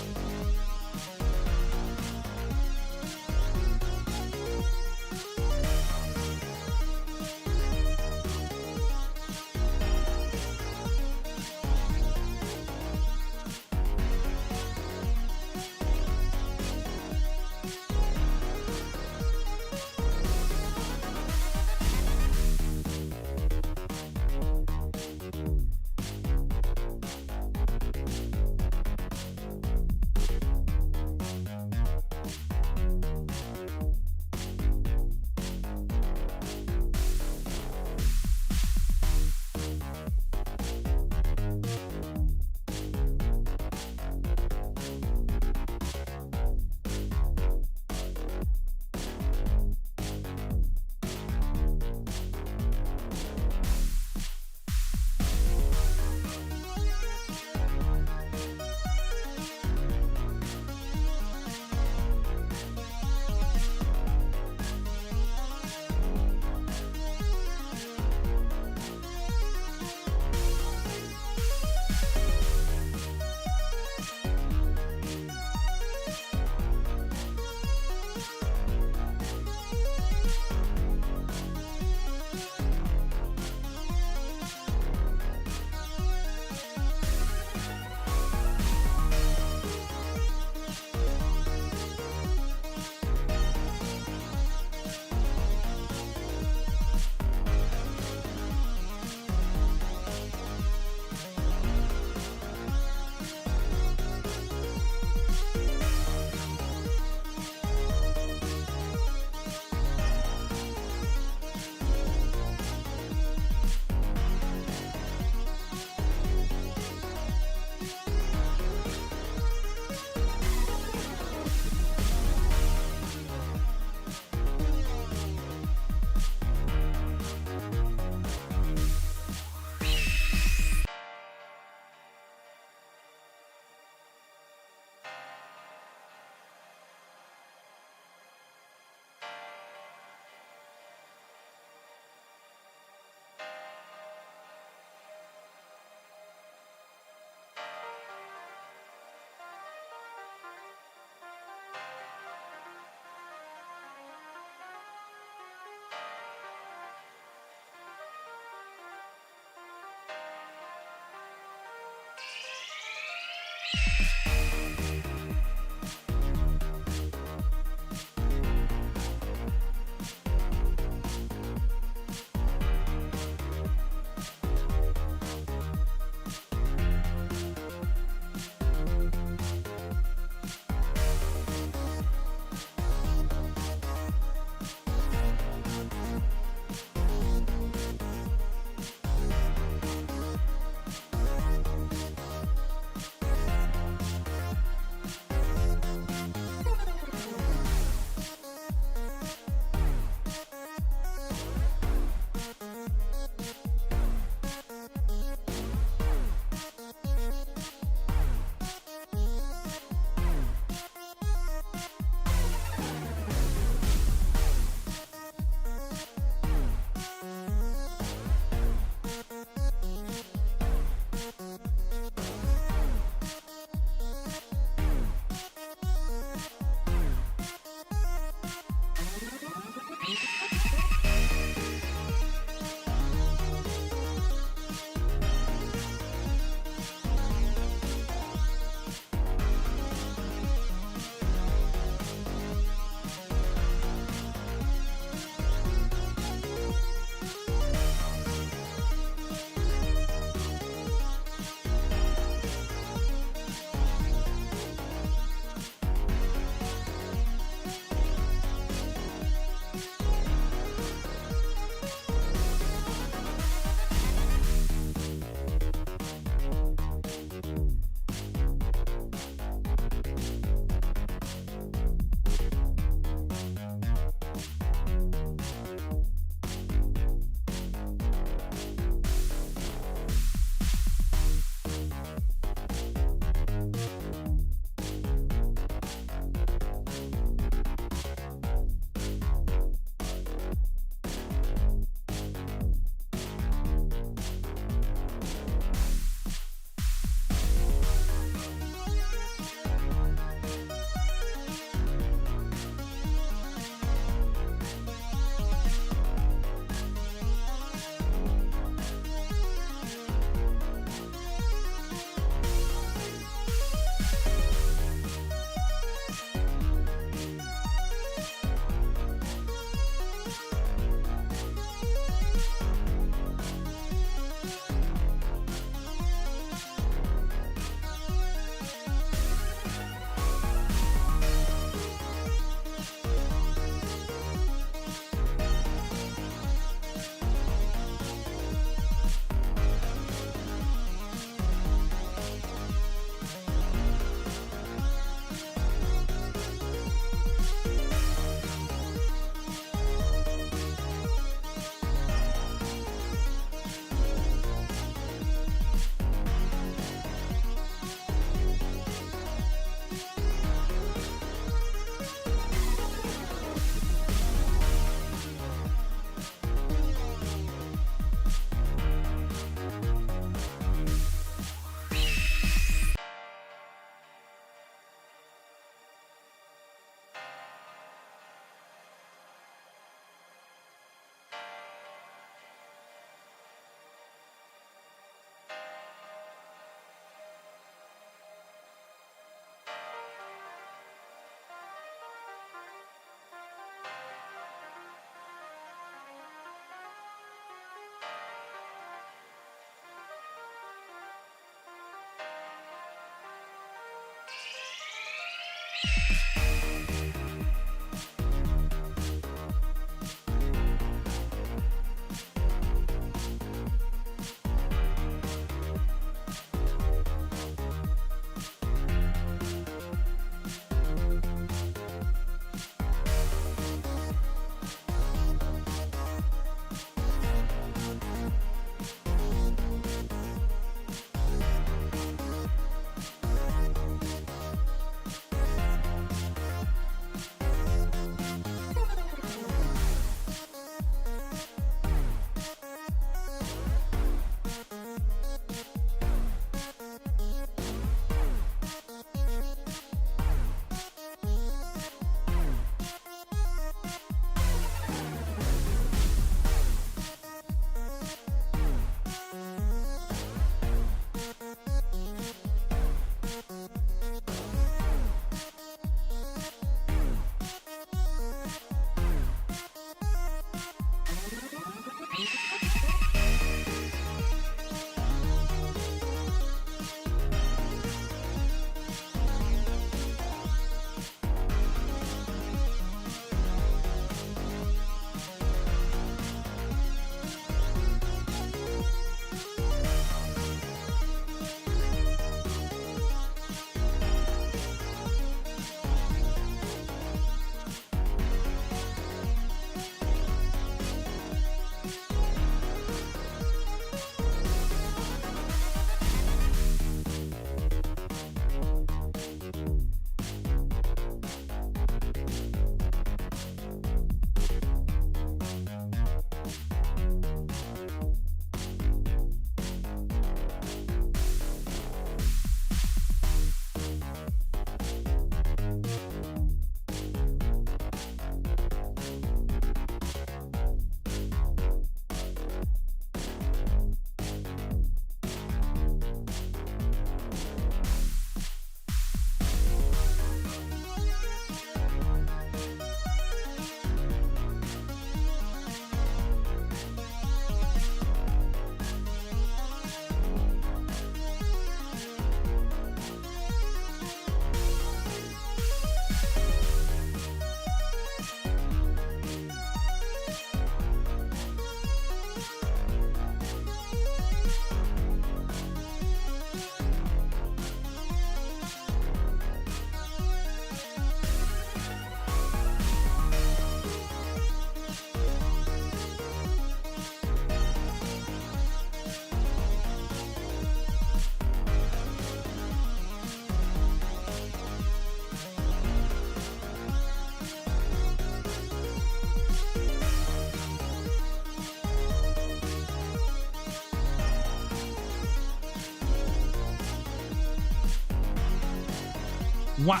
Wow.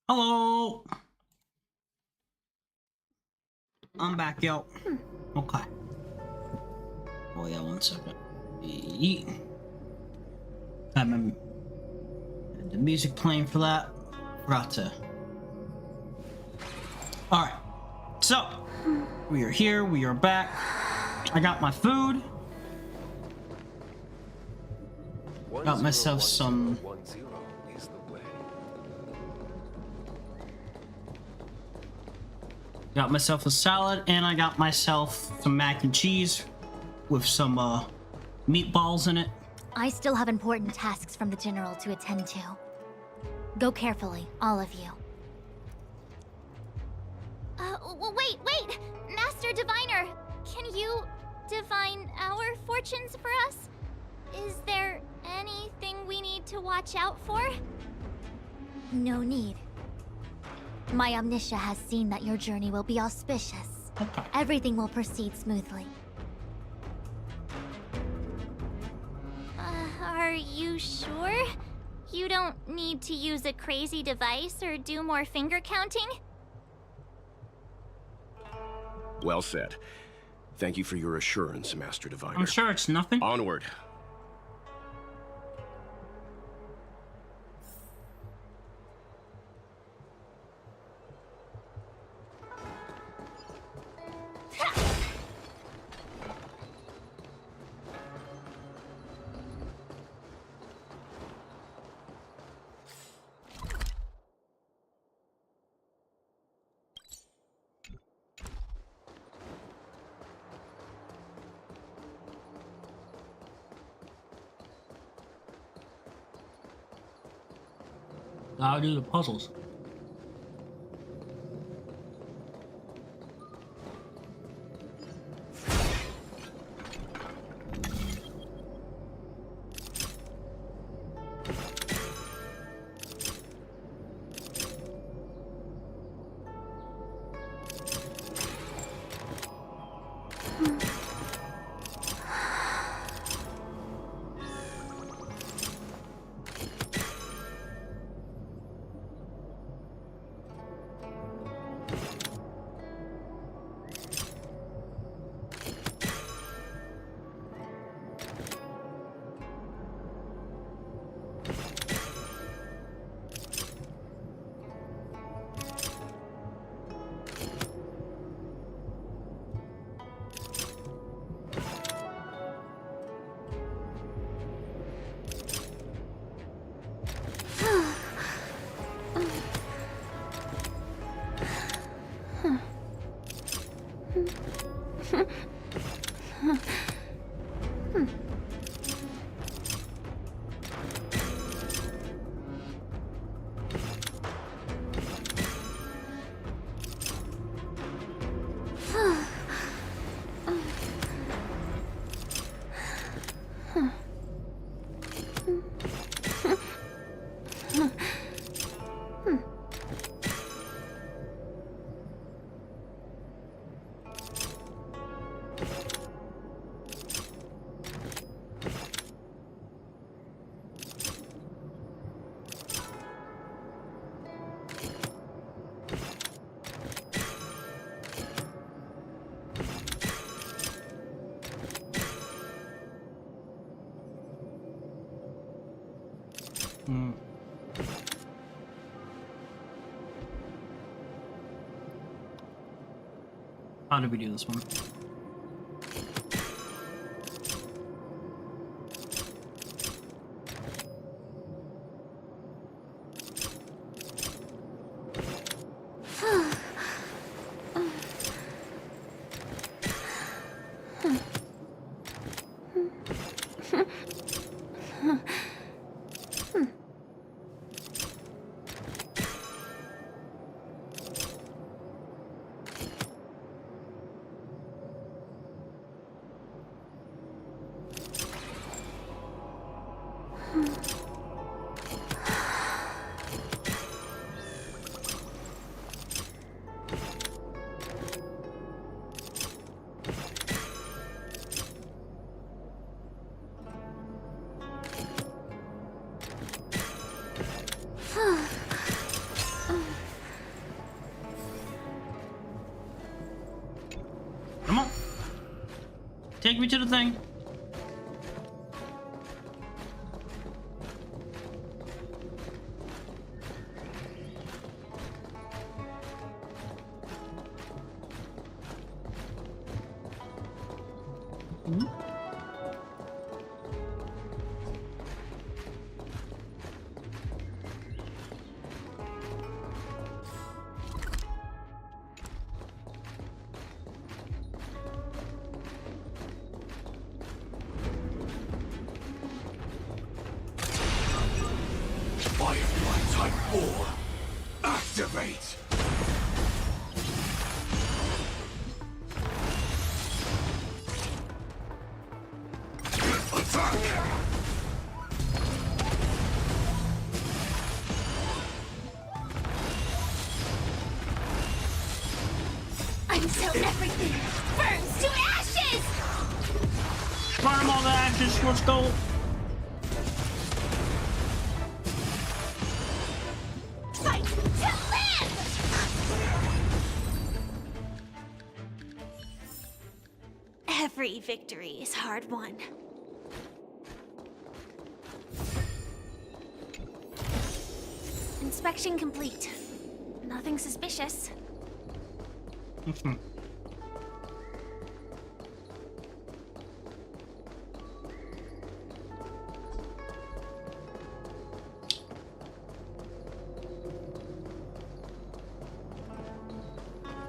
Hello. I'm back, yo. Okay. Oh yeah, 1 second. Had the music playing for that. Forgot to. All right. So we are here. We are back. I got my food. Got myself some. Got myself a salad, and I got myself some mac and cheese with some meatballs in it. I still have important tasks from the General to attend to. Go carefully, all of you. Wait! Master Diviner! Can you divine our fortunes for us? Is there anything we need to watch out for? No need. My Omniscia has seen that your journey will be auspicious. Everything will proceed smoothly. Are you sure? You don't need to use a crazy device or do more finger counting? Well said. Thank you for your assurance, Master Diviner. I'm sure it's nothing. Onward. I'll do the puzzles. How did we do this one? Take me to the thing. Firefly Type 4. Activate! Attack! Until everything burns to ashes! Burn them all to ashes. Let's go. Fight to live! Every victory is hard won. Inspection complete. Nothing suspicious.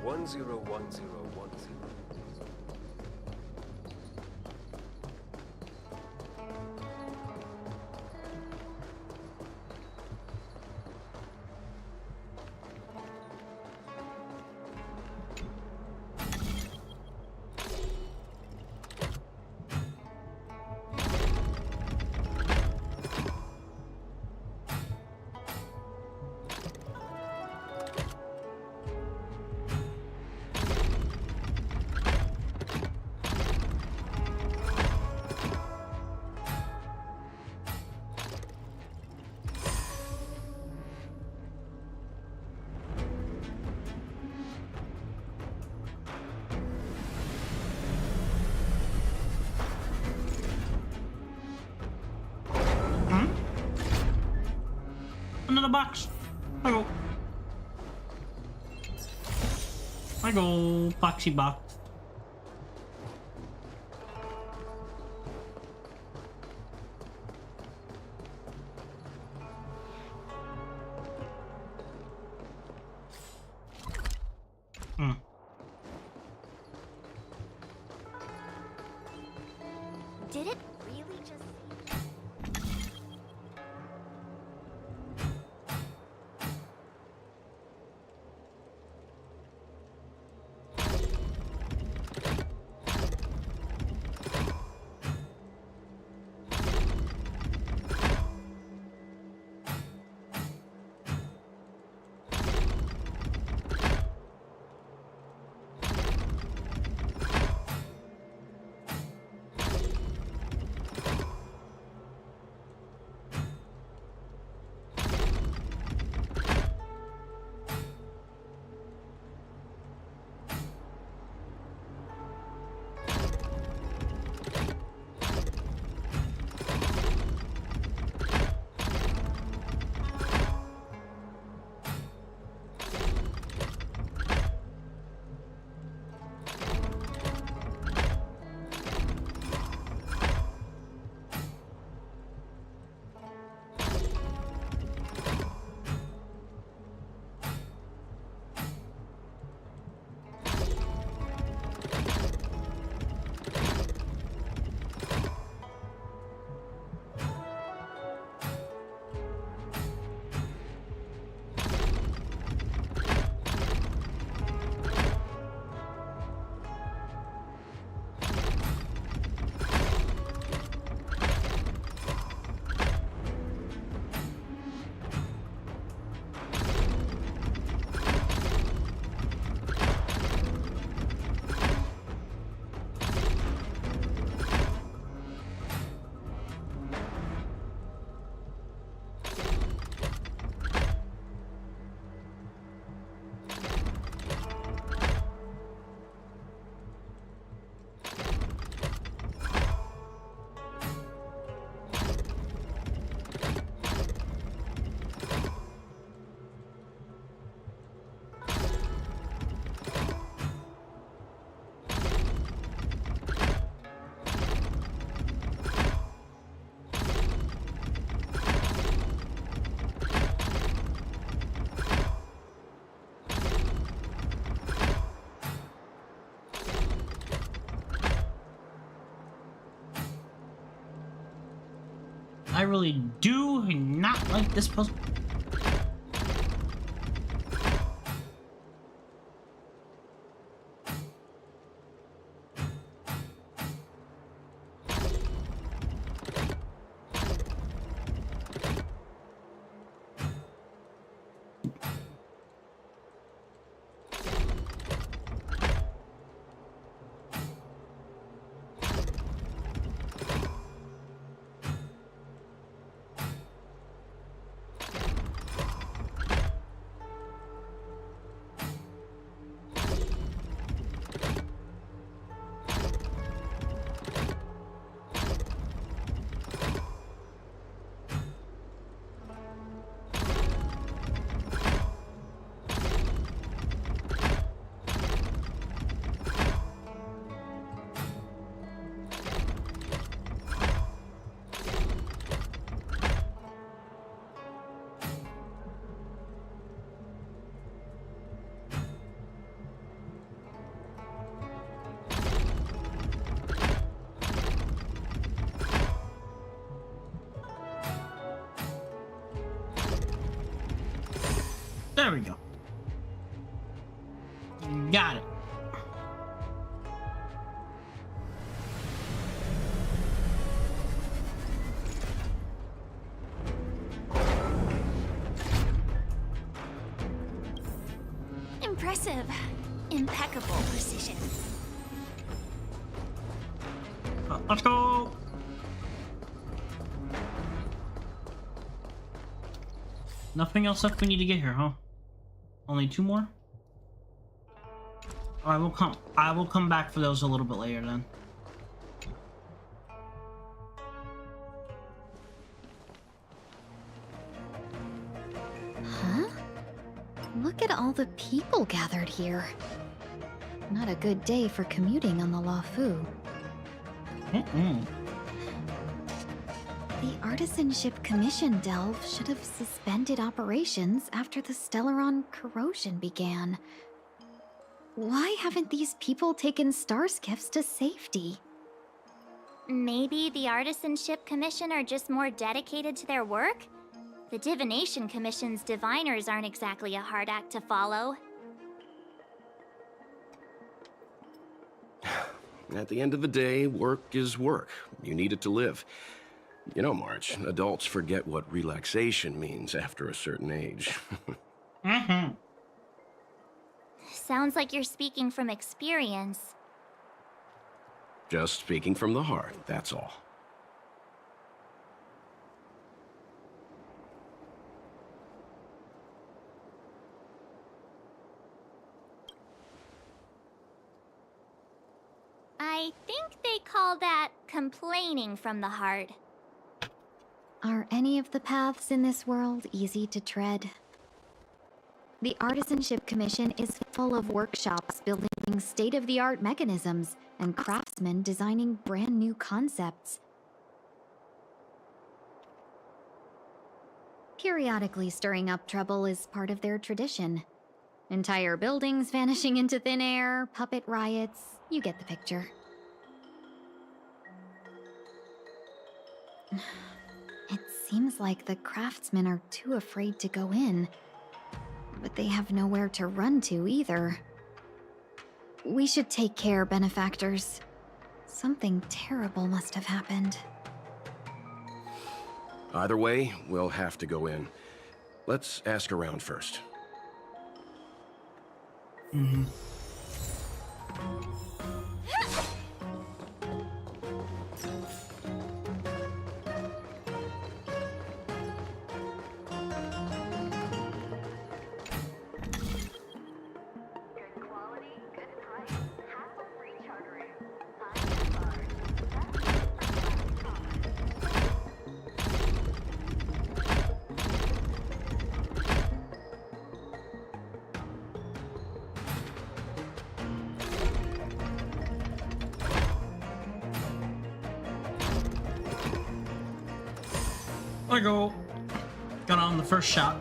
One zero one zero one zero. Another box. I go. Boxy box. Did it really just... really do not like this puzzle. There we go. Got it. Impressive. Impeccable precision. Let's go. Nothing else left we need to get here, huh? Only 2 more? I will come back for those a little bit later then. Huh? Look at all the people gathered here. Not a good day for commuting on the LaFu. The Artisanship Commission delve should have suspended operations after the Stellaron corrosion began. Why haven't these people taken star skiffs to safety? Maybe the Artisanship Commission are just more dedicated to their work? The Divination Commission's diviners aren't exactly a hard act to follow. At the end of the day, work is work. You need it to live. You know, March, adults forget what relaxation means after a certain age. Sounds like you're speaking from experience. Just speaking from the heart, that's all. I think they call that complaining from the heart. Are any of the paths in this world easy to tread? The Artisanship Commission is full of workshops building state-of-the-art mechanisms and craftsmen designing brand new concepts. Periodically stirring up trouble is part of their tradition. Entire buildings vanishing into thin air, puppet riots, you get the picture. It seems like the craftsmen are too afraid to go in, but they have nowhere to run to either. We should take care, benefactors. Something terrible must have happened. Either way, we'll have to go in. Let's ask around first. There we go. Got on the first shot.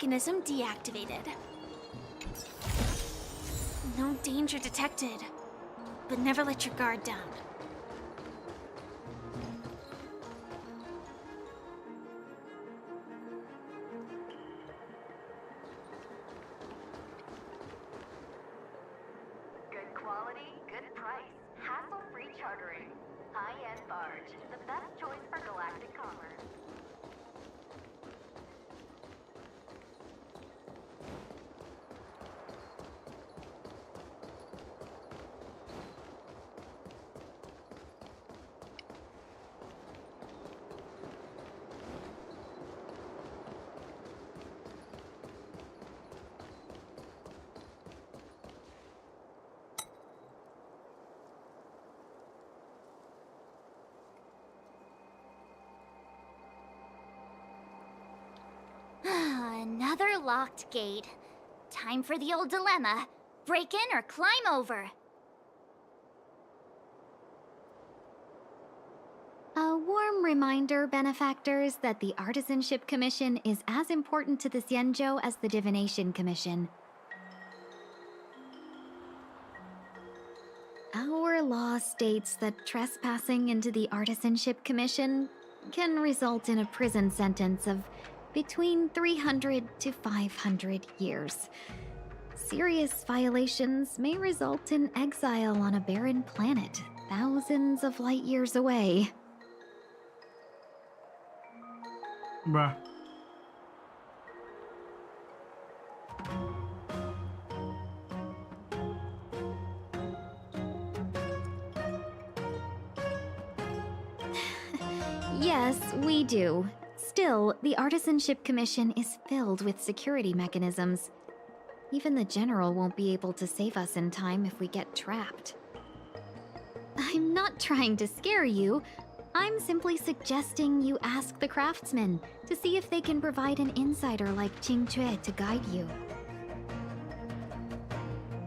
mechanism deactivated. No danger detected, but never let your guard down. Good quality, good price, hassle-free chartering. High-end barge, the best choice for galactic commerce. Another locked gate. Time for the old dilemma. Break in or climb over. A warm reminder, benefactors, that the Artisanship Commission is as important to the Xianzhou as the Divination Commission. Our law states that trespassing into the Artisanship Commission can result in a prison sentence of between 300 to 500 years. Serious violations may result in exile on a barren planet, thousands of light years away. Bruh. Yes, we do. Still, the Artisanship Commission is filled with security mechanisms. Even the General won't be able to save us in time if we get trapped. I'm not trying to scare you. I'm simply suggesting you ask the craftsmen to see if they can provide an insider like Qingque to guide you.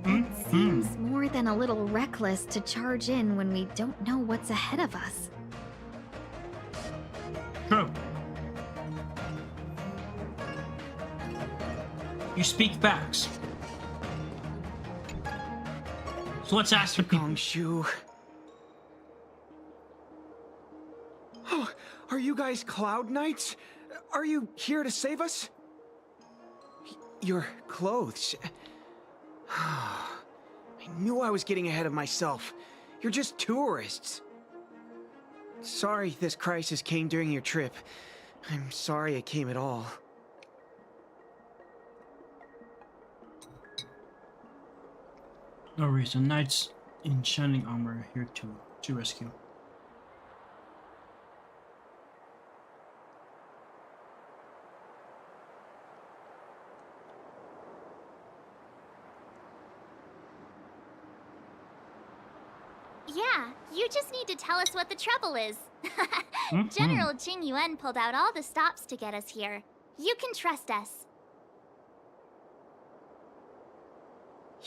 It seems more than a little reckless to charge in when we don't know what's ahead of us. True. You speak facts. So let's ask for people. Gongshu. Oh, are you guys Cloud Knights? Are you here to save us? Your clothes. I knew I was getting ahead of myself. You're just tourists. Sorry this crisis came during your trip. I'm sorry it came at all. No reason. Knights in shining armor are here to rescue. Yeah, you just need to tell us what the trouble is. General Jing Yuan pulled out all the stops to get us here. You can trust us.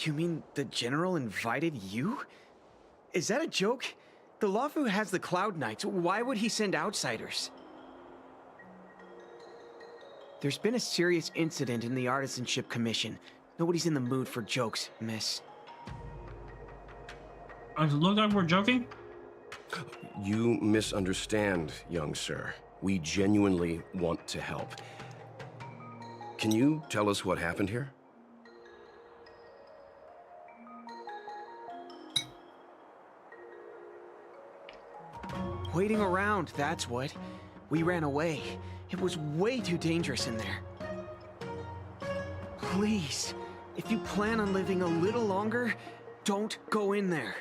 You mean the General invited you? Is that a joke? The Luofu has the Cloud Knights. Why would he send outsiders? There's been a serious incident in the Artisanship Commission. Nobody's in the mood for jokes, miss. Does it look like we're joking? You misunderstand, young sir. We genuinely want to help. Can you tell us what happened here? Waiting around, that's what. We ran away. It was way too dangerous in there. Please, if you plan on living a little longer, don't go in there.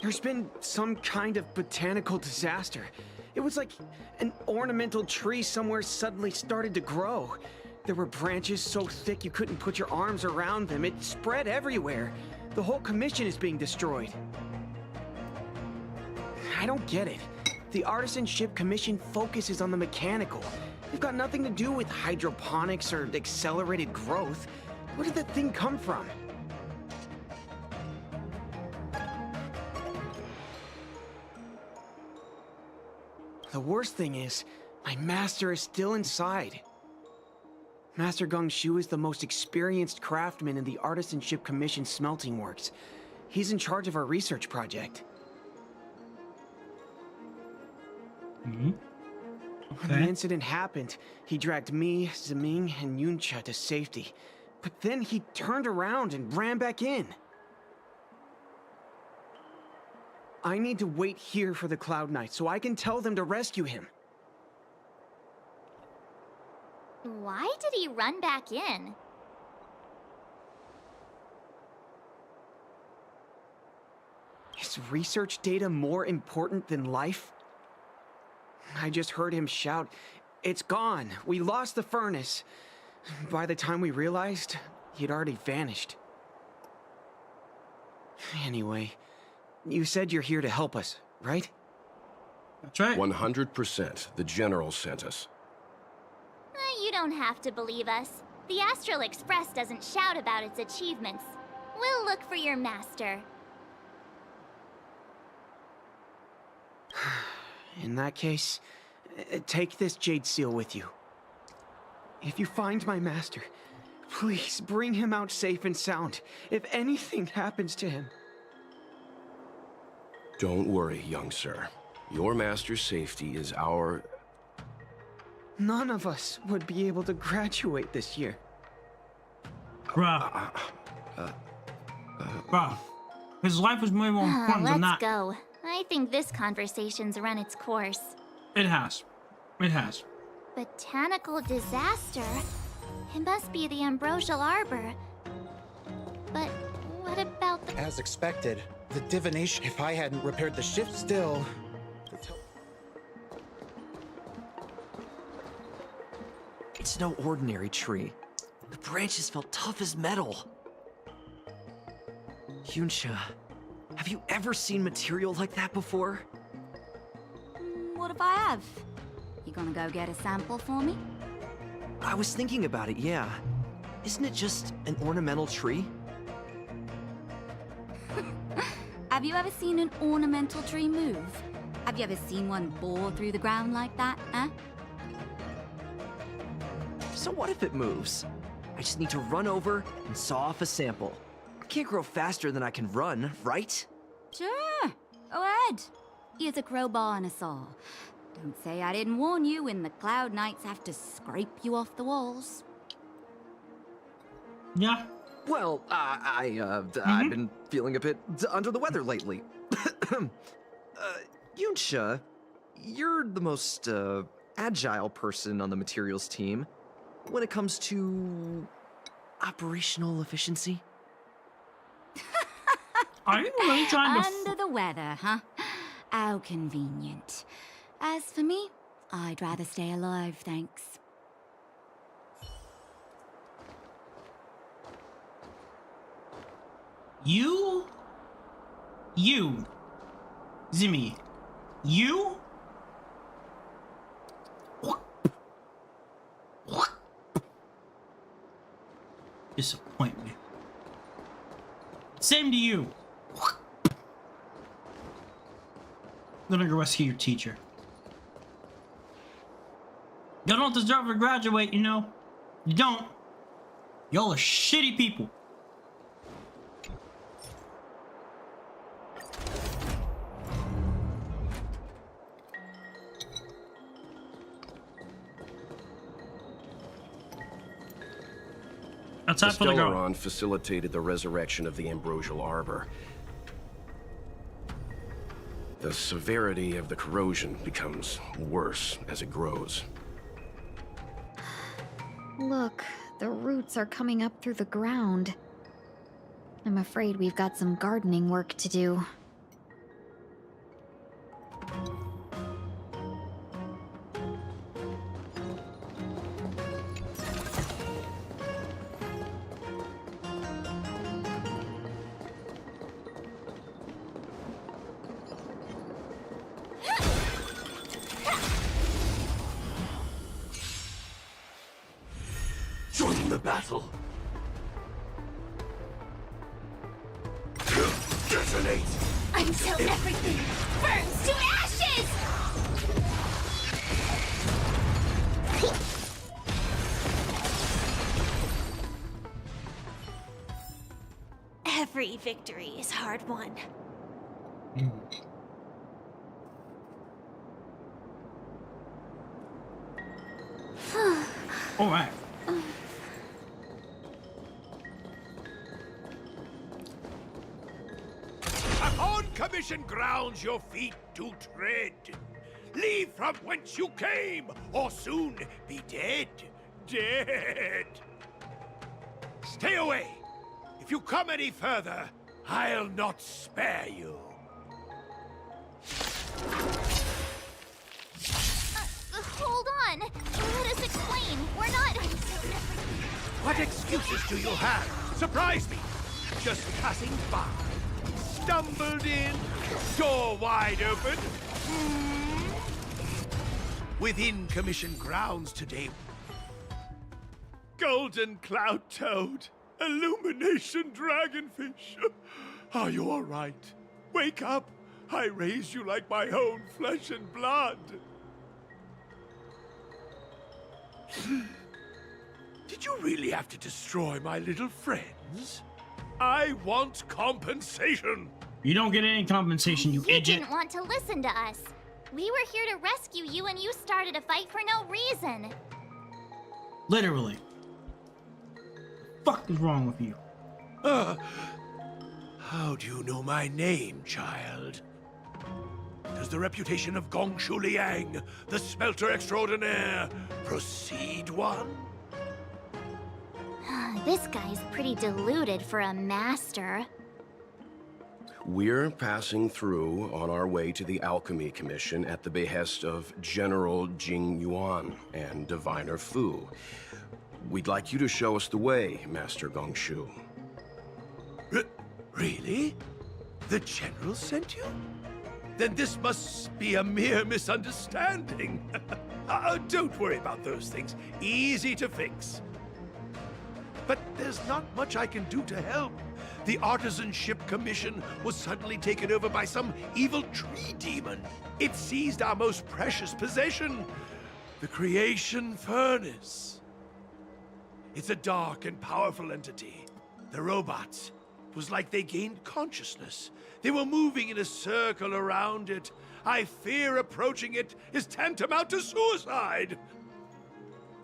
There's been some kind of botanical disaster. It was like an ornamental tree somewhere suddenly started to grow. There were branches so thick you couldn't put your arms around them. It spread everywhere. The whole commission is being destroyed. I don't get it. The Artisanship Commission focuses on the mechanical. They've got nothing to do with hydroponics or accelerated growth. Where did that thing come from? The worst thing is, my master is still inside. Master Gongxu is the most experienced craftsman in the Artisanship Commission smelting works. He's in charge of our research project. When the incident happened, he dragged me, Zeming, and Yuncha to safety. But then he turned around and ran back in. I need to wait here for the Cloud Knight so I can tell them to rescue him. Why did he run back in? Is research data more important than life? I just heard him shout, "It's gone! We lost the furnace!" By the time we realized, he'd already vanished. Anyway, you said you're here to help us, right? That's right. 100%. The General sent us. You don't have to believe us. The Astral Express doesn't shout about its achievements. We'll look for your master. In that case, take this jade seal with you. If you find my master, please bring him out safe and sound. If anything happens to him. Don't worry, young sir. Your master's safety is our... None of us would be able to graduate this year. Bruh. Bruh. His life was way more important than that. Let's go. I think this conversation's run its course. It has. It has. Botanical disaster? It must be the Ambrosial Arbor. But what about the... As expected, the divination... If I hadn't repaired the ship still... It's no ordinary tree. The branches felt tough as metal. Yuncha, have you ever seen material like that before? What if I have? You gonna go get a sample for me? I was thinking about it, yeah. Isn't it just an ornamental tree? Have you ever seen an ornamental tree move? Have you ever seen one bore through the ground like that, huh? So what if it moves? I just need to run over and saw off a sample. I can't grow faster than I can run, right? Sure, go ahead. Here's a crowbar and a saw. Don't say I didn't warn you when the Cloud Knights have to scrape you off the walls. Yeah. Well, I've been feeling a bit under the weather lately. Yuncha, you're the most agile person on the materials team when it comes to operational efficiency. Are you really trying to... Under the weather, huh? How convenient. As for me, I'd rather stay alive, thanks. You, Zimmy, you? Disappoint me. Same to you. I'm gonna go rescue your teacher. You don't deserve to graduate, you know? You don't. Y'all are shitty people. The Stellaron facilitated the resurrection of the Ambrosial Arbor. The severity of the corrosion becomes worse as it grows. Look, the roots are coming up through the ground. I'm afraid we've got some gardening work to do. Join the battle. Detonate Until everything burns to ashes! Every victory is hard won. All right. Upon commission grounds your feet do tread. Leave from whence you came, or soon be dead. Dead. Stay away. If you come any further, I'll not spare you. Hold on. Let us explain. We're not... What excuses do you have? Surprise me. Just passing by. Stumbled in. Door wide open. Within commission grounds today. Golden cloud toad. Illumination dragonfish. Are you all right? Wake up. I raised you like my own flesh and blood. Did you really have to destroy my little friends? I want compensation. You don't get any compensation, you You idiot. didn't want to listen to us. We were here to rescue you and you started a fight for no reason. Literally. What the fuck is wrong with you? How do you know my name, child? Does the reputation of Gongshu Liang, the smelter extraordinaire, precede one? This guy's pretty deluded for a master. We're passing through on our way to the Alchemy Commission at the behest of General Jing Yuan and Diviner Fu. We'd like you to show us the way, Master Gongshu. Really? The General sent you? Then this must be a mere misunderstanding. Don't worry about those things. Easy to fix. But there's not much I can do to help. The Artisanship Commission was suddenly taken over by some evil tree demon. It seized our most precious possession, the Creation Furnace. It's a dark and powerful entity. The robots, it was like they gained consciousness. They were moving in a circle around it. I fear approaching it is tantamount to suicide.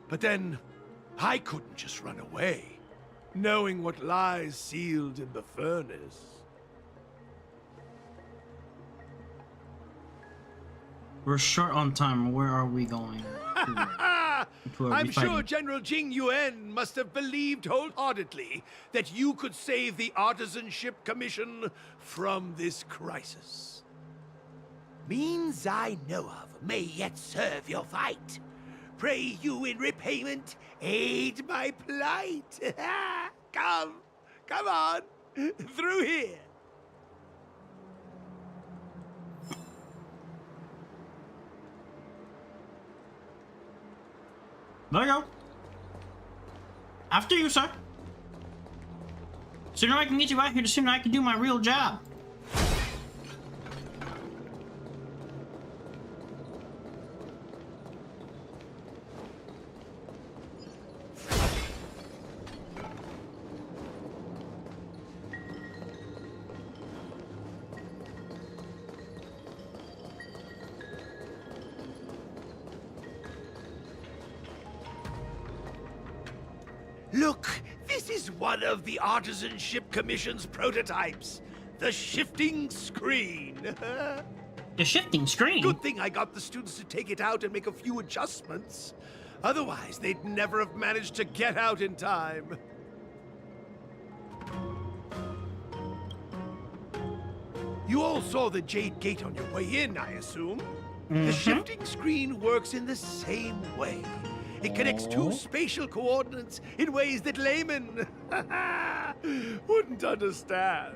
But then, I couldn't just run away, knowing what lies sealed in the furnace. We're short on time. Where are we going? I'm sure General Jing Yuan must have believed wholeheartedly that you could save the Artisanship Commission from this crisis. Means I know of may yet serve your fight. Pray you in repayment aid my plight. Come on, through here. There you go. After you, sir. Sooner I can get you out here, the sooner I can do my real job. Look, this is one of the Artisanship Commission's prototypes. The shifting screen. The shifting screen? Good thing I got the students to take it out and make a few adjustments. Otherwise, they'd never have managed to get out in time. You all saw the Jade Gate on your way in, I assume? The shifting screen works in the same way. It connects two spatial coordinates in ways that laymen wouldn't understand.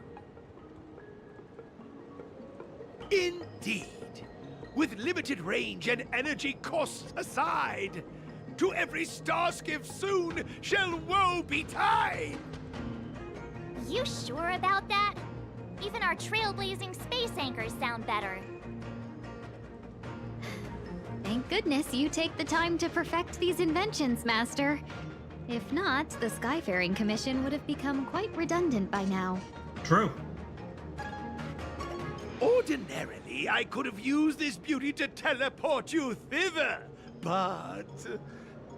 Indeed. With limited range and energy costs aside, to every starskiff soon shall woe betide. You sure about that? Even our trailblazing space anchors sound better. Thank goodness you take the time to perfect these inventions, Master. If not, the Skyfaring Commission would have become quite redundant by now. True. Ordinarily, I could have used this beauty to teleport you thither, but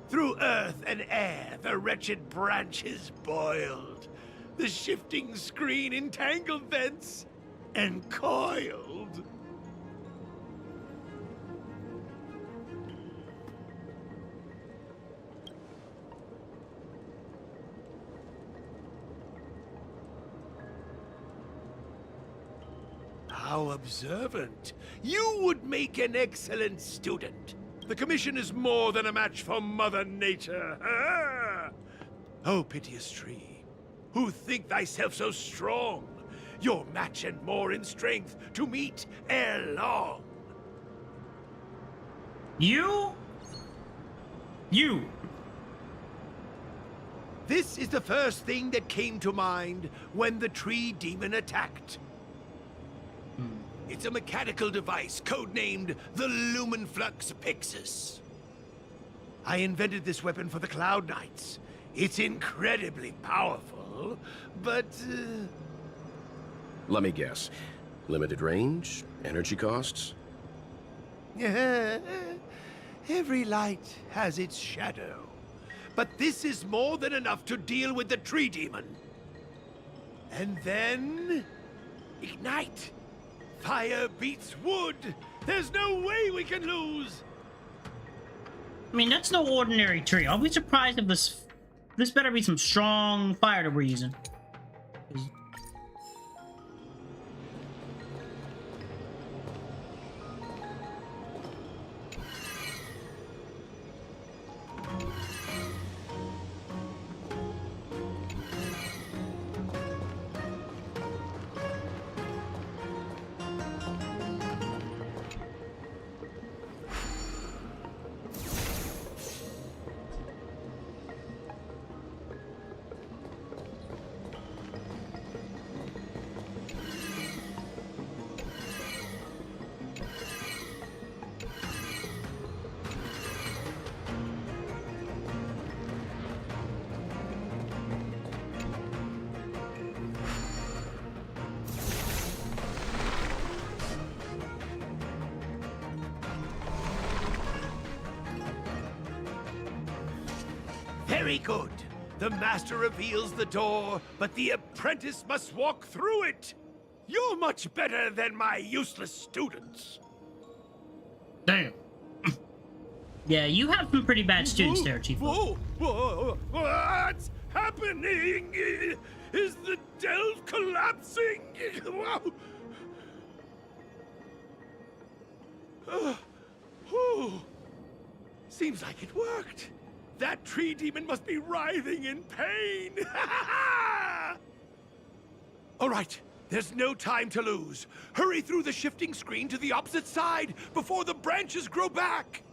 through earth and air, the wretched branches boiled. The shifting screen entangled thence and coiled. How observant. You would make an excellent student. The Commission is more than a match for Mother Nature. Ah! Oh, piteous tree, who think thyself so strong, your match and more in strength to meet ere long. You? This is the first thing that came to mind when the tree demon attacked. It's a mechanical device codenamed the Lumenflux Pixis. I invented this weapon for the Cloud Knights. It's incredibly powerful, but... Let me guess. Limited range? Energy costs? Every light has its shadow. But this is more than enough to deal with the tree demon. And then... ignite! Fire beats wood! There's no way we can lose! I mean, that's no ordinary tree. I'll be surprised if this better be some strong fire that we're using. Very good. The master reveals the door, but the apprentice must walk through it. You're much better than my useless students. Damn. Yeah, you have some pretty bad students there, Chief. Whoa, what's happening? Is the delve collapsing? Seems like it worked. That tree demon must be writhing in pain. All right, there's no time to lose. Hurry through the shifting screen to the opposite side before the branches grow back.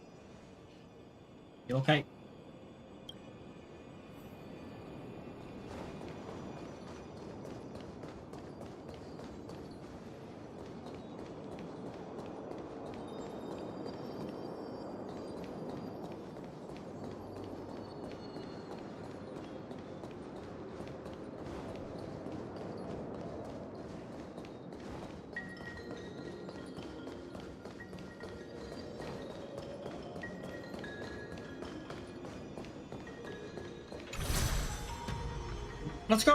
You okay? Let's go!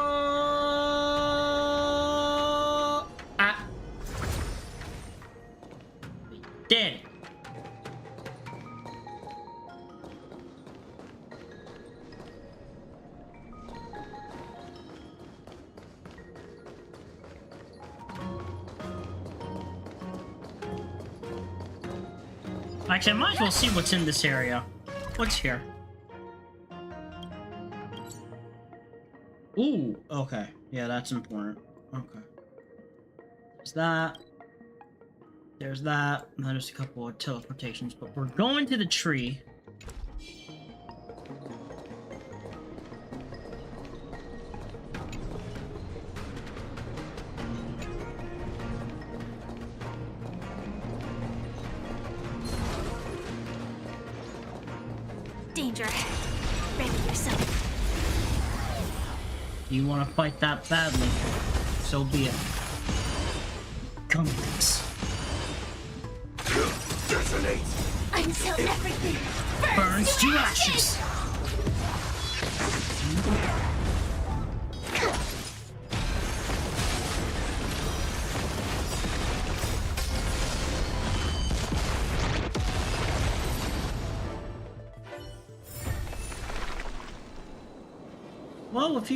Ah. Dead. Actually, I might as well see what's in this area. What's here? Ooh, okay. Yeah, that's important. Okay. There's that. There's that. And then there's a couple of teleportations, but we're going to the tree. Danger. Ready yourself. You want to fight that badly? so be it. Come with us. Detonate! Until everything Burns to ashes! Well, if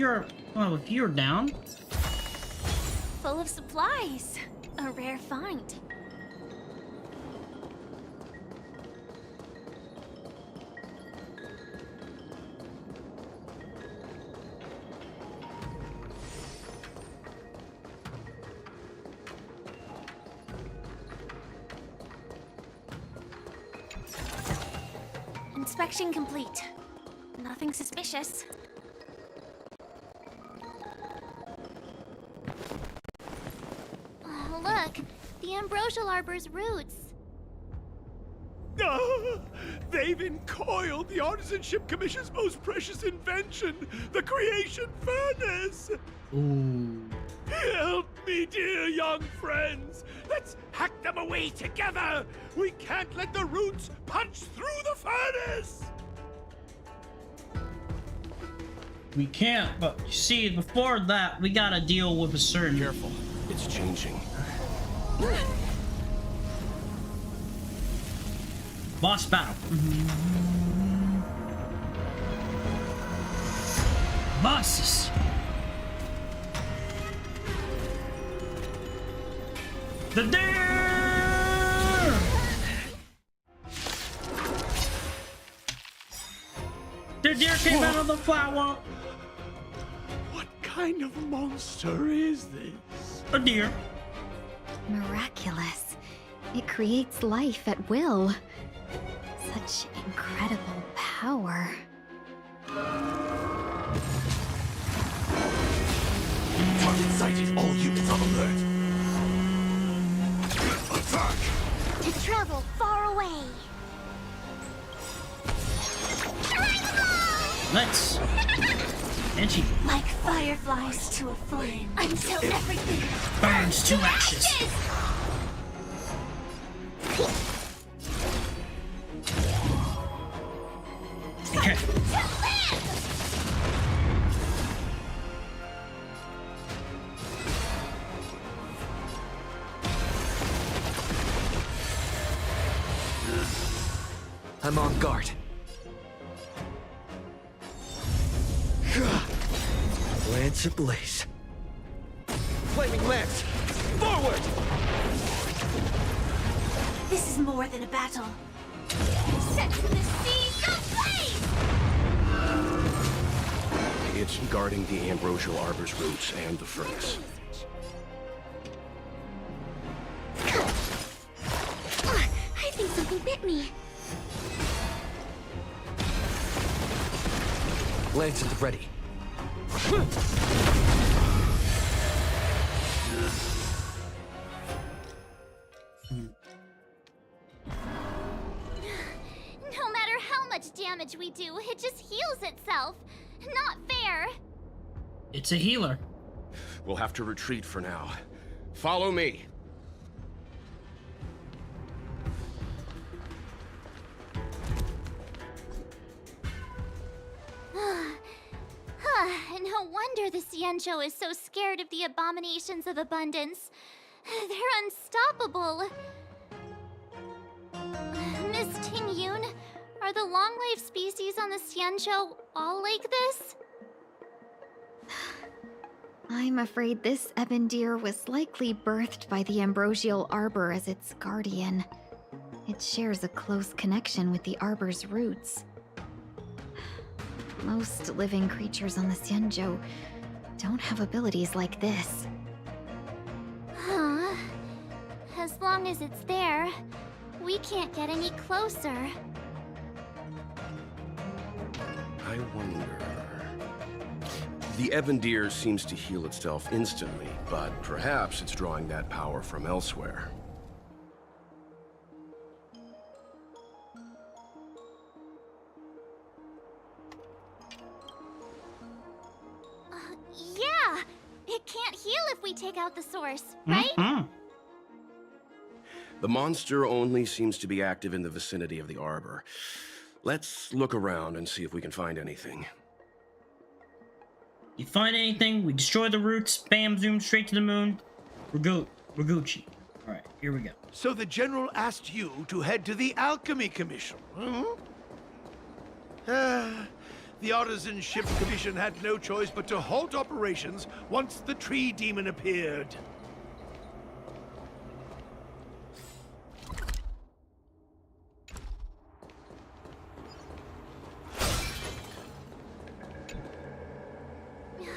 you're down. full of supplies. A rare find. Inspection complete. Nothing suspicious. Oh, look, the ambrosial arbor's roots. Ah, they've encoiled the Artisanship Commission's most precious invention, the creation furnace! Ooh. Help me, dear young friends! Let's hack them away together! We can't let the roots punch through the furnace! We can't, but you see, before that, we gotta deal with a certain... Careful, it's changing. Boss battle. Bosses. The deer! The deer came out of the flower. What kind of monster is this? A deer. Miraculous. It creates life at will. Such incredible power. Target sighted, all units on alert. Attack! To travel far away. Let's. And she Like fireflies to a flame. Until everything burns to ashes. Okay. I'm on guard. Lance ablaze. Flaming lance! Forward! This is more than a battle. Set the seas ablaze! It's guarding the ambrosial arbor's roots and the furnace. I think something bit me. Lance at the ready. No matter how much damage we do, it just heals itself. Not fair. It's a healer. We'll have to retreat for now. Follow me. No wonder the Xianzhou is so scared of the abominations of abundance. They're unstoppable. Miss Tingyun, are the long-life species on the Xianzhou all like this? I'm afraid this ebon deer was likely birthed by the ambrosial arbor as its guardian. It shares a close connection with the arbor's roots. Most living creatures on the Xianzhou don't have abilities like this. Huh. As long as it's there, we can't get any closer. I wonder... The ebon deer seems to heal itself instantly, but perhaps it's drawing that power from elsewhere. Yeah! It can't heal if we take out the source, right? The monster only seems to be active in the vicinity of the arbor. Let's look around and see if we can find anything. You find anything, we destroy the roots, bam, zoom straight to the moon. We're Gucci. Alright, here we go. So the General asked you to head to the Alchemy Commission, The Artisan Ship Commission had no choice but to halt operations once the tree demon appeared.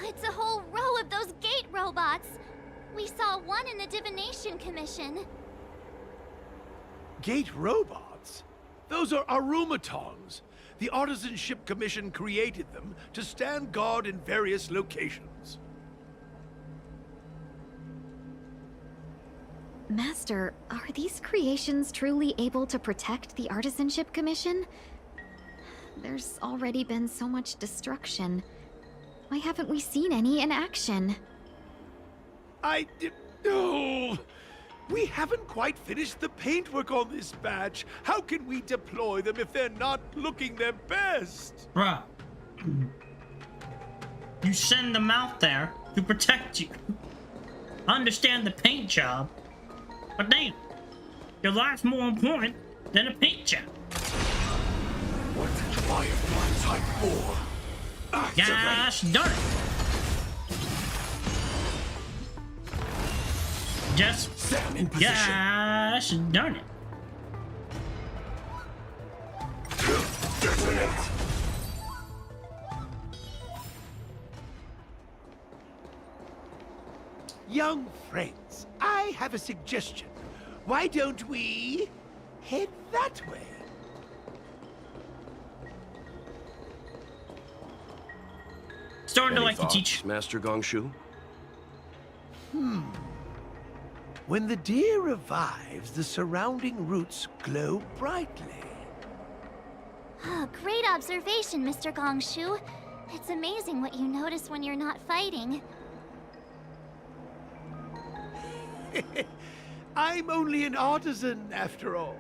It's a whole row of those gate robots. We saw one in the Divination Commission. Gate robots? Those are arumatons. The Artisan Ship Commission created them to stand guard in various locations. Master, are these creations truly able to protect the Artisanship Commission? There's already been so much destruction. Why haven't we seen any in action? No! We haven't quite finished the paintwork on this badge. How can we deploy them if they're not looking their best? Bruh. You send them out there to protect you. I understand the paint job, but damn, your life's more important than a paint job. What did Firefly type 4? Gosh darn it. Just gosh darn it. Young friends, I have a suggestion. Why don't we head that way? Starting to Any like to thoughts, teach. Master Gongshu? When the deer revives, the surrounding roots glow brightly. Oh, great observation, Mr. Gongshu. It's amazing what you notice when you're not fighting. I'm only an artisan, after all.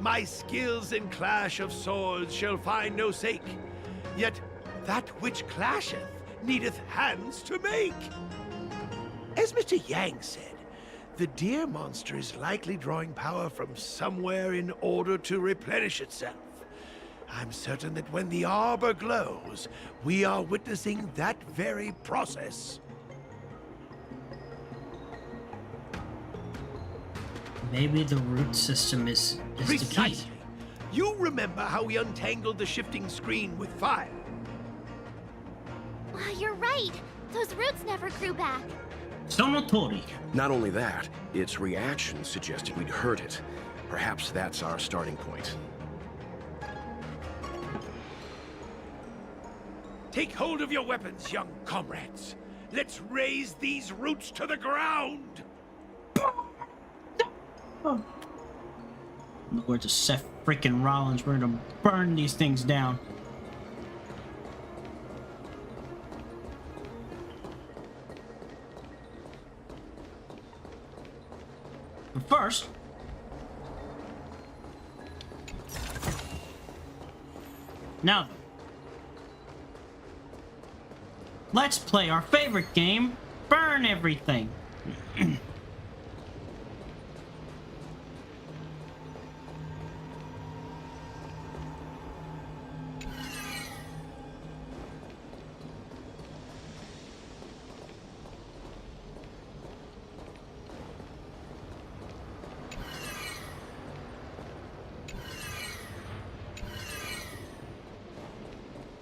My skills in clash of swords shall find no sake. Yet that which clasheth needeth hands to make. As Mr. Yang said, the deer monster is likely drawing power from somewhere in order to replenish itself. I'm certain that when the arbor glows, we are witnessing that very process. Maybe the root system is the key. Precisely. You remember how we untangled the shifting screen with fire? You're right. Those roots never grew back. Sonotori. Not only that, its reaction suggested we'd hurt it. Perhaps that's our starting point. Take hold of your weapons, young comrades. Let's raise these roots to the ground. In the words of Seth freaking Rollins, we're gonna burn these things down. But first, now let's play our favorite game, Burn Everything.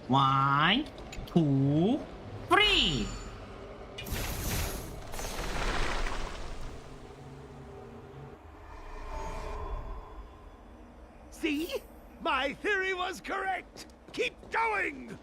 One, two, three. See? My theory was correct. Keep going.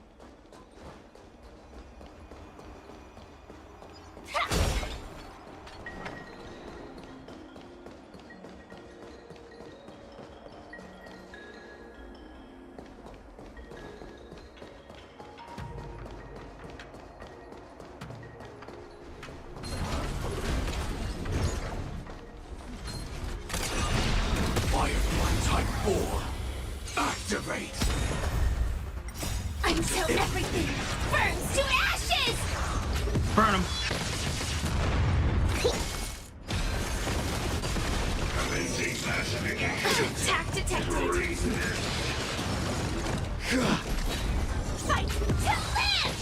Attack detected. Fight to live!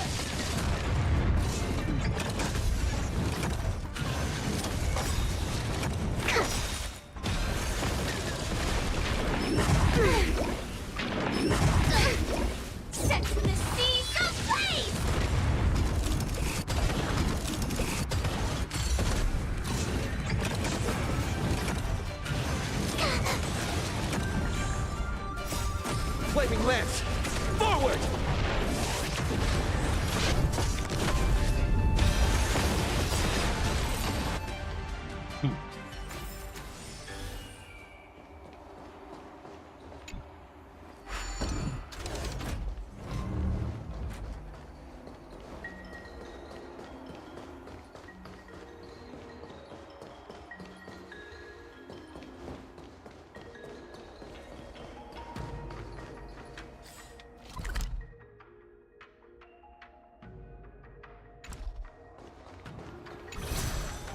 Set the seas ablaze! Flaming lance! Forward!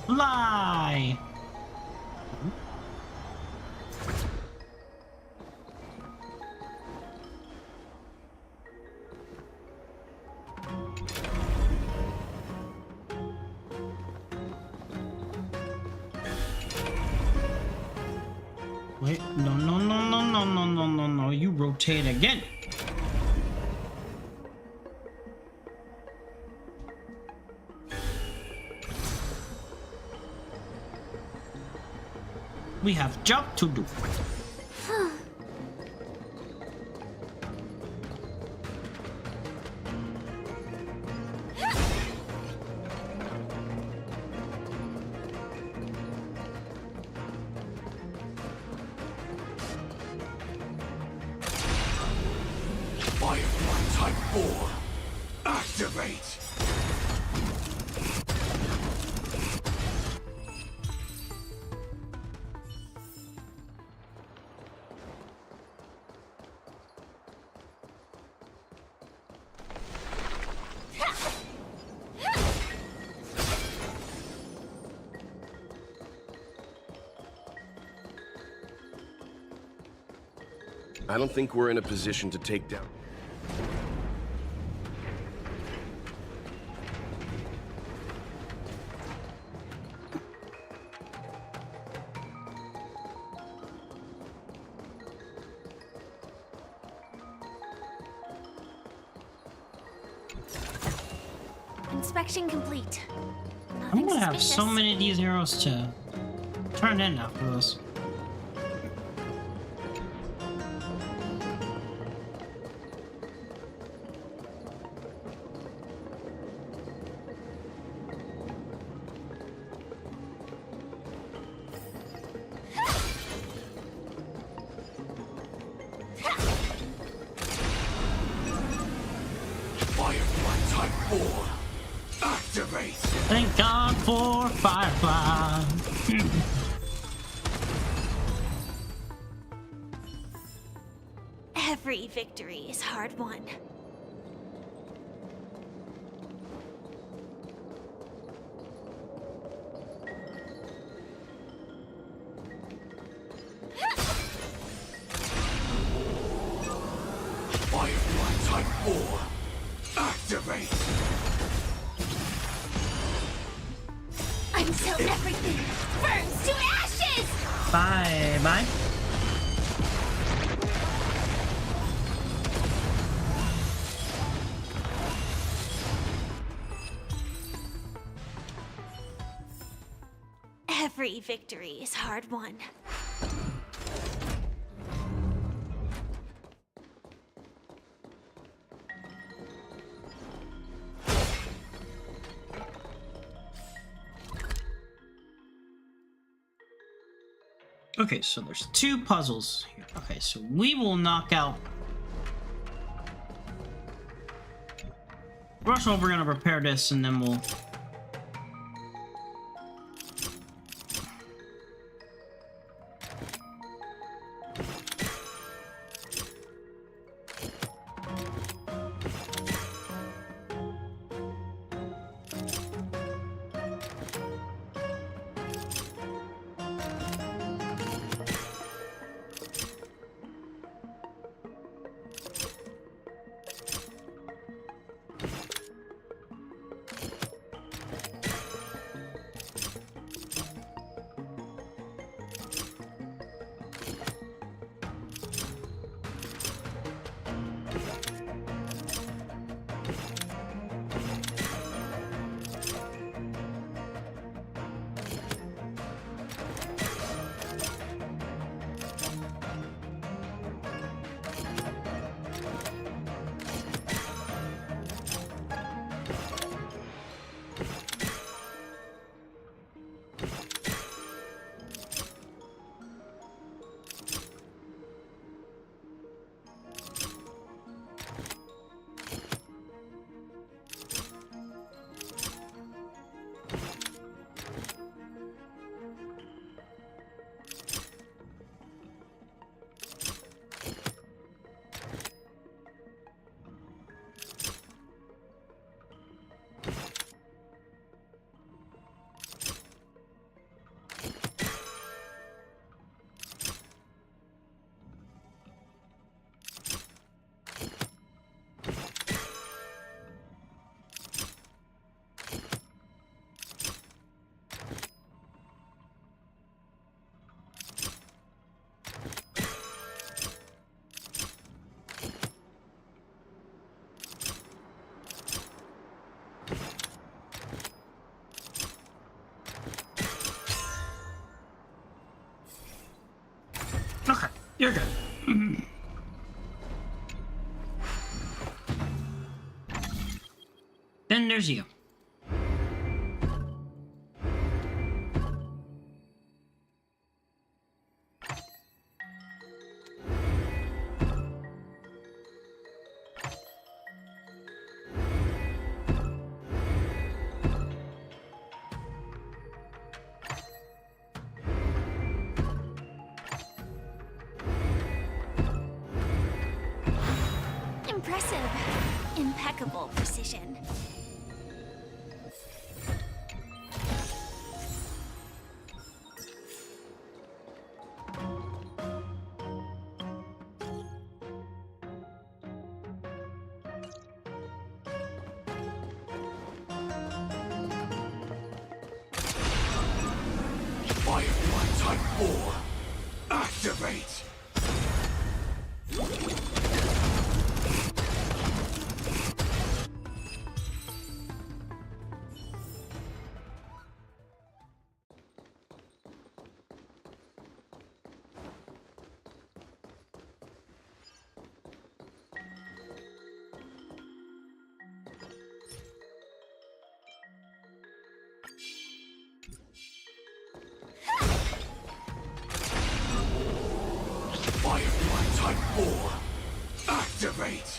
Fly! Wait, no, you rotate again. We have job to do. Firefly Type 4. Activate! I don't think we're in a position to take down. Inspection complete. I'm gonna have so many of these arrows to turn in after this. Firefly Type 4. Activate! Thank God for Firefly. Every victory is hard won. Firefly Type 4. Activate! Until everything burns to ashes! Bye bye. Every victory is hard won. Okay, so there's two puzzles here. Okay, so we will knock out. Rush over, we're gonna repair this, and then we'll. You're good. Then there's you. Impressive. Impeccable precision. Firefly Type 4, activate! Firefly Type 4, activate!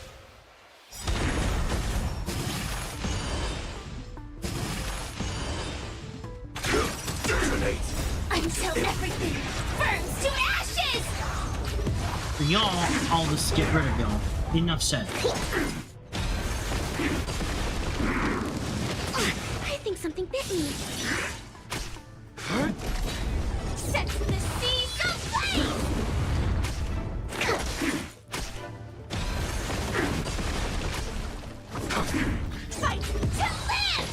Detonate! Until everything burns to ashes! For y'all, I'll just get rid of y'all. Enough said. I think something bit me. Set the seas aflame! Fight to live!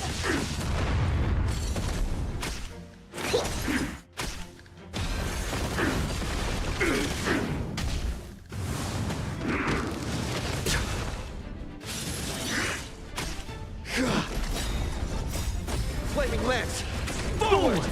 Flaming lance! Forward!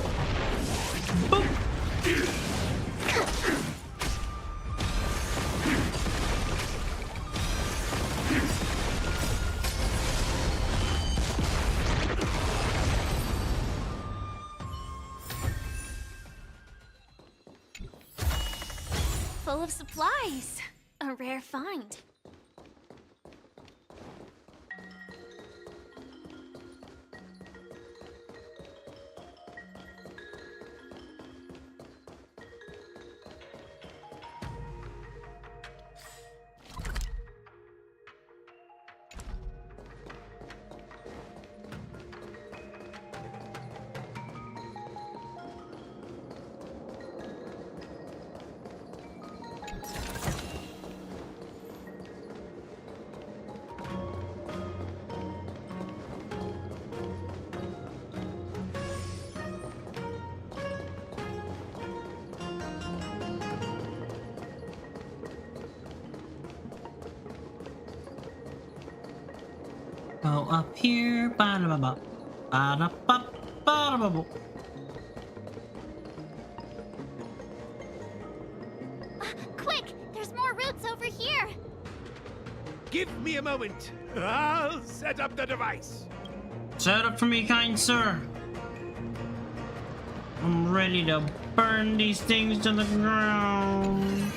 Full of supplies. A rare find. Go up here. Ba-da-ba-ba. Ba-da-ba. Ba-da-ba-ba. Quick! There's more routes over here! Give me a moment. I'll set up the device. Set up for me, kind sir. I'm ready to burn these things to the ground.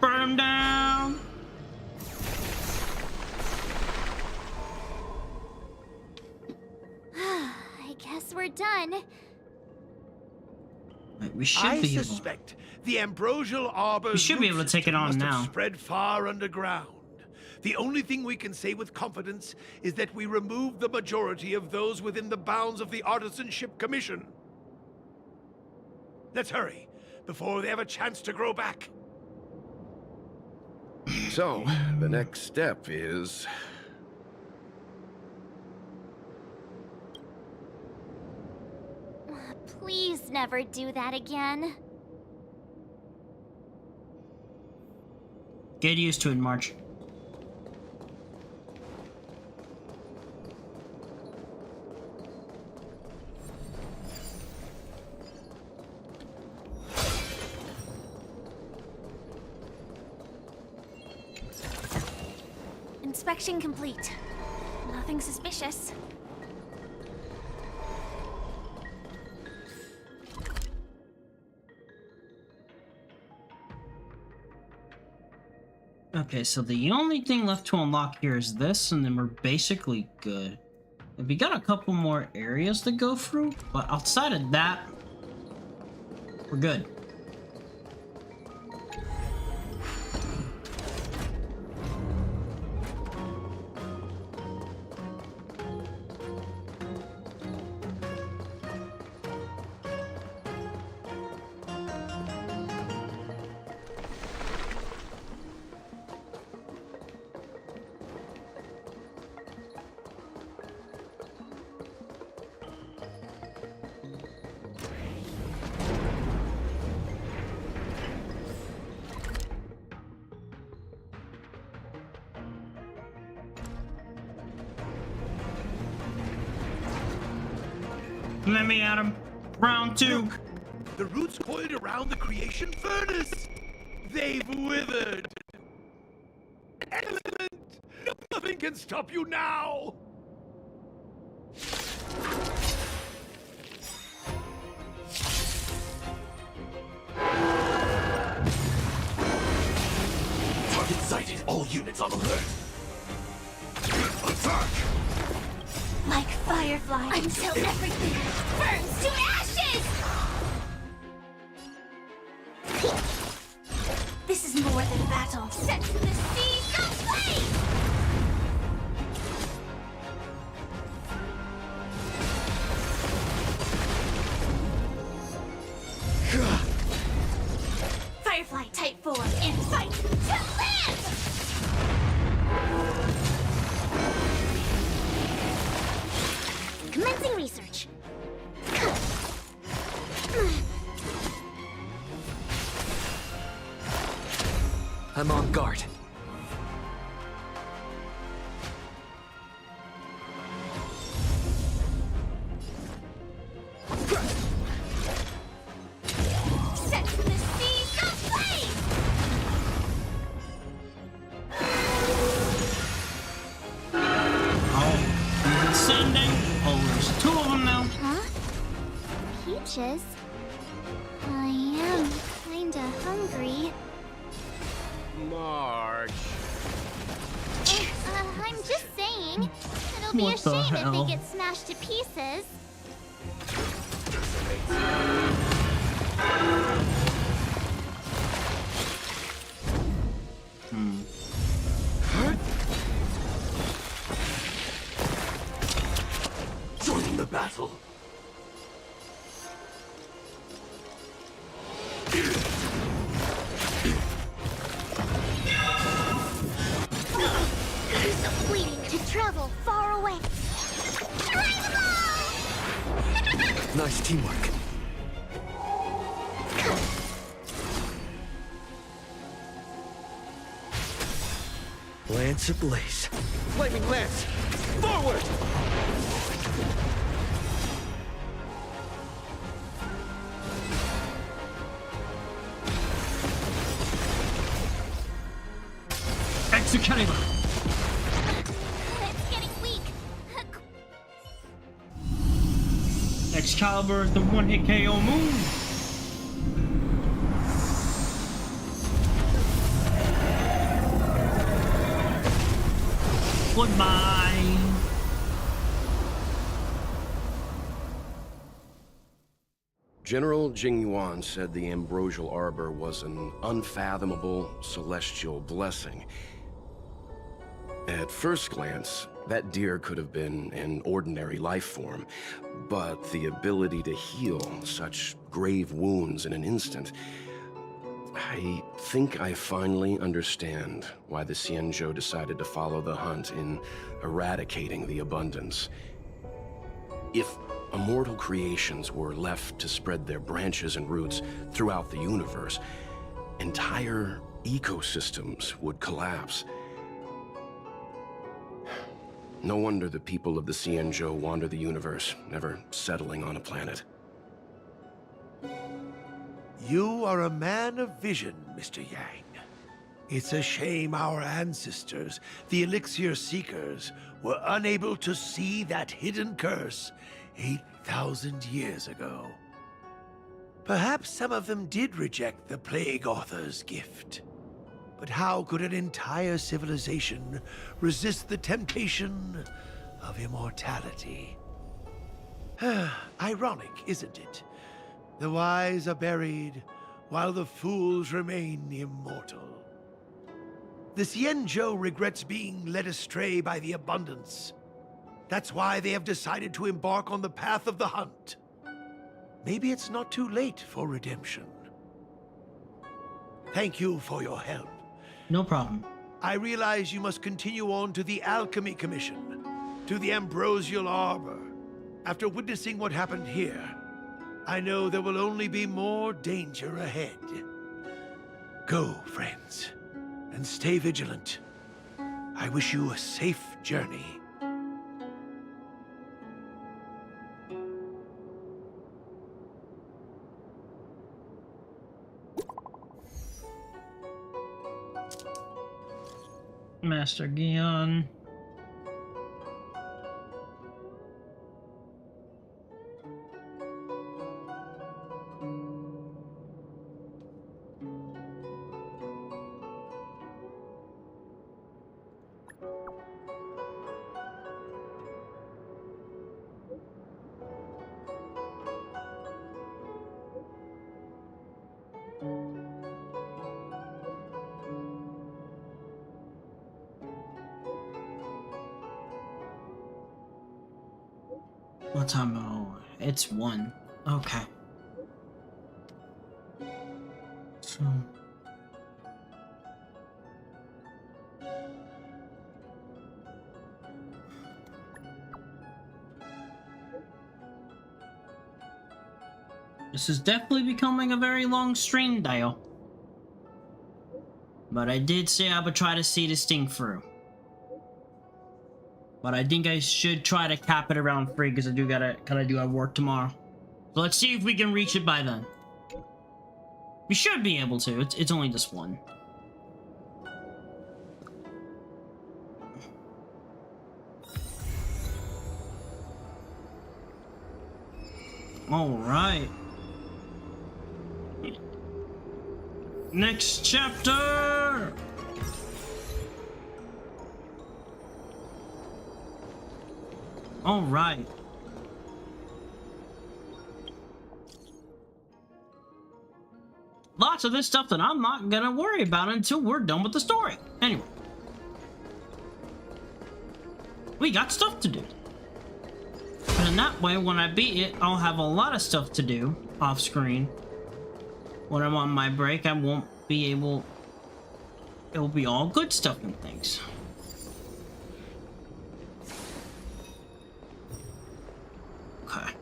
Burn them down. I guess we're done. We should be able. suspect the ambrosial arbor. We should be able to take it on must now. have spread far underground. The only thing we can say with confidence is that we removed the majority of those within the bounds of the Artisanship Commission. Let's hurry, before they have a chance to grow back. So, the next step is Please never do that again. Get used to it, March. Inspection complete. Nothing suspicious. Okay, so the only thing left to unlock here is this, and then we're basically good. We got a couple more areas to go through, but outside of that, we're good. Let me at him. Round two. Look, the roots coiled around the creation furnace. They've withered. Excellent. Nothing can stop you now. Target sighted. All units on alert. Attack! Like fireflies. Until everything burns to ashes! This is more than a battle. Set to the seas of flame! Firefly Type 4 in fight to live! Commencing research. I'm on guard. Set to the seas of flame! Oh, sending. Oh, there's two of them now. Huh? Peaches? I am kinda hungry. Marge. I'm just saying. It'll be a What the shame if hell? they get smashed to pieces. Joining the battle. I'm so fleeting to travel far away. Nice teamwork. Lance ablaze. Flaming lance! Forward! Excalibur. It's getting weak. Excalibur is the one-hit KO move. Goodbye. General Jingyuan said the ambrosial arbor was an unfathomable celestial blessing. At first glance, that deer could have been an ordinary life form, but the ability to heal such grave wounds in an instant... I think I finally understand why the Xianzhou decided to follow the hunt in eradicating the abundance. If immortal creations were left to spread their branches and roots throughout the universe, entire ecosystems would collapse. No wonder the people of the Xianzhou wander the universe, never settling on a planet. You are a man of vision, Mr. Yang. It's a shame our ancestors, the Elixir Seekers, were unable to see that hidden curse 8,000 years ago. Perhaps some of them did reject the Plague Author's gift. But how could an entire civilization resist the temptation of immortality? Ironic, isn't it? The wise are buried, while the fools remain immortal. The Xianzhou regrets being led astray by the abundance. That's why they have decided to embark on the path of the hunt. Maybe it's not too late for redemption. Thank you for your help. No problem. I realize you must continue on to the Alchemy Commission, to the Ambrosial Arbor. After witnessing what happened here, I know there will only be more danger ahead. Go, friends, and stay vigilant. I wish you a safe journey. Master Gion. What time? Oh, it's 1. Okay. So... this is definitely becoming a very long stream, Dial. But I did say I would try to see this thing through. But I think I should try to cap it around 3 because I do have work tomorrow. So let's see if we can reach it by then. We should be able to. It's only just 1. All right. Next chapter. All right. Lots of this stuff that I'm not gonna worry about until we're done with the story. Anyway. We got stuff to do. And that way, when I beat it, I'll have a lot of stuff to do off screen. When I'm on my break, I won't be able... it will be all good stuff and things. Okay.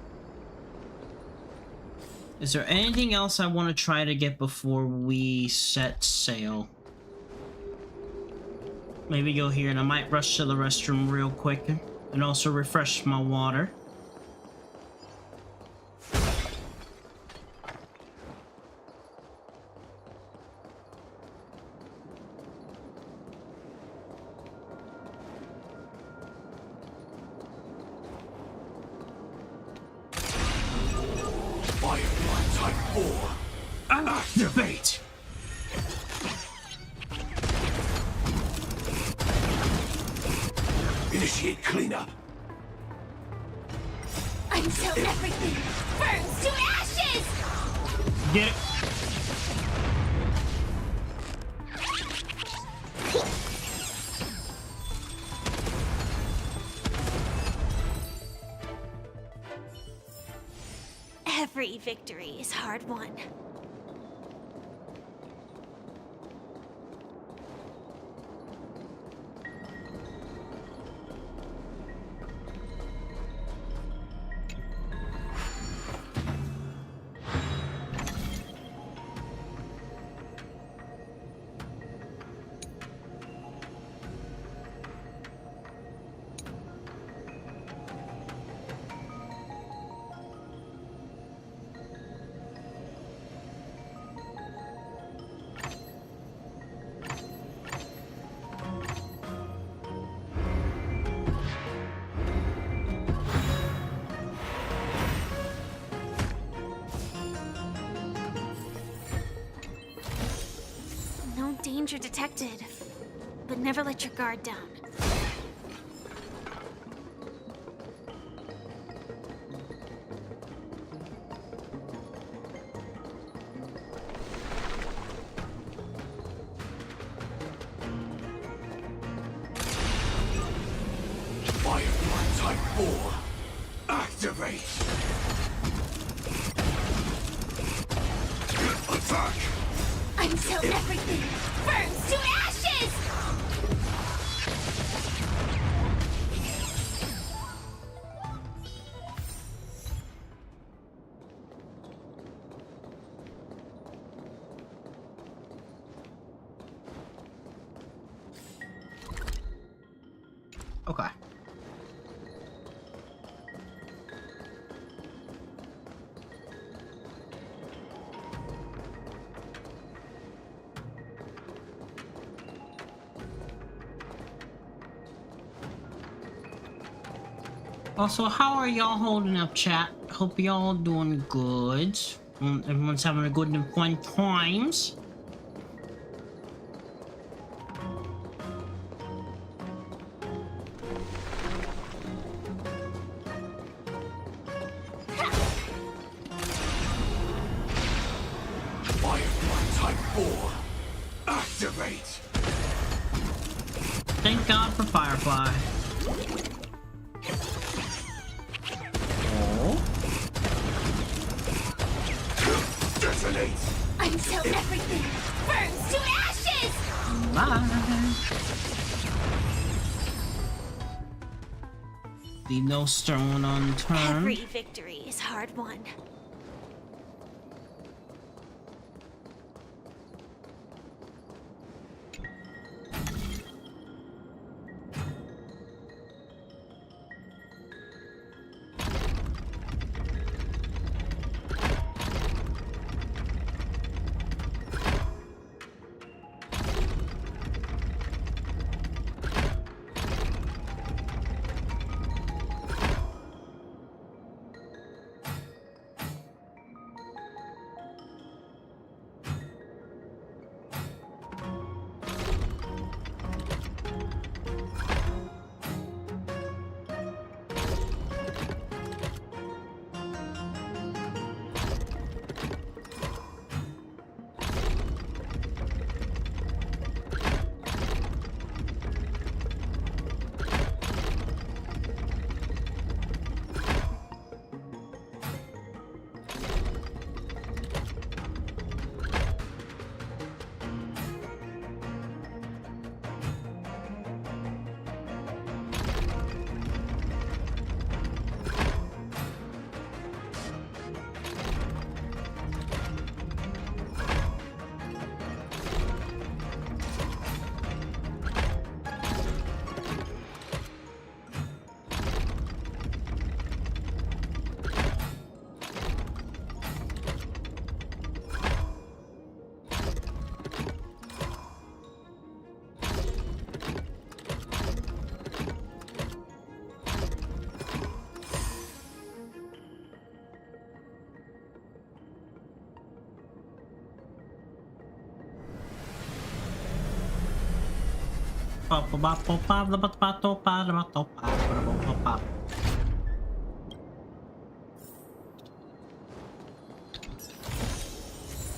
Is there anything else I want to try to get before we set sail? Maybe go here, and I might rush to the restroom real quick and also refresh my water. Activate! Initiate cleanup. Until everything burns to ashes! Get it. Every victory is hard won. danger detected, but never let your guard down. Firefly Type 4. Activate! Attack! Until everything burns to ashes! Okay. Also, how are y'all holding up, chat? Hope y'all doing good. Everyone's having a good and fun times. Firefly Type 4. Activate! Thank God for Firefly. Detonate! Until everything burns to ashes! Bye. Leave no stone unturned. Every victory is hard won.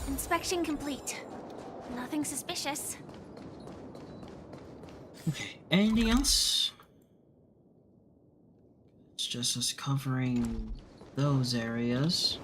Inspection complete. Nothing suspicious. Okay, anything else? It's just us covering those areas.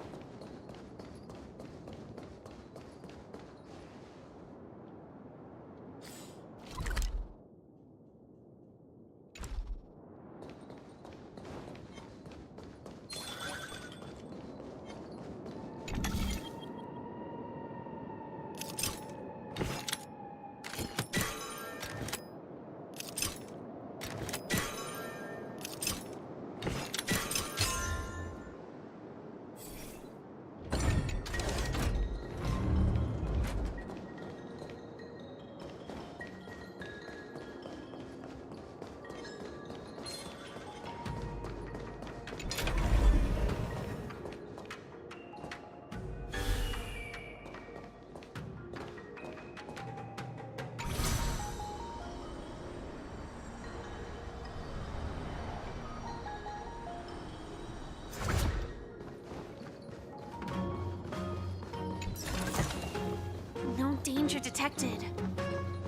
detected,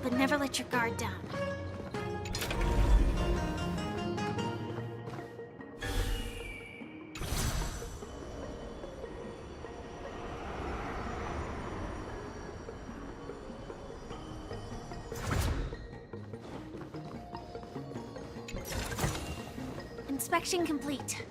but never let your guard down. Inspection complete.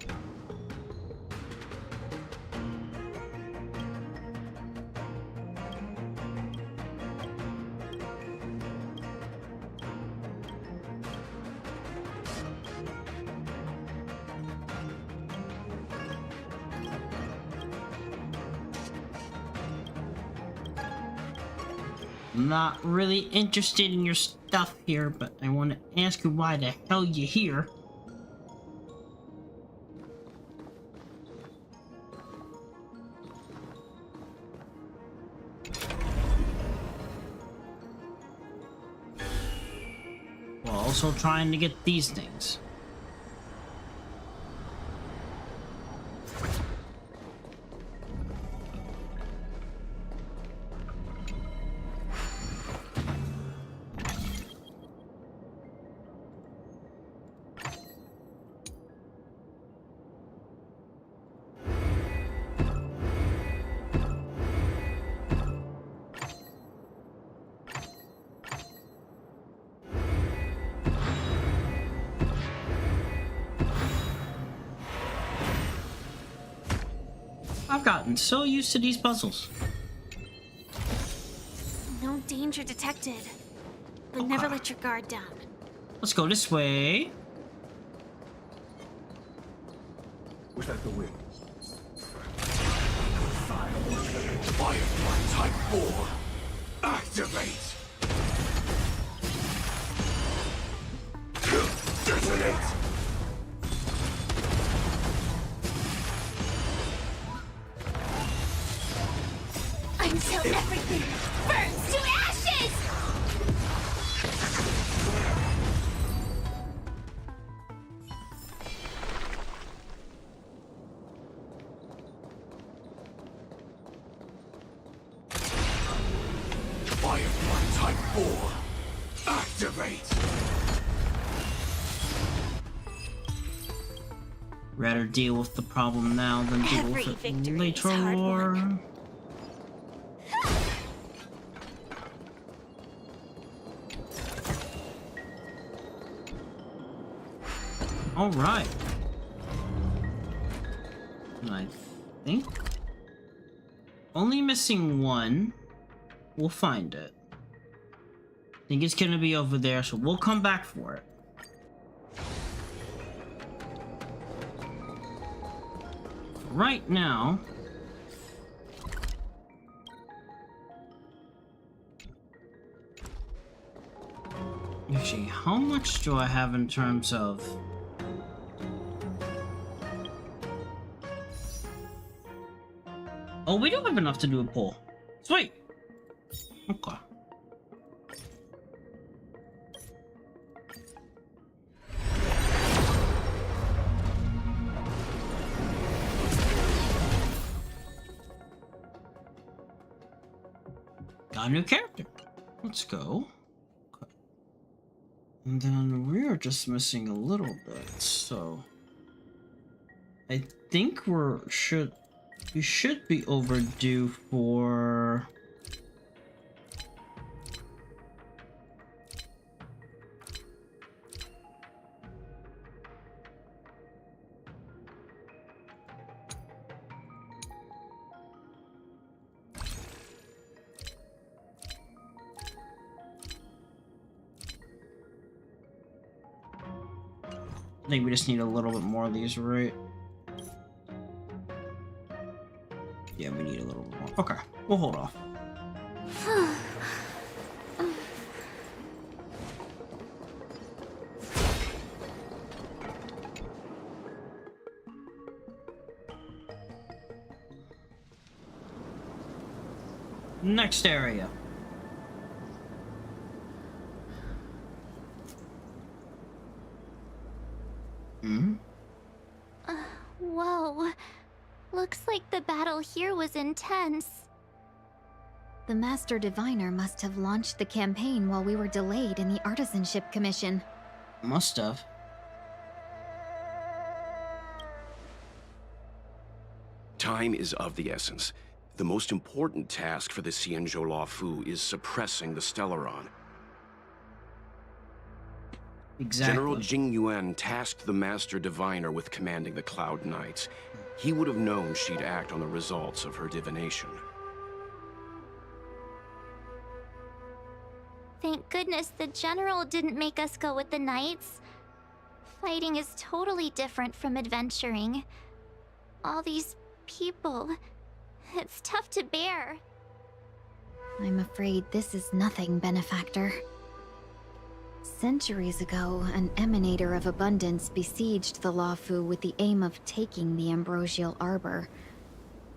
I'm not really interested in your stuff here, but I want to ask you why the hell you're here. While also trying to get these things. I've gotten so used to these puzzles. No danger detected, but never let your guard down. Let's go this way. Was that the wind? Firefly Type 4. Activate. Detonate. Until everything burns to ashes! Firefly Type 4. Activate. Rather deal with the problem now than deal with it later on. All right. And I think only missing one. We'll find it. I think it's gonna be over there, so we'll come back for it. Right now, actually, how much do I have in terms of? Oh, we don't have enough to do a pull. Sweet. Okay. Got a new character. Let's go. Okay. And then we're just missing a little bit, so I think we should be overdue for I think we just need a little bit more of these, right? Yeah, we need a little bit more. Okay, we'll hold off. Next area. Whoa. Looks like the battle here was intense. The Master Diviner must have launched the campaign while we were delayed in the Artisanship Commission. Must have. Time is of the essence. The most important task for the Xianzhou Law Fu is suppressing the Stellaron. Exactly. General Jing Yuan tasked the Master Diviner with commanding the Cloud Knights. He would have known she'd act on the results of her divination. Thank goodness the General didn't make us go with the Knights. Fighting is totally different from adventuring. All these people, it's tough to bear. I'm afraid this is nothing, Benefactor. Centuries ago, an emanator of abundance besieged the Luofu with the aim of taking the ambrosial arbor.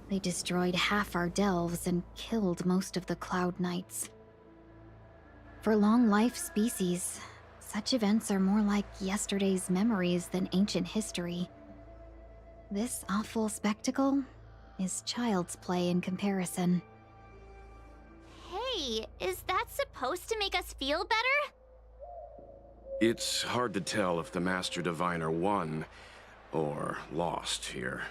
They destroyed half our delves and killed most of the Cloud Knights. For long-life species, such events are more like yesterday's memories than ancient history. This awful spectacle is child's play in comparison. Hey, is that supposed to make us feel better? It's hard to tell if the Master Diviner won or lost here.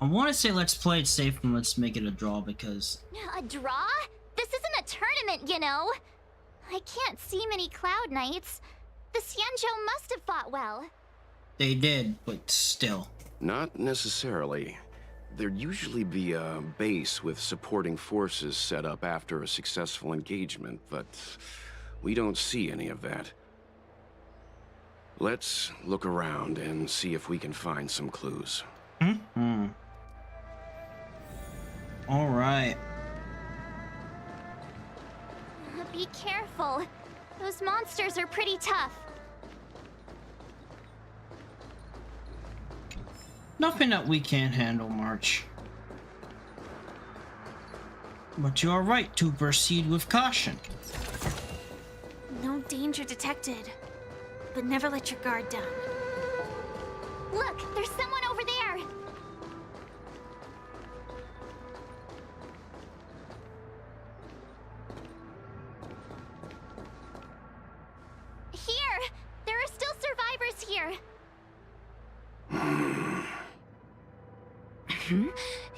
I want to say let's play it safe and let's make it a draw because... A draw? This isn't a tournament, you know. I can't see many Cloud Knights. The Xianzhou must have fought well. They did, but still. Not necessarily. There'd usually be a base with supporting forces set up after a successful engagement, but we don't see any of that. Let's look around and see if we can find some clues. Mm-hmm. All right. Be careful. Those monsters are pretty tough. Nothing that we can't handle, March. But you are right to proceed with caution. No danger detected. But never let your guard down. Look, there's someone over there. Here! There are still survivors here.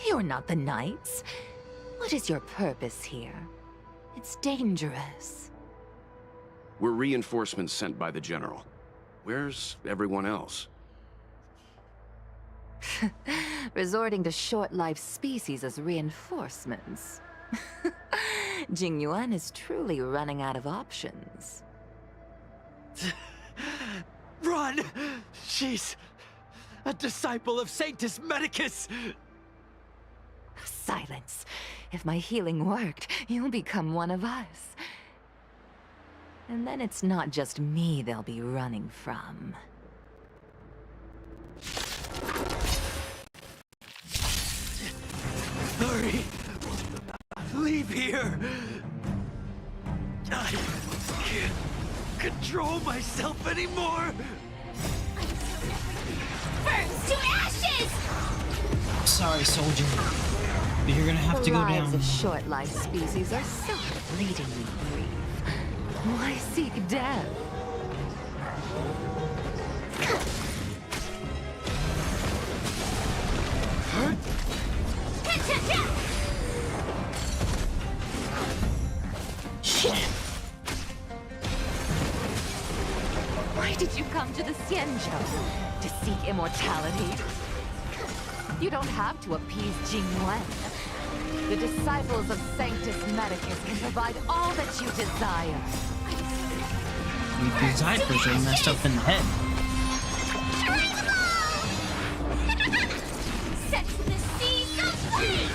You're not the Knights. What is your purpose here? It's dangerous. We're reinforcements sent by the General. Where's everyone else? Resorting to short-lived species as reinforcements. Jing Yuan is truly running out of options. Run! She's a disciple of Sanctus Medicus! Silence. If my healing worked, you'll become one of us. And then it's not just me they'll be running from. Hurry! Leave here! I can't control myself anymore! Burns to ashes! Sorry, soldier. But you're gonna have to go down. The lives of short-lived species are so fleetingly brief. Why seek death? Why did you come to the Xianzhou? To seek immortality? You don't have to appease Jing Yuan. The disciples of Sanctus Medicus can provide all that you desire. We disciples are messed up in the head. Set to the seas of flame!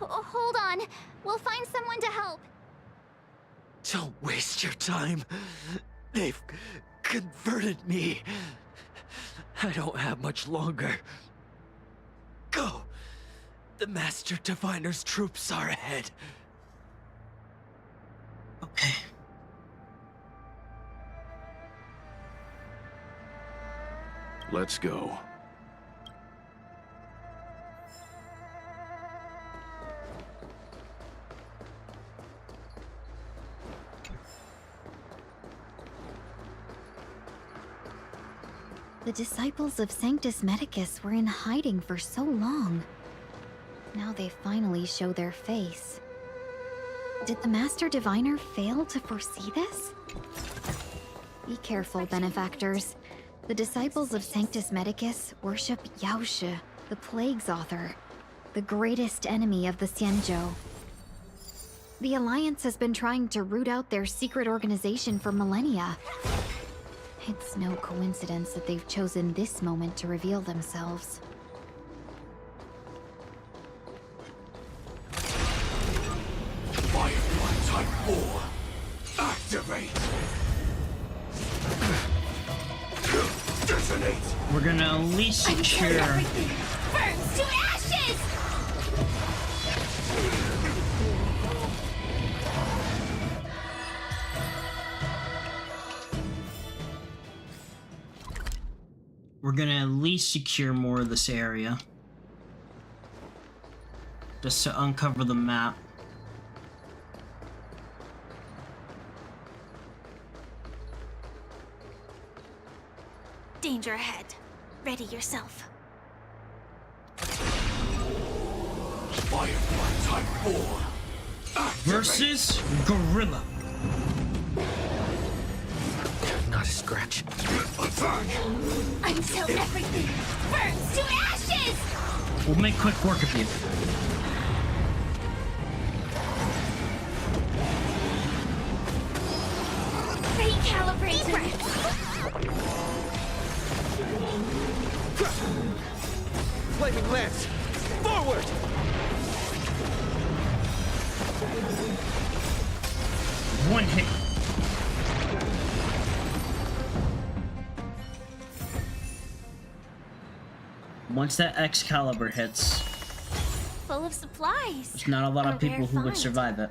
Hold on. We'll find someone to help. Don't waste your time. They've converted me. I don't have much longer. Go! The Master Diviner's troops are ahead. Okay. Let's go. The disciples of Sanctus Medicus were in hiding for so long. Now they finally show their face. Did the Master Diviner fail to foresee this? Be careful, benefactors. The disciples of Sanctus Medicus worship Yaoshe, the Plague's author, the greatest enemy of the Xianzhou. The Alliance has been trying to root out their secret organization for millennia. It's no coincidence that they've chosen this moment to reveal themselves. Firefly Type 4. Activate. Detonate. We're gonna at least secure. Burns to ashes! We're gonna at least secure more of this area. Just to uncover the map. Danger ahead. Ready yourself. Firefly Type 4. Versus Gorilla. Not a scratch. Attack! Until everything burns to ashes! We'll make quick work of you. Recalibrating. Flaming Lance! Forward! One hit. Once that Excalibur hits, Full of supplies. there's not a lot of people who would survive it.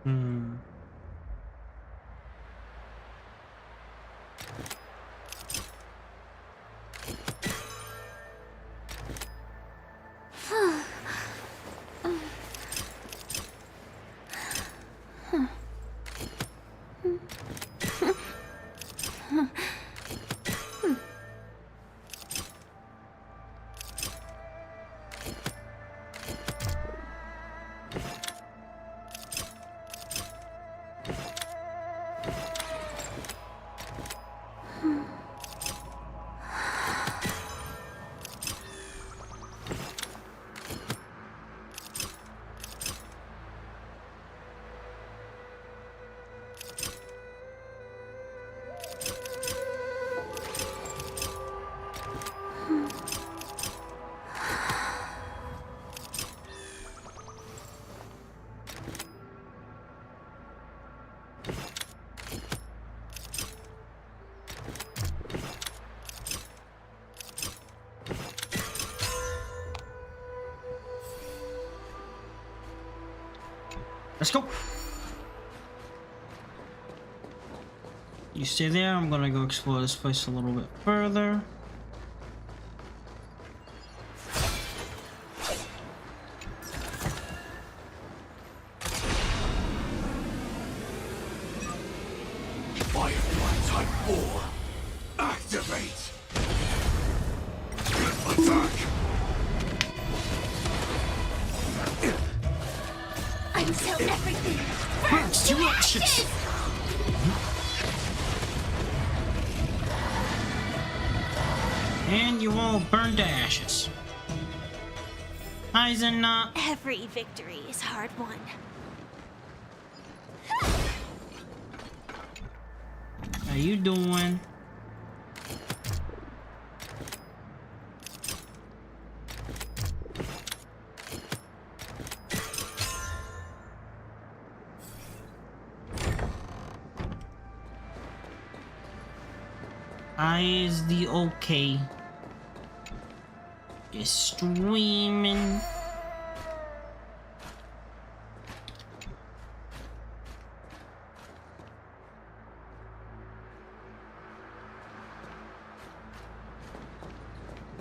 Hmm. Let's go. You stay there. I'm gonna go explore this place a little bit further. Firefly Type 4. Activate. Attack. Until everything burns to ashes. And you all burn to ashes. Eisen, Every victory is hard won. how you doing? Is the okay? Just streaming.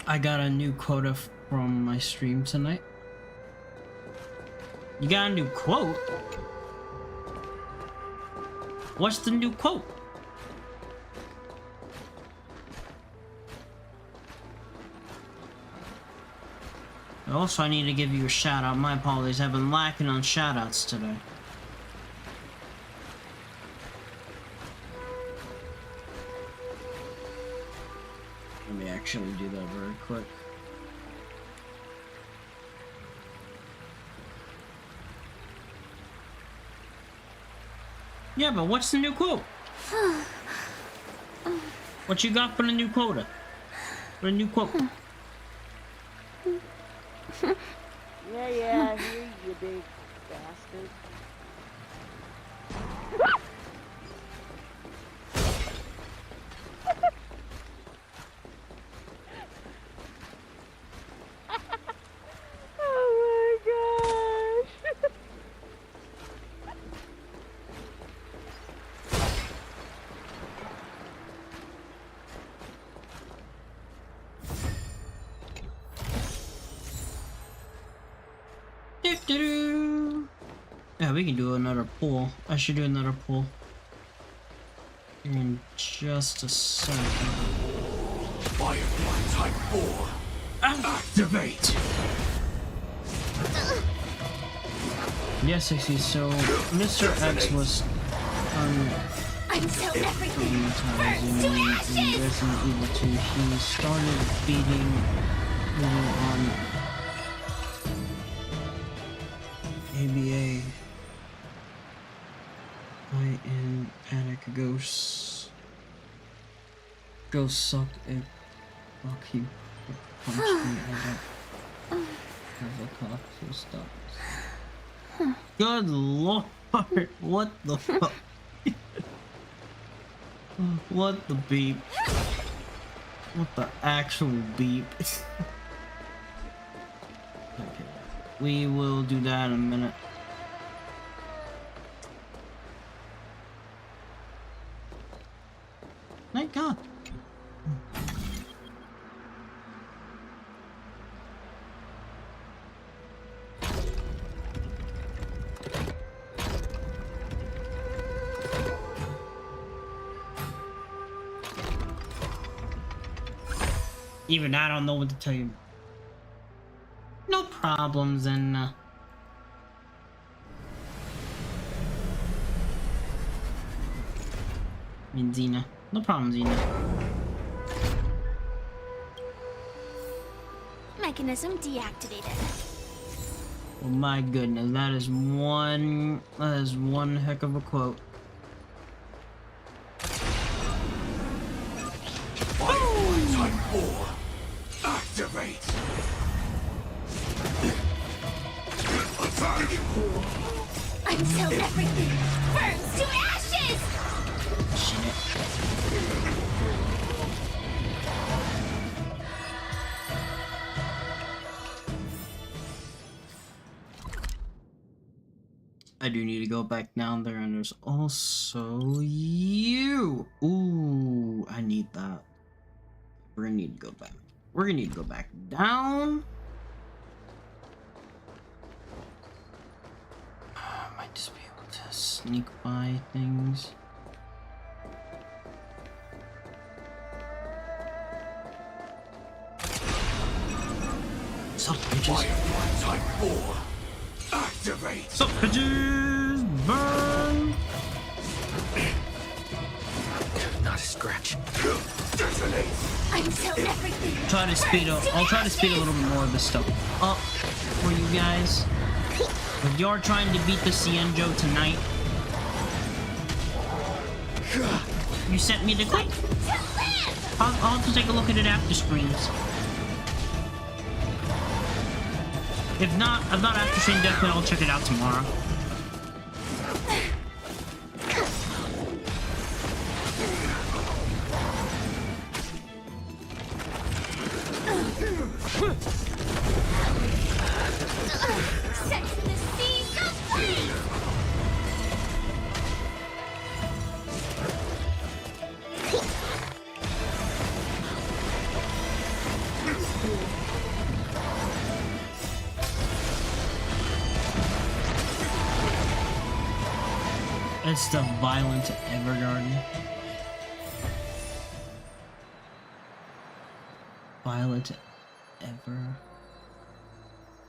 I got a new quota from my stream tonight. You got a new quote? What's the new quote? Also, I need to give you a shout out. My apologies, I've been lacking on shout outs today. Let me actually do that very quick. Yeah, but what's the new quote? What you got for the new quota? For the new quote? Yeah, I hear you, big bastard. Oh my gosh! Yeah, we can do another pull. I should do another pull in just a second. Firefly Type 4. Activate. Yes, I see. So Mr. X was Until everything traumatizing to in ashes! Resident Evil 2. He started beating on ABA. I am panic ghosts. Ghost suck it. Fuck he punched me. I don't have a cough to stop. Good lord, what the fuck? What the beep? What the actual beep? Okay, we will do that in a minute. Thank God. Even I don't know what to tell you. No problems, and I mean, Xena. No problem, Xena. Mechanism deactivated. Oh my goodness, that is one heck of a quote. Type 4. Activate. Attack. Until everything burns to ashes! I do need to go back down there, and there's also you. Ooh, I need that. We're gonna need to go back. We're gonna need to go back down. Might just be able to sneak by things. Sup, bitches? Type 4. Activate. Sup, bitches? Burn! Not a scratch. Detonate. Until everything Try to speed up. I'll try to speed a little bit more of this stuff up for you guys. If you're trying to beat the Cienjo tonight, you sent me the clip. I'll have to take a look at it after streams. If not after stream, definitely I'll check it out tomorrow. set to the seas of flame! It's the violent Evergarden. Violet Ever.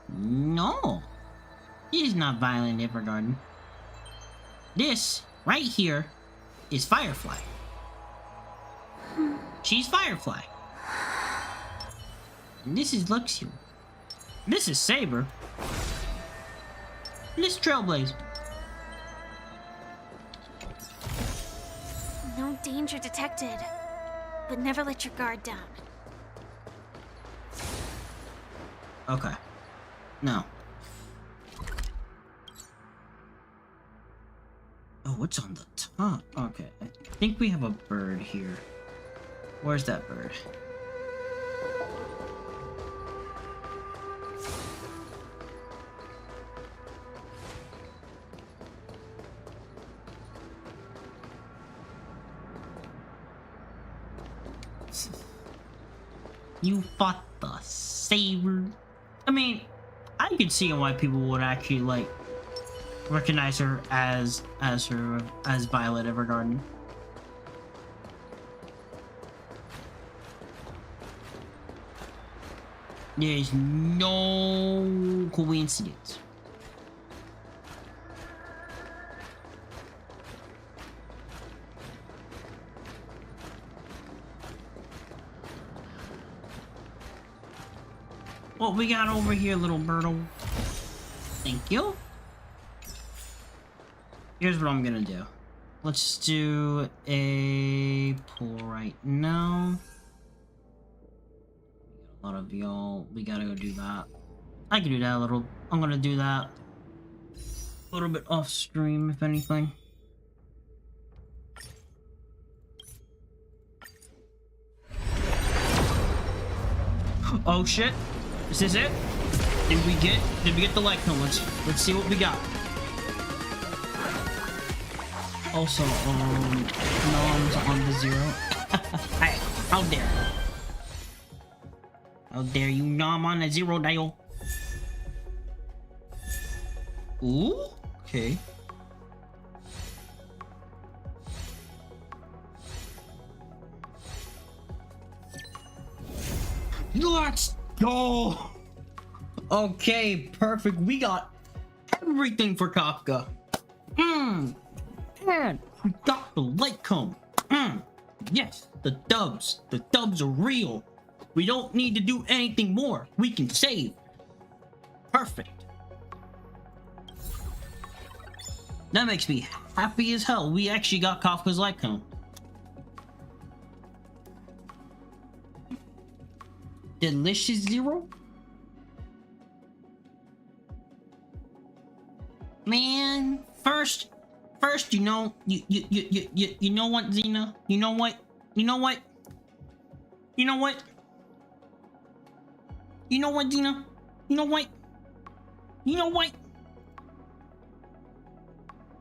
No! He's not Violent Evergarden. This, right here, is Firefly. She's Firefly. And this is Luxio. This is Saber. And this is Trailblaze. No danger detected, but never let your guard down. Okay. No. Oh, what's on the top? Okay, I think we have a bird here. Where's that bird? You fought the Saber. I mean, I could see why people would actually like recognize her as Violet Evergarden. There's no coincidence. What we got over here, little birdle? Thank you. Here's what I'm gonna do. Let's do a pull right now. A lot of y'all, we gotta go do that. I can do that a little. I'm gonna do that a little bit off stream, if anything. Oh shit. Is this it? Did we get the light cone? Let's see what we got. Also, Nom's on the 0. Hey, how dare. How dare you nom on a zero dial. Ooh, okay. Let's go! Okay, perfect. We got everything for Kafka. And we got the light cone. Yes, the dubs. The dubs are real. We don't need to do anything more. We can save. Perfect. That makes me happy as hell. We actually got Kafka's light cone. Delicious Zero? Man, first, you know, you know what, Xena? You know what? You know what? You know what? You know what, Xena? You know what? You know what?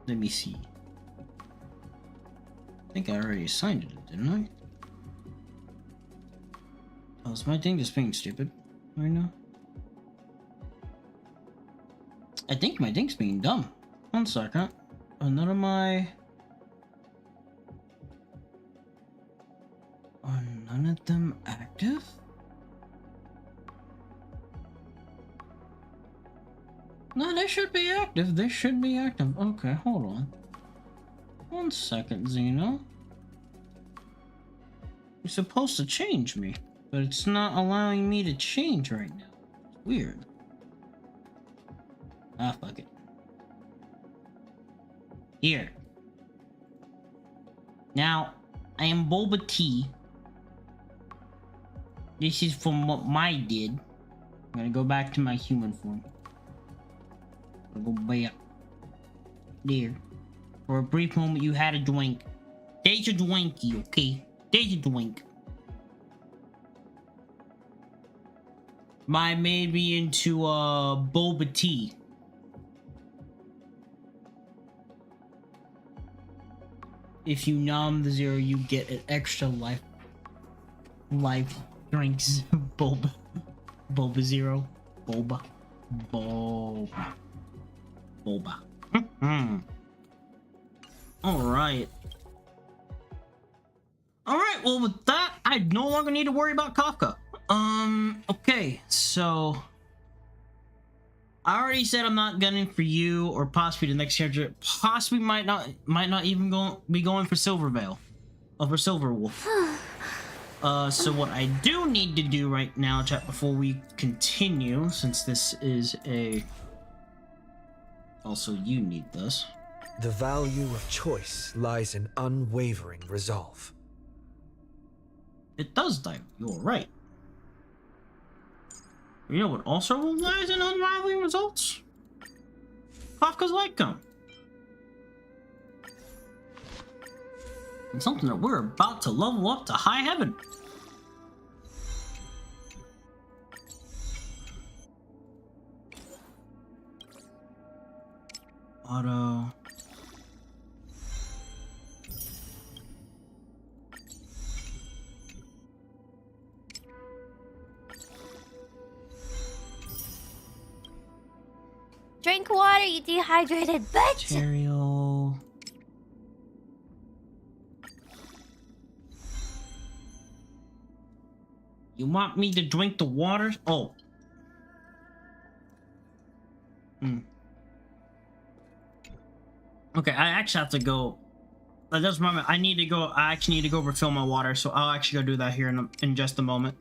Let me see. I think I already assigned it, didn't I? Oh, is my thing just being stupid right now? I think my thing's being dumb. 1 second. None of my... Are none of them active? No, they should be active. They should be active. Okay, hold on. 1 second, Xeno. You're supposed to change me, but it's not allowing me to change right now. It's weird. Ah, fuck it. Here. Now, I am Boba T. This is from what Mai did. I'm gonna go back to my human form. I'll go back. There. For a brief moment, you had a drink. There's a drinky, okay? There's a drink. Mai made me into Boba Tea. If you nom the 0, you get an extra life drinks. Boba 0. Boba. Alright. Alright, well with that, I no longer need to worry about Kafka. Okay, so I already said I'm not gunning for you or possibly the next character. Possibly might not even be going for Silverveil. For Silverwolf. So what I do need to do right now, chat, before we continue, since this is a... Also, you need this. The value of choice lies in unwavering resolve. It does, Dive. You're right. You know what also lies in unrivaled results? Kafka's light cone. And something that we're about to level up to high heaven. Auto. Drink water, you dehydrated bitch! Material. You want me to drink the water? Oh. Okay, I actually have to go. That does remember, I actually need to go refill my water, so I'll actually go do that here in just a moment.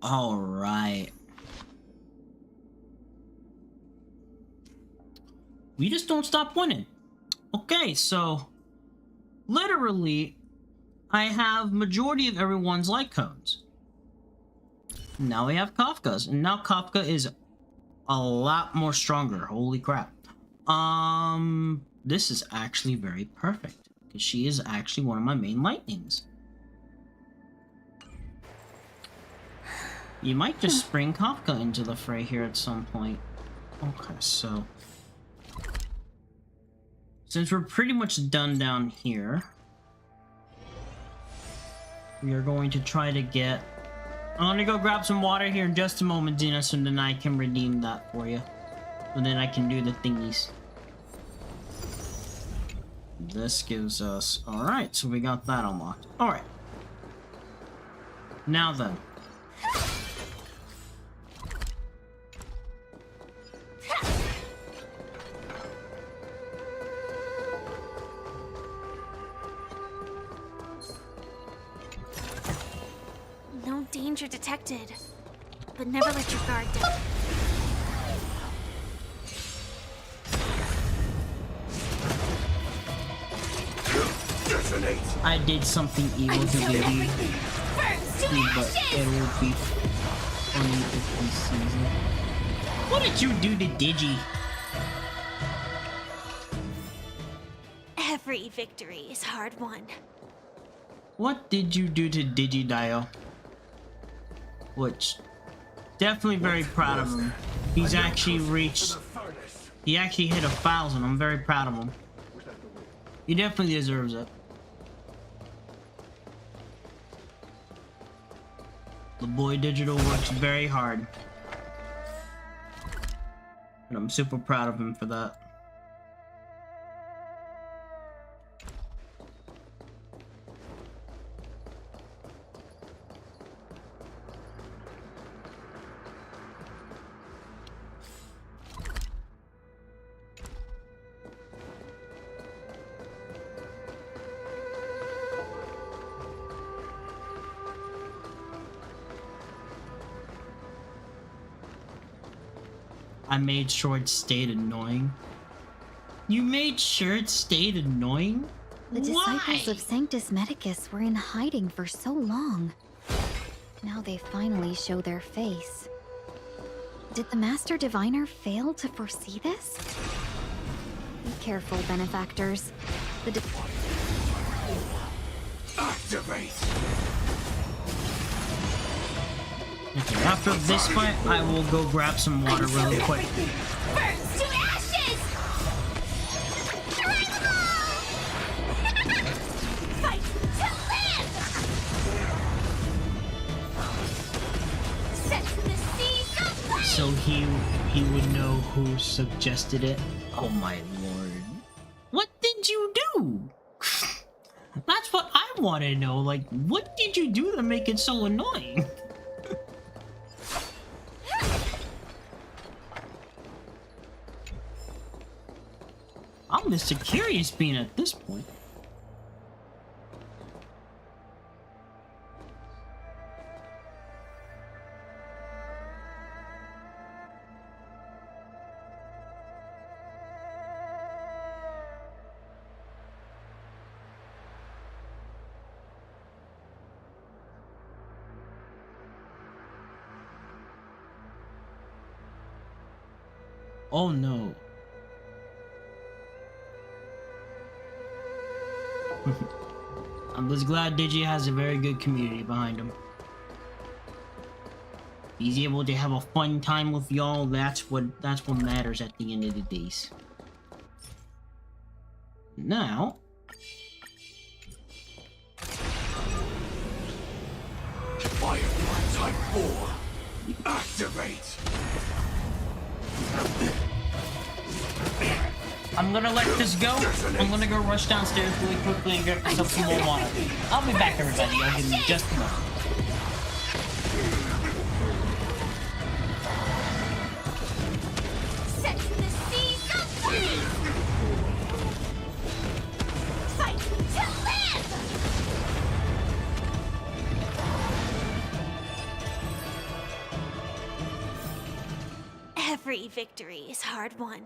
All right. We just don't stop winning. Okay, so literally, I have majority of everyone's light cones. Now we have Kafka's, and now Kafka is a lot more stronger. Holy crap. This is actually very perfect, because she is actually one of my main lightnings. You might just spring Kafka into the fray here at some point. Okay, so since we're pretty much done down here, we are going to try to get... I'm gonna go grab some water here in just a moment, Xena, so then I can redeem that for you. So then I can do the thingies. This gives us... Alright, so we got that unlocked. Alright. Now then. No danger detected, but never let your guard down. I did something evil to give you, but it will be funny if he sees it. What did you do to Digi? Every victory is hard won. What did you do to Digidio? Which, definitely very proud of him. He's actually reached... He actually hit 1,000. I'm very proud of him. He definitely deserves it. The boy Digital works very hard. And I'm super proud of him for that. I made sure it stayed annoying. You made sure it stayed annoying? The disciples of Sanctus Medicus were in hiding for so long. Now they finally show their face. Did the Master Diviner fail to foresee this? Be careful, benefactors. Activate. Okay, after this fight, I will go grab some water really quick. Burns to ashes! Try them all! Fight to live! Set the seas aflame! So he would know who suggested it. Oh my lord. What did you do? That's what I want to know. Like, what did you do to make it so annoying? I'm Mr. Curious Bean at this point. Oh no. I'm just glad Digi has a very good community behind him. He's able to have a fun time with y'all. That's what matters at the end of the days. Now, Firefly Type 4. Activate. I'm gonna let this go. I'm gonna go rush downstairs really quickly and get myself some more water. I'll be back, everybody. I'll give you just a moment. Set the seas aflame! Fight to live! Every victory is hard won.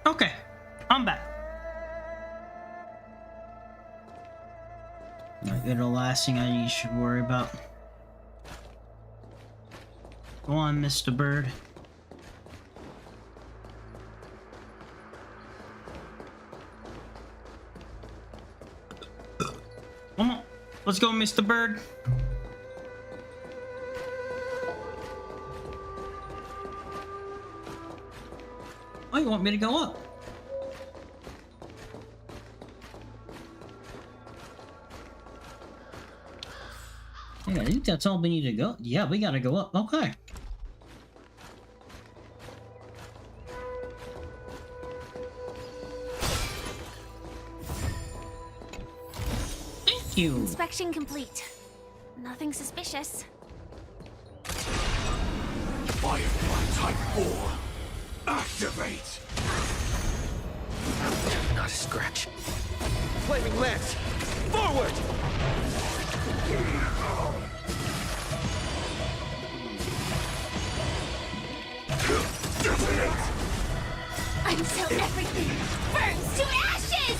Okay, I'm back. Alright, the last thing you should worry about. Go on, Mr. Bird. Come on, let's go, Mr. Bird. Oh, you want me to go up? Yeah, I think that's all we need to go. Yeah, we gotta go up. Okay. Thank you. Inspection complete. Nothing suspicious. Firefly Type 4. Activate! Not a scratch. Flaming lance! Forward! Until everything burns to ashes!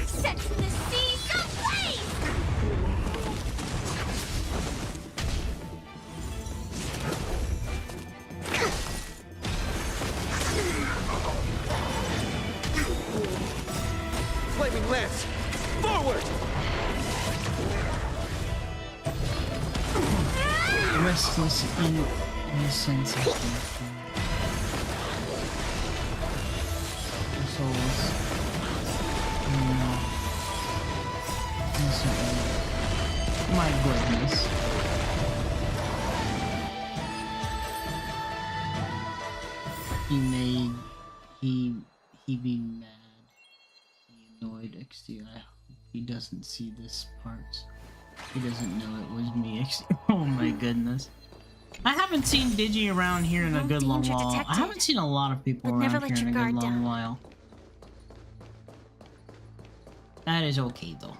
Sets the seas ablaze! Flaming lance! Forward! Restless innocence of the souls. My goodness. He be mad. He annoyed XD. I hope he doesn't see this part. He doesn't know it was me. XD. Oh my goodness. I haven't seen Digi around here in a good long danger while. I detected. haven't seen a lot of people But around never here let in your a good guard long down. while. That is okay though.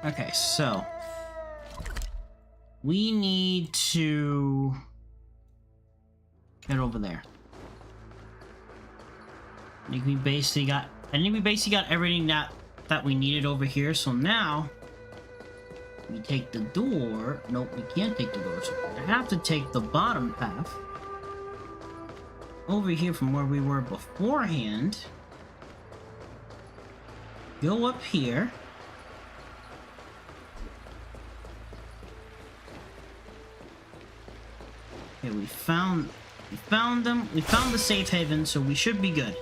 Okay, so we need to get over there. I think we basically got everything that we needed over here. So now we take the door. Nope, we can't take the door. So I have to take the bottom path over here from where we were beforehand. Go up here. Okay, we found them. We found the safe haven, so we should be good.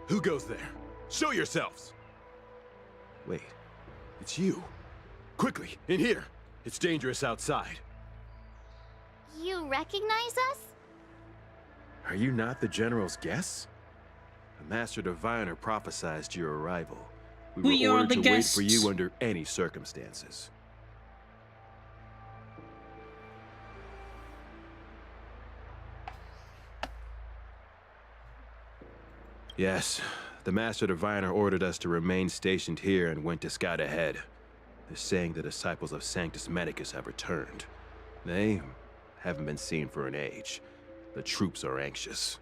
Who goes there? Show yourselves! Wait, it's you. Quickly, in here. It's dangerous outside. You recognize us? Are you not the General's guests? The Master Diviner prophesized your arrival. We were are ordered the to guests. wait for you under any circumstances. Yes, the Master Diviner ordered us to remain stationed here and went to scout ahead. They're saying the disciples of Sanctus Medicus have returned. They haven't been seen for an age. The troops are anxious.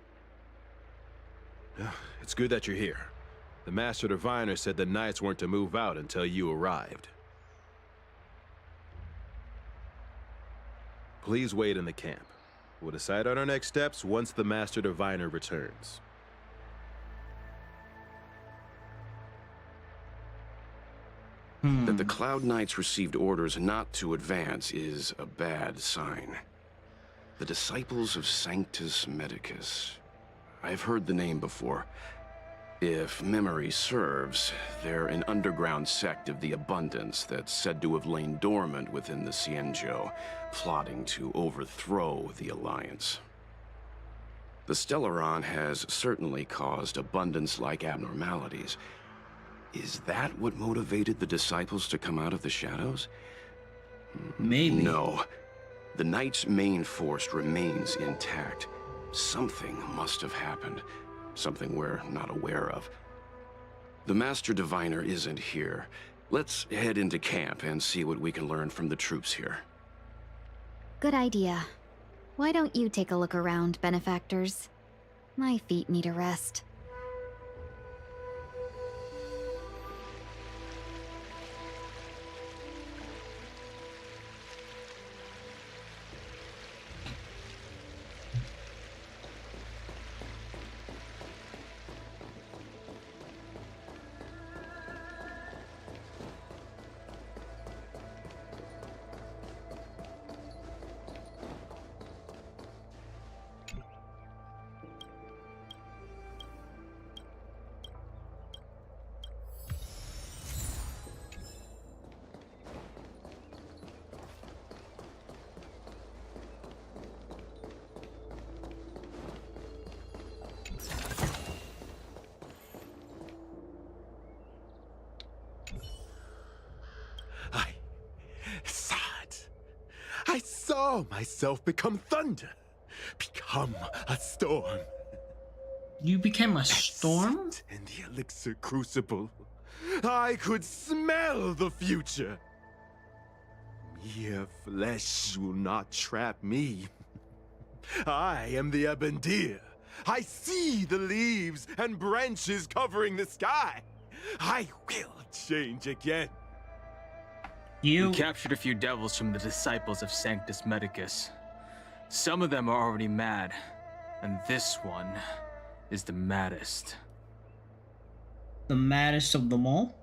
It's good that you're here. The Master Diviner said the Knights weren't to move out until you arrived. Please wait in the camp. We'll decide on our next steps once the Master Diviner returns. That the Cloud Knights received orders not to advance is a bad sign. The Disciples of Sanctus Medicus. I've heard the name before. If memory serves, they're an underground sect of the Abundance that's said to have lain dormant within the Xianzhou, plotting to overthrow the Alliance. The Stellaron has certainly caused Abundance-like abnormalities. Is that what motivated the Disciples to come out of the shadows? Maybe. No. The Knight's main force remains intact. Something must have happened. Something we're not aware of. The Master Diviner isn't here. Let's head into camp and see what we can learn from the troops here. Good idea. Why don't you take a look around, benefactors? My feet need a rest. I saw myself become thunder, become a storm. You became a storm? In the elixir crucible, I could smell the future. Mere flesh will not trap me. I am the Abendir. I see the leaves and branches covering the sky. I will change again. We captured a few devils from the Disciples of Sanctus Medicus. Some of them are already mad, and this one is the maddest. The maddest of them all?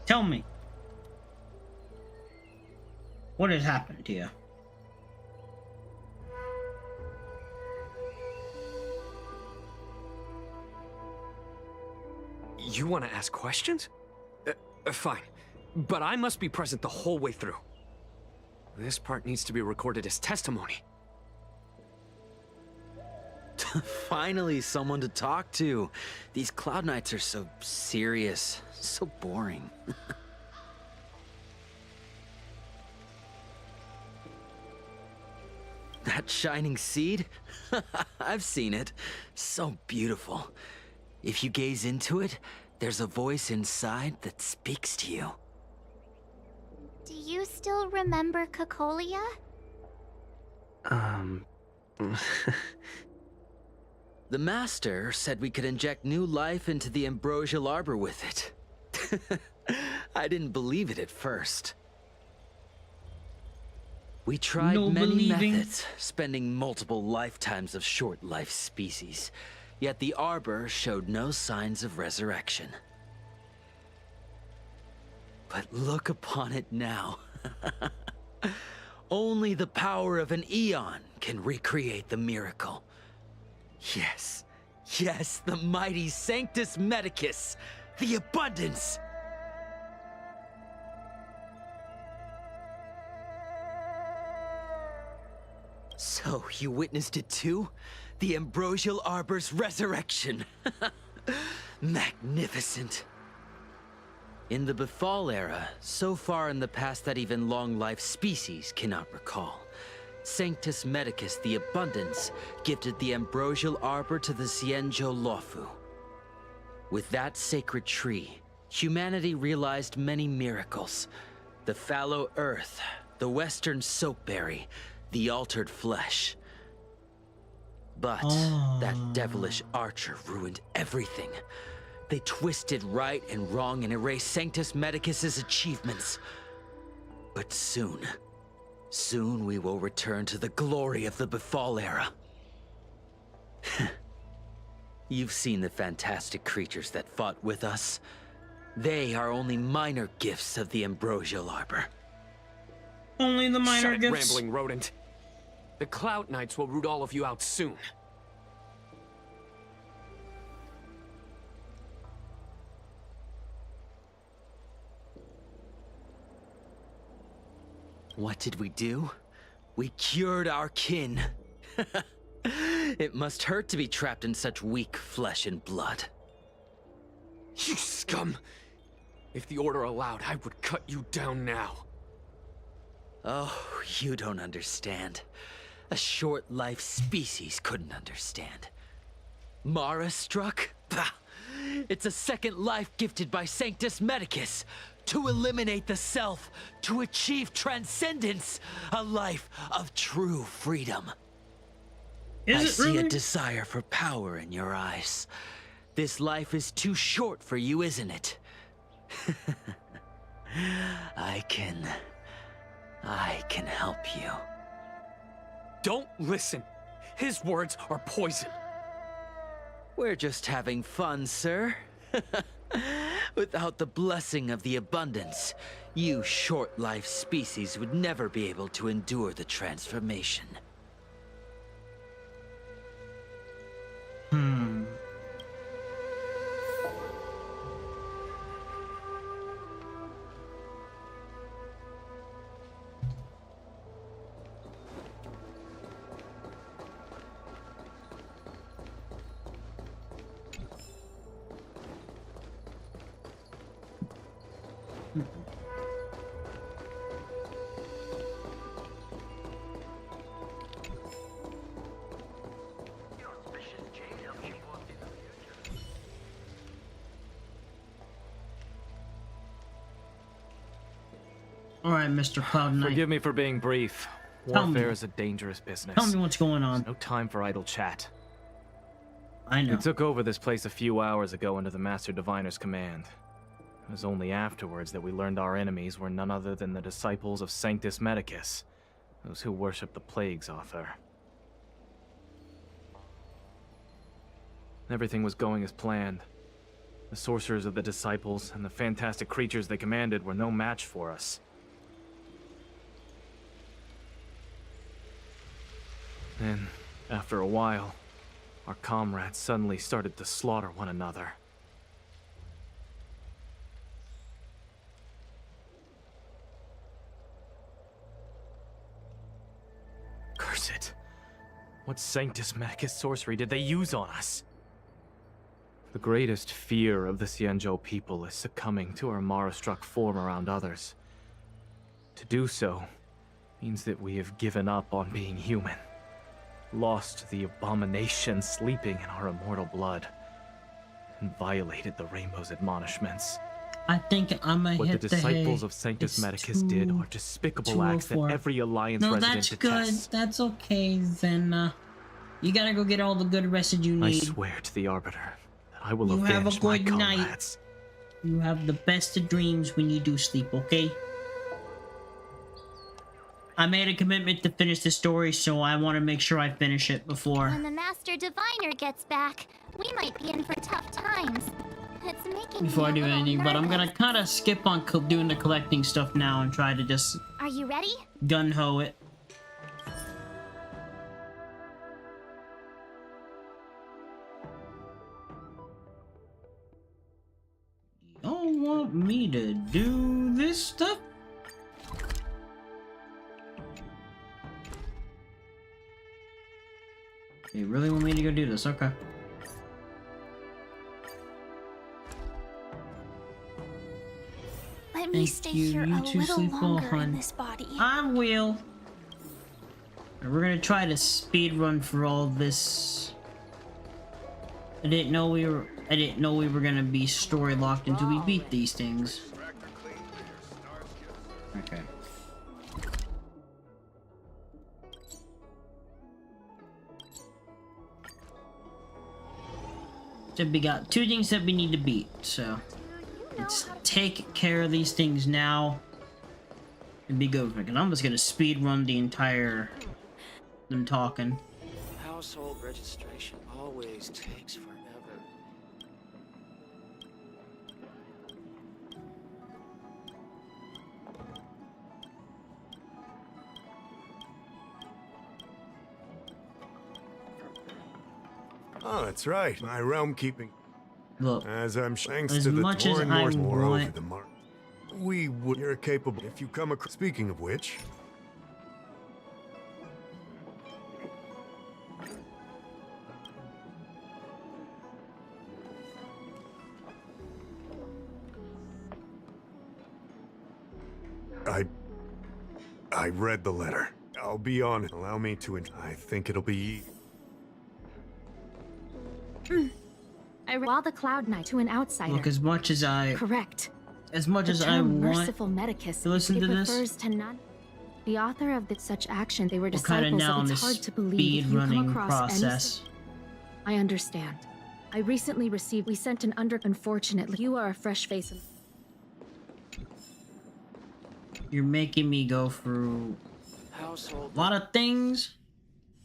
Tell me. What has happened to you? You want to ask questions? Fine. But I must be present the whole way through. This part needs to be recorded as testimony. Finally, someone to talk to. These Cloud Knights are so serious, so boring. That shining seed? I've seen it. So beautiful. If you gaze into it, there's a voice inside that speaks to you. Do you still remember Cocolia? The Master said we could inject new life into the ambrosial arbor with it. I didn't believe it at first. We tried many methods, spending multiple lifetimes of short-life species, yet the arbor showed no signs of resurrection. But look upon it now. Only the power of an eon can recreate the miracle. Yes, yes, the mighty Sanctus Medicus, the abundance. So, you witnessed it too? The ambrosial arbor's resurrection. Magnificent. In the Befall era, so far in the past that even long-life species cannot recall, Sanctus Medicus the Abundance gifted the ambrosial arbor to the Xianzhou Luofu. With that sacred tree, humanity realized many miracles. The fallow earth, the western soapberry, the altered flesh. But that devilish archer ruined everything. They twisted right and wrong and erased Sanctus Medicus's achievements. But soon we will return to the glory of the Befall era. You've seen the fantastic creatures that fought with us. They are only minor gifts of the ambrosial arbor. Only the minor Shut gifts? it, rambling rodent. The Cloud Knights will root all of you out soon. What did we do? We cured our kin. It must hurt to be trapped in such weak flesh and blood. You scum! If the Order allowed, I would cut you down now. Oh, you don't understand. A short-life species couldn't understand. Mara struck? Bah! It's a second life gifted by Sanctus Medicus. To eliminate the self, to achieve transcendence, a life of true freedom. I see a desire for power in your eyes. This life is too short for you, isn't it? I can help you. Don't listen. His words are poison. We're just having fun, sir. Without the blessing of the abundance, you short-life species would never be able to endure the transformation. Alright, Mr. Cloud Knight. Forgive me for being brief. Warfare is a dangerous business. Tell me what's going on. There's no time for idle chat. I know. We took over this place a few hours ago under the Master Diviner's command. It was only afterwards that we learned our enemies were none other than the disciples of Sanctus Medicus, those who worship the Plague's author. Everything was going as planned. The sorcerers of the disciples and the fantastic creatures they commanded were no match for us. Then, after a while, our comrades suddenly started to slaughter one another. Curse it! What Sanctus Medicus sorcery did they use on us? The greatest fear of the Xianzhou people is succumbing to our Mara-struck form around others. To do so means that we have given up on being human, lost the abomination sleeping in our immortal blood, and violated the Rainbow's admonishments. I think I'm gonna What hit the the hay. disciples of Sanctus Medicus did are despicable acts that 204. every Alliance No, resident that's detests. good. That's okay, then. You gotta go get all the good rest that you I need. swear to the Arbiter that I will You have a avenge my good night. comrades. You have the best of dreams when you do sleep, okay? I made a commitment to finish the story, so I want to make sure I finish it before. When the Master Diviner gets back, we might be in for tough times. It's making Before I me do a little anything, but I'm nervous. gonna kind of skip on doing the collecting stuff now and try to just Are you ready? gun-ho it. Y'all want me to do this stuff? You really want me to go do this? Okay. Let me Thank stay you. here You a two little sleep well, longer in hon. this body. I will. And we're gonna try to speed run for all this. I didn't know we were gonna be story locked until we beat these things. Okay. So we got 2 things that we need to beat, so let's take care of these things now and be good with it. 'Cause I'm just gonna speed run the entire them talking. Household registration always takes forever. Oh, that's right. My realm keeping. Look, as I'm thanks as to the much as more and I more over want- the mark. We would. You're capable. If you come across. Speaking of which. I read the letter. I'll be honest. Allow me to. I think it'll be. While the Cloud Knight to an outsider. Look, as much as I Correct. As much The as I term want merciful medicus, to listen it to this, refers to none. The author of such action, they were we're kind of disciples now of in it's this hard to believe speed if you come running across any process. I understand. I recently received. We sent an unfortunately, you are a fresh face. You're making me go through a lot of things.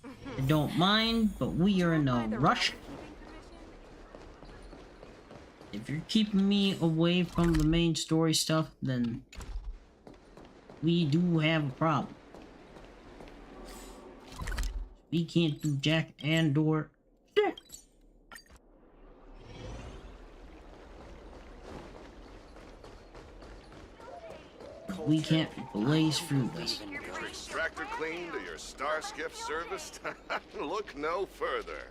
I don't mind, but we are in no rush. If you're keeping me away from the main story stuff, then we do have a problem. We can't do jack and or shit. We can't blaze through this. Your extractor cleaned or your star skiff serviced? Look no further.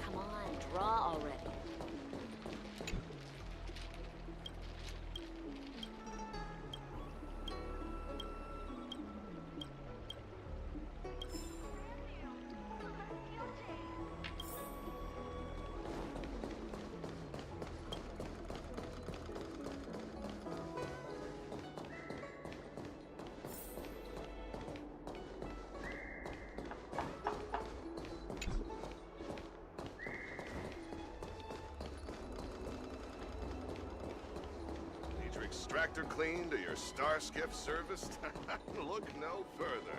Come on, draw already. extractor cleaned or your star skiff serviced? Look no further.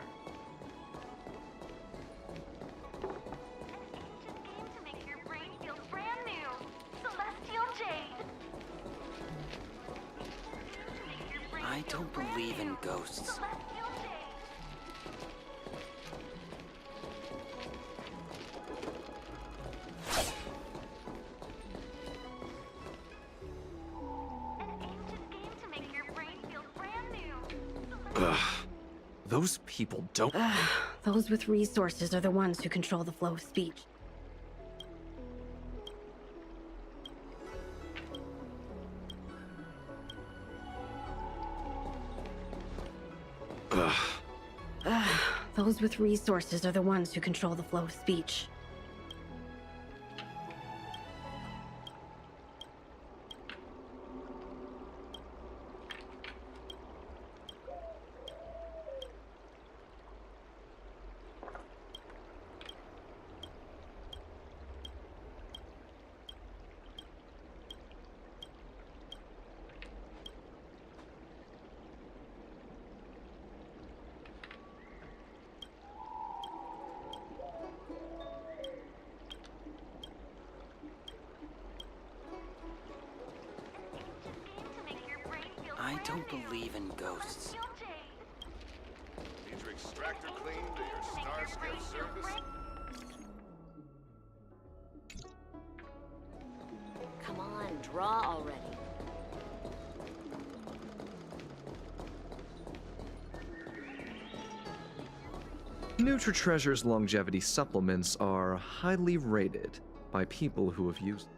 To make your brain feel brand new. Celestial Jade. I don't believe in ghosts. Those people don't. Those with resources are the ones who control the flow of speech. Those with resources are the ones who control the flow of speech. I don't believe in ghosts. Need your extractor cleaned or your star skiff serviced? Come on, draw already. NutriTreasure's longevity supplements are highly rated by people who have used them.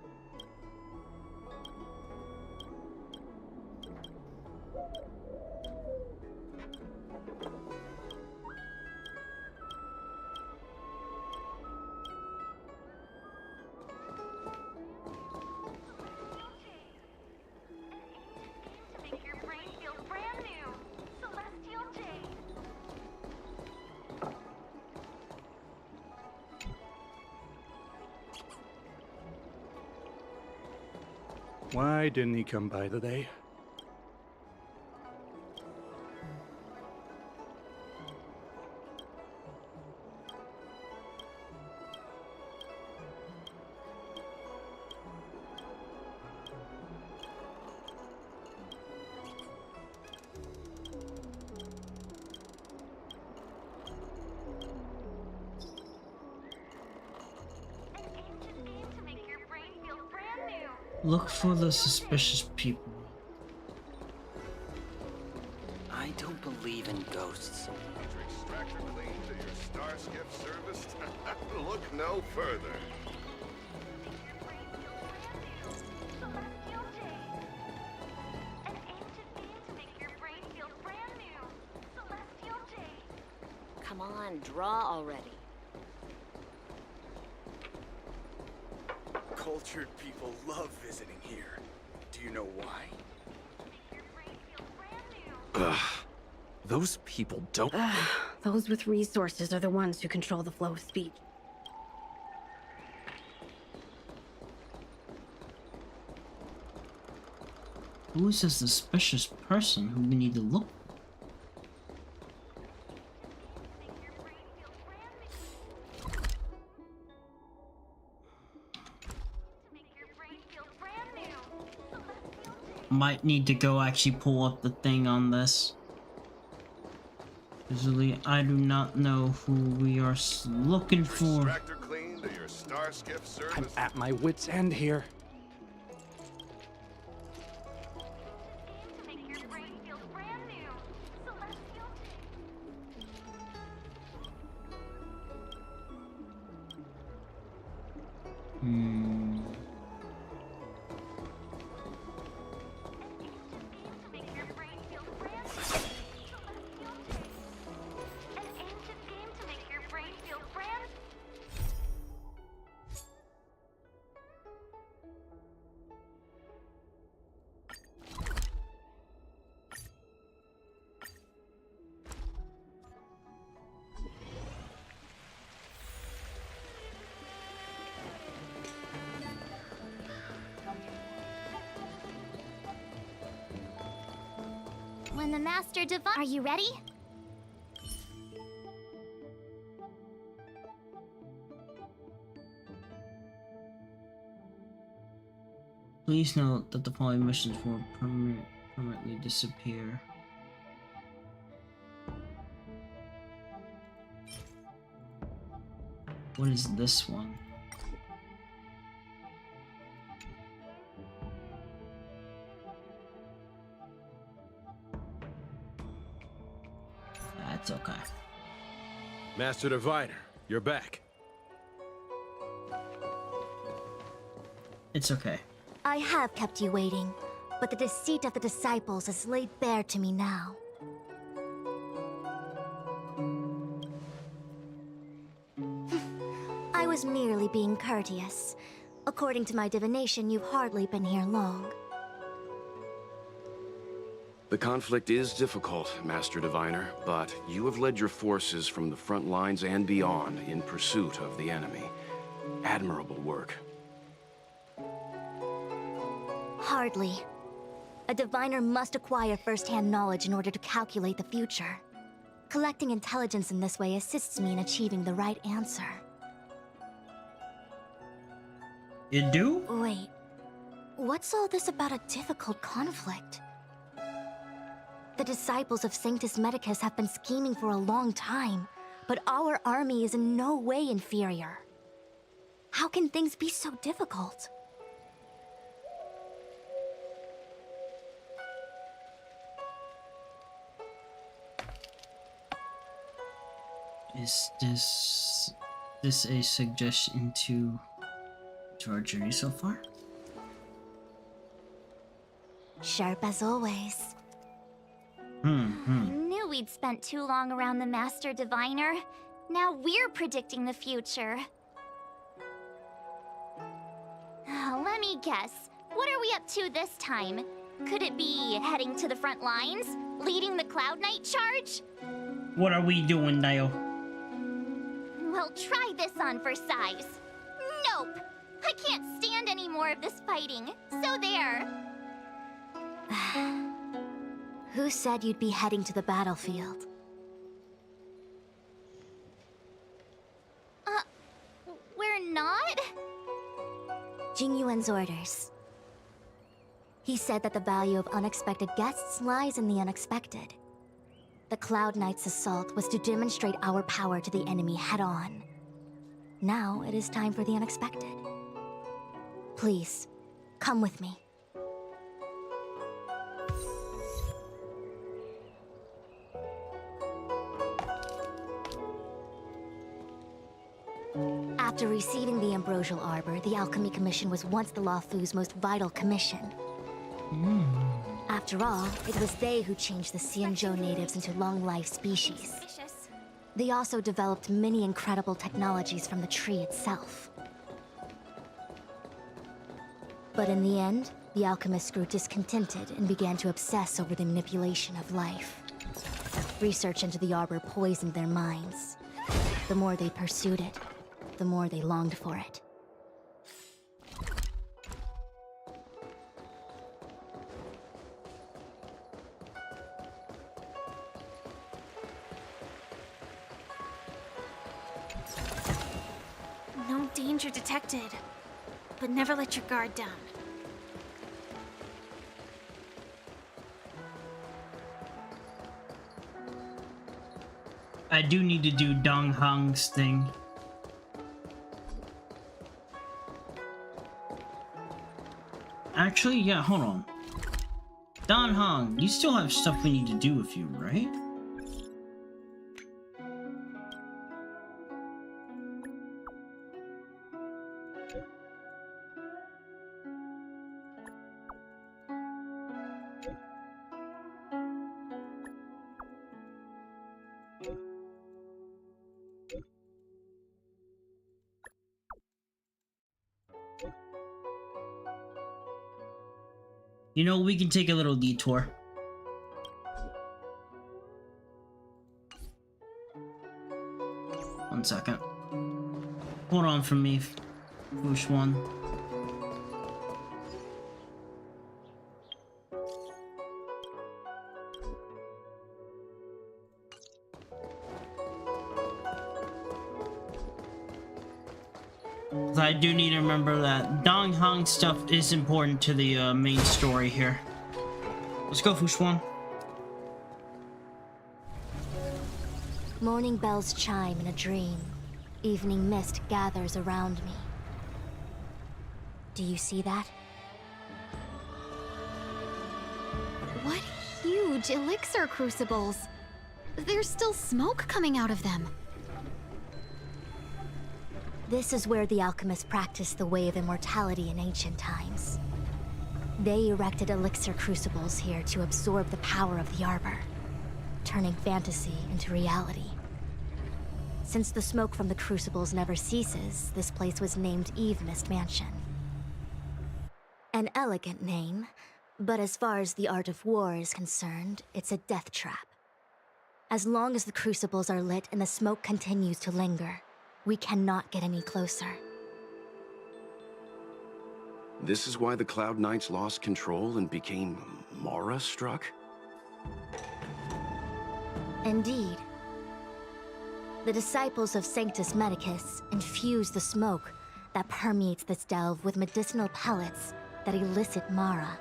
Why didn't he come by today? Look for the suspicious people. I don't believe in ghosts. Need your extractor cleaned or your star skiff serviced? Look no further. Come on, draw already. Cultured people love visiting here. Do you know why? Those people don't. Those with resources are the ones who control the flow of speech. Who is a suspicious person who we need to look for? Might need to go actually pull up the thing on this. Usually, I do not know who we are looking for. Extractor cleaned or your star skiff serviced? I'm at my wit's end here. When the Master Divine... Are you ready? Please note that the following missions will permanently disappear. What is this one? That's okay. Master Diviner, you're back. It's okay. I have kept you waiting, but the deceit of the disciples is laid bare to me now. I was merely being courteous. According to my divination, you've hardly been here long. The conflict is difficult, Master Diviner, but you have led your forces from the front lines and beyond in pursuit of the enemy. Admirable work. Hardly. A diviner must acquire first-hand knowledge in order to calculate the future. Collecting intelligence in this way assists me in achieving the right answer. You do? Wait. What's all this about a difficult conflict? The disciples of Sanctus Medicus have been scheming for a long time, but our army is in no way inferior. How can things be so difficult? Is this a suggestion to our journey so far? Sharp as always. Knew we'd spent too long around the Master Diviner. Now we're predicting the future. Let me guess. What are we up to this time? Could it be heading to the front lines? Leading the Cloud Knight charge? What are we doing, Dio? Well, try this on for size. Nope! I can't stand any more of this fighting. So there. Who said you'd be heading to the battlefield? We're not? Jingyuan's orders. He said that the value of unexpected guests lies in the unexpected. The Cloud Knight's assault was to demonstrate our power to the enemy head-on. Now it is time for the unexpected. Please, come with me. After receiving the Ambrosial Arbor, the Alchemy Commission was once the Luofu's most vital commission. After all, it was they who changed the Xianzhou natives into long-life species. They also developed many incredible technologies from the tree itself. But in the end, the alchemists grew discontented and began to obsess over the manipulation of life. Research into the Arbor poisoned their minds. The more they pursued it, the more they longed for it. No danger detected, but never let your guard down. I do need to do Dong Hong's thing. Actually, yeah, hold on. Don Hong, you still have stuff we need to do with you, right? You know, we can take a little detour. One second. Hold on for me, Whoosh One. 'Cause I do need to remember that Dong Hong stuff is important to the main story here. Let's go, Fushwan. Morning bells chime in a dream. Evening mist gathers around me. Do you see that? What huge elixir crucibles! There's still smoke coming out of them. This is where the alchemists practiced the way of immortality in ancient times. They erected elixir crucibles here to absorb the power of the arbor, turning fantasy into reality. Since the smoke from the crucibles never ceases, this place was named Eve Mist Mansion. An elegant name, but as far as the art of war is concerned, it's a death trap. As long as the crucibles are lit and the smoke continues to linger, we cannot get any closer. This is why the Cloud Knights lost control and became Mara-struck? Indeed. The disciples of Sanctus Medicus infuse the smoke that permeates this delve with medicinal pellets that elicit Mara.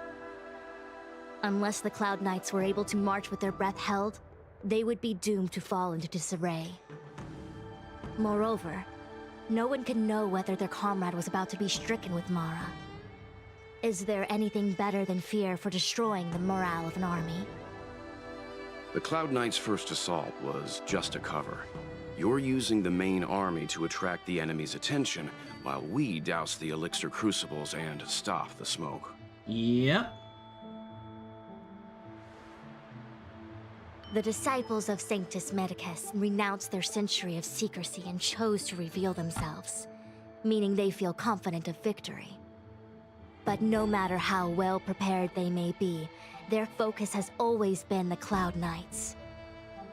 Unless the Cloud Knights were able to march with their breath held, they would be doomed to fall into disarray. Moreover, no one can know whether their comrade was about to be stricken with Mara. Is there anything better than fear for destroying the morale of an army? The Cloud Knights' first assault was just a cover. You're using the main army to attract the enemy's attention, while we douse the elixir crucibles and stop the smoke. Yep. The disciples of Sanctus Medicus renounced their century of secrecy and chose to reveal themselves, meaning they feel confident of victory. But no matter how well prepared they may be, their focus has always been the Cloud Knights.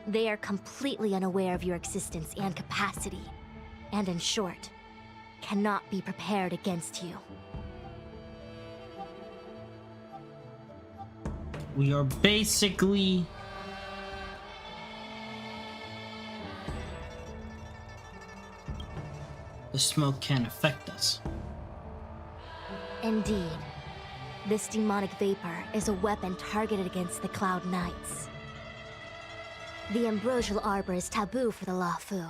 They are completely unaware of your existence and capacity, and in short, cannot be prepared against you. We are basically... the smoke can't affect us. Indeed. This demonic vapor is a weapon targeted against the Cloud Knights. The ambrosial arbor is taboo for the Luofu,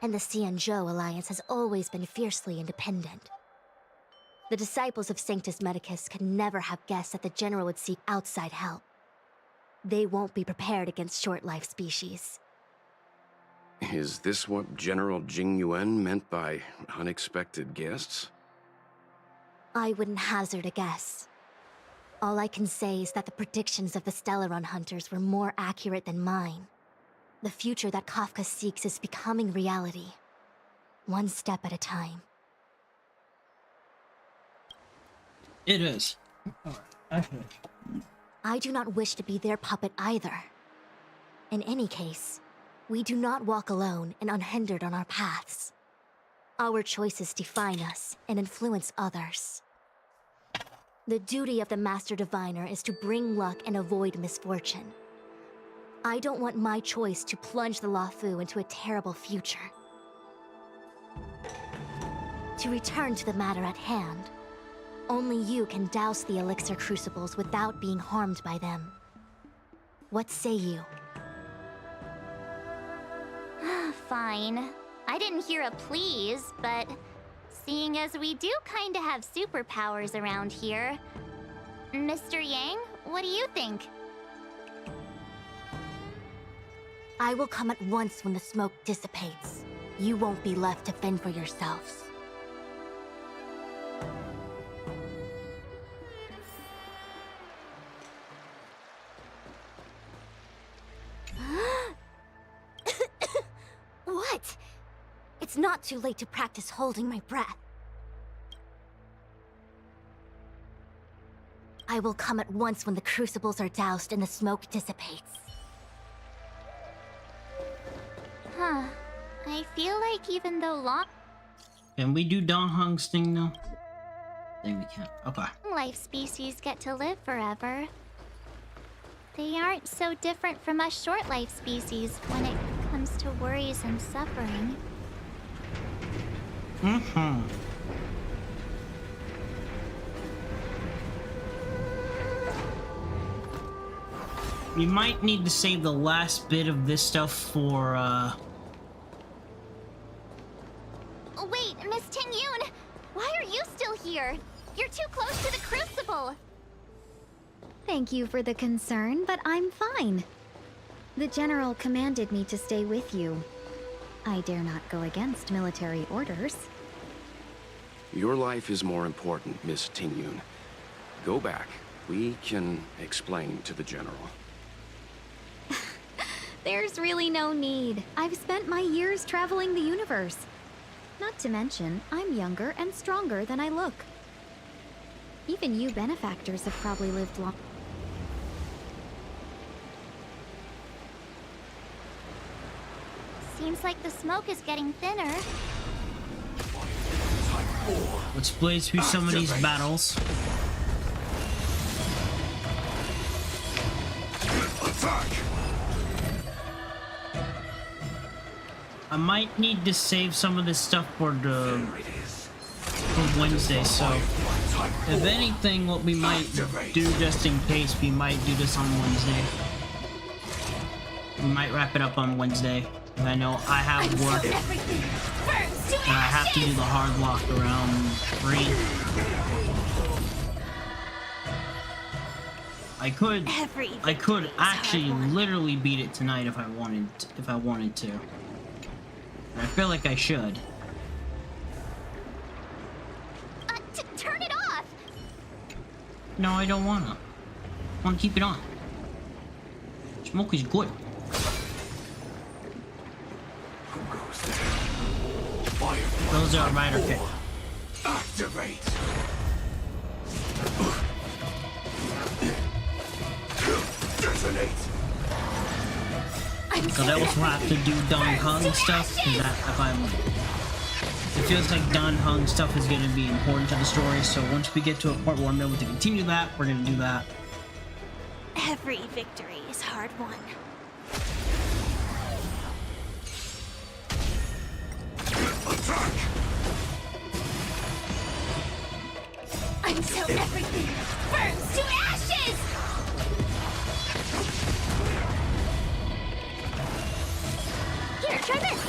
and the Xianzhou alliance has always been fiercely independent. The disciples of Sanctus Medicus could never have guessed that the general would seek outside help. They won't be prepared against short-life species. Is this what General Jing Yuan meant by unexpected guests? I wouldn't hazard a guess. All I can say is that the predictions of the Stellaron hunters were more accurate than mine. The future that Kafka seeks is becoming reality, one step at a time. It is. I do not wish to be their puppet either. In any case, we do not walk alone and unhindered on our paths. Our choices define us and influence others. The duty of the Master Diviner is to bring luck and avoid misfortune. I don't want my choice to plunge the Luofu into a terrible future. To return to the matter at hand, only you can douse the elixir crucibles without being harmed by them. What say you? Fine. I didn't hear a please, but seeing as we do kinda have superpowers around here, Mr. Yang, what do you think? I will come at once when the smoke dissipates. You won't be left to fend for yourselves. What? It's not too late to practice holding my breath. I will come at once when the crucibles are doused and the smoke dissipates. Huh. I feel like even though long Can we do Dong Hong's thing now? I think we can. Okay. life species get to live forever, they aren't so different from us short life species when it comes to worries and suffering. We might need to save the last bit of this stuff for, Wait, Miss Ting-Yun! Why are you still here? You're too close to the Crucible! Thank you for the concern, but I'm fine. The General commanded me to stay with you. I dare not go against military orders. Your life is more important, Miss Ting-Yun. Go back. We can explain to the General. There's really no need. I've spent my years traveling the universe. Not to mention, I'm younger and stronger than I look. Even you benefactors have probably lived long. Seems like the smoke is getting thinner. Let's blaze through some of these battles. Attack! I might need to save some of this stuff for Wednesday, so if anything, what we might do just in case, we might do this on Wednesday. We might wrap it up on Wednesday. I know I have work, and I have to do the hard lock around 3. I could actually literally beat it tonight if I wanted to. And I feel like I should. Turn it off! No, I don't wanna. I wanna keep it on. Smoke is good. Those are rider kit. Activate. Detonate. Because I also have to do Dan Heng stuff, because it feels like Dan Heng stuff is going to be important to the story, so once we get to a part where I'm able to continue that, we're going to do that. Every victory is hard won. Attack! Until everything burns to ashes! Here, try this!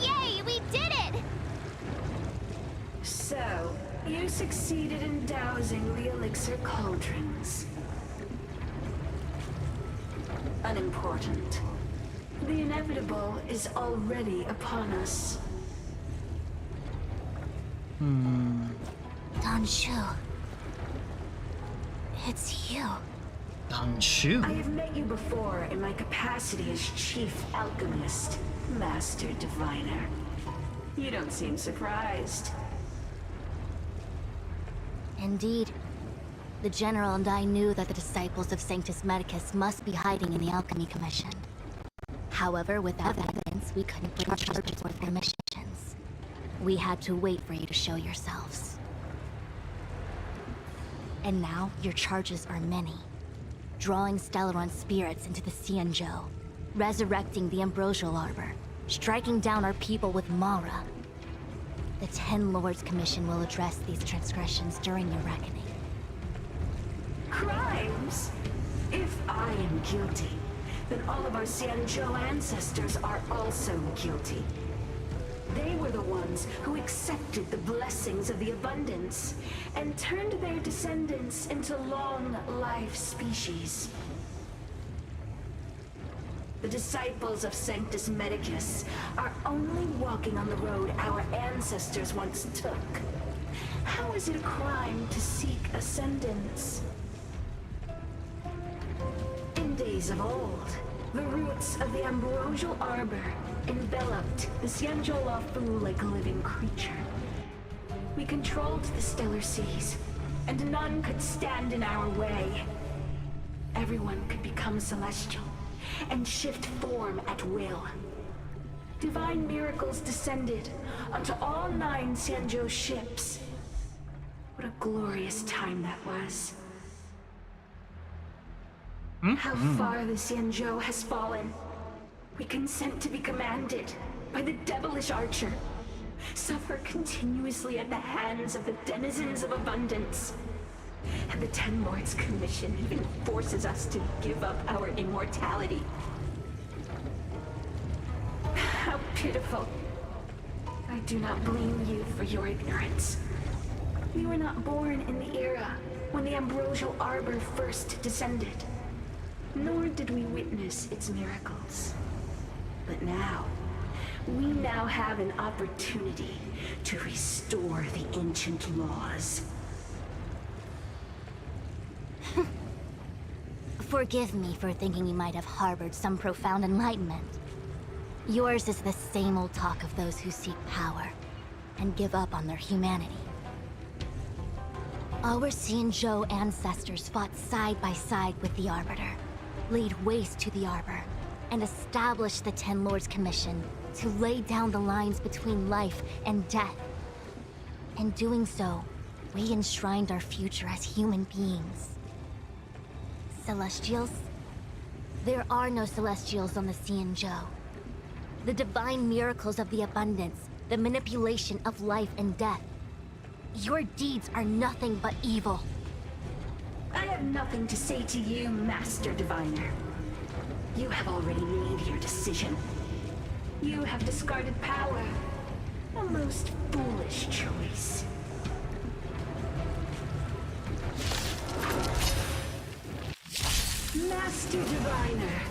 Yay, we did it! So, you succeeded in dousing the elixir cauldrons. Unimportant. The inevitable is already upon us. Dan Shu. It's you. Dan Shu? I have met you before in my capacity as Chief Alchemist, Master Diviner. You don't seem surprised. Indeed. The General and I knew that the disciples of Sanctus Medicus must be hiding in the Alchemy Commission. However, without evidence, we couldn't bring charges for their missions. We had to wait for you to show yourselves. And now, your charges are many. Drawing Stellaron spirits into the Xianzhou, resurrecting the Ambrosial Arbor, striking down our people with Mara. The Ten Lords Commission will address these transgressions during your reckoning. Crimes? If I am guilty, then all of our Xianzhou ancestors are also guilty. They were the ones who accepted the blessings of the abundance and turned their descendants into long-life species. The disciples of Sanctus Medicus are only walking on the road our ancestors once took. How is it a crime to seek ascendance? In days of old, the roots of the Ambrosial Arbor enveloped the Xianzhou Lafu like a living creature. We controlled the stellar seas, and none could stand in our way. Everyone could become celestial and shift form at will. divine miracles descended onto all 9 Xianzhou ships. What a glorious time that was. How far the Xianzhou has fallen. We consent to be commanded by the devilish archer. Suffer continuously at the hands of the denizens of abundance. And the Ten Lords Commission even forces us to give up our immortality. How pitiful. I do not blame you for your ignorance. We were not born in the era when the Ambrosial Arbor first descended, nor did we witness its miracles. But now, we now have an opportunity to restore the ancient laws. Forgive me for thinking you might have harbored some profound enlightenment. Yours is the same old talk of those who seek power and give up on their humanity. Our Xianzhou ancestors fought side by side with the Arbiter, laid waste to the Arbor, and established the Ten Lords Commission to lay down the lines between life and death. In doing so, we enshrined our future as human beings. Celestials? There are no Celestials on the Xianzhou. The divine miracles of the abundance, the manipulation of life and death. Your deeds are nothing but evil. I have nothing to say to you, Master Diviner. You have already made your decision. You have discarded power. A most foolish choice. Master Diviner,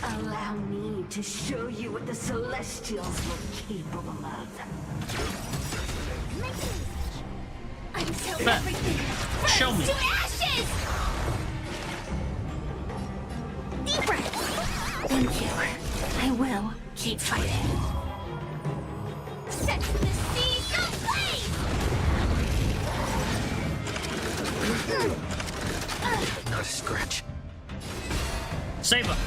allow me to show you what the Celestials were capable of. Until Bet. everything Show me. burns to ashes! Deep breath. Thank you. I will keep fighting. Set to the sea, go play! Not a scratch. Save him.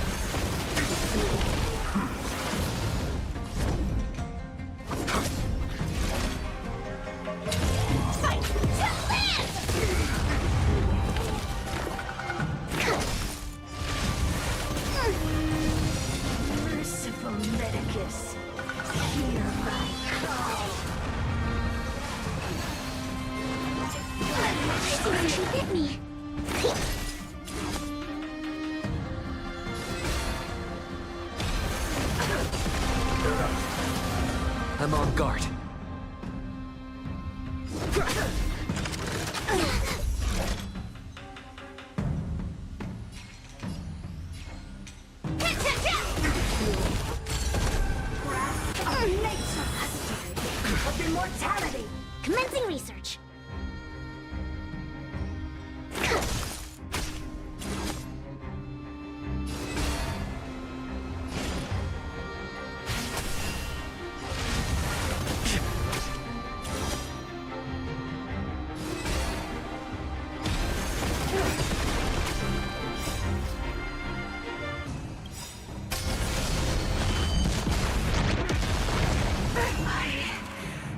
Fight to live! Merciful Medicus, hear my call. You hit me. I'm on guard. Of immortality. Commencing research.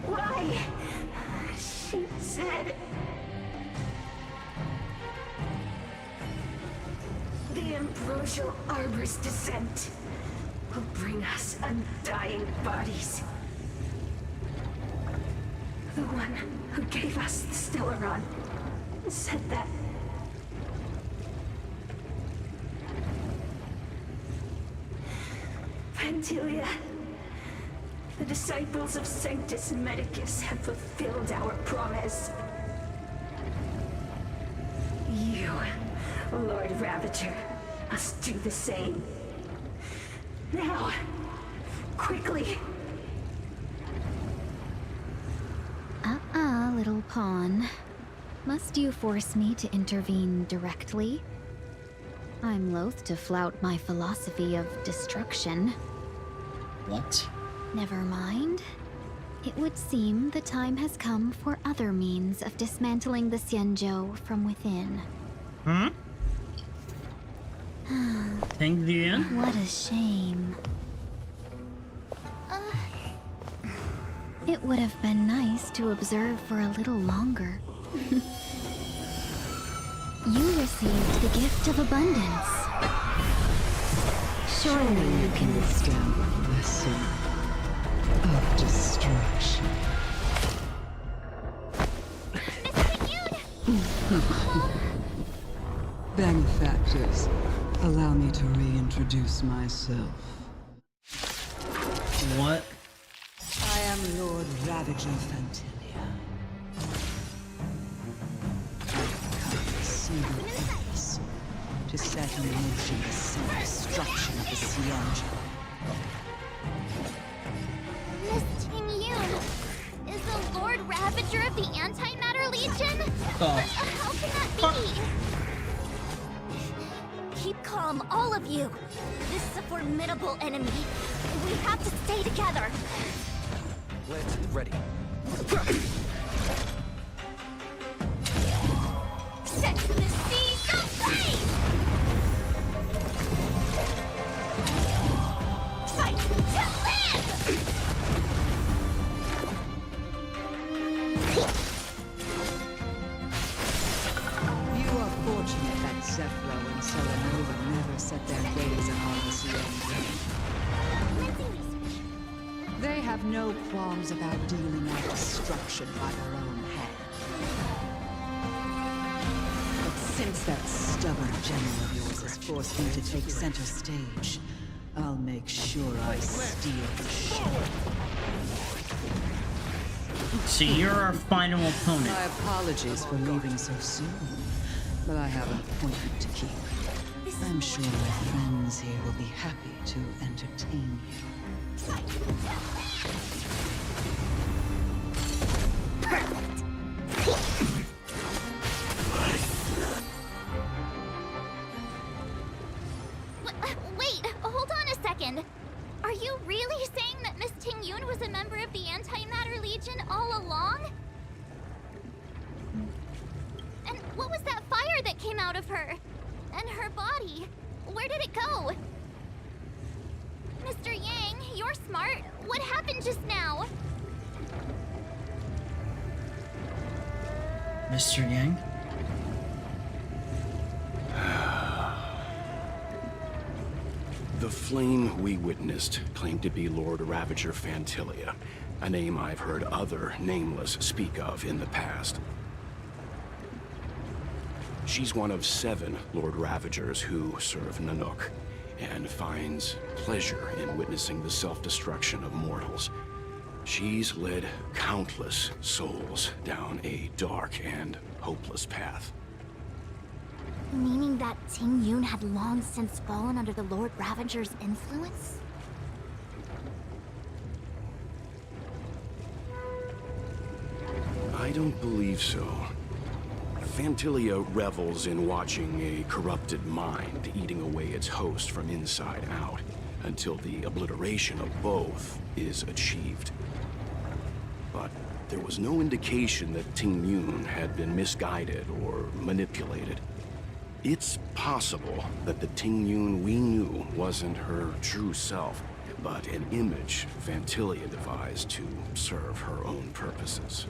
Why? She said... The Ambrosial Arbor's descent will bring us undying bodies. The one who gave us the Stellaron said that. Pantilia, the disciples of Sanctus Medicus have fulfilled our promise. You, Lord Ravager, must do the same. Now, quickly. Little pawn. Must you force me to intervene directly? I'm loath to flout my philosophy of destruction. What? Never mind. It would seem the time has come for other means of dismantling the Xianzhou from within. Think the end? What a shame. It would have been nice to observe for a little longer. You received the gift of abundance. Surely you can withstand the blessing of destruction. Benefactors, allow me to reintroduce myself. What? I am Lord Ravager Fantilia. I've come to single purpose, to set in motion the self-destruction of the Xianzhou. Miss Ting Yun is the Lord Ravager of the Antimatter Legion? Oh. How can that be? Keep calm, all of you. This is a formidable enemy. We have to stay together. Let's ready. Set the seas aflame! Fight to live! You are fortunate that Zephyro and Selenova never set their gaze upon the Xianzhou. They have no qualms about dealing out destruction by their own hand. But since that stubborn general of yours has forced me to take center stage, I'll make sure I steal the show. So you're our final opponent. My apologies for leaving so soon, but I have an appointment to keep. I'm sure my friends here will be happy to entertain you. Wait, hold on a second. Are you really saying that Miss Ting Yun was a member of the Antimatter Legion all along? And what was that fire that came out of her? And her body? Where did it go? Mr. Yang, you're smart. What happened just now? Mr. Yang? The flame we witnessed claimed to be Lord Ravager Fantilia, a name I've heard other nameless speak of in the past. She's one of 7 Lord Ravagers who serve Nanook, and finds pleasure in witnessing the self-destruction of mortals. She's led countless souls down a dark and hopeless path. Meaning that Ting Yun had long since fallen under the Lord Ravager's influence? I don't believe so. Fantilia revels in watching a corrupted mind eating away its host from inside out, until the obliteration of both is achieved. But there was no indication that Ting Yun had been misguided or manipulated. It's possible that the Ting Yun we knew wasn't her true self, but an image Fantilia devised to serve her own purposes.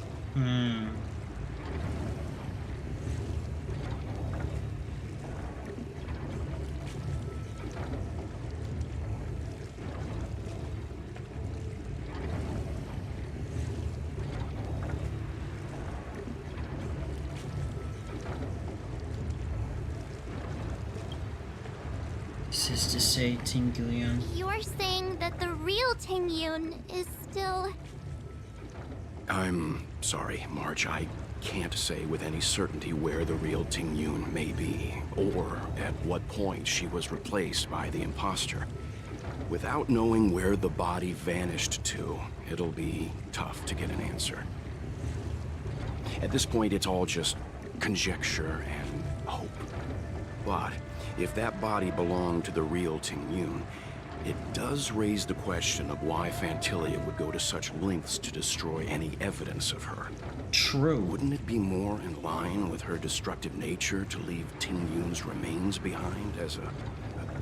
This is to say, Ting Yun. You're saying that the real Ting Yun is still... I'm sorry, March. I can't say with any certainty where the real Ting Yun may be, or at what point she was replaced by the imposter. Without knowing where the body vanished to, it'll be tough to get an answer. At this point, it's all just conjecture and hope. But if that body belonged to the real Ting Yun, it does raise the question of why Fantilia would go to such lengths to destroy any evidence of her. True. Wouldn't it be more in line with her destructive nature to leave Ting Yun's remains behind as a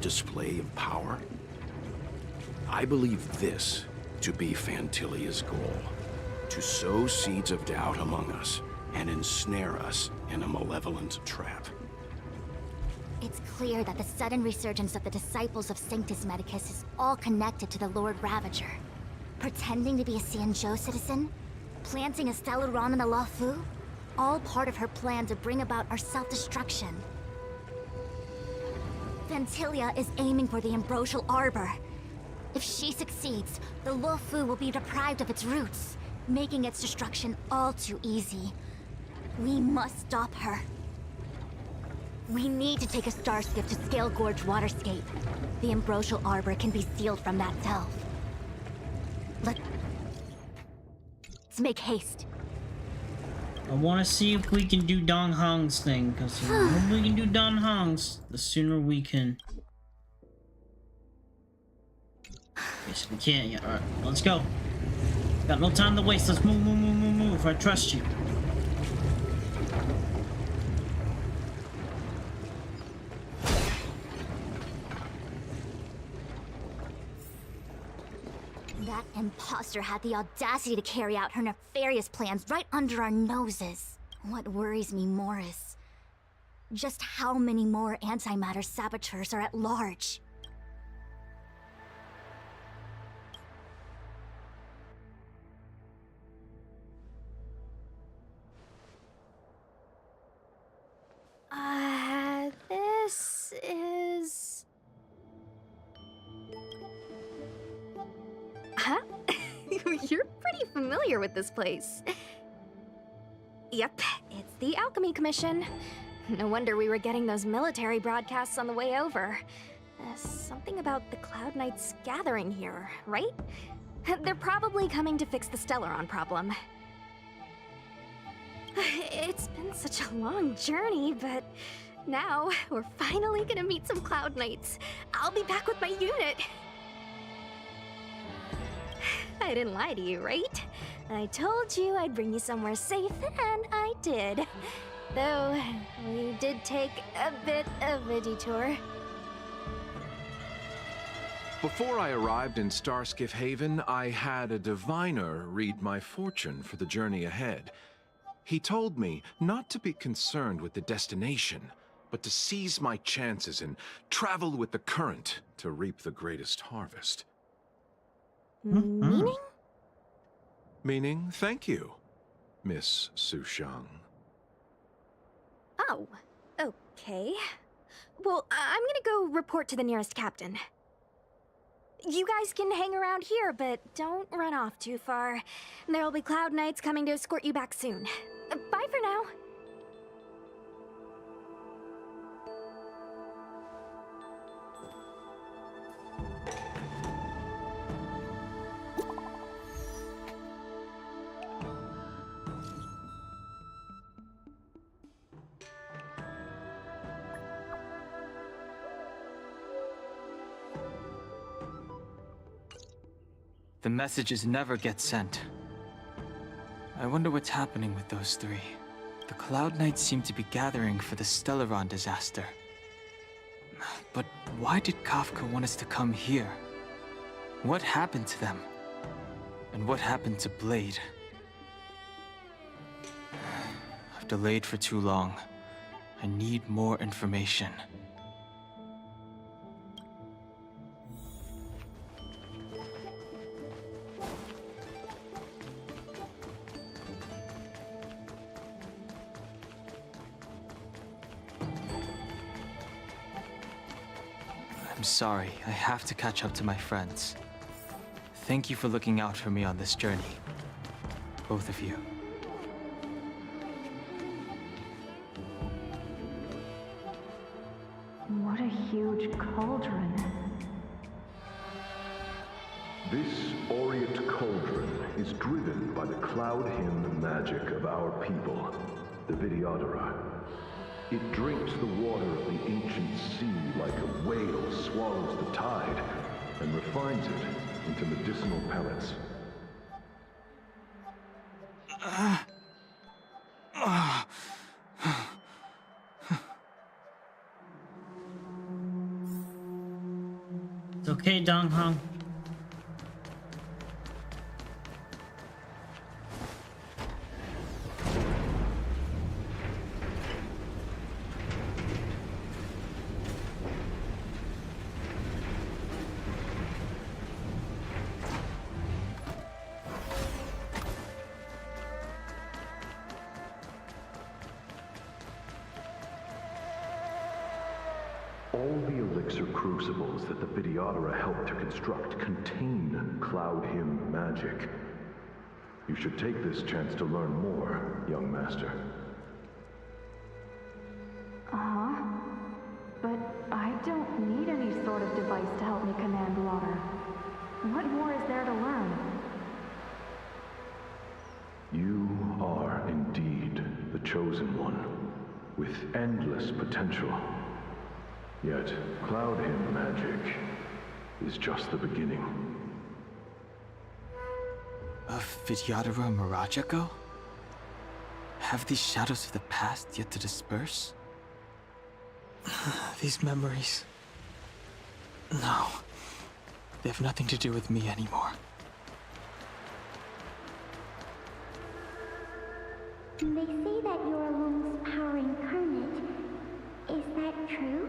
display of power? I believe this to be Fantilia's goal. to sow seeds of doubt among us and ensnare us in a malevolent trap. It's clear that the sudden resurgence of the disciples of Sanctus Medicus is all connected to the Lord Ravager. Pretending to be a Xianzhou citizen? Planting a Stellaron in the Luofu? All part of her plan to bring about our self-destruction. Ventilia is aiming for the Ambrosial Arbor. If she succeeds, the Luofu will be deprived of its roots, making its destruction all too easy. We must stop her. We need to take a starskiff to Scale Gorge Waterscape. The Ambrosial Arbor can be sealed from that delve. Let's make haste. I want to see if we can do Dong Hong's thing, because the more we can do Dong Hong's, the sooner we can. Yes, we can. Yeah, alright, let's go. Got no time to waste. Let's move. I trust you. That imposter had the audacity to carry out her nefarious plans right under our noses. What worries me more is just how many more antimatter saboteurs are at large. This is... Huh? You're pretty familiar with this place. Yep, it's the Alchemy Commission. No wonder we were getting those military broadcasts on the way over. Something about the Cloud Knights gathering here, right? They're probably coming to fix the Stellaron problem. It's been such a long journey, but now we're finally gonna meet some Cloud Knights. I'll be back with my unit. I didn't lie to you, right? I told you I'd bring you somewhere safe, and I did. Though, we did take a bit of a detour. Before I arrived in Starskiff Haven, I had a diviner read my fortune for the journey ahead. He told me not to be concerned with the destination, but to seize my chances and travel with the current to reap the greatest harvest. Meaning? Meaning, thank you, Miss Sushang. Oh, okay. Well, I'm gonna go report to the nearest captain. You guys can hang around here, but don't run off too far. There'll be Cloud Knights coming to escort you back soon. Bye for now. The messages never get sent. I wonder what's happening with those three. The Cloud Knights seem to be gathering for the Stellaron disaster. But why did Kafka want us to come here? What happened to them? And what happened to Blade? I've delayed for too long. I need more information. I'm sorry, I have to catch up to my friends. Thank you for looking out for me on this journey. Both of you. What a huge cauldron. This Aureate cauldron is driven by the cloud hymn magic of our people, the Vidyadhara. It drinks the water of the ancient sea like a whale swallows the tide, and refines it into medicinal pellets. It's okay, Dong Hong. All the elixir crucibles that the Videodora helped to construct contain Cloud Hymn magic. You should take this chance to learn more, young master. Uh-huh. But I don't need any sort of device to help me command water. What more is there to learn? You are indeed the chosen one, with endless potential. Yet, Cloud Hymn magic is just the beginning. A Videodora mirage ago? Have these shadows of the past yet to disperse? These memories... No. They have nothing to do with me anymore. They say that you're Lung's power incarnate. Is that true?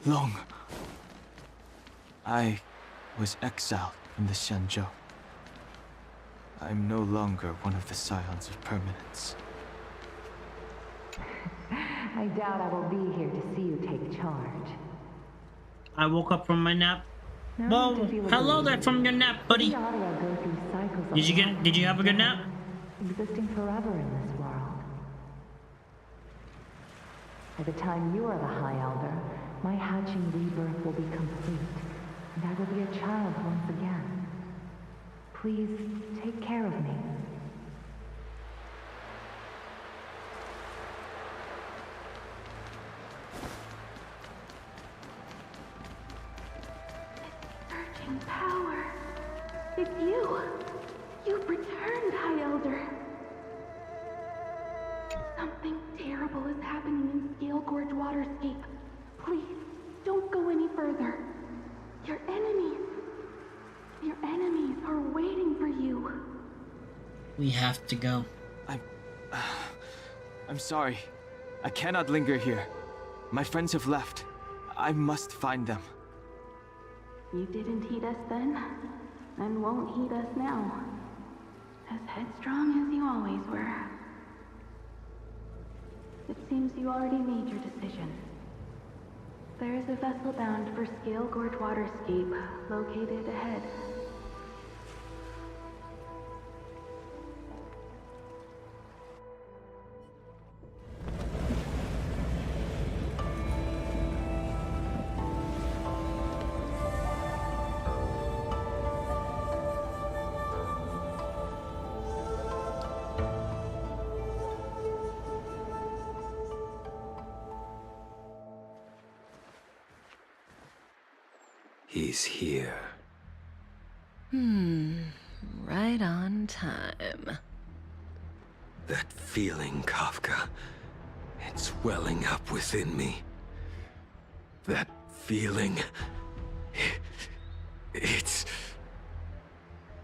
Long. I was exiled from the Xianzhou. I'm no longer one of the Scions of Permanence. I doubt I will be here to see you take charge. I woke up from my nap. Well, hello there from your nap, buddy. Did you have a good nap? Existing forever in this world. By the time you are the High Elder, my hatching rebirth will be complete, and I will be a child once again. Please take care of me. Surging power. It's you. You've returned, High Elder. Something terrible is happening in Scale Gorge Waterscape. Please, don't go any further. Your enemies are waiting for you. We have to go. I'm sorry. I cannot linger here. My friends have left. I must find them. You didn't heed us then, and won't heed us now. As headstrong as you always were. It seems you already made your decision. There is a vessel bound for Scale Gorge Waterscape, located ahead. He's here. Right on time. That feeling, Kafka. It's welling up within me. That feeling... It's...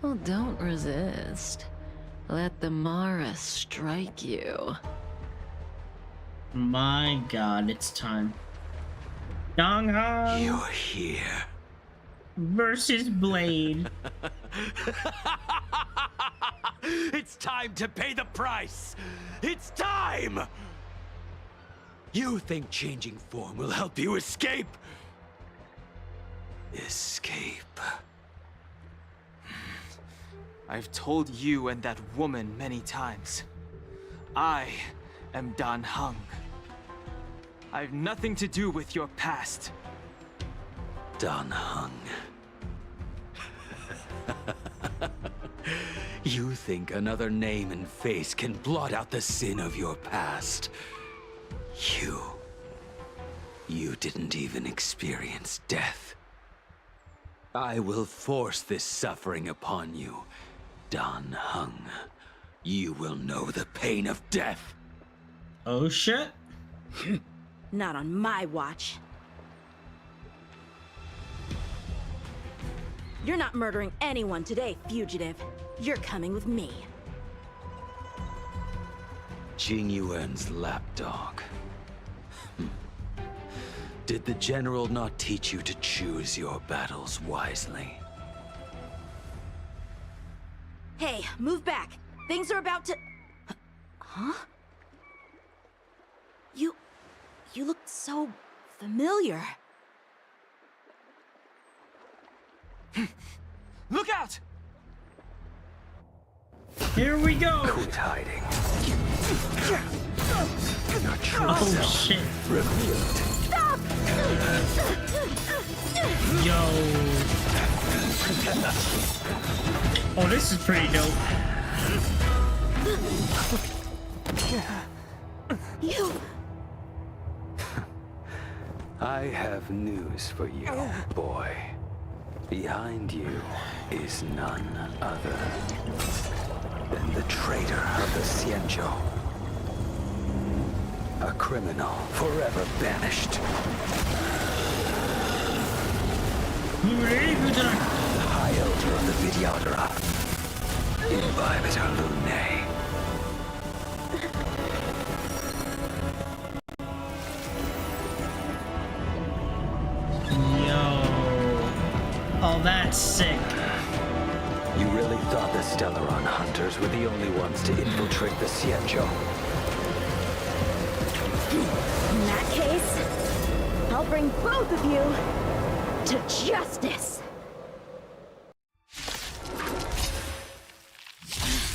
Well, don't resist. Let the Mara strike you. My god, it's time. Donghong! You're here. Versus Blade. It's time to pay the price! It's time! You think changing form will help you escape? Escape. I've told you and that woman many times. I am Dan Heng. I've nothing to do with your past. Dan Heng. You think another name and face can blot out the sin of your past? You didn't even experience death. I will force this suffering upon you, Dan Heng. You will know the pain of death. Oh shit. Not on my watch. You're not murdering anyone today, fugitive. You're coming with me. Jing Yuan's lapdog. Did the general not teach you to choose your battles wisely? Hey, move back. Things are about to... Huh? You look so familiar. Look out! Here we go! Quit hiding. Your true Oh self shit. revealed. Stop! Yo. Oh, this is pretty dope. You... I have news for you, boy. Behind you is none other than the traitor of the Xianzhou. A criminal forever banished. The High Elder of the Videodora. Envtuber Lunae. Oh, that's sick. You really thought the Stellaron hunters were the only ones to infiltrate the Xianzhou? In that case, I'll bring both of you to justice.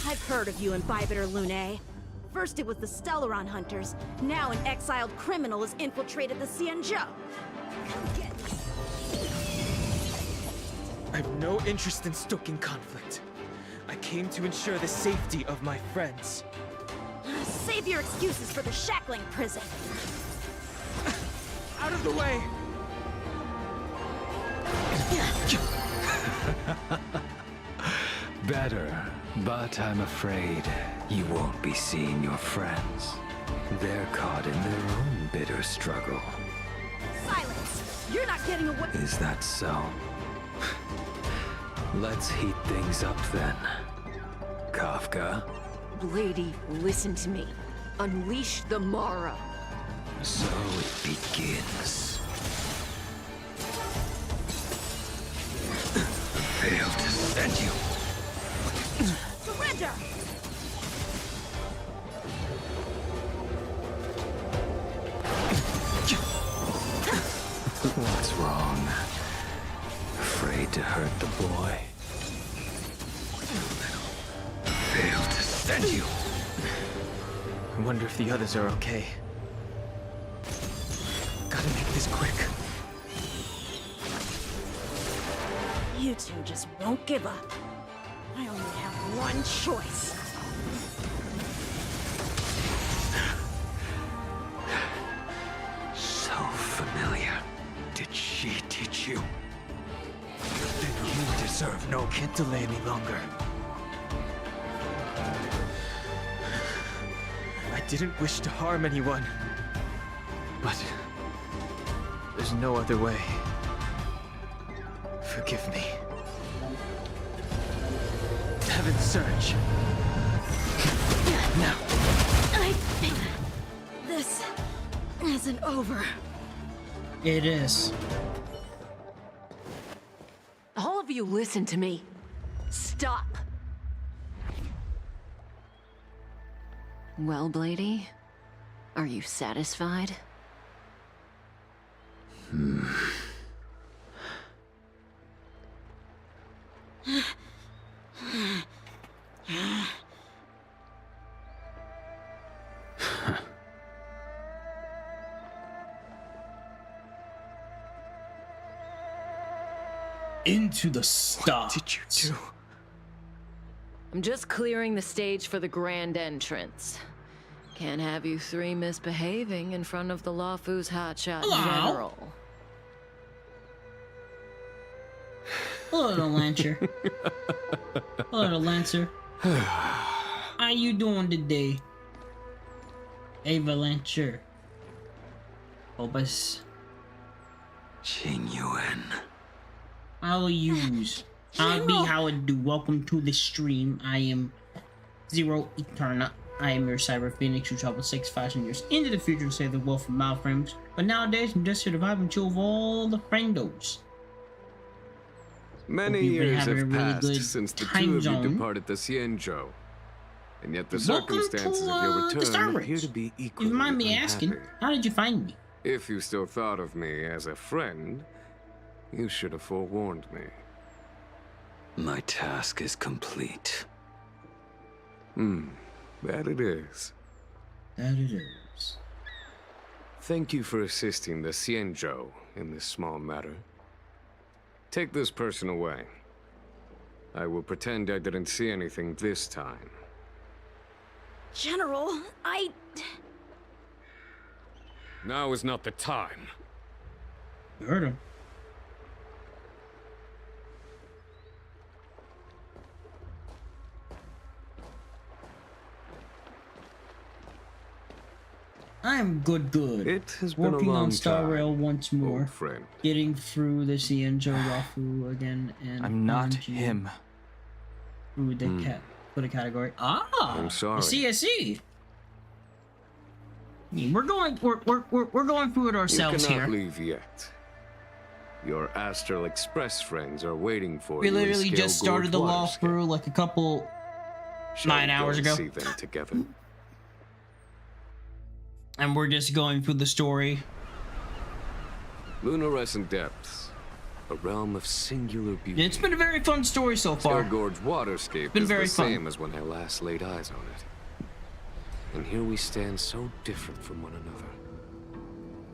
I've heard of you, Envtuber Lunae. First it was the Stellaron hunters, now an exiled criminal has infiltrated the Xianzhou. Come get me. I have no interest in stoking conflict. I came to ensure the safety of my friends. Save your excuses for the shackling prison. Out of the way! Better, but I'm afraid you won't be seeing your friends. They're caught in their own bitter struggle. Silence! You're not getting away. Is that so? Let's heat things up then. Kafka? Lady, listen to me. Unleash the Mara. So it begins. Failed to send you. Surrender! What's wrong? Afraid to hurt the boy? Failed to send you. I wonder if the others are okay. Gotta make this quick. You two just won't give up. I only have one choice. So familiar. Did she teach you? Then you deserve no... Can't delay any longer. I didn't wish to harm anyone. But... there's no other way. Forgive me. Heaven's Surge. Now. I think this isn't over. It is. All of you listen to me. Stop. Well, Blady, are you satisfied? Into the stars. What did you do? I'm just clearing the stage for the grand entrance. Can't have you three misbehaving in front of the Lawfu's hotshot general. Hello, little Lancer. Hello, little Lancer. How you doing today? Ava Lancer. Obus. Qing Yuan. How are yous? I'll be how it do. Welcome to the stream. I am Zero Eterna. I am your cyber phoenix who traveled 6,000 years into the future to save the world from malframes. But nowadays, I'm just here to vibe and chill with all the friendos. Many Hope you've been years having have a really passed good since the time two of you zone. departed the Xianzhou. And yet the Welcome circumstances to, of your the return Star appear Rails. to be If equally you mind me unhappy. asking, how did you find me? If you still thought of me as a friend, you should have forewarned me. My task is complete. That it is. That it is. Thank you for assisting the Xianzhou in this small matter. Take this person away. I will pretend I didn't see anything this time. General, Now is not the time. You heard him. I'm good. It has been Working a long on starrail time, once more. old friend. Getting through the Xianzhou Rafu again, and I'm not onto him. Through the for the category. Ah, I'm sorry. I see. We're going through it ourselves you cannot here. leave yet. Your Astral Express friends are waiting for We you. literally just started the law through like a couple 9 hours ago. See them together. And we're just going through the story. Lunarescent Depths, a realm of singular beauty. It's been a very fun story so far. Skelgord's waterscape been is very the fun. same as when I last laid eyes on it. And here we stand so different from one another.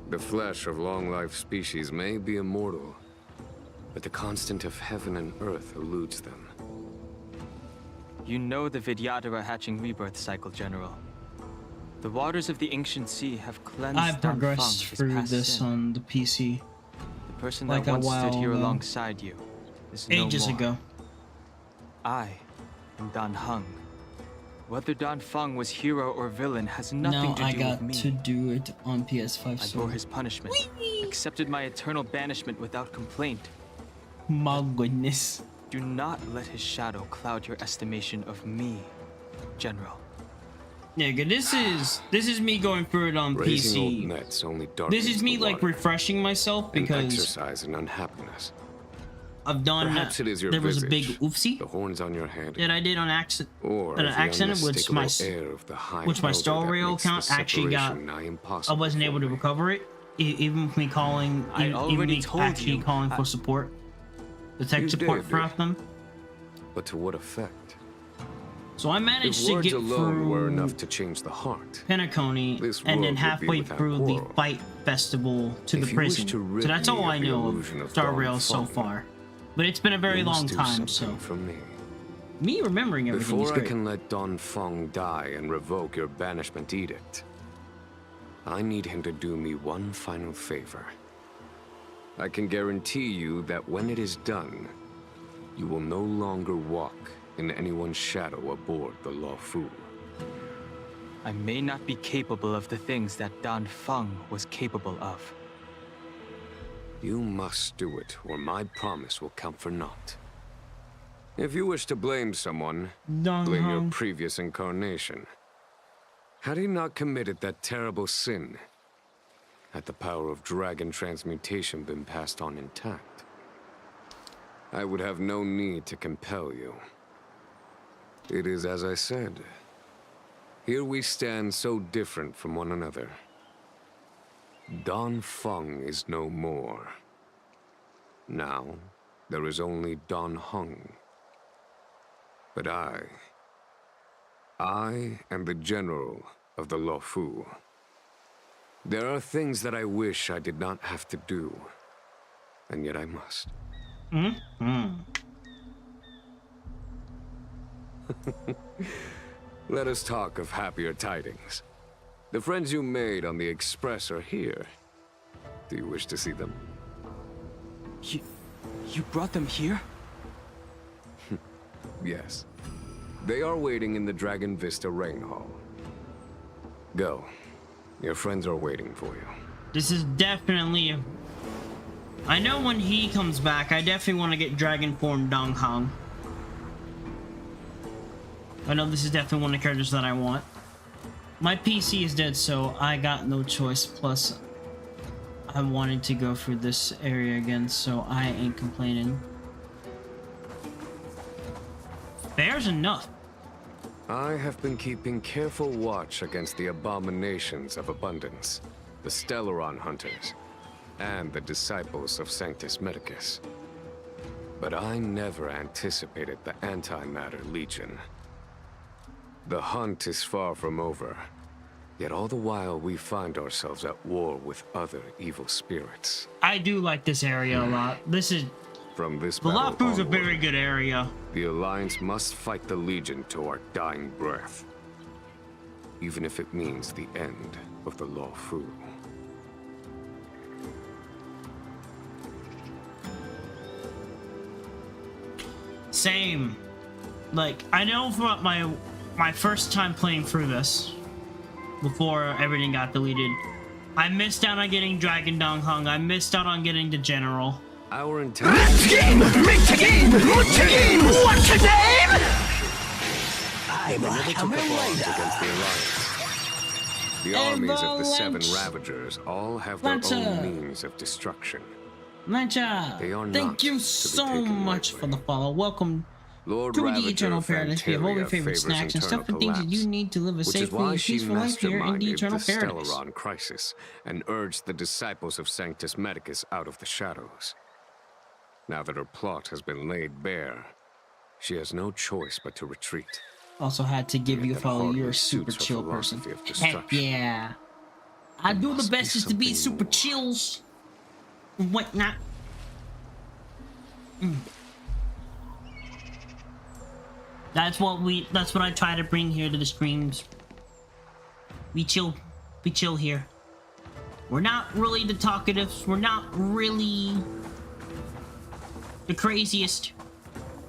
The flesh of long-life species may be immortal, but the constant of heaven and earth eludes them. You know the Vidyadhara hatching rebirth cycle, General. The waters of the ancient sea have cleansed I progressed Danfeng of his through past this sin. on the PC The person like that a once stood while here ago. alongside you is Ages no more. ago. I am Dan Heng. Whether Dan Feng was hero or villain has nothing No, to I do got with me. to do it on PS5. I So bore his punishment, accepted my eternal banishment without complaint. my goodness. Do not let his shadow cloud your estimation of me, General. Nigga, this is me going through it on Raising old PC. nets only This darkens is me the like water, refreshing myself and because exercise in unhappiness. I've done. Perhaps it is your there was a big visage, oopsie the horns on your head, that I did on accident. or An the accident, which my unmistakable air of the high which my elder star that rail makes the count actually got. separation nigh I impossible wasn't able for to me. recover it, even with me calling. I Even already me told actually you, calling for support, the tech You support did. for them. But to what effect? So I managed If to words get alone were through enough to change the heart, Penacony, this and then world would be halfway without through the quarrel. fight festival to If the you wish prison. to rid So that's me all of I the know illusion of of Star Dawn Rail so Feng, far. But it's been a very you must long do time, something so for me. me remembering everything is Before I great. can let Don Feng die and revoke your banishment edict, I need him to do me one final favor. I can guarantee you that when it is done, you will no longer walk in anyone's shadow aboard the Luofu. I may not be capable of the things that Dan Feng was capable of. You must do it, or my promise will count for naught. If you wish to blame someone, blame your previous incarnation. Had he not committed that terrible sin, had the power of dragon transmutation been passed on intact, I would have no need to compel you. It is as I said. Here we stand so different from one another. Don Feng is no more. Now, there is only Don Heng. But I am the general of the Luofu. There are things that I wish I did not have to do, and yet I must. Let us talk of happier tidings. The friends you made on the Express are here. Do you wish to see them? You brought them here? Yes. They are waiting in the Dragon Vista Rain Hall. Go. Your friends are waiting for you. This is definitely. I know when he comes back, I definitely want to get Dragon Form Dong Hong. I know this is definitely one of the characters that I want. My PC is dead, so I got no choice. Plus, I wanted to go through this area again, so I ain't complaining. Fair's enough. I have been keeping careful watch against the abominations of abundance, the Stellaron hunters, and the disciples of Sanctus Medicus. But I never anticipated the Antimatter Legion. The hunt is far from over, yet all the while we find ourselves at war with other evil spirits. I do like this area a lot. This is... From this the Lafu's a very good area. The Alliance must fight the Legion to our dying breath, even if it means the end of the Lafu. Same. Like, I know from my first time playing through this, before everything got deleted, I missed out on getting Dragon Dong Hung. I missed out on getting the General. Our intention. What's your name? I'm a hammer against the Alliance. The armies of the Seven Ravagers all have their own means of destruction. Lancha, thank you so much for the follow. Welcome Lord to Ravager the Eternal Paradise. We have all your favorite favors snacks and stuff and internal things that you need to live a which is safe why and she peaceful life here in the masterminded Eternal the Paradise. Stellaron crisis and urged the disciples of Sanctus Medicus out of the shadows. Now that her plot has been laid bare, she has no choice but to retreat. Also had to give you a follow. You're a super chill person. Heck yeah. I do the best is to be super chills and whatnot. That's what I try to bring here to the streams. We chill here. We're not really the talkatives. We're not really the craziest.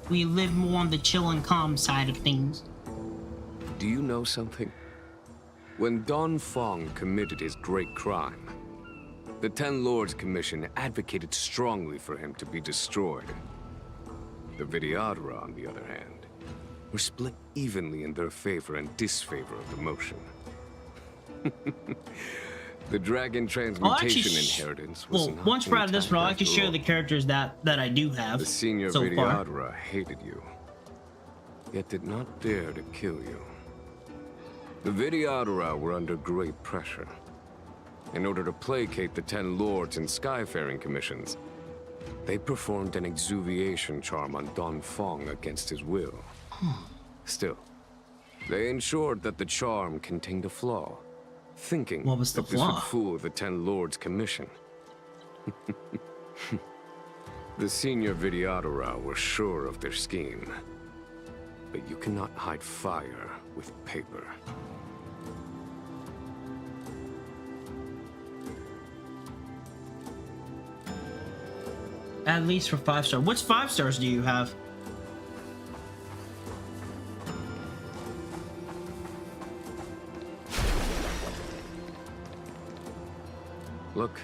We live more on the chill and calm side of things. Do you know something? When Don Fong committed his great crime, the Ten Lords Commission advocated strongly for him to be destroyed. The Vidyadhara, on the other hand, were split evenly in their favor and disfavor of the motion. The dragon transmutation inheritance was not once we're out of this, but I'll actually after share all. the characters that I do have. The senior so far. Vidyadhara hated you, yet did not dare to kill you. The Vidyadhara were under great pressure. In order to placate the Ten Lords and Skyfaring Commissions, they performed an exuviation charm on Don Fong against his will. Still, they ensured that the charm contained a flaw, thinking what was the that this flaw? would fool the Ten Lords Commission. The senior Vidyadhara were sure of their scheme, but you cannot hide fire with paper. At least for 5 stars. Which 5 stars do you have? Look,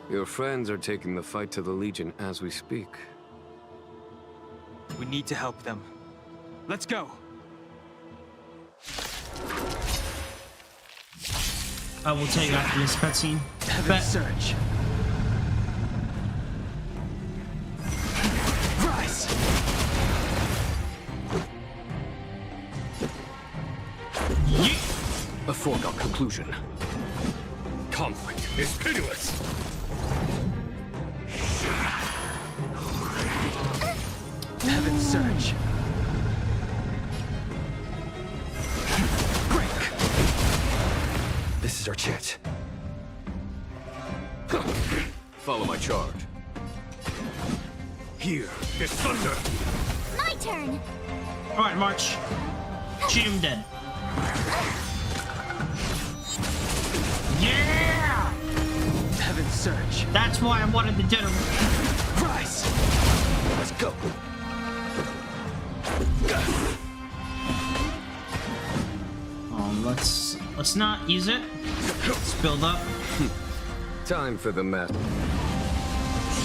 your friends are taking the fight to the Legion as we speak. We need to help them. Let's go! I will tell you after this cutscene. Heaven's Search. Rise! A foregone conclusion. Conflict is pitiless. Heaven's Search. This is our chance. Follow my charge. Here is thunder. My turn. All right, March. Shoot him dead. Yeah! Heaven's Search. That's why I wanted the general. Rise! Let's go. Let's not use it. Let's build up. Time for the mess.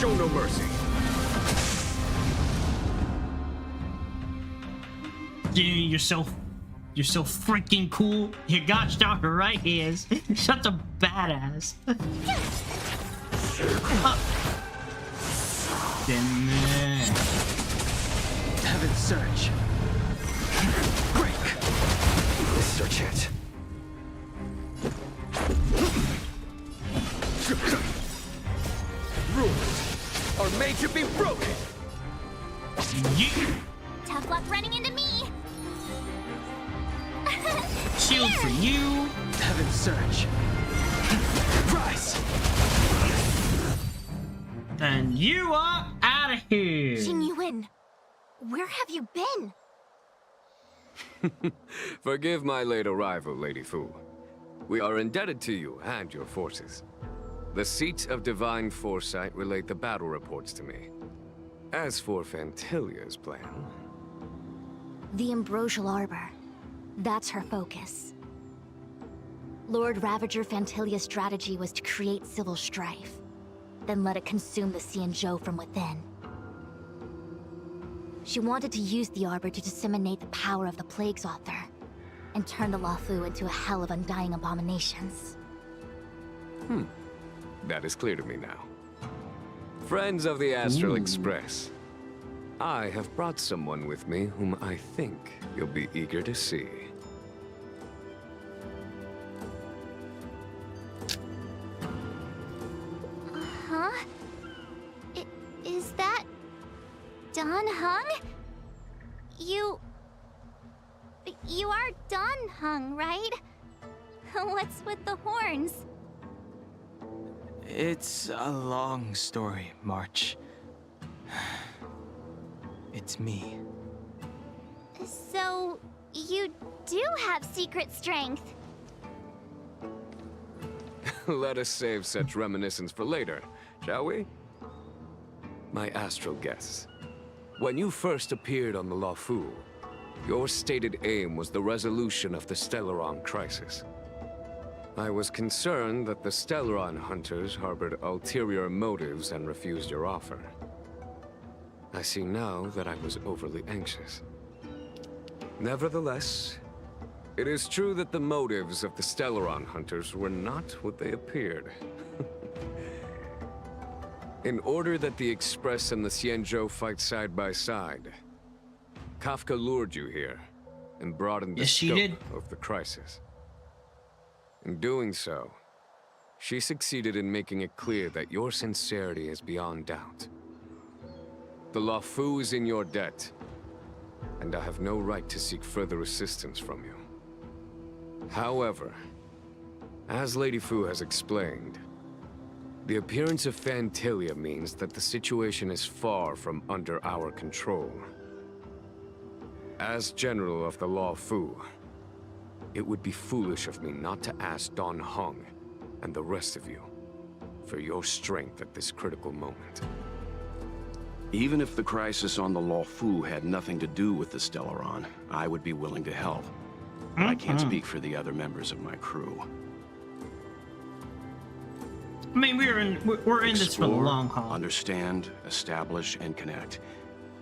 Show no mercy. Dude, you're so freaking cool. Your gosh darn right he is. Such a badass. Heaven's Search. Break! This is our chance. Rules are made to be broken! Tough luck running into me. Shield for you. Heaven surge. Rise. And you are out of here. Jingyuan, where have you been? Forgive my late arrival, Lady Fu. We are indebted to you and your forces. The seats of divine foresight relate the battle reports to me. As for Fantilia's plan... The Ambrosial Arbor. That's her focus. Lord Ravager Fantilia's strategy was to create civil strife, then let it consume the Xianzhou from within. She wanted to use the Arbor to disseminate the power of the Plague's author, and turn the Luofu into a hell of undying abominations. That is clear to me now. Friends of the Astral Express, I have brought someone with me whom I think you'll be eager to see. Huh? Is that... Don Hung? You are Don Hung, right? What's with the horns? It's a long story, March. It's me. So, you do have secret strength. Let us save such reminiscence for later, shall we? My astral guests, when you first appeared on the Luofu, your stated aim was the resolution of the Stellaron crisis. I was concerned that the Stellaron hunters harbored ulterior motives and refused your offer. I see now that I was overly anxious. Nevertheless, it is true that the motives of the Stellaron hunters were not what they appeared. In order that the Express and the Xianzhou fight side by side, Kafka lured you here and broadened the scope of the crisis. In doing so, she succeeded in making it clear that your sincerity is beyond doubt. The Luofu is in your debt, and I have no right to seek further assistance from you. However, as Lady Fu has explained, the appearance of Fantilia means that the situation is far from under our control. As General of the Luofu, it would be foolish of me not to ask Don Hung and the rest of you for your strength at this critical moment. Even if the crisis on the Luofu had nothing to do with the Stellaron, I would be willing to help. But I can't speak for the other members of my crew. I mean, we're in this for the long haul. Understand, establish, and connect.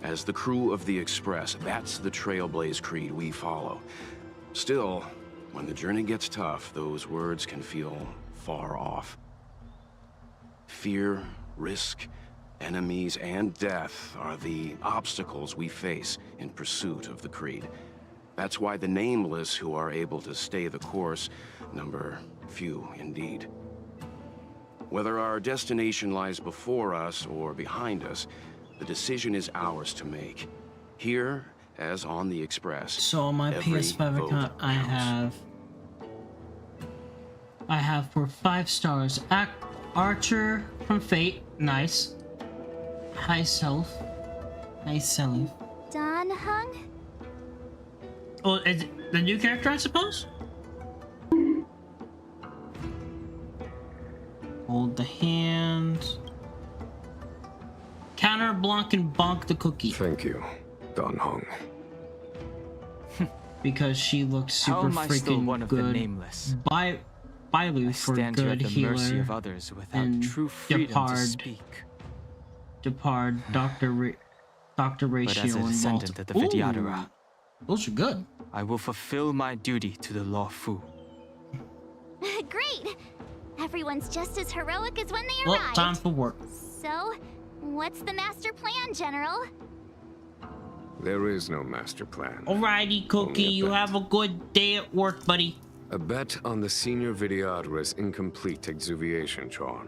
As the crew of the Express, that's the Trailblaze creed we follow. Still, when the journey gets tough, those words can feel far off. Fear, risk, enemies, and death are the obstacles we face in pursuit of the creed. That's why the nameless who are able to stay the course number few indeed. Whether our destination lies before us or behind us, the decision is ours to make. Here, as on the Express. So on my PS5 account, I have for 5 stars, Archer from Fate, nice. High Self, nice Self. Don Hung? Oh, is it the new character, I suppose? Hold the hand. Counter Blanc and Bonk the cookie. Thank you, Don Hung. Because she looks super How am I still freaking one of good. the nameless? Bailu for stand here good at the healer. mercy of others without and true freedom to speak. Depard, Dr. Ratio, But as a and descendant of the Walter. Vidyadhara, Ooh, those are good. I will fulfill my duty to the Luofu. Great! Everyone's just as heroic as when they Well, arrived. time for work. So, what's the master plan, General? There is no master plan. Alrighty, Cookie, you have a good day at work, buddy. A bet on the senior Videodra's incomplete exuviation charm.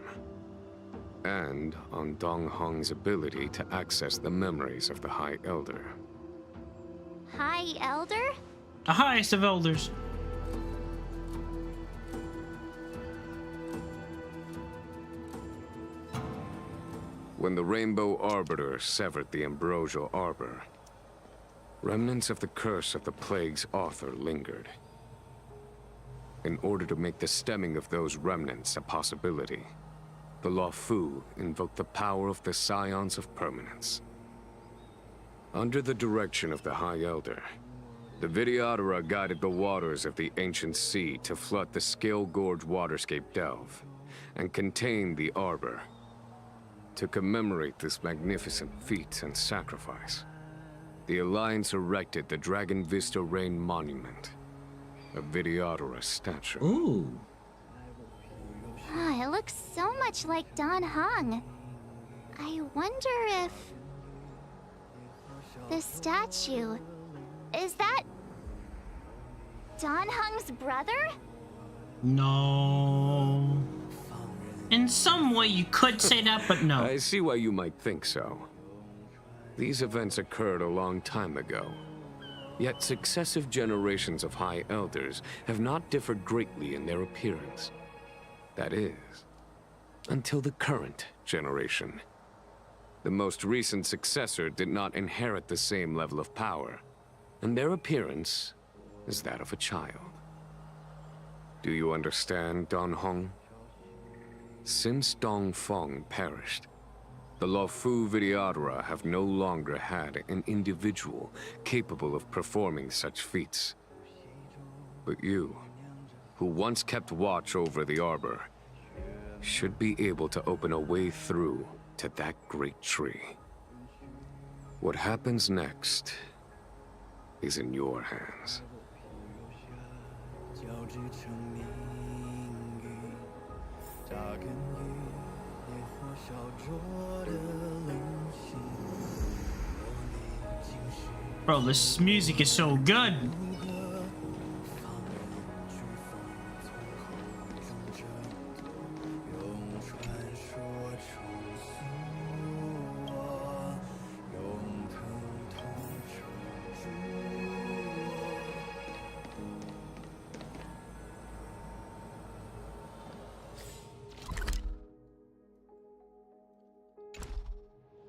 And on Dong Hong's ability to access the memories of the High Elder. High Elder? The highest of elders. When the Rainbow Arbiter severed the Ambrosial Arbor, remnants of the curse of the plague's author lingered. In order to make the stemming of those remnants a possibility, the Law Fu invoked the power of the Scions of Permanence. Under the direction of the High Elder, the Videodara guided the waters of the ancient sea to flood the Scale Gorge waterscape delve and contain the Arbor. To commemorate this magnificent feat and sacrifice, the Alliance erected the Dragon Vista Rain Monument, a Videodara statue. Ooh. Oh, it looks so much like Don Hung. I wonder if... the statue... is that... Don Hung's brother? No. In some way you could say that, but no. I see why you might think so. These events occurred a long time ago. Yet successive generations of High Elders have not differed greatly in their appearance. That is, until the current generation. The most recent successor did not inherit the same level of power, and their appearance is that of a child. Do you understand, Don Hong? Since Dong Feng perished, the Law Fu Videodara have no longer had an individual capable of performing such feats. But you, who once kept watch over the Arbor, should be able to open a way through to that great tree. What happens next is in your hands. Bro, this music is so good.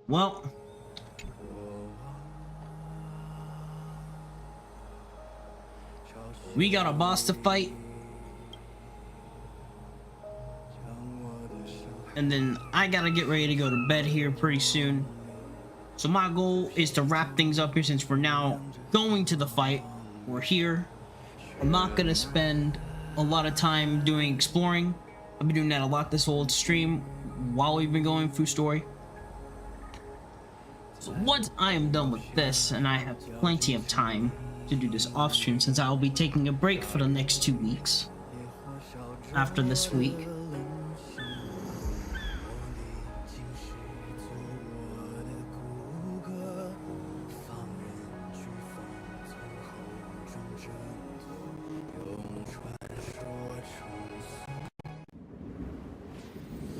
Well, we got a boss to fight, and then I gotta get ready to go to bed here pretty soon. So my goal is to wrap things up here since we're now going to the fight. We're here. I'm not gonna spend a lot of time doing exploring. I've been doing that a lot this whole stream while we've been going through story. So once I am done with this, and I have plenty of time to do this off stream since I'll be taking a break for the next 2 weeks after this week.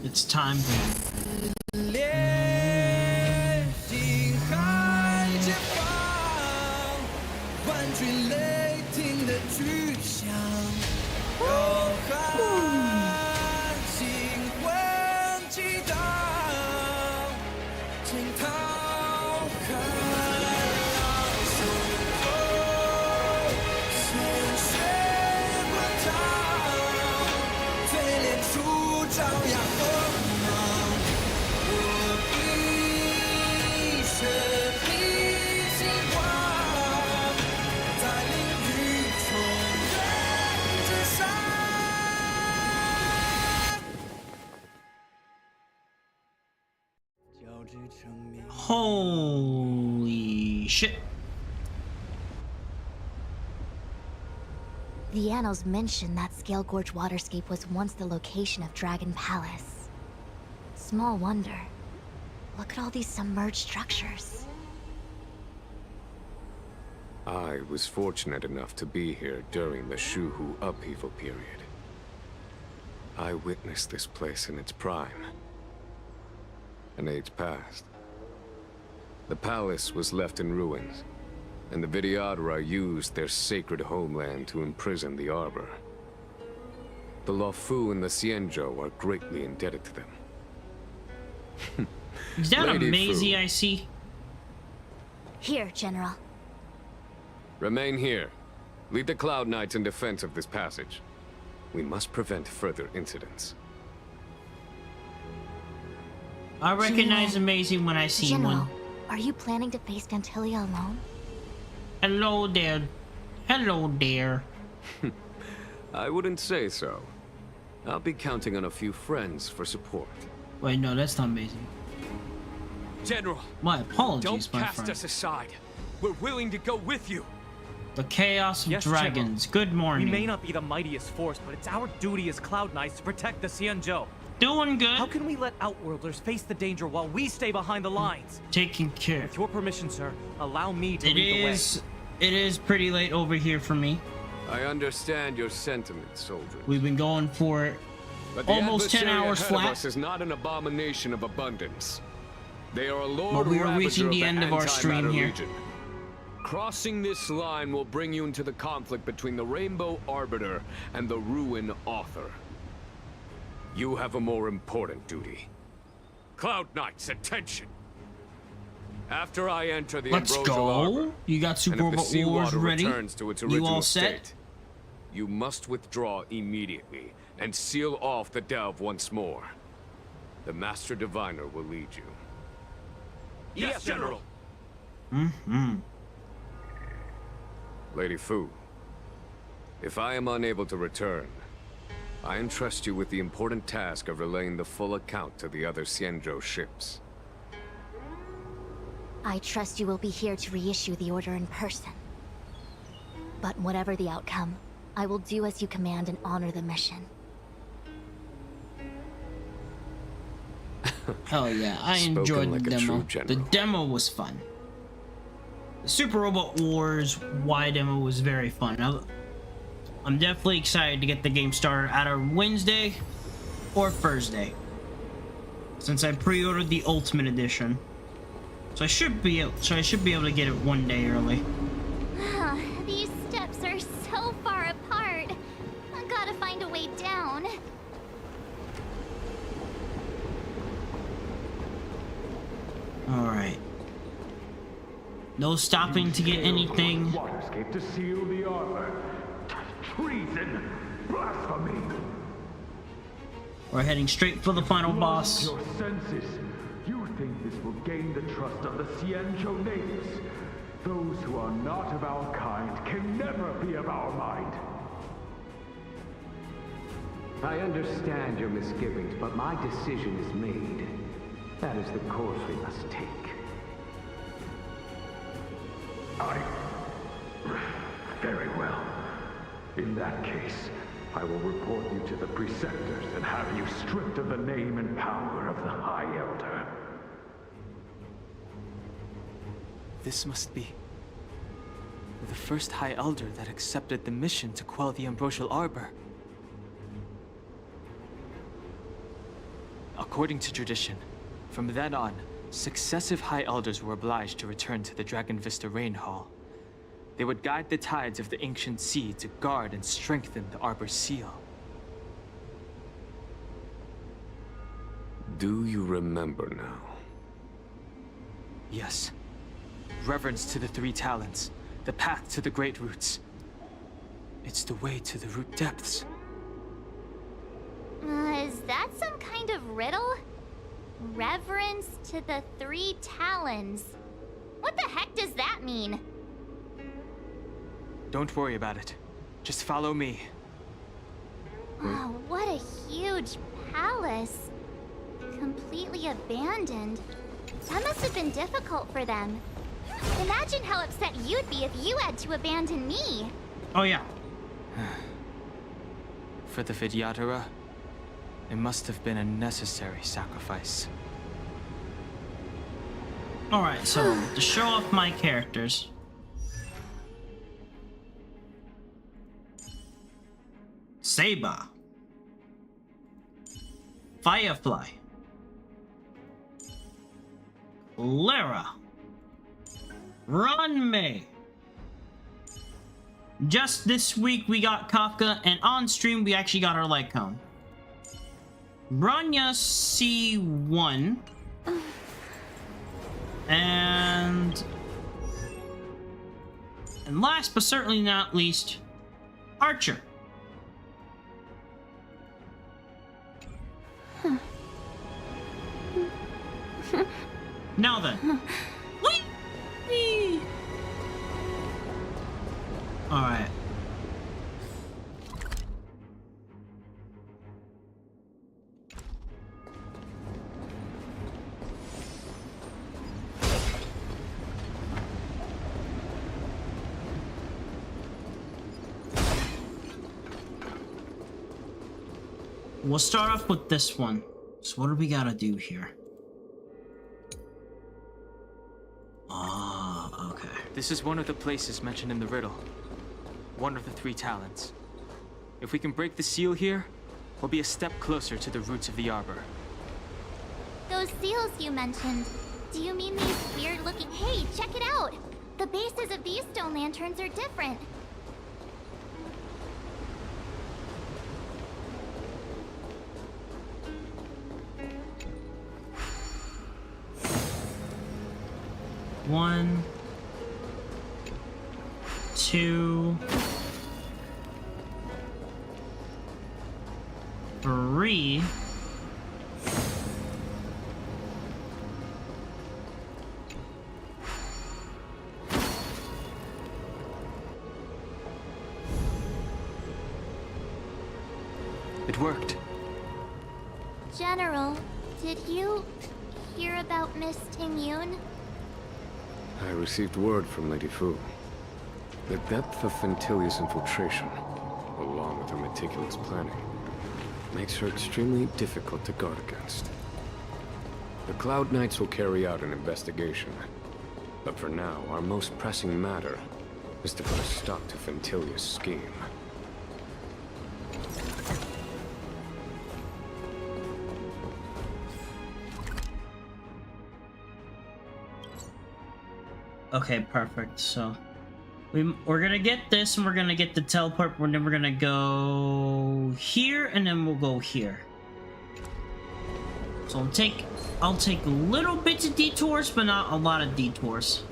It's time for holy shit. The annals mention that Scale Gorge waterscape was once the location of Dragon Palace. Small wonder. Look at all these submerged structures. I was fortunate enough to be here during the Shuhu upheaval period. I witnessed this place in its prime. An age passed. The palace was left in ruins, and the Vidyadhara used their sacred homeland to imprison the Arbor. The Luofu and the Xianzhou are greatly indebted to them. Is that Lady a Maisie Fu. I see? Here, General. Remain here. Lead the Cloud Knights in defense of this passage. We must prevent further incidents. I recognize a Maisie when I see General, one. are you planning to face Dantilia alone? Hello there. Hello there. I wouldn't say so. I'll be counting on a few friends for support. Wait, no, that's not Maisie. General, My apologies, don't my cast friend. us aside. We're willing to go with you. The Chaos of Yes, Dragons. General. Good morning. We may not be the mightiest force, but it's our duty as Cloud Knights to protect the Xianzhou. Doing good. How can we let Outworlders face the danger while we stay behind the lines? Taking care. With your permission, sir, allow me to It lead the way. It is pretty late over here for me. I understand your sentiments, soldier. We've been going for But the almost 10 adversary hours ahead of flat. us is not an abomination of abundance. They are a lord But we are ravager reaching the of end of our stream Antimatter here. Legion. Crossing this line will bring you into the conflict between the Rainbow Arbiter and the Ruin Author. You have a more important duty. Cloud Knights, attention! After I enter the Let's Ambrosial Arbor, go. You got Super and if the Wars seawater ready? returns to its You original all set? state, you must withdraw immediately and seal off the delve once more. The Master Diviner will lead you. Yes, General. Mm-hmm. Lady Fu, if I am unable to return, I entrust you with the important task of relaying the full account to the other Xianzhou ships. I trust you will be here to reissue the order in person. But whatever the outcome, I will do as you command and honor the mission. Hell yeah, I Spoken enjoyed like the a true demo. general. The demo was fun. The Super Robot Wars Y demo was very fun. I'm definitely excited to get the game started either Wednesday or Thursday, since I pre-ordered the Ultimate Edition. So I should be able to get it one day early. These steps are so far apart. I gotta find a way down. All right. No stopping to get anything. Waterscape to seal the arbor. Treason! Blasphemy! We're heading straight for the final boss. Your senses. You think this will gain the trust of the Xianzhou natives. Those who are not of our kind can never be of our mind. I understand your misgivings, but my decision is made. That is the course we must take. Very well. In that case, I will report you to the Preceptors and have you stripped of the name and power of the High Elder. This must be the first High Elder that accepted the mission to quell the Ambrosial Arbor. According to tradition, from then on, successive High Elders were obliged to return to the Dragon Vista Rain Hall. They would guide the tides of the ancient sea to guard and strengthen the Arbor's seal. Do you remember now? Yes. Reverence to the three talents, the path to the great roots. It's the way to the root depths. Is that some kind of riddle? Reverence to the three talons. What the heck does that mean? Don't worry about it. Just follow me. Oh, what a huge palace. Completely abandoned. That must have been difficult for them. Imagine how upset you'd be if you had to abandon me. Oh yeah. For the Vidyadhara, it must have been a necessary sacrifice. Alright, so to show off my characters, Saba. Firefly. Lara. Ranmei. Just this week we got Kafka, and on stream we actually got our light cone. Branya C1. And last but certainly not least, Archer. Now then. Whee! Alright. We'll start off with this one. So what do we gotta do here? Ah, okay. This is one of the places mentioned in the riddle. One of the 3 talents. If we can break the seal here, we'll be a step closer to the roots of the arbor. Those seals you mentioned, do you mean these weird-looking... Hey, check it out! The bases of these stone lanterns are different. One, 2, 3. It worked. General, did you hear about Miss Ting-Yun? I received word from Lady Fu. The depth of Fentilia's infiltration, along with her meticulous planning, makes her extremely difficult to guard against. The Cloud Knights will carry out an investigation. But for now, our most pressing matter is to put a stop to Fentilia's scheme. Okay, perfect. So we're gonna get this, and we're gonna get the teleport, and then we're gonna go here, and then we'll go here. So I'll take little bits of detours, but not a lot of detours.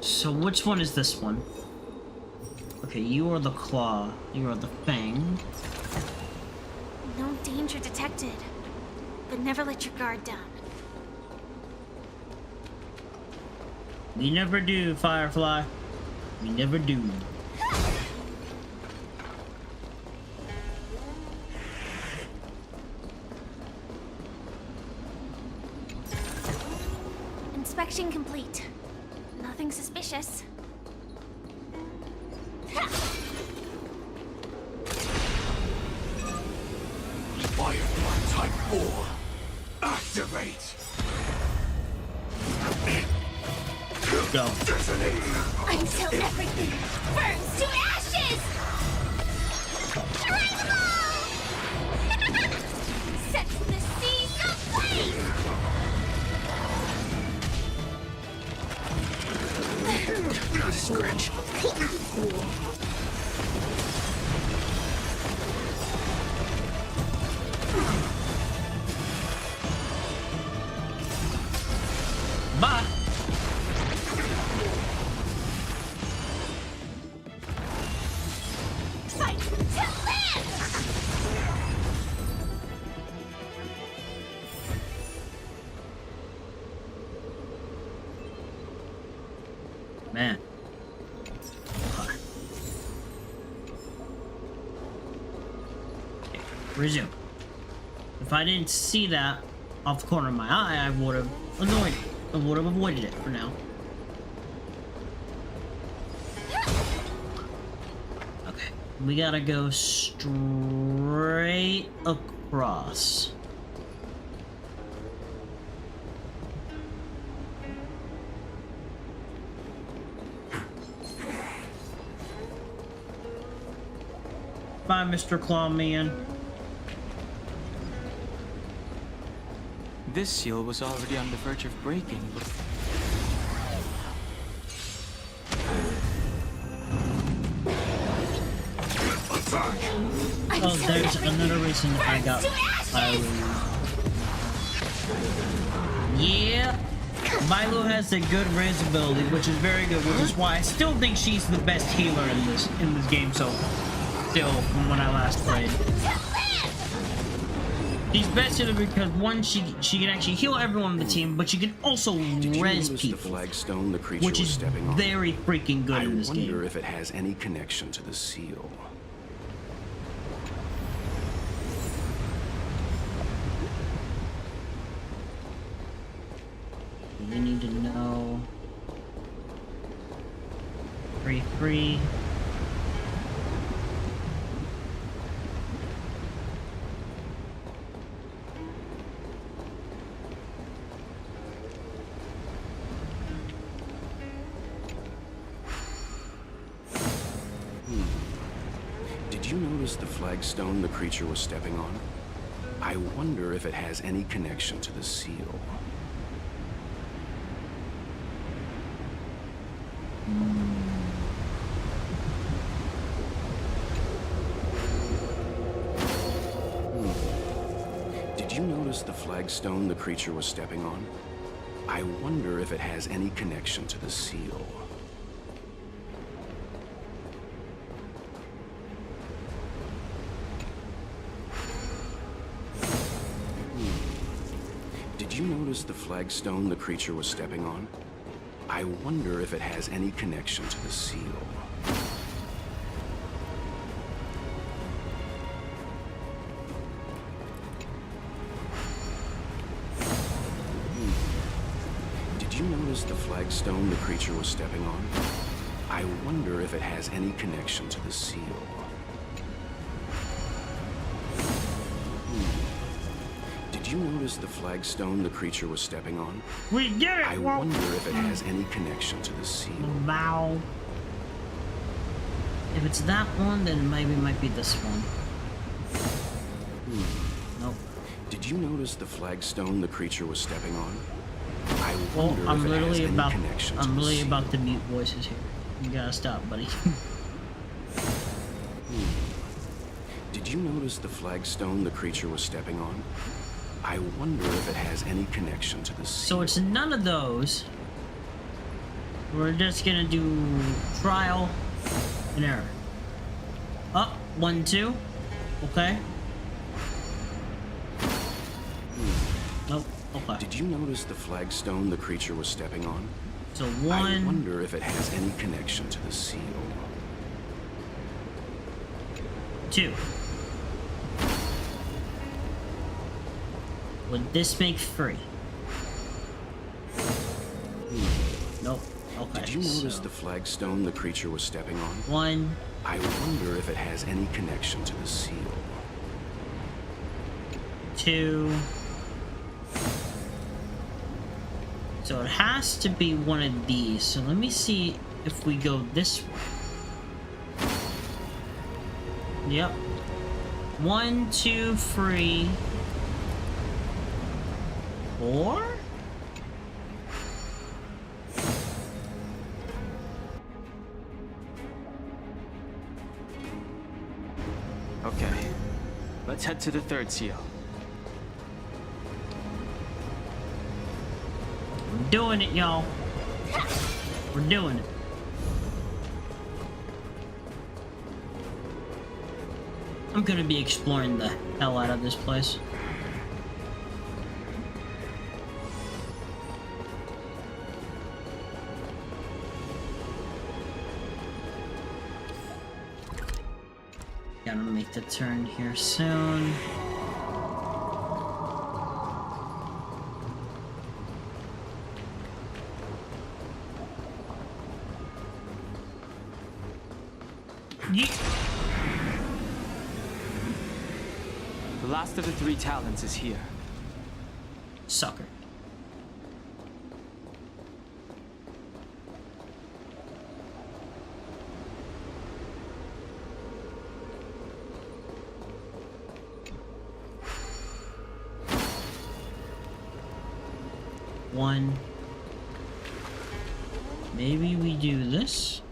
So which one is this one? Okay, you are the claw. You are the fang. No danger detected, but never let your guard down. We never do, Firefly. We never do. Inspection complete. Nothing suspicious. Firefly Type 4. Activate. Go. Until everything burns to ashes! Right them all! Set the seas aflame! Scratch. Bye. Fight to live! Man. Okay, resume. If I didn't see that off the corner of my eye, I would have annoyed it. I would have avoided it for now. Okay, we gotta go straight across. Bye, Mr. Clawman. This seal was already on the verge of breaking. Oh, there's another reason I got Yeah, Milo has a good res ability, which is very good, which is why I still think she's the best healer in this game. So, still from when I last played, she's best healer because one, she can actually heal everyone on the team, but she can also res people, the flagstone the creature which was is stepping on? very freaking good in this game. I wonder if it has any connection to the seal. You need to know. Free. Did you notice the flagstone the creature was stepping on? I wonder if it has any connection to the seal. Did you notice the flagstone the creature was stepping on? I wonder if it has any connection to the seal. Did you notice the flagstone the creature was stepping on? I wonder if it has any connection to the seal. Did you notice the flagstone the creature was stepping on? I wonder if it has any connection to the seal. Did you notice the flagstone the creature was stepping on? We get it! I wonder if it has any connection to the seal. Wow. If it's that one, then maybe it might be this one. Nope. Did you notice the flagstone the creature was stepping on? I Well, wonder I'm if it has literally any about connection to I'm the really seal. about to mute voices here. You gotta stop, buddy. Did you notice the flagstone the creature was stepping on? I wonder if it has any connection to the seal. So it's none of those. We're just gonna do trial and error. Up, 1, 2. Okay. Nope. Okay. Did you notice the flagstone the creature was stepping on? So I 1. wonder if it has any connection to the seal. 2. Would this make 3? Nope. Okay. Did you notice the flagstone the creature was stepping on? 1. I wonder if it has any connection to the seal. 2. So it has to be one of these. So let me see if we go this way. Yep. 1, 2, 3, 4. Okay, let's head to the third seal. We're doing it, y'all. We're doing it. I'm gonna be exploring the hell out of this place. Gotta make the turn here soon. The last of the 3 talents is here. Sucker. one. Maybe we do this.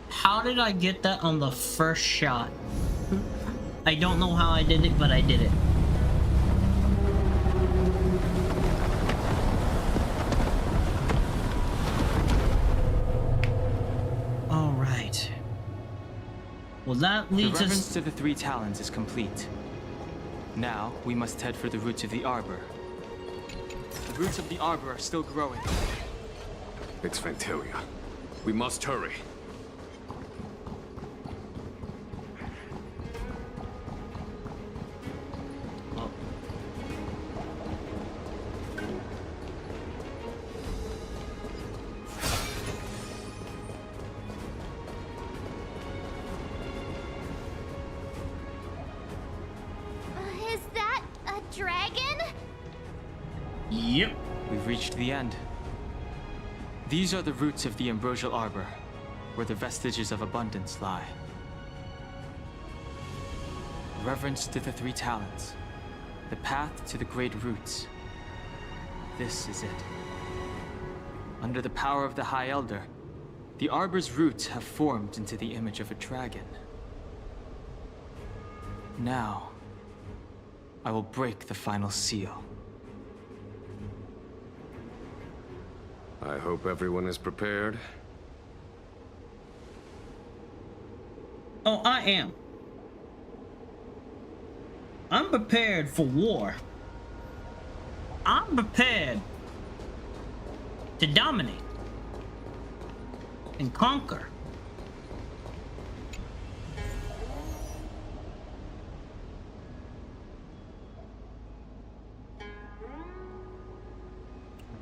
How did I get that on the first shot? I don't know how I did it, but I did it. All right. Well, that leads us... The reference to the 3 talons is complete. Now, we must head for the roots of the arbor. The roots of the arbor are still growing. It's Vantilia. We must hurry. Is that a dragon? Yep. We've reached the end. These are the roots of the ambrosial arbor, where the vestiges of abundance lie. Reverence to the 3 talons, the path to the great roots. This is it. Under the power of the High Elder, the arbor's roots have formed into the image of a dragon. Now, I will break the final seal. I hope everyone is prepared. Oh, I am. I'm prepared for war. I'm prepared to dominate and conquer. All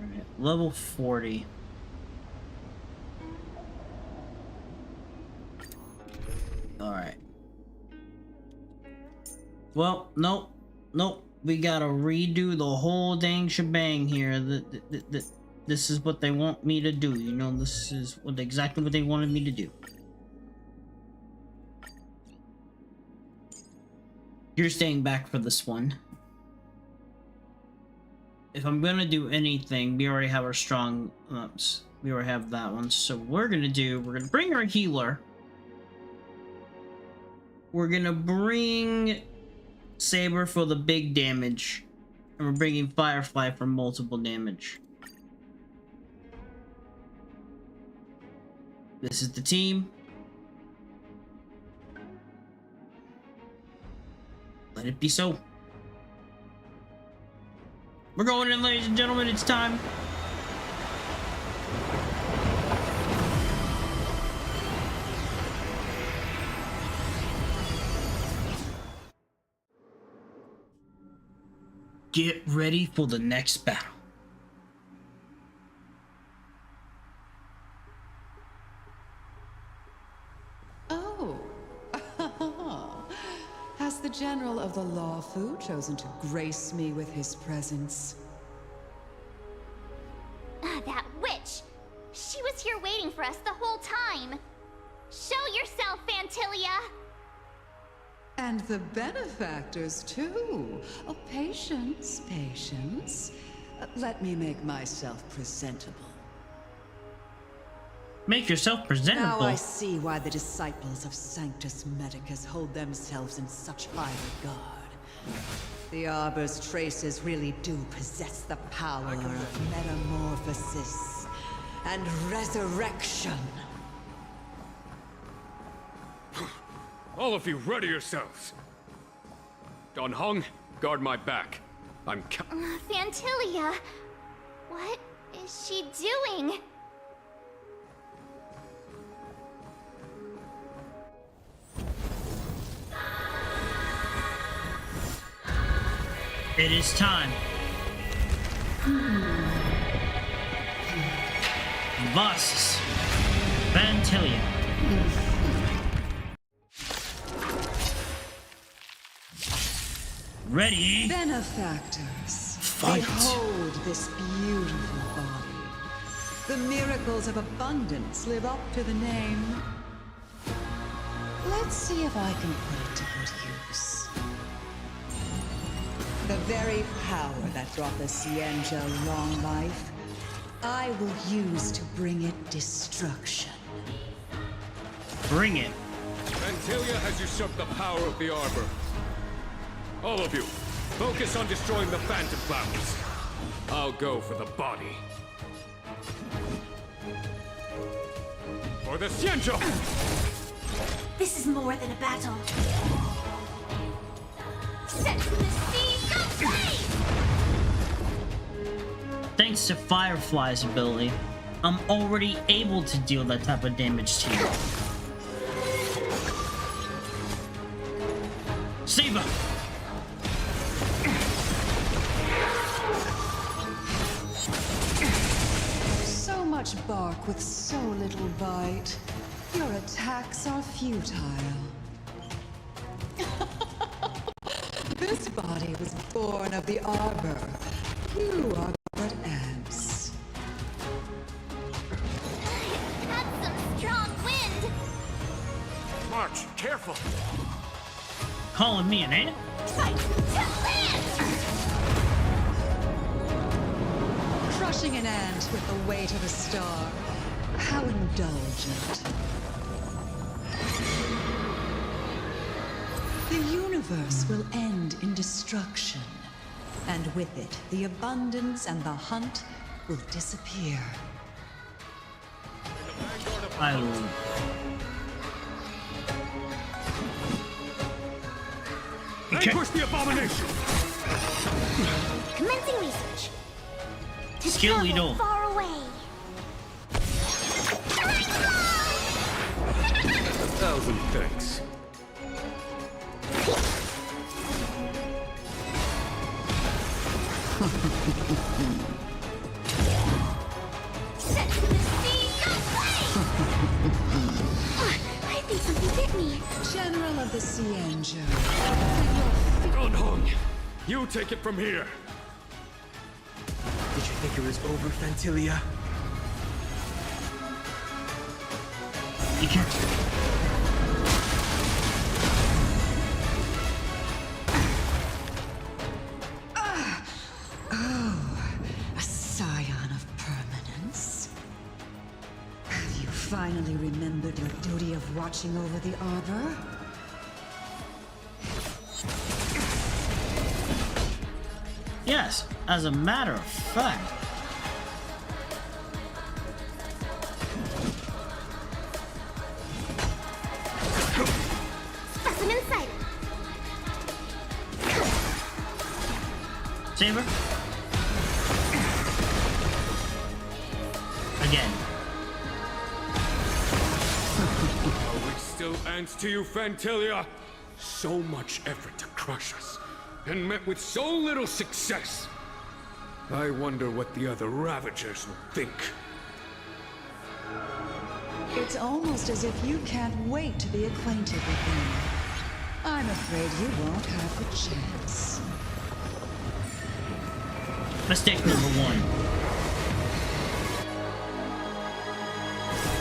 right, level 40. All right. Well, nope. We gotta redo the whole dang shebang here. This is what they want me to do. You know, this is exactly what they wanted me to do. You're staying back for this one. If I'm gonna do anything, we already have our strong ups. We already have that one. So we're gonna bring our healer. We're gonna bring Saber for the big damage. And we're bringing Firefly for multiple damage. This is the team. Let it be so. We're going in, ladies and gentlemen. It's time. Get ready for the next battle. Oh. Has the General of the Lawfu chosen to grace me with his presence? That witch! She was here waiting for us the whole time! Show yourself, Vantilia! And the benefactors, too. Oh, patience, patience. Let me make myself presentable. Make yourself presentable? Now I see why the disciples of Sanctus Medicus hold themselves in such high regard. The Arbor's traces really do possess the power of metamorphosis and resurrection. All of you, ready yourselves. Don Hung, guard my back. I'm Vantilia! What is she doing? It is time. Versus Vantilia. Ready? Benefactors, Fight. behold this beautiful body. The miracles of abundance live up to the name. Let's see if I can put it to good use. The very power that brought the Xianzhou long life, I will use to bring it destruction. Bring it. Phantilia has usurped the power of the Arbor. All of you, focus on destroying the Phantom Flowers. I'll go for the body. For the Xianzhou! This is more than a battle. Set the seas aflame! Thanks to Firefly's ability, I'm already able to deal that type of damage to you. Save her! So much bark with so little bite. Your attacks are futile. This body was born of the Arbor. You are but ants. Had some strong wind. March, careful! Calling me an ant? Fight to land! Crushing an ant with the weight of a star. How indulgent. The universe will end in destruction. And with it, the abundance and the hunt will disappear. I will. Vanquish the abomination! Commencing research. To Skill travel Lido. far away. 1,000 thanks. Set the seas aflame! I think something bit me. General of the Xianzhou. Hung, you take it from here. Did you think it was over, Phantilia? You can't. Oh, a scion of permanence. Have you finally remembered your duty of watching over the Arbor? Yes, as a matter of fact. Specimen sighted. Saber? Again. Are we still ants to you, Phantilia? So much effort to crush us, and met with so little success. I wonder what the other Ravagers will think. It's almost as if you can't wait to be acquainted with them. I'm afraid you won't have the chance. Mistake number one.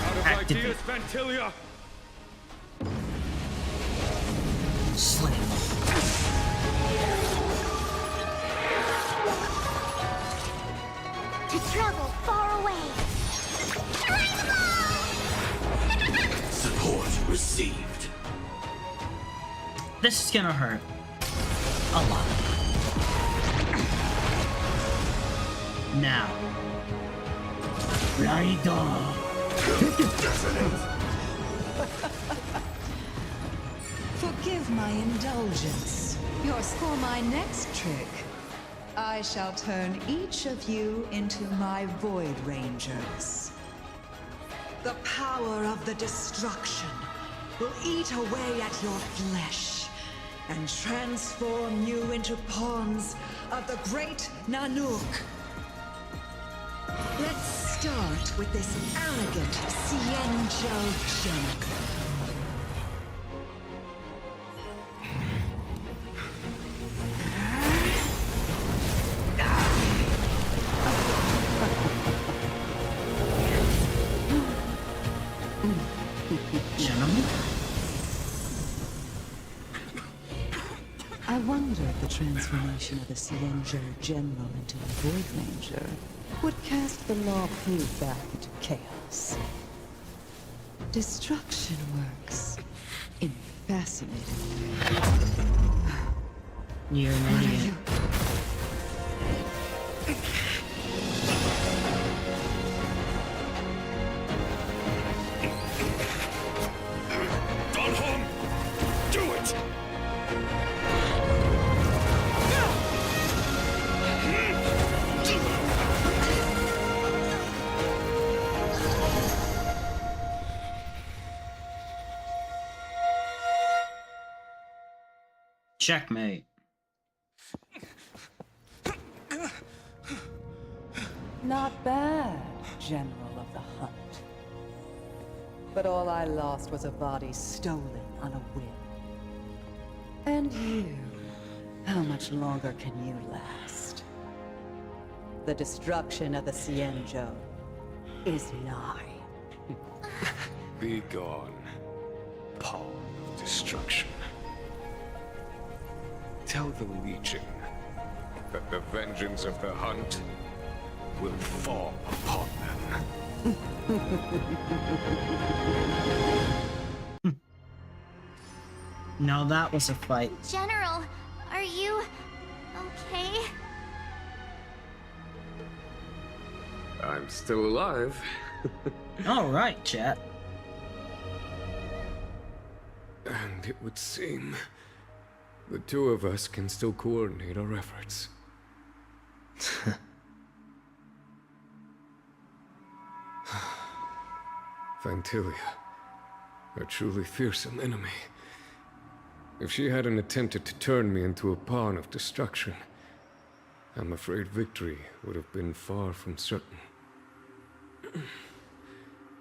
Out of Activate. ideas, Phantilia! Slam. To travel far away. Support received. This is gonna hurt. A lot. Now. Raido. Forgive my indulgence. Yours for my next trick. I shall turn each of you into my Void Rangers. The power of the destruction will eat away at your flesh and transform you into pawns of the great Nanook. Let's start with this elegant Xianzhou junk. wondered the transformation of the Xianzhou General into a Void Ranger would cast the Law Fu back into chaos. Destruction works in fascinating ways. You're an idiot. Checkmate. Not bad, General of the Hunt. But all I lost was a body stolen on a whim. And you, how much longer can you last? The destruction of the Xianzhou is nigh. Be gone, pawn of destruction. Tell the Legion that the vengeance of the Hunt will fall upon them. Now that was a fight. General, are you okay? I'm still alive. All right, chat. And it would seem the two of us can still coordinate our efforts. Vantilia, a truly fearsome enemy. If she hadn't attempted to turn me into a pawn of destruction, I'm afraid victory would have been far from certain.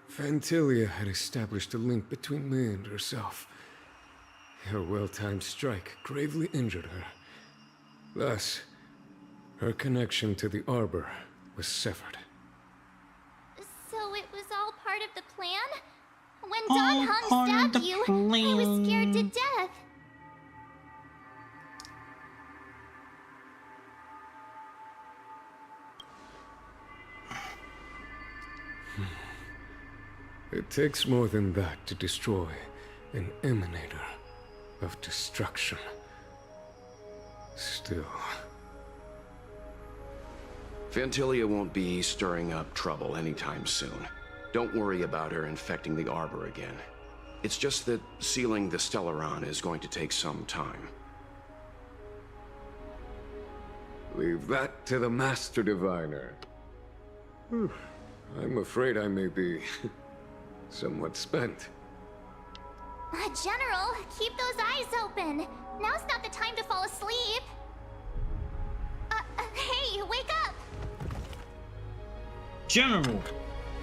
Vantilia had established a link between me and herself. Her well-timed strike gravely injured her. Thus, her connection to the Arbor was severed. So it was all part of the plan? When Don Hung stabbed you, I was scared to death. It takes more than that to destroy an emanator of destruction. Still... Vantilia won't be stirring up trouble anytime soon. Don't worry about her infecting the Arbor again. It's just that sealing the Stellaron is going to take some time. Leave that to the Master Diviner. I'm afraid I may be somewhat spent. General, keep those eyes open. Now's not the time to fall asleep. Hey, wake up! General,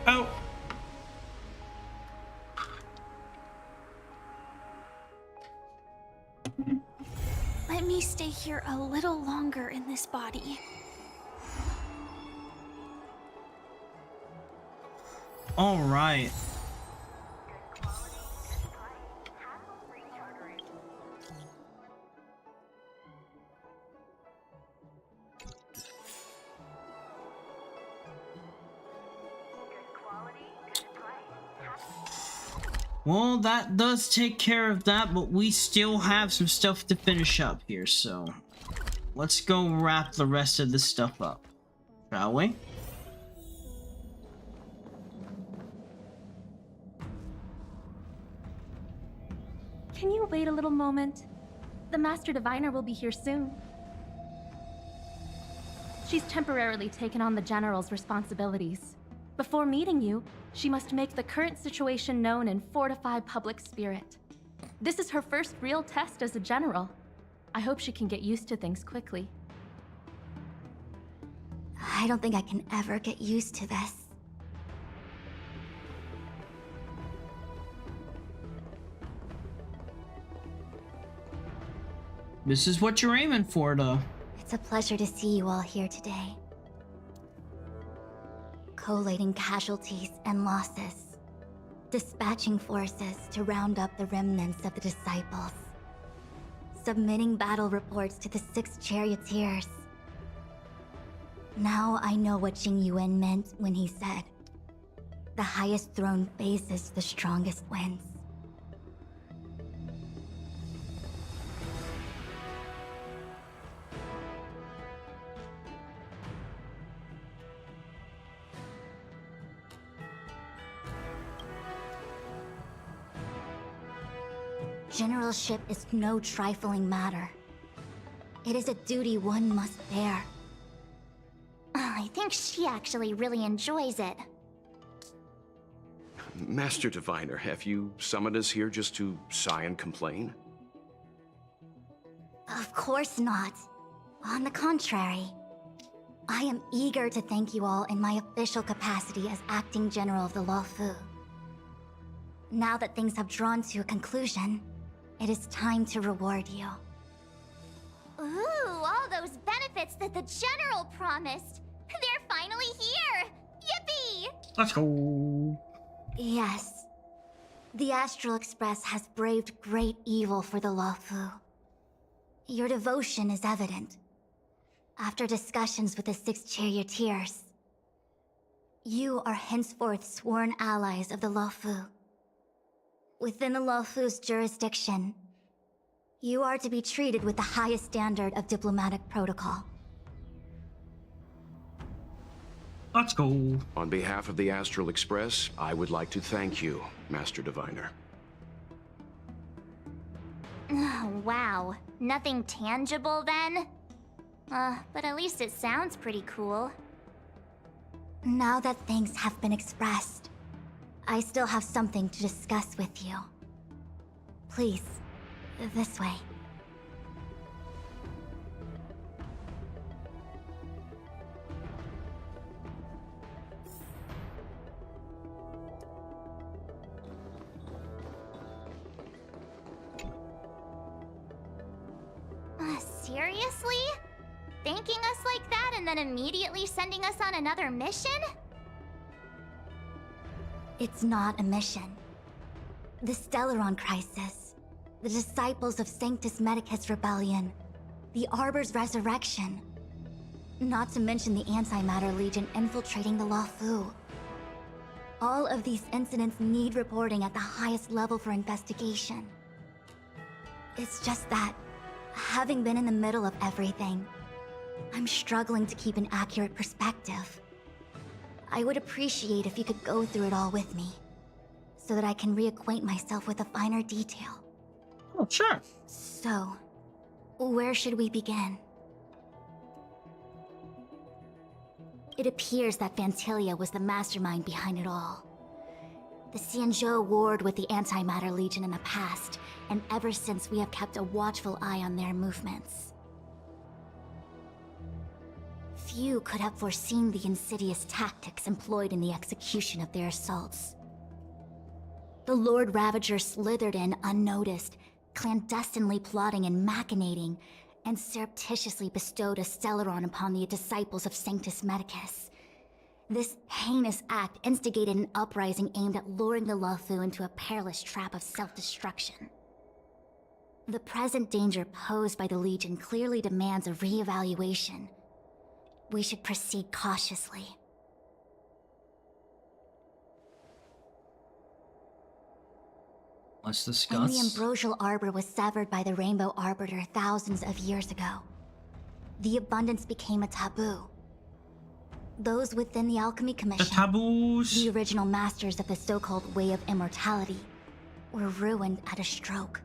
out. Let me stay here a little longer in this body. All right. Well, that does take care of that, but we still have some stuff to finish up here, so let's go wrap the rest of this stuff up, shall we? Can you wait a little moment? The Master Diviner will be here soon. She's temporarily taken on the General's responsibilities. Before meeting you, she must make the current situation known and fortify public spirit. This is her first real test as a general. I hope she can get used to things quickly. I don't think I can ever get used to this. This is what you're aiming for, though. It's a pleasure to see you all here today. Collating casualties and losses. Dispatching forces to round up the remnants of the disciples. submitting battle reports to the 6 charioteers. Now I know what Jing Yuan meant when he said, "The highest throne faces the strongest wins." Generalship is no trifling matter. It is a duty one must bear. I think she actually really enjoys it. Master Diviner, have you summoned us here just to sigh and complain? Of course not. On the contrary. I am eager to thank you all in my official capacity as acting general of the Luofu. Now that things have drawn to a conclusion, it is time to reward you. Ooh, all those benefits that the General promised. They're finally here! Yippee! Let's go. Yes. The Astral Express has braved great evil for the Luofu. Your devotion is evident. After discussions with the 6 charioteers, you are henceforth sworn allies of the Luofu. Within the Luofu's jurisdiction, you are to be treated with the highest standard of diplomatic protocol. Let's go. On behalf of the Astral Express, I would like to thank you, Master Diviner. Wow, nothing tangible then? But at least it sounds pretty cool. Now that things have been expressed, I still have something to discuss with you. Please, this way. Seriously? Thanking us like that and then immediately sending us on another mission? It's not a mission. The Stellaron crisis, the disciples of Sanctus Medicus rebellion, the Arbor's resurrection, not to mention the Antimatter Legion infiltrating the Luofu. All of these incidents need reporting at the highest level for investigation. It's just that, having been in the middle of everything, I'm struggling to keep an accurate perspective. I would appreciate if you could go through it all with me, so that I can reacquaint myself with a finer detail. Oh, sure. So, where should we begin? It appears that Vantilia was the mastermind behind it all. The Xianzhou warred with the Antimatter Legion in the past, and ever since we have kept a watchful eye on their movements. Few could have foreseen the insidious tactics employed in the execution of their assaults. The Lord Ravager slithered in unnoticed, clandestinely plotting and machinating, and surreptitiously bestowed a Stellaron upon the disciples of Sanctus Medicus. This heinous act instigated an uprising aimed at luring the Luofu into a perilous trap of self-destruction. The present danger posed by the Legion clearly demands a re-evaluation. We should proceed cautiously. Let's When discuss. the Ambrosial Arbor was severed by the Rainbow Arbiter thousands of years ago, the abundance became a taboo. Those within the Alchemy Commission, The taboos. the original masters of the so-called Way of Immortality, were ruined at a stroke.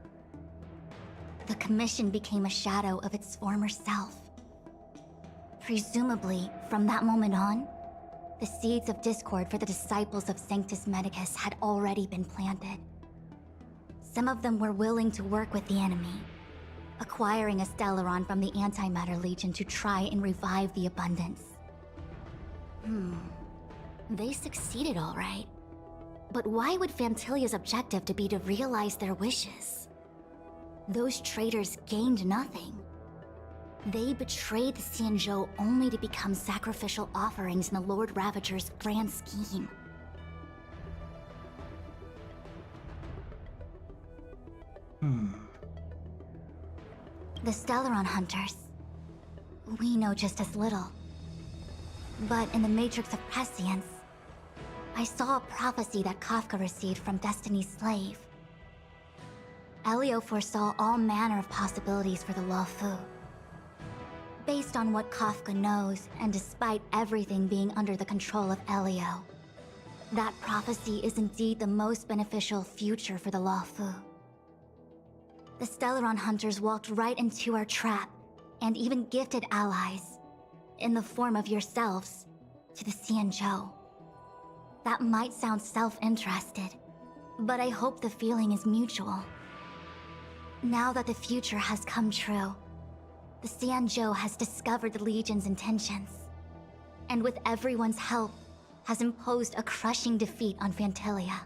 The Commission became a shadow of its former self. Presumably, from that moment on, the seeds of discord for the disciples of Sanctus Medicus had already been planted. Some of them were willing to work with the enemy, acquiring a Stellaron from the Antimatter Legion to try and revive the abundance. They succeeded all right. But why would Fantilia's objective to be to realize their wishes? Those traitors gained nothing. They betrayed the Xianzhou only to become sacrificial offerings in the Lord Ravager's grand scheme. The Stellaron hunters. We know just as little. But in the Matrix of Prescience, I saw a prophecy that Kafka received from Destiny's slave. Elio foresaw all manner of possibilities for the Lawfu. Based on what Kafka knows, and despite everything being under the control of Elio, that prophecy is indeed the most beneficial future for the Lawfu. The Stellaron hunters walked right into our trap, and even gifted allies, in the form of yourselves, to the Xianzhou. That might sound self-interested, but I hope the feeling is mutual. Now that the future has come true, the Xianzhou has discovered the Legion's intentions, and with everyone's help, has imposed a crushing defeat on Phantilia.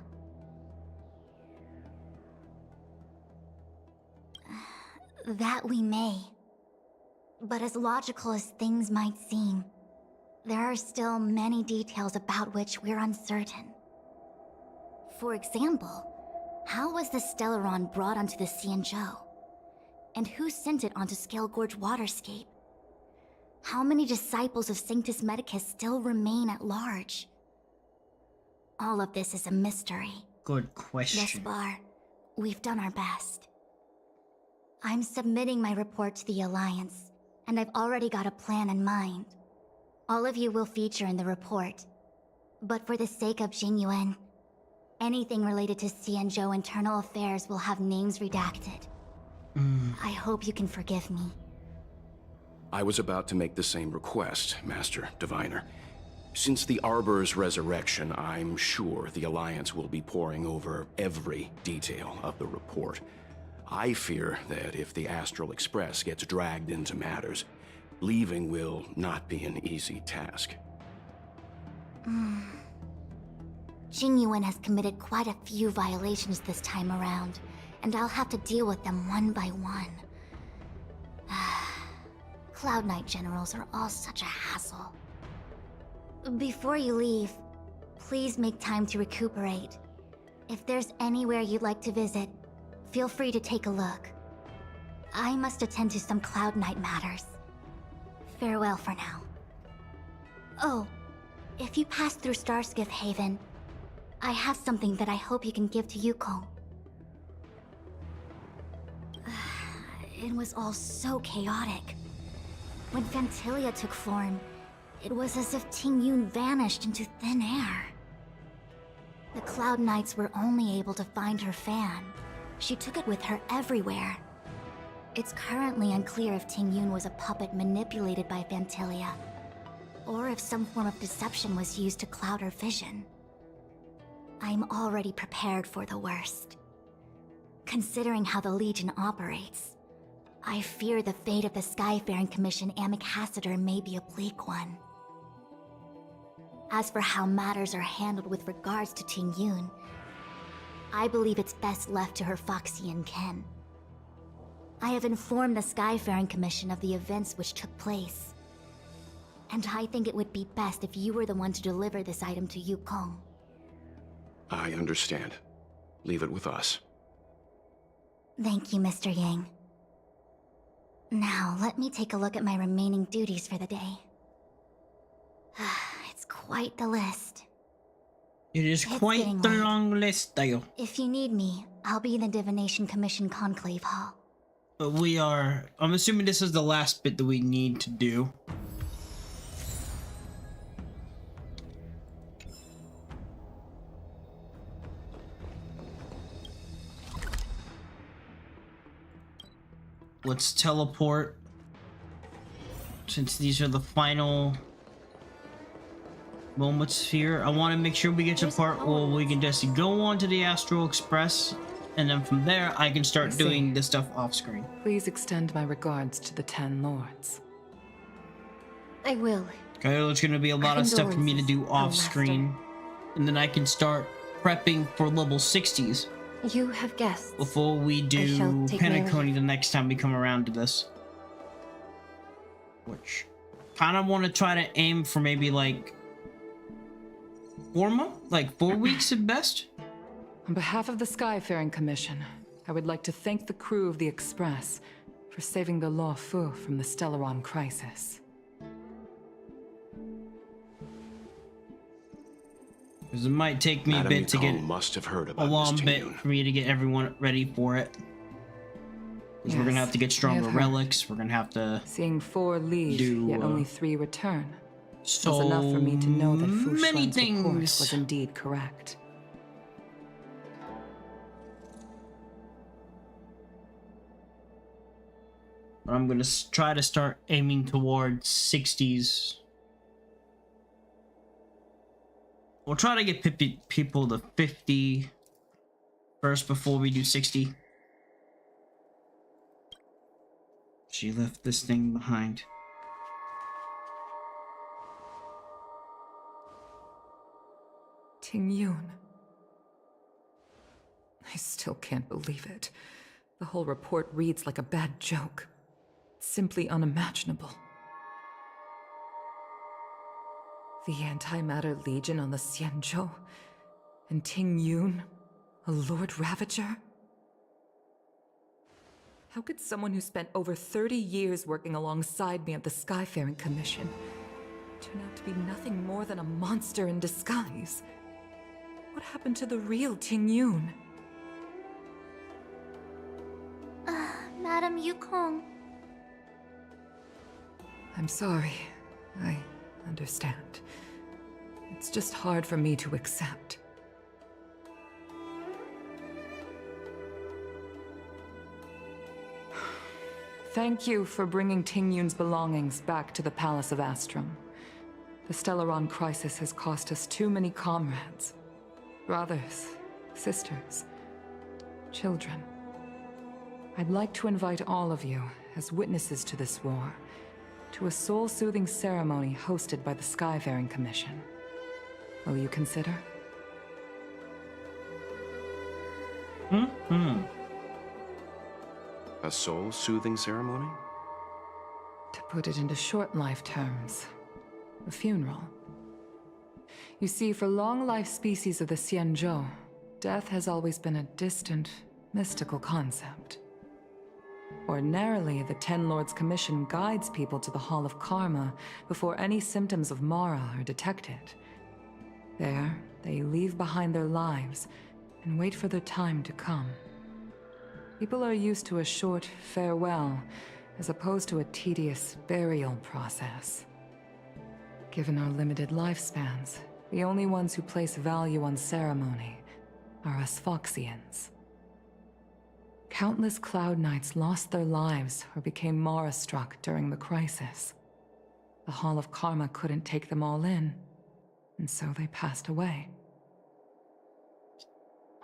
That we may. But as logical as things might seem, there are still many details about which we're uncertain. For example, how was the Stellaron brought onto the Xianzhou? And who sent it onto Scale Gorge Waterscape? How many disciples of Sanctus Medicus still remain at large? All of this is a mystery. Good question. Thus far, we've done our best. I'm submitting my report to the Alliance, and I've already got a plan in mind. All of you will feature in the report. But for the sake of Jingyuan, anything related to Xianzhou internal affairs will have names redacted. I hope you can forgive me. I was about to make the same request, Master Diviner. Since the Arbor's resurrection, I'm sure the Alliance will be poring over every detail of the report. I fear that if the Astral Express gets dragged into matters, leaving will not be an easy task. Jingyuan has committed quite a few violations this time around, and I'll have to deal with them one by one. Cloud Knight generals are all such a hassle. Before you leave, please make time to recuperate. If there's anywhere you'd like to visit, feel free to take a look. I must attend to some Cloud Knight matters. Farewell for now. Oh, if you pass through Starskiff Haven, I have something that I hope you can give to Yukong. It was all so chaotic. When Phantilia took form, it was as if Tingyun vanished into thin air. The Cloud Knights were only able to find her fan. She took it with her everywhere. It's currently unclear if Tingyun was a puppet manipulated by Phantilia, or if some form of deception was used to cloud her vision. I'm already prepared for the worst. Considering how the Legion operates, I fear the fate of the Skyfaring Commission Ambassador may be a bleak one. As for how matters are handled with regards to Tingyun, I believe it's best left to her Foxian kin. I have informed the Skyfaring Commission of the events which took place, and I think it would be best if you were the one to deliver this item to Yukong. I understand. Leave it with us. Thank you, Mr. Yang. Now, let me take a look at my remaining duties for the day. It's quite the list. It is quite the long list, Tayo. If you need me, I'll be in the Divination Commission Conclave Hall. But I'm assuming this is the last bit that we need to do. Let's teleport, since these are the final moments here. I want to make sure we get to the part where we can just go on to the Astral Express, and then from there I can start doing this stuff off screen. Please extend my regards to the 10 lords. I will. Okay, there's going to be a lot of stuff for me to do off screen, and then I can start prepping for level 60s. You have guests. Before we do Penacony the next time we come around to this. Which, kind of want to try to aim for maybe like 4 months? Like 4 weeks at best? On behalf of the Skyfaring Commission, I would like to thank the crew of the Express for for saving the Law Fu from the Stellaron crisis. Because it might take me Madame a bit to get must have heard a about long Miss bit Ting-Yun. for me to get everyone ready for it. Because we're gonna have to get stronger relics. We're gonna have to seeing 4 leave, yet only 3 return. So was enough for me to know that Fu many Shuan's report things. was indeed correct. But I'm gonna try to start aiming towards 60s. We'll try to get people to 50 first before we do 60. She left this thing behind. Ting-Yun. I still can't believe it. The whole report reads like a bad joke. It's simply unimaginable. The Antimatter Legion on the Xianzhou, and Ting-Yun, a Lord Ravager? How could someone who spent over 30 years working alongside me at the Skyfaring Commission turn out to be nothing more than a monster in disguise? What happened to the real Ting-Yun? Madam Yukong. I'm sorry. I understand. It's just hard for me to accept. Thank you for bringing Ting-Yun's belongings back to the Palace of Astrum. The Stellaron crisis has cost us too many comrades. Brothers, sisters, children. I'd like to invite all of you, as witnesses to this war, to a soul-soothing ceremony hosted by the Skyfaring Commission. Will you consider? A soul-soothing ceremony? To put it into short life terms, a funeral. You see, for long-life species of the Xianzhou, death has always been a distant, mystical concept. Ordinarily, the Ten Lords Commission guides people to the Hall of Karma before any symptoms of Mara are detected. There, they leave behind their lives and wait for their time to come. People are used to a short farewell as opposed to a tedious burial process. Given our limited lifespans, the only ones who place value on ceremony are us Foxians. Countless Cloud Knights lost their lives or became Mara-struck during the crisis. The Hall of Karma couldn't take them all in, and so they passed away.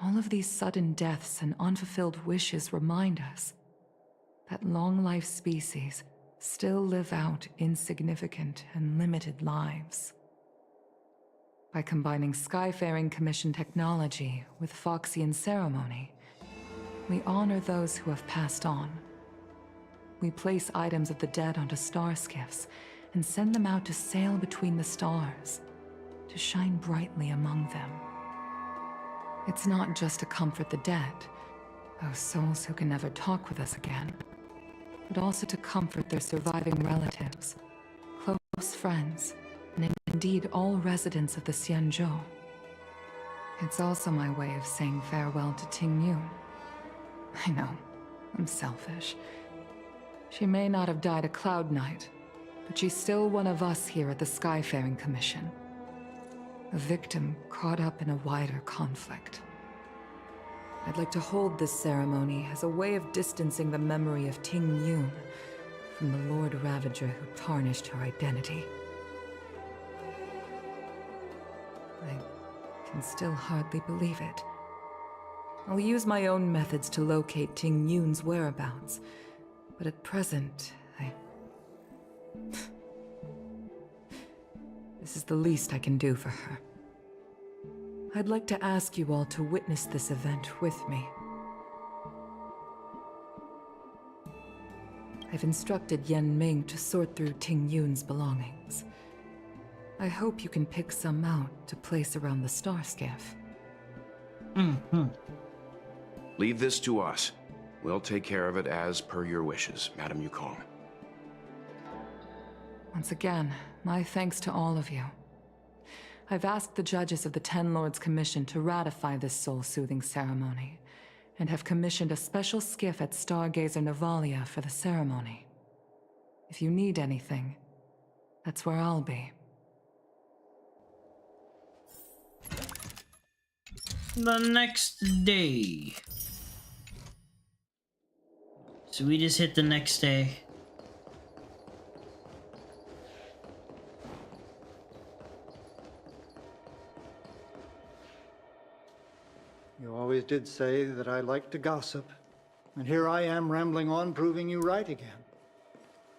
All of these sudden deaths and unfulfilled wishes remind us that long-life species still live out insignificant and limited lives. By combining Skyfaring Commission technology with Foxian ceremony, we honor those who have passed on. We place items of the dead onto star skiffs and send them out to sail between the stars, to shine brightly among them. It's not just to comfort the dead, those souls who can never talk with us again, but also to comfort their surviving relatives, close friends, and indeed all residents of the Xianzhou. It's also my way of saying farewell to Ting-Yun. I know, I'm selfish. She may not have died a Cloud Knight, but she's still one of us here at the Skyfaring Commission. A victim caught up in a wider conflict. I'd like to hold this ceremony as a way of distancing the memory of Ting-Yun from the Lord Ravager who tarnished her identity. I can still hardly believe it. I'll use my own methods to locate Ting-Yun's whereabouts, but at present, This is the least I can do for her. I'd like to ask you all to witness this event with me. I've instructed Yen Ming to sort through Ting-Yun's belongings. I hope you can pick some out to place around the star skiff. Leave this to us. We'll take care of it as per your wishes, Madam Yukong. Once again, my thanks to all of you. I've asked the judges of the Ten Lords Commission to ratify this soul-soothing ceremony, and have commissioned a special skiff at Stargazer Navalia for the ceremony. If you need anything, that's where I'll be. The next day. So we just hit the next day. You always did say that I like to gossip. And here I am rambling on, proving you right again.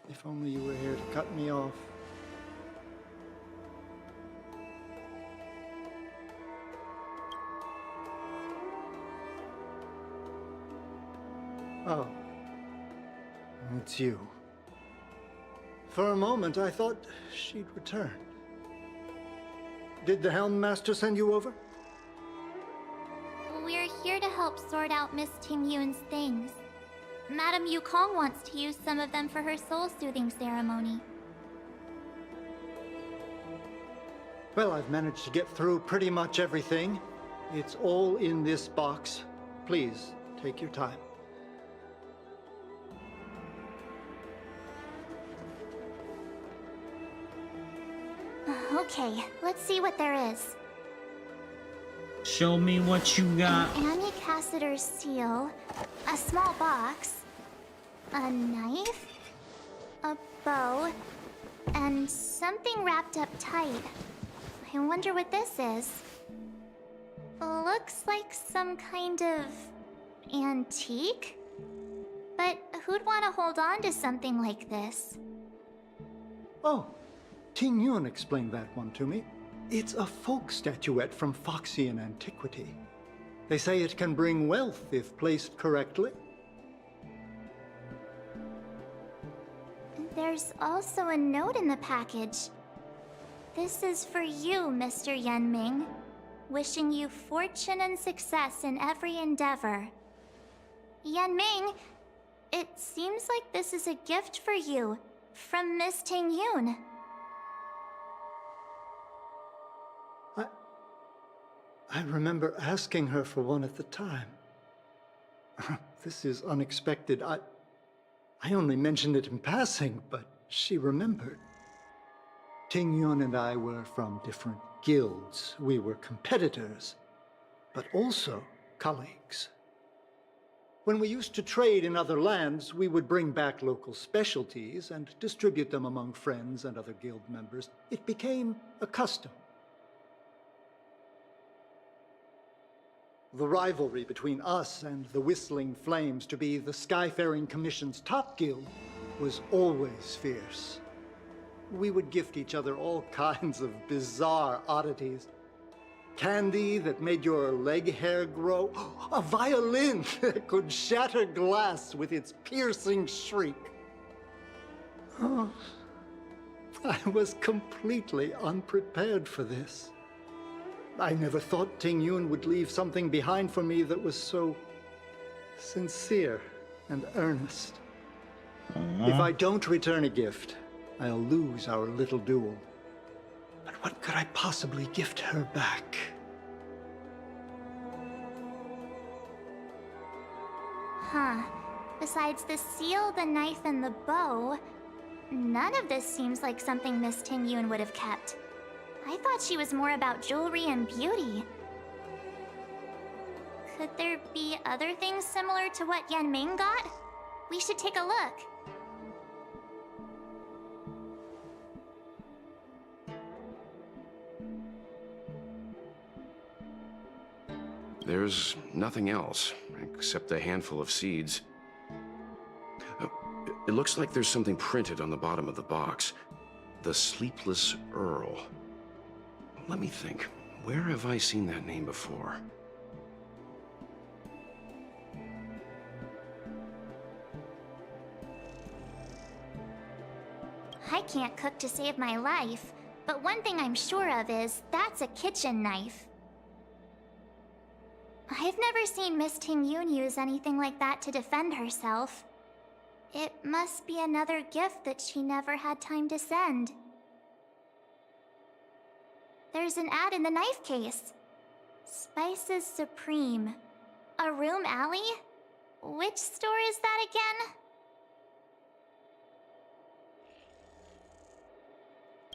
If only you were here to cut me off. Oh. It's you. For a moment, I thought she'd returned. Did the Helm Master send you over? We're here to help sort out Miss Tingyun's things. Madam Yukong wants to use some of them for her soul-soothing ceremony. Well, I've managed to get through pretty much everything. It's all in this box. Please, take your time. Okay, let's see what there is. Show me what you got. An Amicassator's seal, a small box, a knife, a bow, and something wrapped up tight. I wonder what this is. Looks like some kind of antique? But who'd want to hold on to something like this? Oh, Tingyun explained that one to me. It's a folk statuette from Foxian antiquity. They say it can bring wealth if placed correctly. There's also a note in the package. This is for you, Mr. Yenming. Wishing you fortune and success in every endeavor. Yenming, it seems like this is a gift for you from Miss Tingyun. I remember asking her for one at the time. This is unexpected. I only mentioned it in passing, but she remembered. Tingyun and I were from different guilds. We were competitors, but also colleagues. When we used to trade in other lands, we would bring back local specialties and distribute them among friends and other guild members. It became a custom. The rivalry between us and the Whistling Flames, to be the Skyfaring Commission's top guild, was always fierce. We would gift each other all kinds of bizarre oddities. Candy that made your leg hair grow. A violin that could shatter glass with its piercing shriek. Oh, I was completely unprepared for this. I never thought Tingyun would leave something behind for me that was so sincere and earnest. If I don't return a gift, I'll lose our little duel. But what could I possibly gift her back? Huh. Besides the seal, the knife, and the bow, none of this seems like something Miss Tingyun would have kept. I thought she was more about jewelry and beauty. Could there be other things similar to what Yenming got? We should take a look. There's nothing else, except a handful of seeds. It looks like there's something printed on the bottom of the box. The Sleepless Earl. Let me think. Where have I seen that name before? I can't cook to save my life, but one thing I'm sure of is that's a kitchen knife. I I've never seen Miss Ting-Yun use anything like that to defend herself. It must be another gift that she never had time to send. There's an ad in the knife case. Spices Supreme. A room alley? Which store is that again?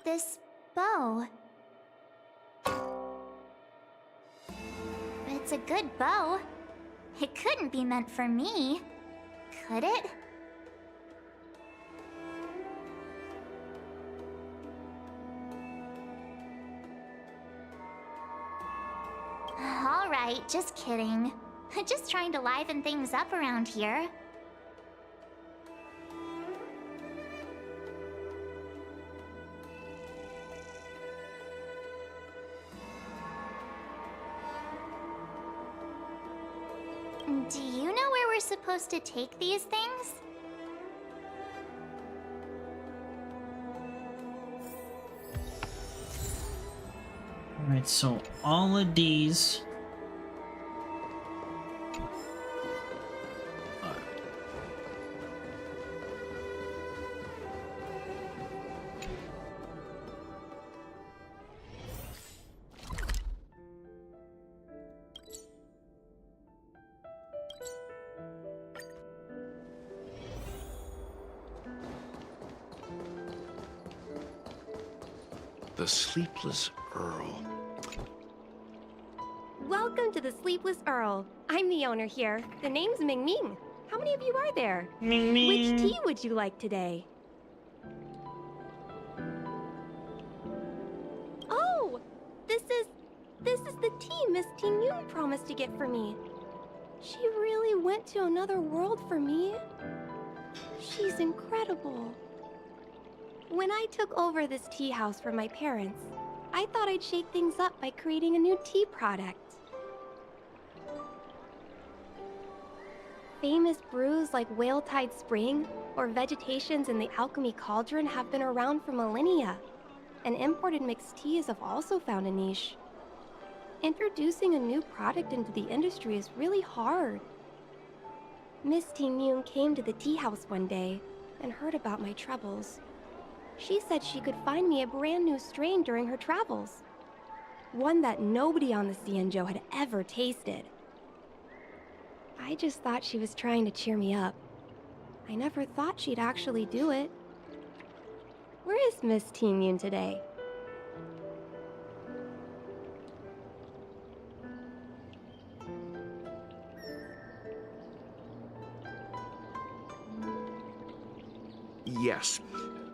This bow. It's a good bow. It couldn't be meant for me, could it? Alright, just kidding. Just trying to liven things up around here. Do you know where we're supposed to take these things? Alright, so all of these... The Sleepless Earl. Welcome to the Sleepless Earl. I'm the owner here. The name's Ming Ming. How many of you are there? Ming Ming. Which tea would you like today? Oh, this is the tea Miss Ting-Yun promised to get for me. She really went to another world for me. She's incredible. When I took over this tea house from my parents, I thought I'd shake things up by creating a new tea product. Famous brews like Whale Tide Spring or Vegetations in the Alchemy Cauldron have been around for millennia, and imported mixed teas have also found a niche. Introducing a new product into the industry is really hard. Miss Ting-Yun came to the tea house one day and heard about my troubles. She said she could find me a brand new strain during her travels. One that nobody on the Xianzhou had ever tasted. I just thought she was trying to cheer me up. I never thought she'd actually do it. Where is Miss Ting-Yun today? Yes.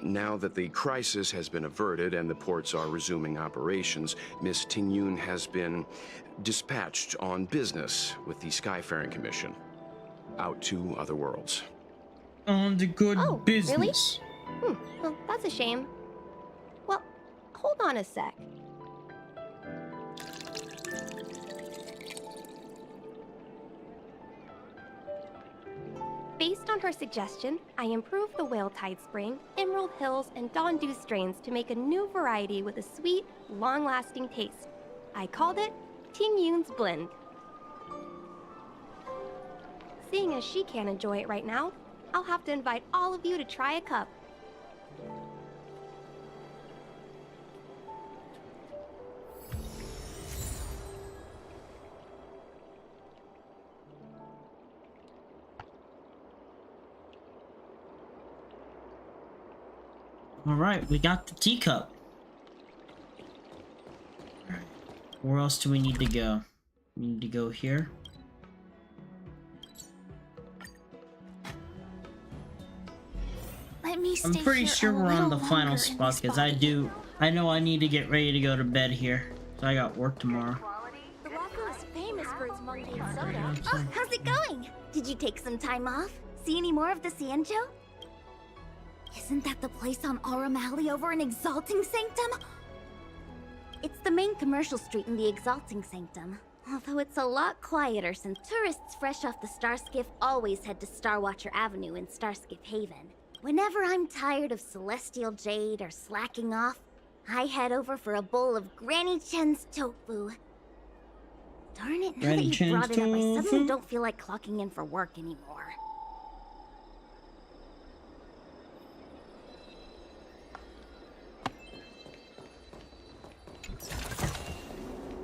Now that the crisis has been averted and the ports are resuming operations, Miss Ting-Yun has been dispatched on business with the Skyfaring Commission. Out to other worlds. On the good business. Really? Well, that's a shame. Well, hold on a sec. Based on her suggestion, I improved the Whale Tide Spring, Emerald Hills, and Dawn Dew strains to make a new variety with a sweet, long-lasting taste. I called it Ting-Yun's Blend. Seeing as she can't enjoy it right now, I'll have to invite all of you to try a cup. Alright, we got the teacup. Where else do we need to go? We need to go here. Let me I'm stay pretty here sure a we're on the little final longer in spot this because body. I know I need to get ready to go to bed here. So I got work tomorrow. The Rocco is famous for its monkey Yeah, soda. so- Oh, how's it going? Did you take some time off? See any more of the Xianzhou? Isn't that the place on Aurum Alley over in Exalting Sanctum? It's the main commercial street in the Exalting Sanctum. Although it's a lot quieter since tourists fresh off the Starskiff always head to Starwatcher Avenue in Starskiff Haven. Whenever I'm tired of Celestial Jade or slacking off, I head over for a bowl of Granny Chen's tofu. Darn it, now that you brought it up, I suddenly don't feel like clocking in for work anymore.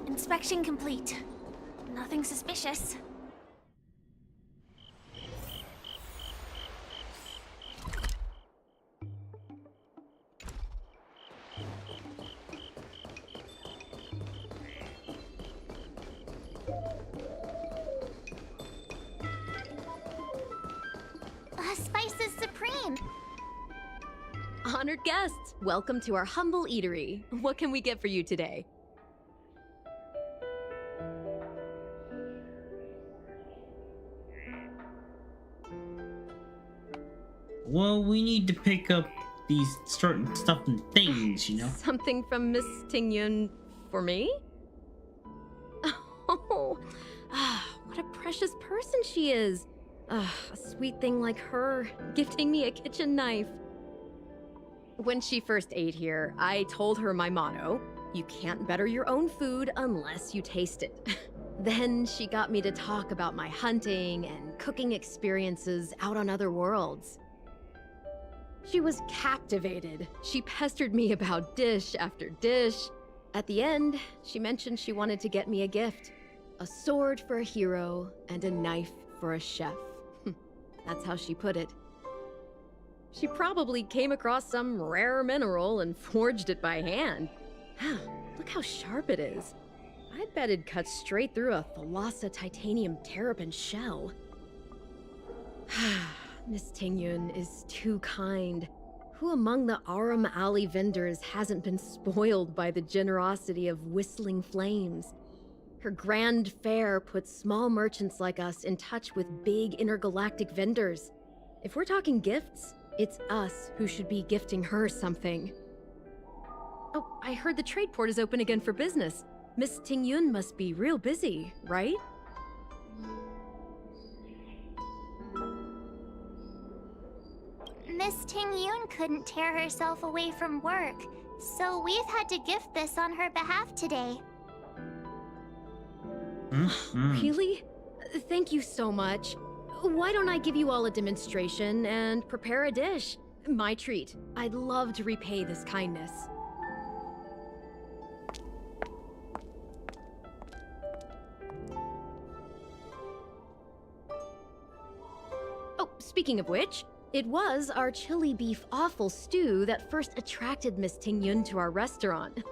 Inspection complete. Nothing suspicious. Spices Supreme! Honored guests, welcome to our humble eatery. What can we get for you today? Well, we need to pick up these certain stuff and things, you know? Something from Miss Tingyun for me? Oh, what a precious person she is. A sweet thing like her, gifting me a kitchen knife. When she first ate here, I told her my motto: you can't better your own food unless you taste it. Then she got me to talk about my hunting and cooking experiences out on other worlds. She was captivated. She pestered me about dish after dish. At the end, she mentioned she wanted to get me a gift. A sword for a hero and a knife for a chef. That's how she put it. She probably came across some rare mineral and forged it by hand. Look how sharp it is. I bet it'd cut straight through a Thalassa titanium terrapin shell. Miss Tingyun is too kind. Who among the Aram Alley vendors hasn't been spoiled by the generosity of Whistling Flames? Her grand fare puts small merchants like us in touch with big intergalactic vendors. If we're talking gifts, it's us who should be gifting her something. Oh, I heard the trade port is open again for business. Miss Tingyun must be real busy, right? Miss Tingyun couldn't tear herself away from work, so we've had to gift this on her behalf today. Really? Thank you so much. Why don't I give you all a demonstration and prepare a dish? My treat. I'd love to repay this kindness. Oh, speaking of which, it was our chili beef offal stew that first attracted Miss Tingyun to our restaurant.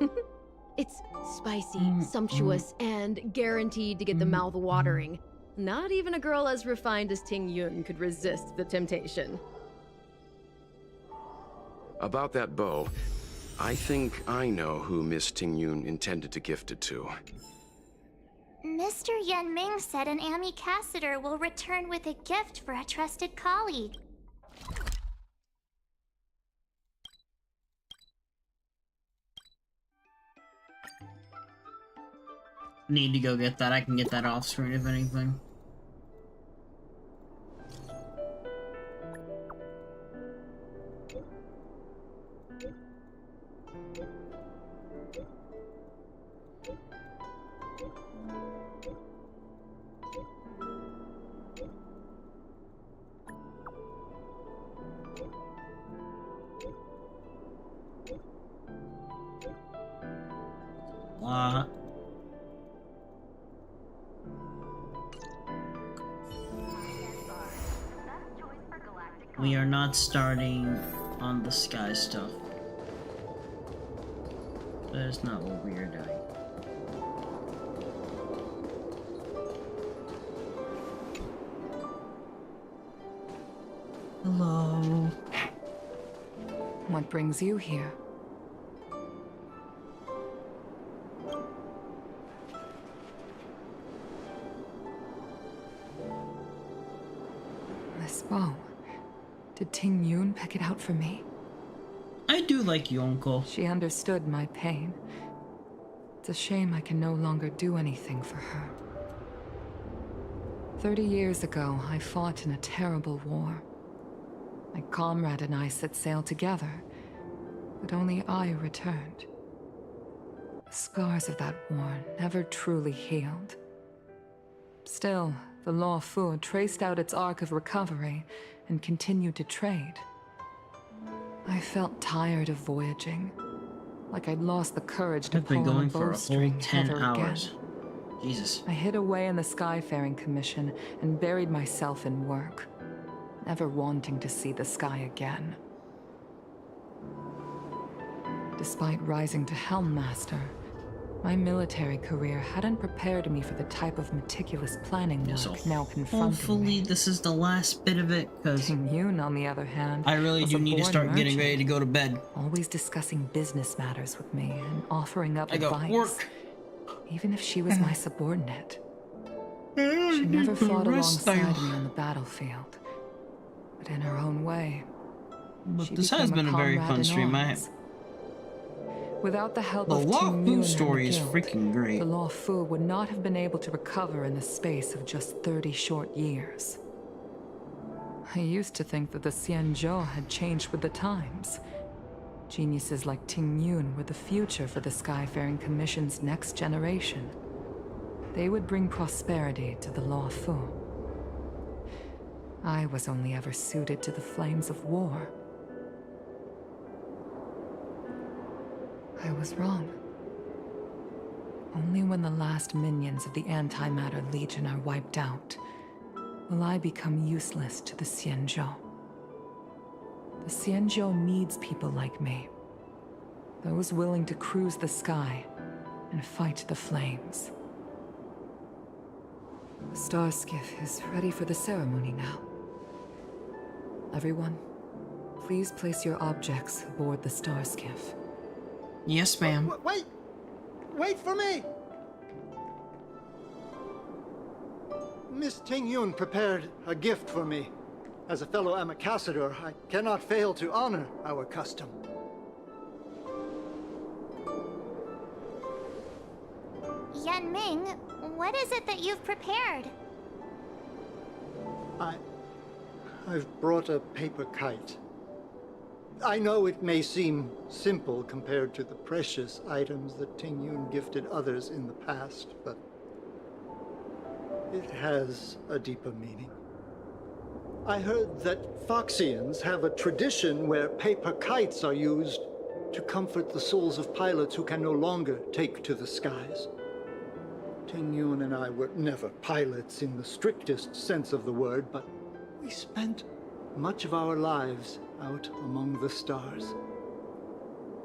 It's spicy, sumptuous, and guaranteed to get the mouth watering. Not even a girl as refined as Tingyun could resist the temptation. About that bow, I think I know who Miss Tingyun intended to gift it to. Mr. Yen Ming said an ambassador will return with a gift for a trusted colleague. Need to go get that. I can get that off screen if anything. We are not starting on the sky stuff. That is not what we are doing. Hello. What brings you here? This bow. Did Tingyun pick it out for me? I do like you, Uncle. She understood my pain. It's a shame I can no longer do anything for her. 30 years ago, I fought in a terrible war. My comrade and I set sail together, but only I returned. The scars of that war never truly healed. Still, the Law Fu traced out its arc of recovery and continued to trade. I felt tired of voyaging, like I'd lost the courage to I've been pull on going a for a whole bowstring 10 ever hours. again. Jesus. I hid away in the Skyfaring Commission and buried myself in work, never wanting to see the sky again. Despite rising to Helm Master, my military career hadn't prepared me for the type of meticulous planning work now confronting hopefully me. this is the last bit of it, because Ting Yun, on the other hand, I really was do a need to born start getting ready merchant, to go to bed. always discussing business matters with me and offering up I got advice, work. even if she was my subordinate. She never fought alongside me on the battlefield, but in her own way. But she this has became been a very comrade fun in stream. arms. Without the help The of Law Ting Fu Yun and story the is guild, freaking great. the Law Fu would not have been able to recover in the space of just 30 short years. I used to think that the Xianzhou had changed with the times. Geniuses like Ting Yun were the future for the Skyfaring Commission's next generation. They would bring prosperity to the Law Fu. I was only ever suited to the flames of war. I was wrong. Only when the last minions of the Antimatter Legion are wiped out will I become useless to the Xianzhou. The Xianzhou needs people like me. Those willing to cruise the sky and fight the flames. The star skiff is ready for the ceremony now. Everyone, please place your objects aboard the star skiff. Yes, ma'am. Wait! Wait for me! Miss Ting Yun prepared a gift for me. As a fellow ambassador, I cannot fail to honor our custom. Yan Ming, what is it that you've prepared? I've brought a paper kite. I know it may seem simple compared to the precious items that Ting Yun gifted others in the past, but it has a deeper meaning. I heard that Foxians have a tradition where paper kites are used to comfort the souls of pilots who can no longer take to the skies. Ting Yun and I were never pilots in the strictest sense of the word, but we spent much of our lives out among the stars.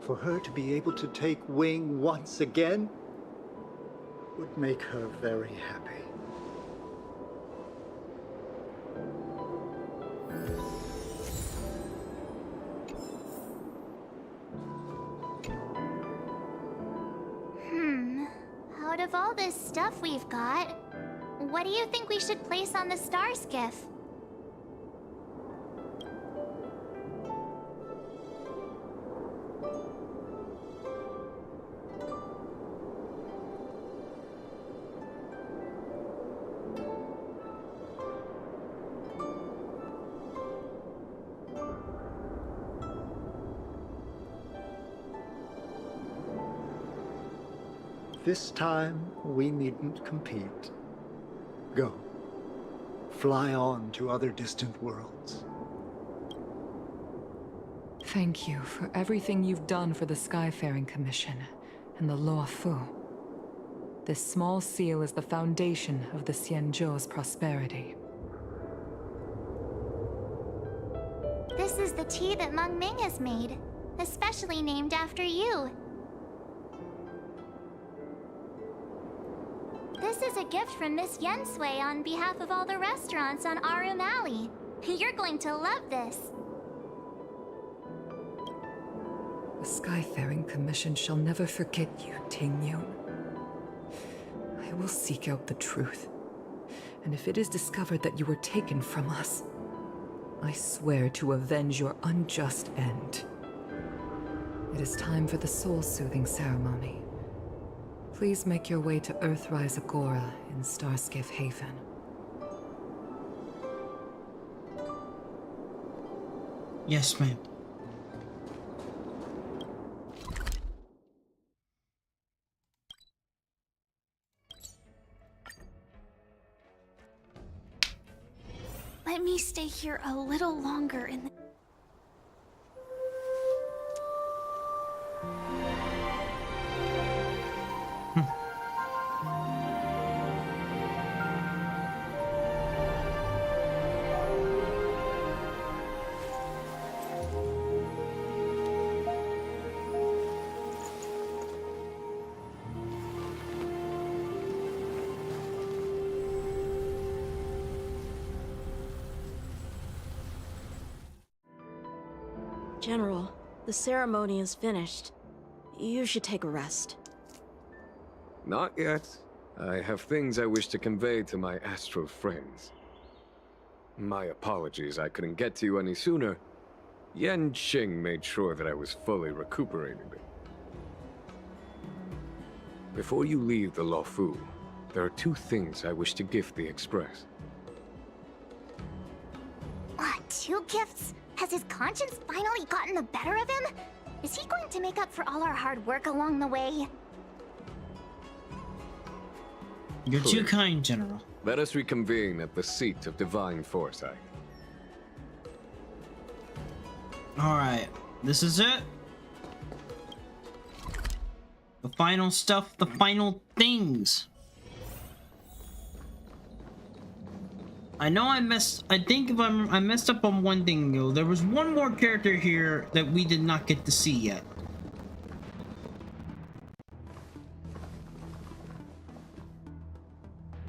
For her to be able to take wing once again would make her very happy. Out of all this stuff we've got, what do you think we should place on the star skiff? This time, we needn't compete. Go. Fly on to other distant worlds. Thank you for everything you've done for the Skyfaring Commission and the Law Fu. This small seal is the foundation of the Xianzhou's prosperity. This is the tea that Meng Ming has made, especially named after you. This is a gift from Miss Yen Sui on behalf of all the restaurants on Arum Alley. You're going to love this. The Skyfaring Commission shall never forget you, Ting Yun. I will seek out the truth. And if it is discovered that you were taken from us, I swear to avenge your unjust end. It is time for the soul-soothing ceremony. Please make your way to Earthrise Agora in Starskiff Haven. Yes, ma'am. stay here a little longer in the... General, the ceremony is finished. You should take a rest. Not yet. I have things I wish to convey to my astral friends. My apologies I couldn't get to you any sooner. Yen Qing made sure that I was fully recuperated. Before you leave the Luofu, there are 2 things I wish to gift the Express. What, 2 gifts? Has his conscience finally gotten the better of him? Is he going to make up for all our hard work along the way? You're too kind, General. Let us reconvene at the seat of divine foresight. Alright, this is it. The final stuff, the final things. I know I messed up on one thing though. There was one more character here that we did not get to see yet.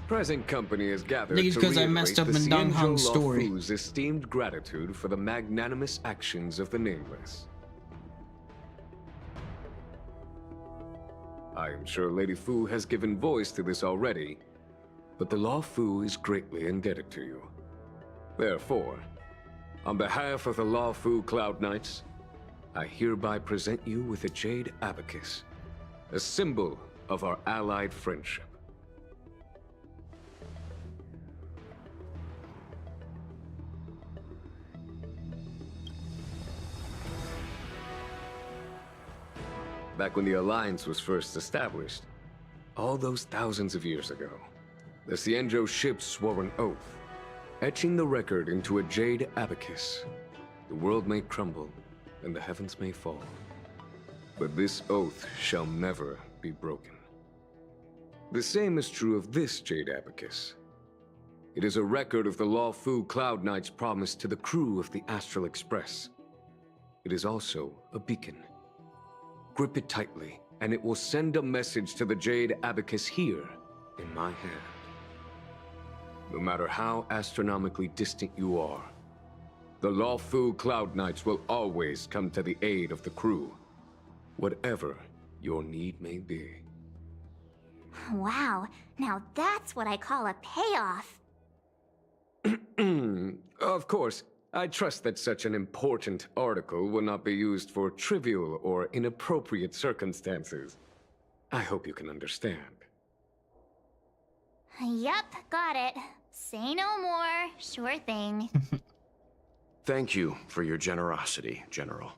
Present company is gathered It's to because I messed up in Dong Hong's story. Luofu's esteemed gratitude for the magnanimous actions of the Nameless. I am sure Lady Fu has given voice to this already, but the Luofu is greatly indebted to you. Therefore, on behalf of the Luofu Cloud Knights, I hereby present you with a jade abacus, a symbol of our allied friendship. Back when the Alliance was first established, all those thousands of years ago, the Xianzhou ships swore an oath, etching the record into a jade abacus. The world may crumble, and the heavens may fall, but this oath shall never be broken. The same is true of this jade abacus. It is a record of the Luofu Cloud Knight's promise to the crew of the Astral Express. It is also a beacon. Grip it tightly, and it will send a message to the jade abacus here, in my hand. No matter how astronomically distant you are, the Luofu Cloud Knights will always come to the aid of the crew, whatever your need may be. Wow, now that's what I call a payoff. Of course, I trust that such an important article will not be used for trivial or inappropriate circumstances. I hope you can understand. Yep, got it. Say no more. Sure thing. Thank you for your generosity, General.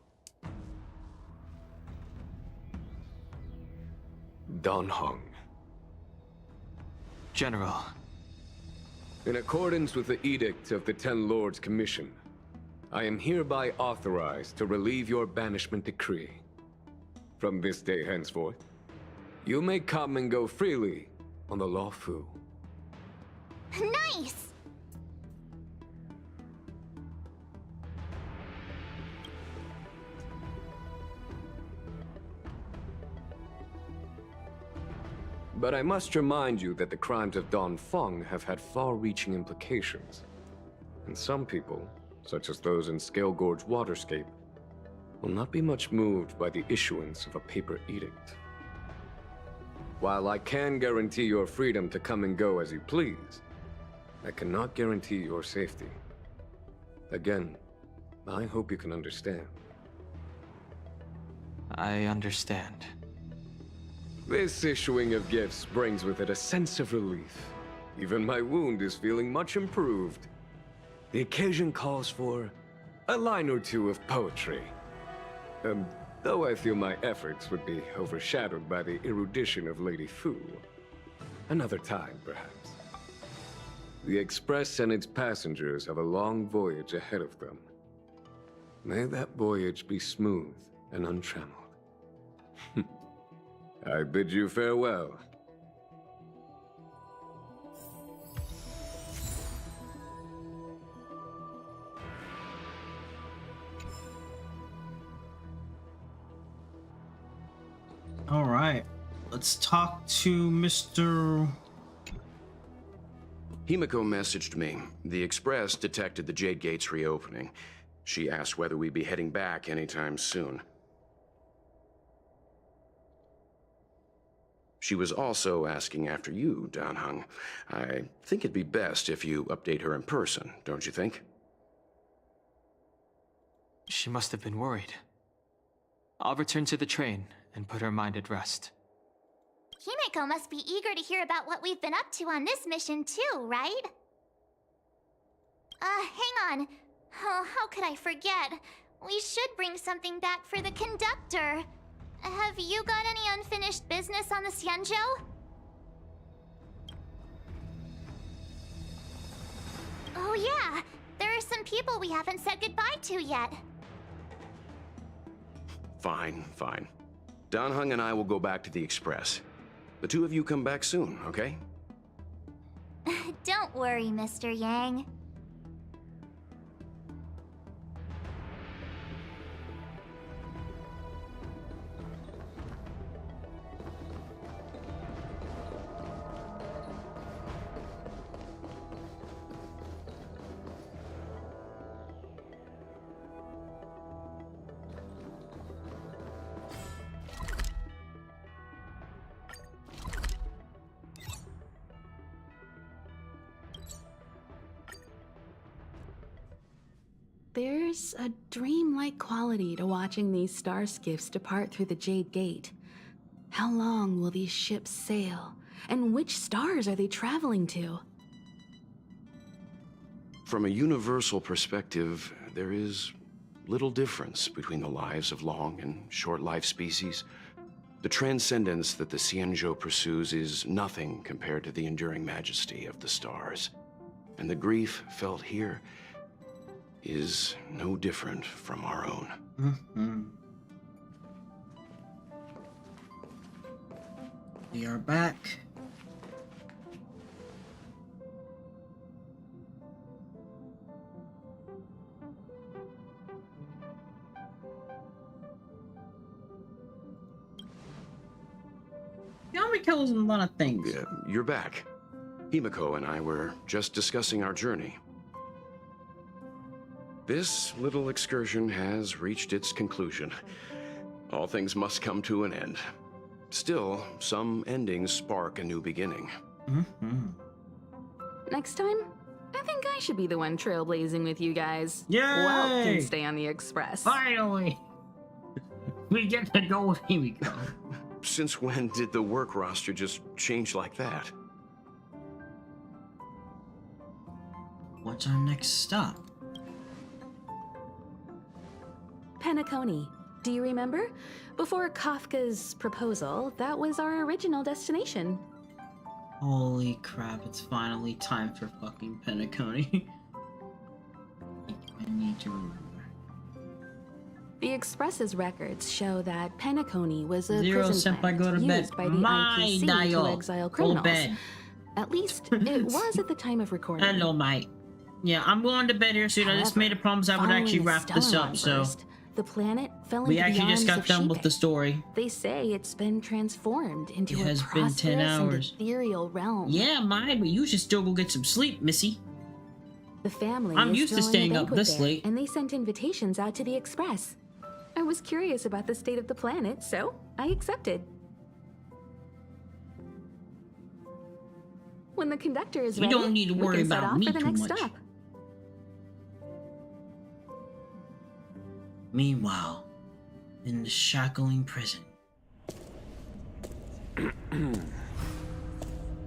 Dan Heng. General. In accordance with the Edict of the Ten Lords Commission, I am hereby authorized to relieve your banishment decree. From this day henceforth, you may come and go freely on the Luofu. Nice! But I must remind you that the crimes of Don Feng have had far-reaching implications. And some people, such as those in Scale Gorge Waterscape, will not be much moved by the issuance of a paper edict. While I can guarantee your freedom to come and go as you please, I cannot guarantee your safety. Again, I hope you can understand. I understand. This issuing of gifts brings with it a sense of relief. Even my wound is feeling much improved. The occasion calls for a line or two of poetry. Though I feel my efforts would be overshadowed by the erudition of Lady Fu. Another time, perhaps. The Express and its passengers have a long voyage ahead of them. May that voyage be smooth and untrammeled. I bid you farewell. All right, let's talk to Mr. Himiko messaged me. The Express detected the Jade Gate's reopening. She asked whether we'd be heading back anytime soon. She was also asking after you, Dan Heng. I think it'd be best if you update her in person, don't you think? She must have been worried. I'll return to the train and put her mind at rest. Himiko must be eager to hear about what we've been up to on this mission too, right? Hang on. Oh, how could I forget? We should bring something back for the conductor. Have you got any unfinished business on the Xianzhou? Oh yeah, there are some people we haven't said goodbye to yet. Fine, fine. Dan Heng and I will go back to the Express. The two of you come back soon, okay? Don't worry, Mr. Yang. There's a dreamlike quality to watching these star skiffs depart through the Jade Gate. How long will these ships sail? And which stars are they traveling to? From a universal perspective, there is little difference between the lives of long and short-lived species. The transcendence that the Xianzhou pursues is nothing compared to the enduring majesty of the stars. And the grief felt here is no different from our own. We are back. Himiko is a lot of things. Yeah, you're back. Himiko and I were just discussing our journey. This little excursion has reached its conclusion. All things must come to an end. Still, some endings spark a new beginning. Next time, I think I should be the one trailblazing with you guys. Yay! Welt can stay on the Express. Finally! We get to go with Himiko. Since when did the work roster just change like that? What's our next stop? Penacony. Do you remember? Before Kafka's proposal, that was our original destination. Holy crap, it's finally time for fucking Penacony. I need to remember. The Express's records show that Penacony was a Zero prison senpai, go to plant bed. used by the My IPC dial. to exile Go criminals. bed. At least it was at the time of recording. Hello, mate. Yeah, I'm going to bed here soon. I just made a promise I would Following actually the wrap this Stellaron up, so... burst, the planet fell We into actually the just arms got of done with the Sheepei. story. They say it's been transformed into It a has been 10 prosperous and hours. ethereal realm. Yeah, mine, but you should still go get some sleep, missy. The family I'm is used to throwing a staying up banquet this there, late. and they sent invitations out to the Express. I was curious about the state of the planet, so I accepted. When the conductor is You ready, don't need to we worry can set about off me for the too next much. stop. Meanwhile, in the shackling prison.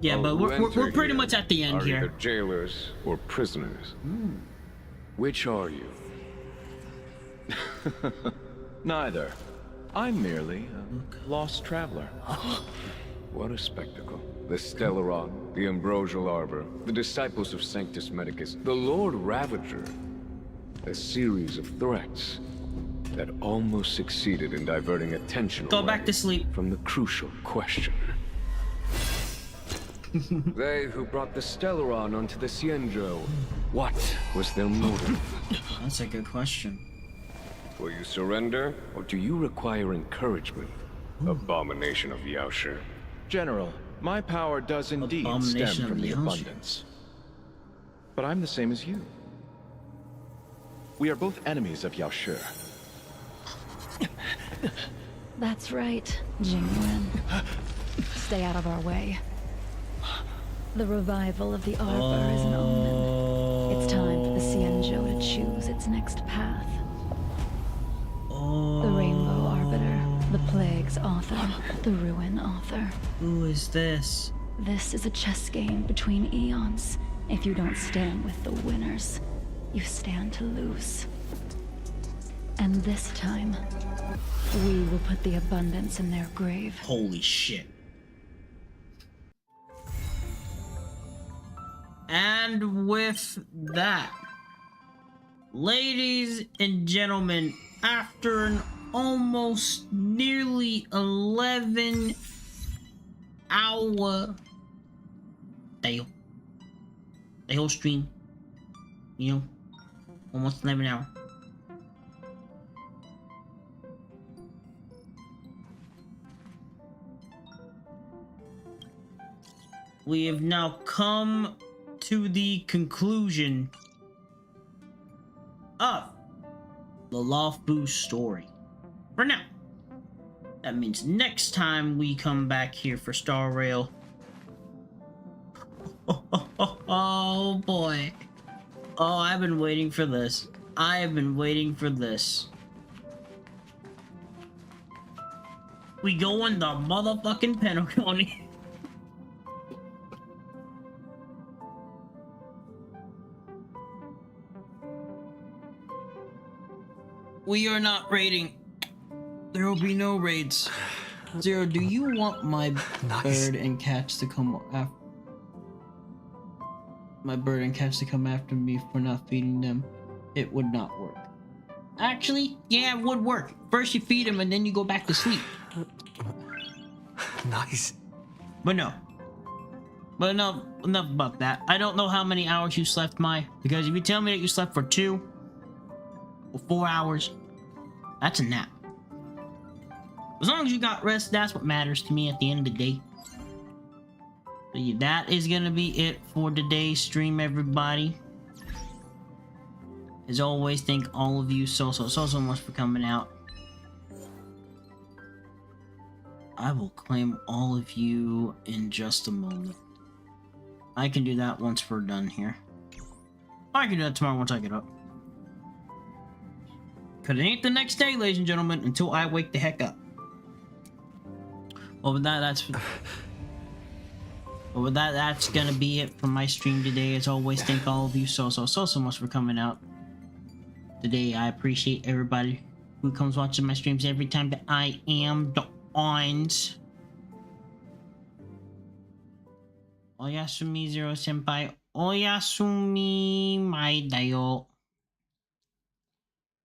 Yeah, All but who we're enter pretty here much at the end are here. either jailers or prisoners. Which are you? Neither. I'm merely a lost traveler. What a spectacle. The Stellaron, the Ambrosial Arbor, the Disciples of Sanctus Medicus, the Lord Ravager. A series of threats that almost succeeded in diverting attention Go back to sleep from the crucial question. They who brought the Stellaron onto the Xianzhou, what was their motive? That's a good question. Will you surrender, or do you require encouragement? Abomination of Yaoshi. General, my power does indeed stem from the abundance. But I'm the same as you. We are both enemies of Yaoshi. That's right, Jingyuan. Stay out of our way. The revival of the Arbor is an omen. It's time for the Xianzhou to choose its next path. The Rainbow Arbiter, the Plague's author, the Ruin author. Who is this? This is a chess game between eons. If you don't stand with the winners, you stand to lose. And this time, we will put the abundance in their grave. Holy shit. And with that, ladies and gentlemen, after an almost nearly 11-hour the whole stream, you know, almost 11 hours. We have now come to the conclusion of the Lofbu story. For now. That means next time we come back here for Starrail. Oh boy. Oh, I've been waiting for this. I have been waiting for this. We go in the motherfucking Pentagon. We are not raiding. There will be no raids. Zero, do you want my bird and catch to come after? My bird and catch to come after me for not feeding them? It would not work. Actually, yeah, it would work. First you feed them and then you go back to sleep. Nice. But no. But enough about that. I don't know how many hours you slept, because if you tell me that you slept for 2 or 4 hours, that's a nap. As long as you got rest, that's what matters to me at the end of the day. So yeah, that is gonna be it for today's stream, everybody. As always, thank all of you so much for coming out. I will claim all of you in just a moment. I can do that once we're done here. I can do that tomorrow once I get up. Cause it ain't the next day, ladies and gentlemen, until I wake the heck up. Well, with that, that's gonna be it for my stream today. As always, thank all of you so much for coming out today. I appreciate everybody who comes watching my streams every time that I am on. Oyasumi Zero Senpai. Oyasumi my dayo.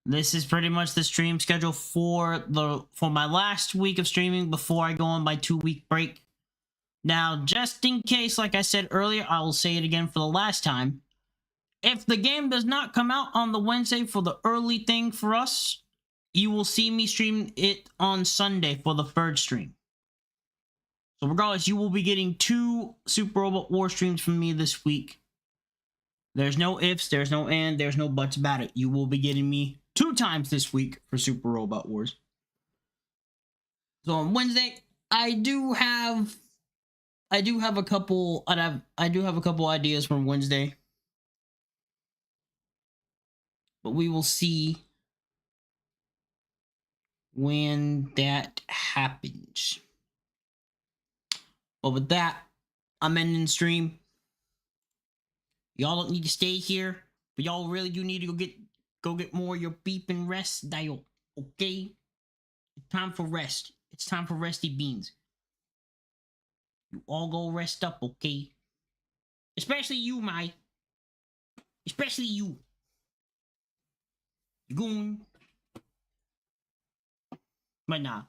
This is pretty much the stream schedule for my last week of streaming before I go on my 2-week break. Now, just in case, like I said earlier, I will say it again for the last time. If the game does not come out on the Wednesday for the early thing for us, you will see me stream it on Sunday for the 3rd stream. So regardless, you will be getting 2 Super Robot War streams from me this week. There's no ifs, there's no and, there's no buts about it. You will be getting me 2 times this week for Super Robot Wars. So on Wednesday, I do have a couple ideas from Wednesday. But we will see when that happens. But with that, I'm ending the stream. Y'all don't need to stay here, but y'all really do need to go get more of your beep and rest dial. Okay? It's time for rest. It's time for resty beans. You all go rest up, okay? Especially you, Mai. Especially you. Goon. But nah.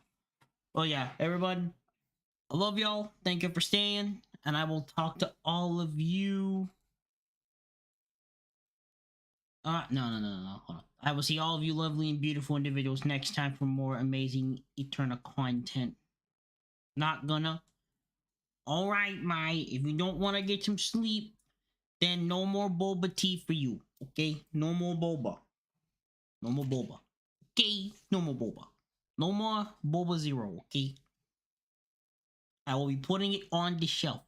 Oh yeah, everyone. I love y'all. Thank you for staying. And I will talk to all of you. No. Hold on. I will see all of you lovely and beautiful individuals next time for more amazing Eterna content. Not gonna. Alright, Mai. If you don't want to get some sleep, then no more boba tea for you. Okay? No more boba. No more boba. Okay? No more boba. No more boba zero. Okay? I will be putting it on the shelf.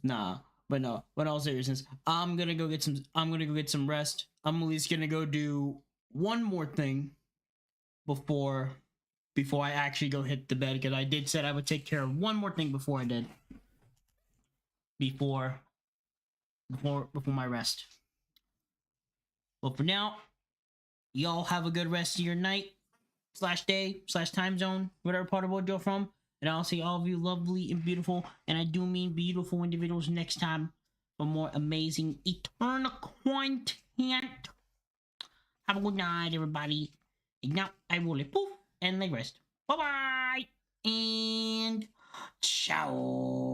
Nah, but no. But in all seriousness, I'm gonna go get some rest. I'm at least gonna go do one more thing before I actually go hit the bed, because I did said I would take care of one more thing before I did. Before my rest. But for now, y'all have a good rest of your night, / day, / time zone, whatever part of the world you're from. And I'll see all of you lovely and beautiful, and I do mean beautiful individuals, next time for more amazing Eterna content. Have a good night, everybody. And now I will let poof and let rest. Bye bye and ciao.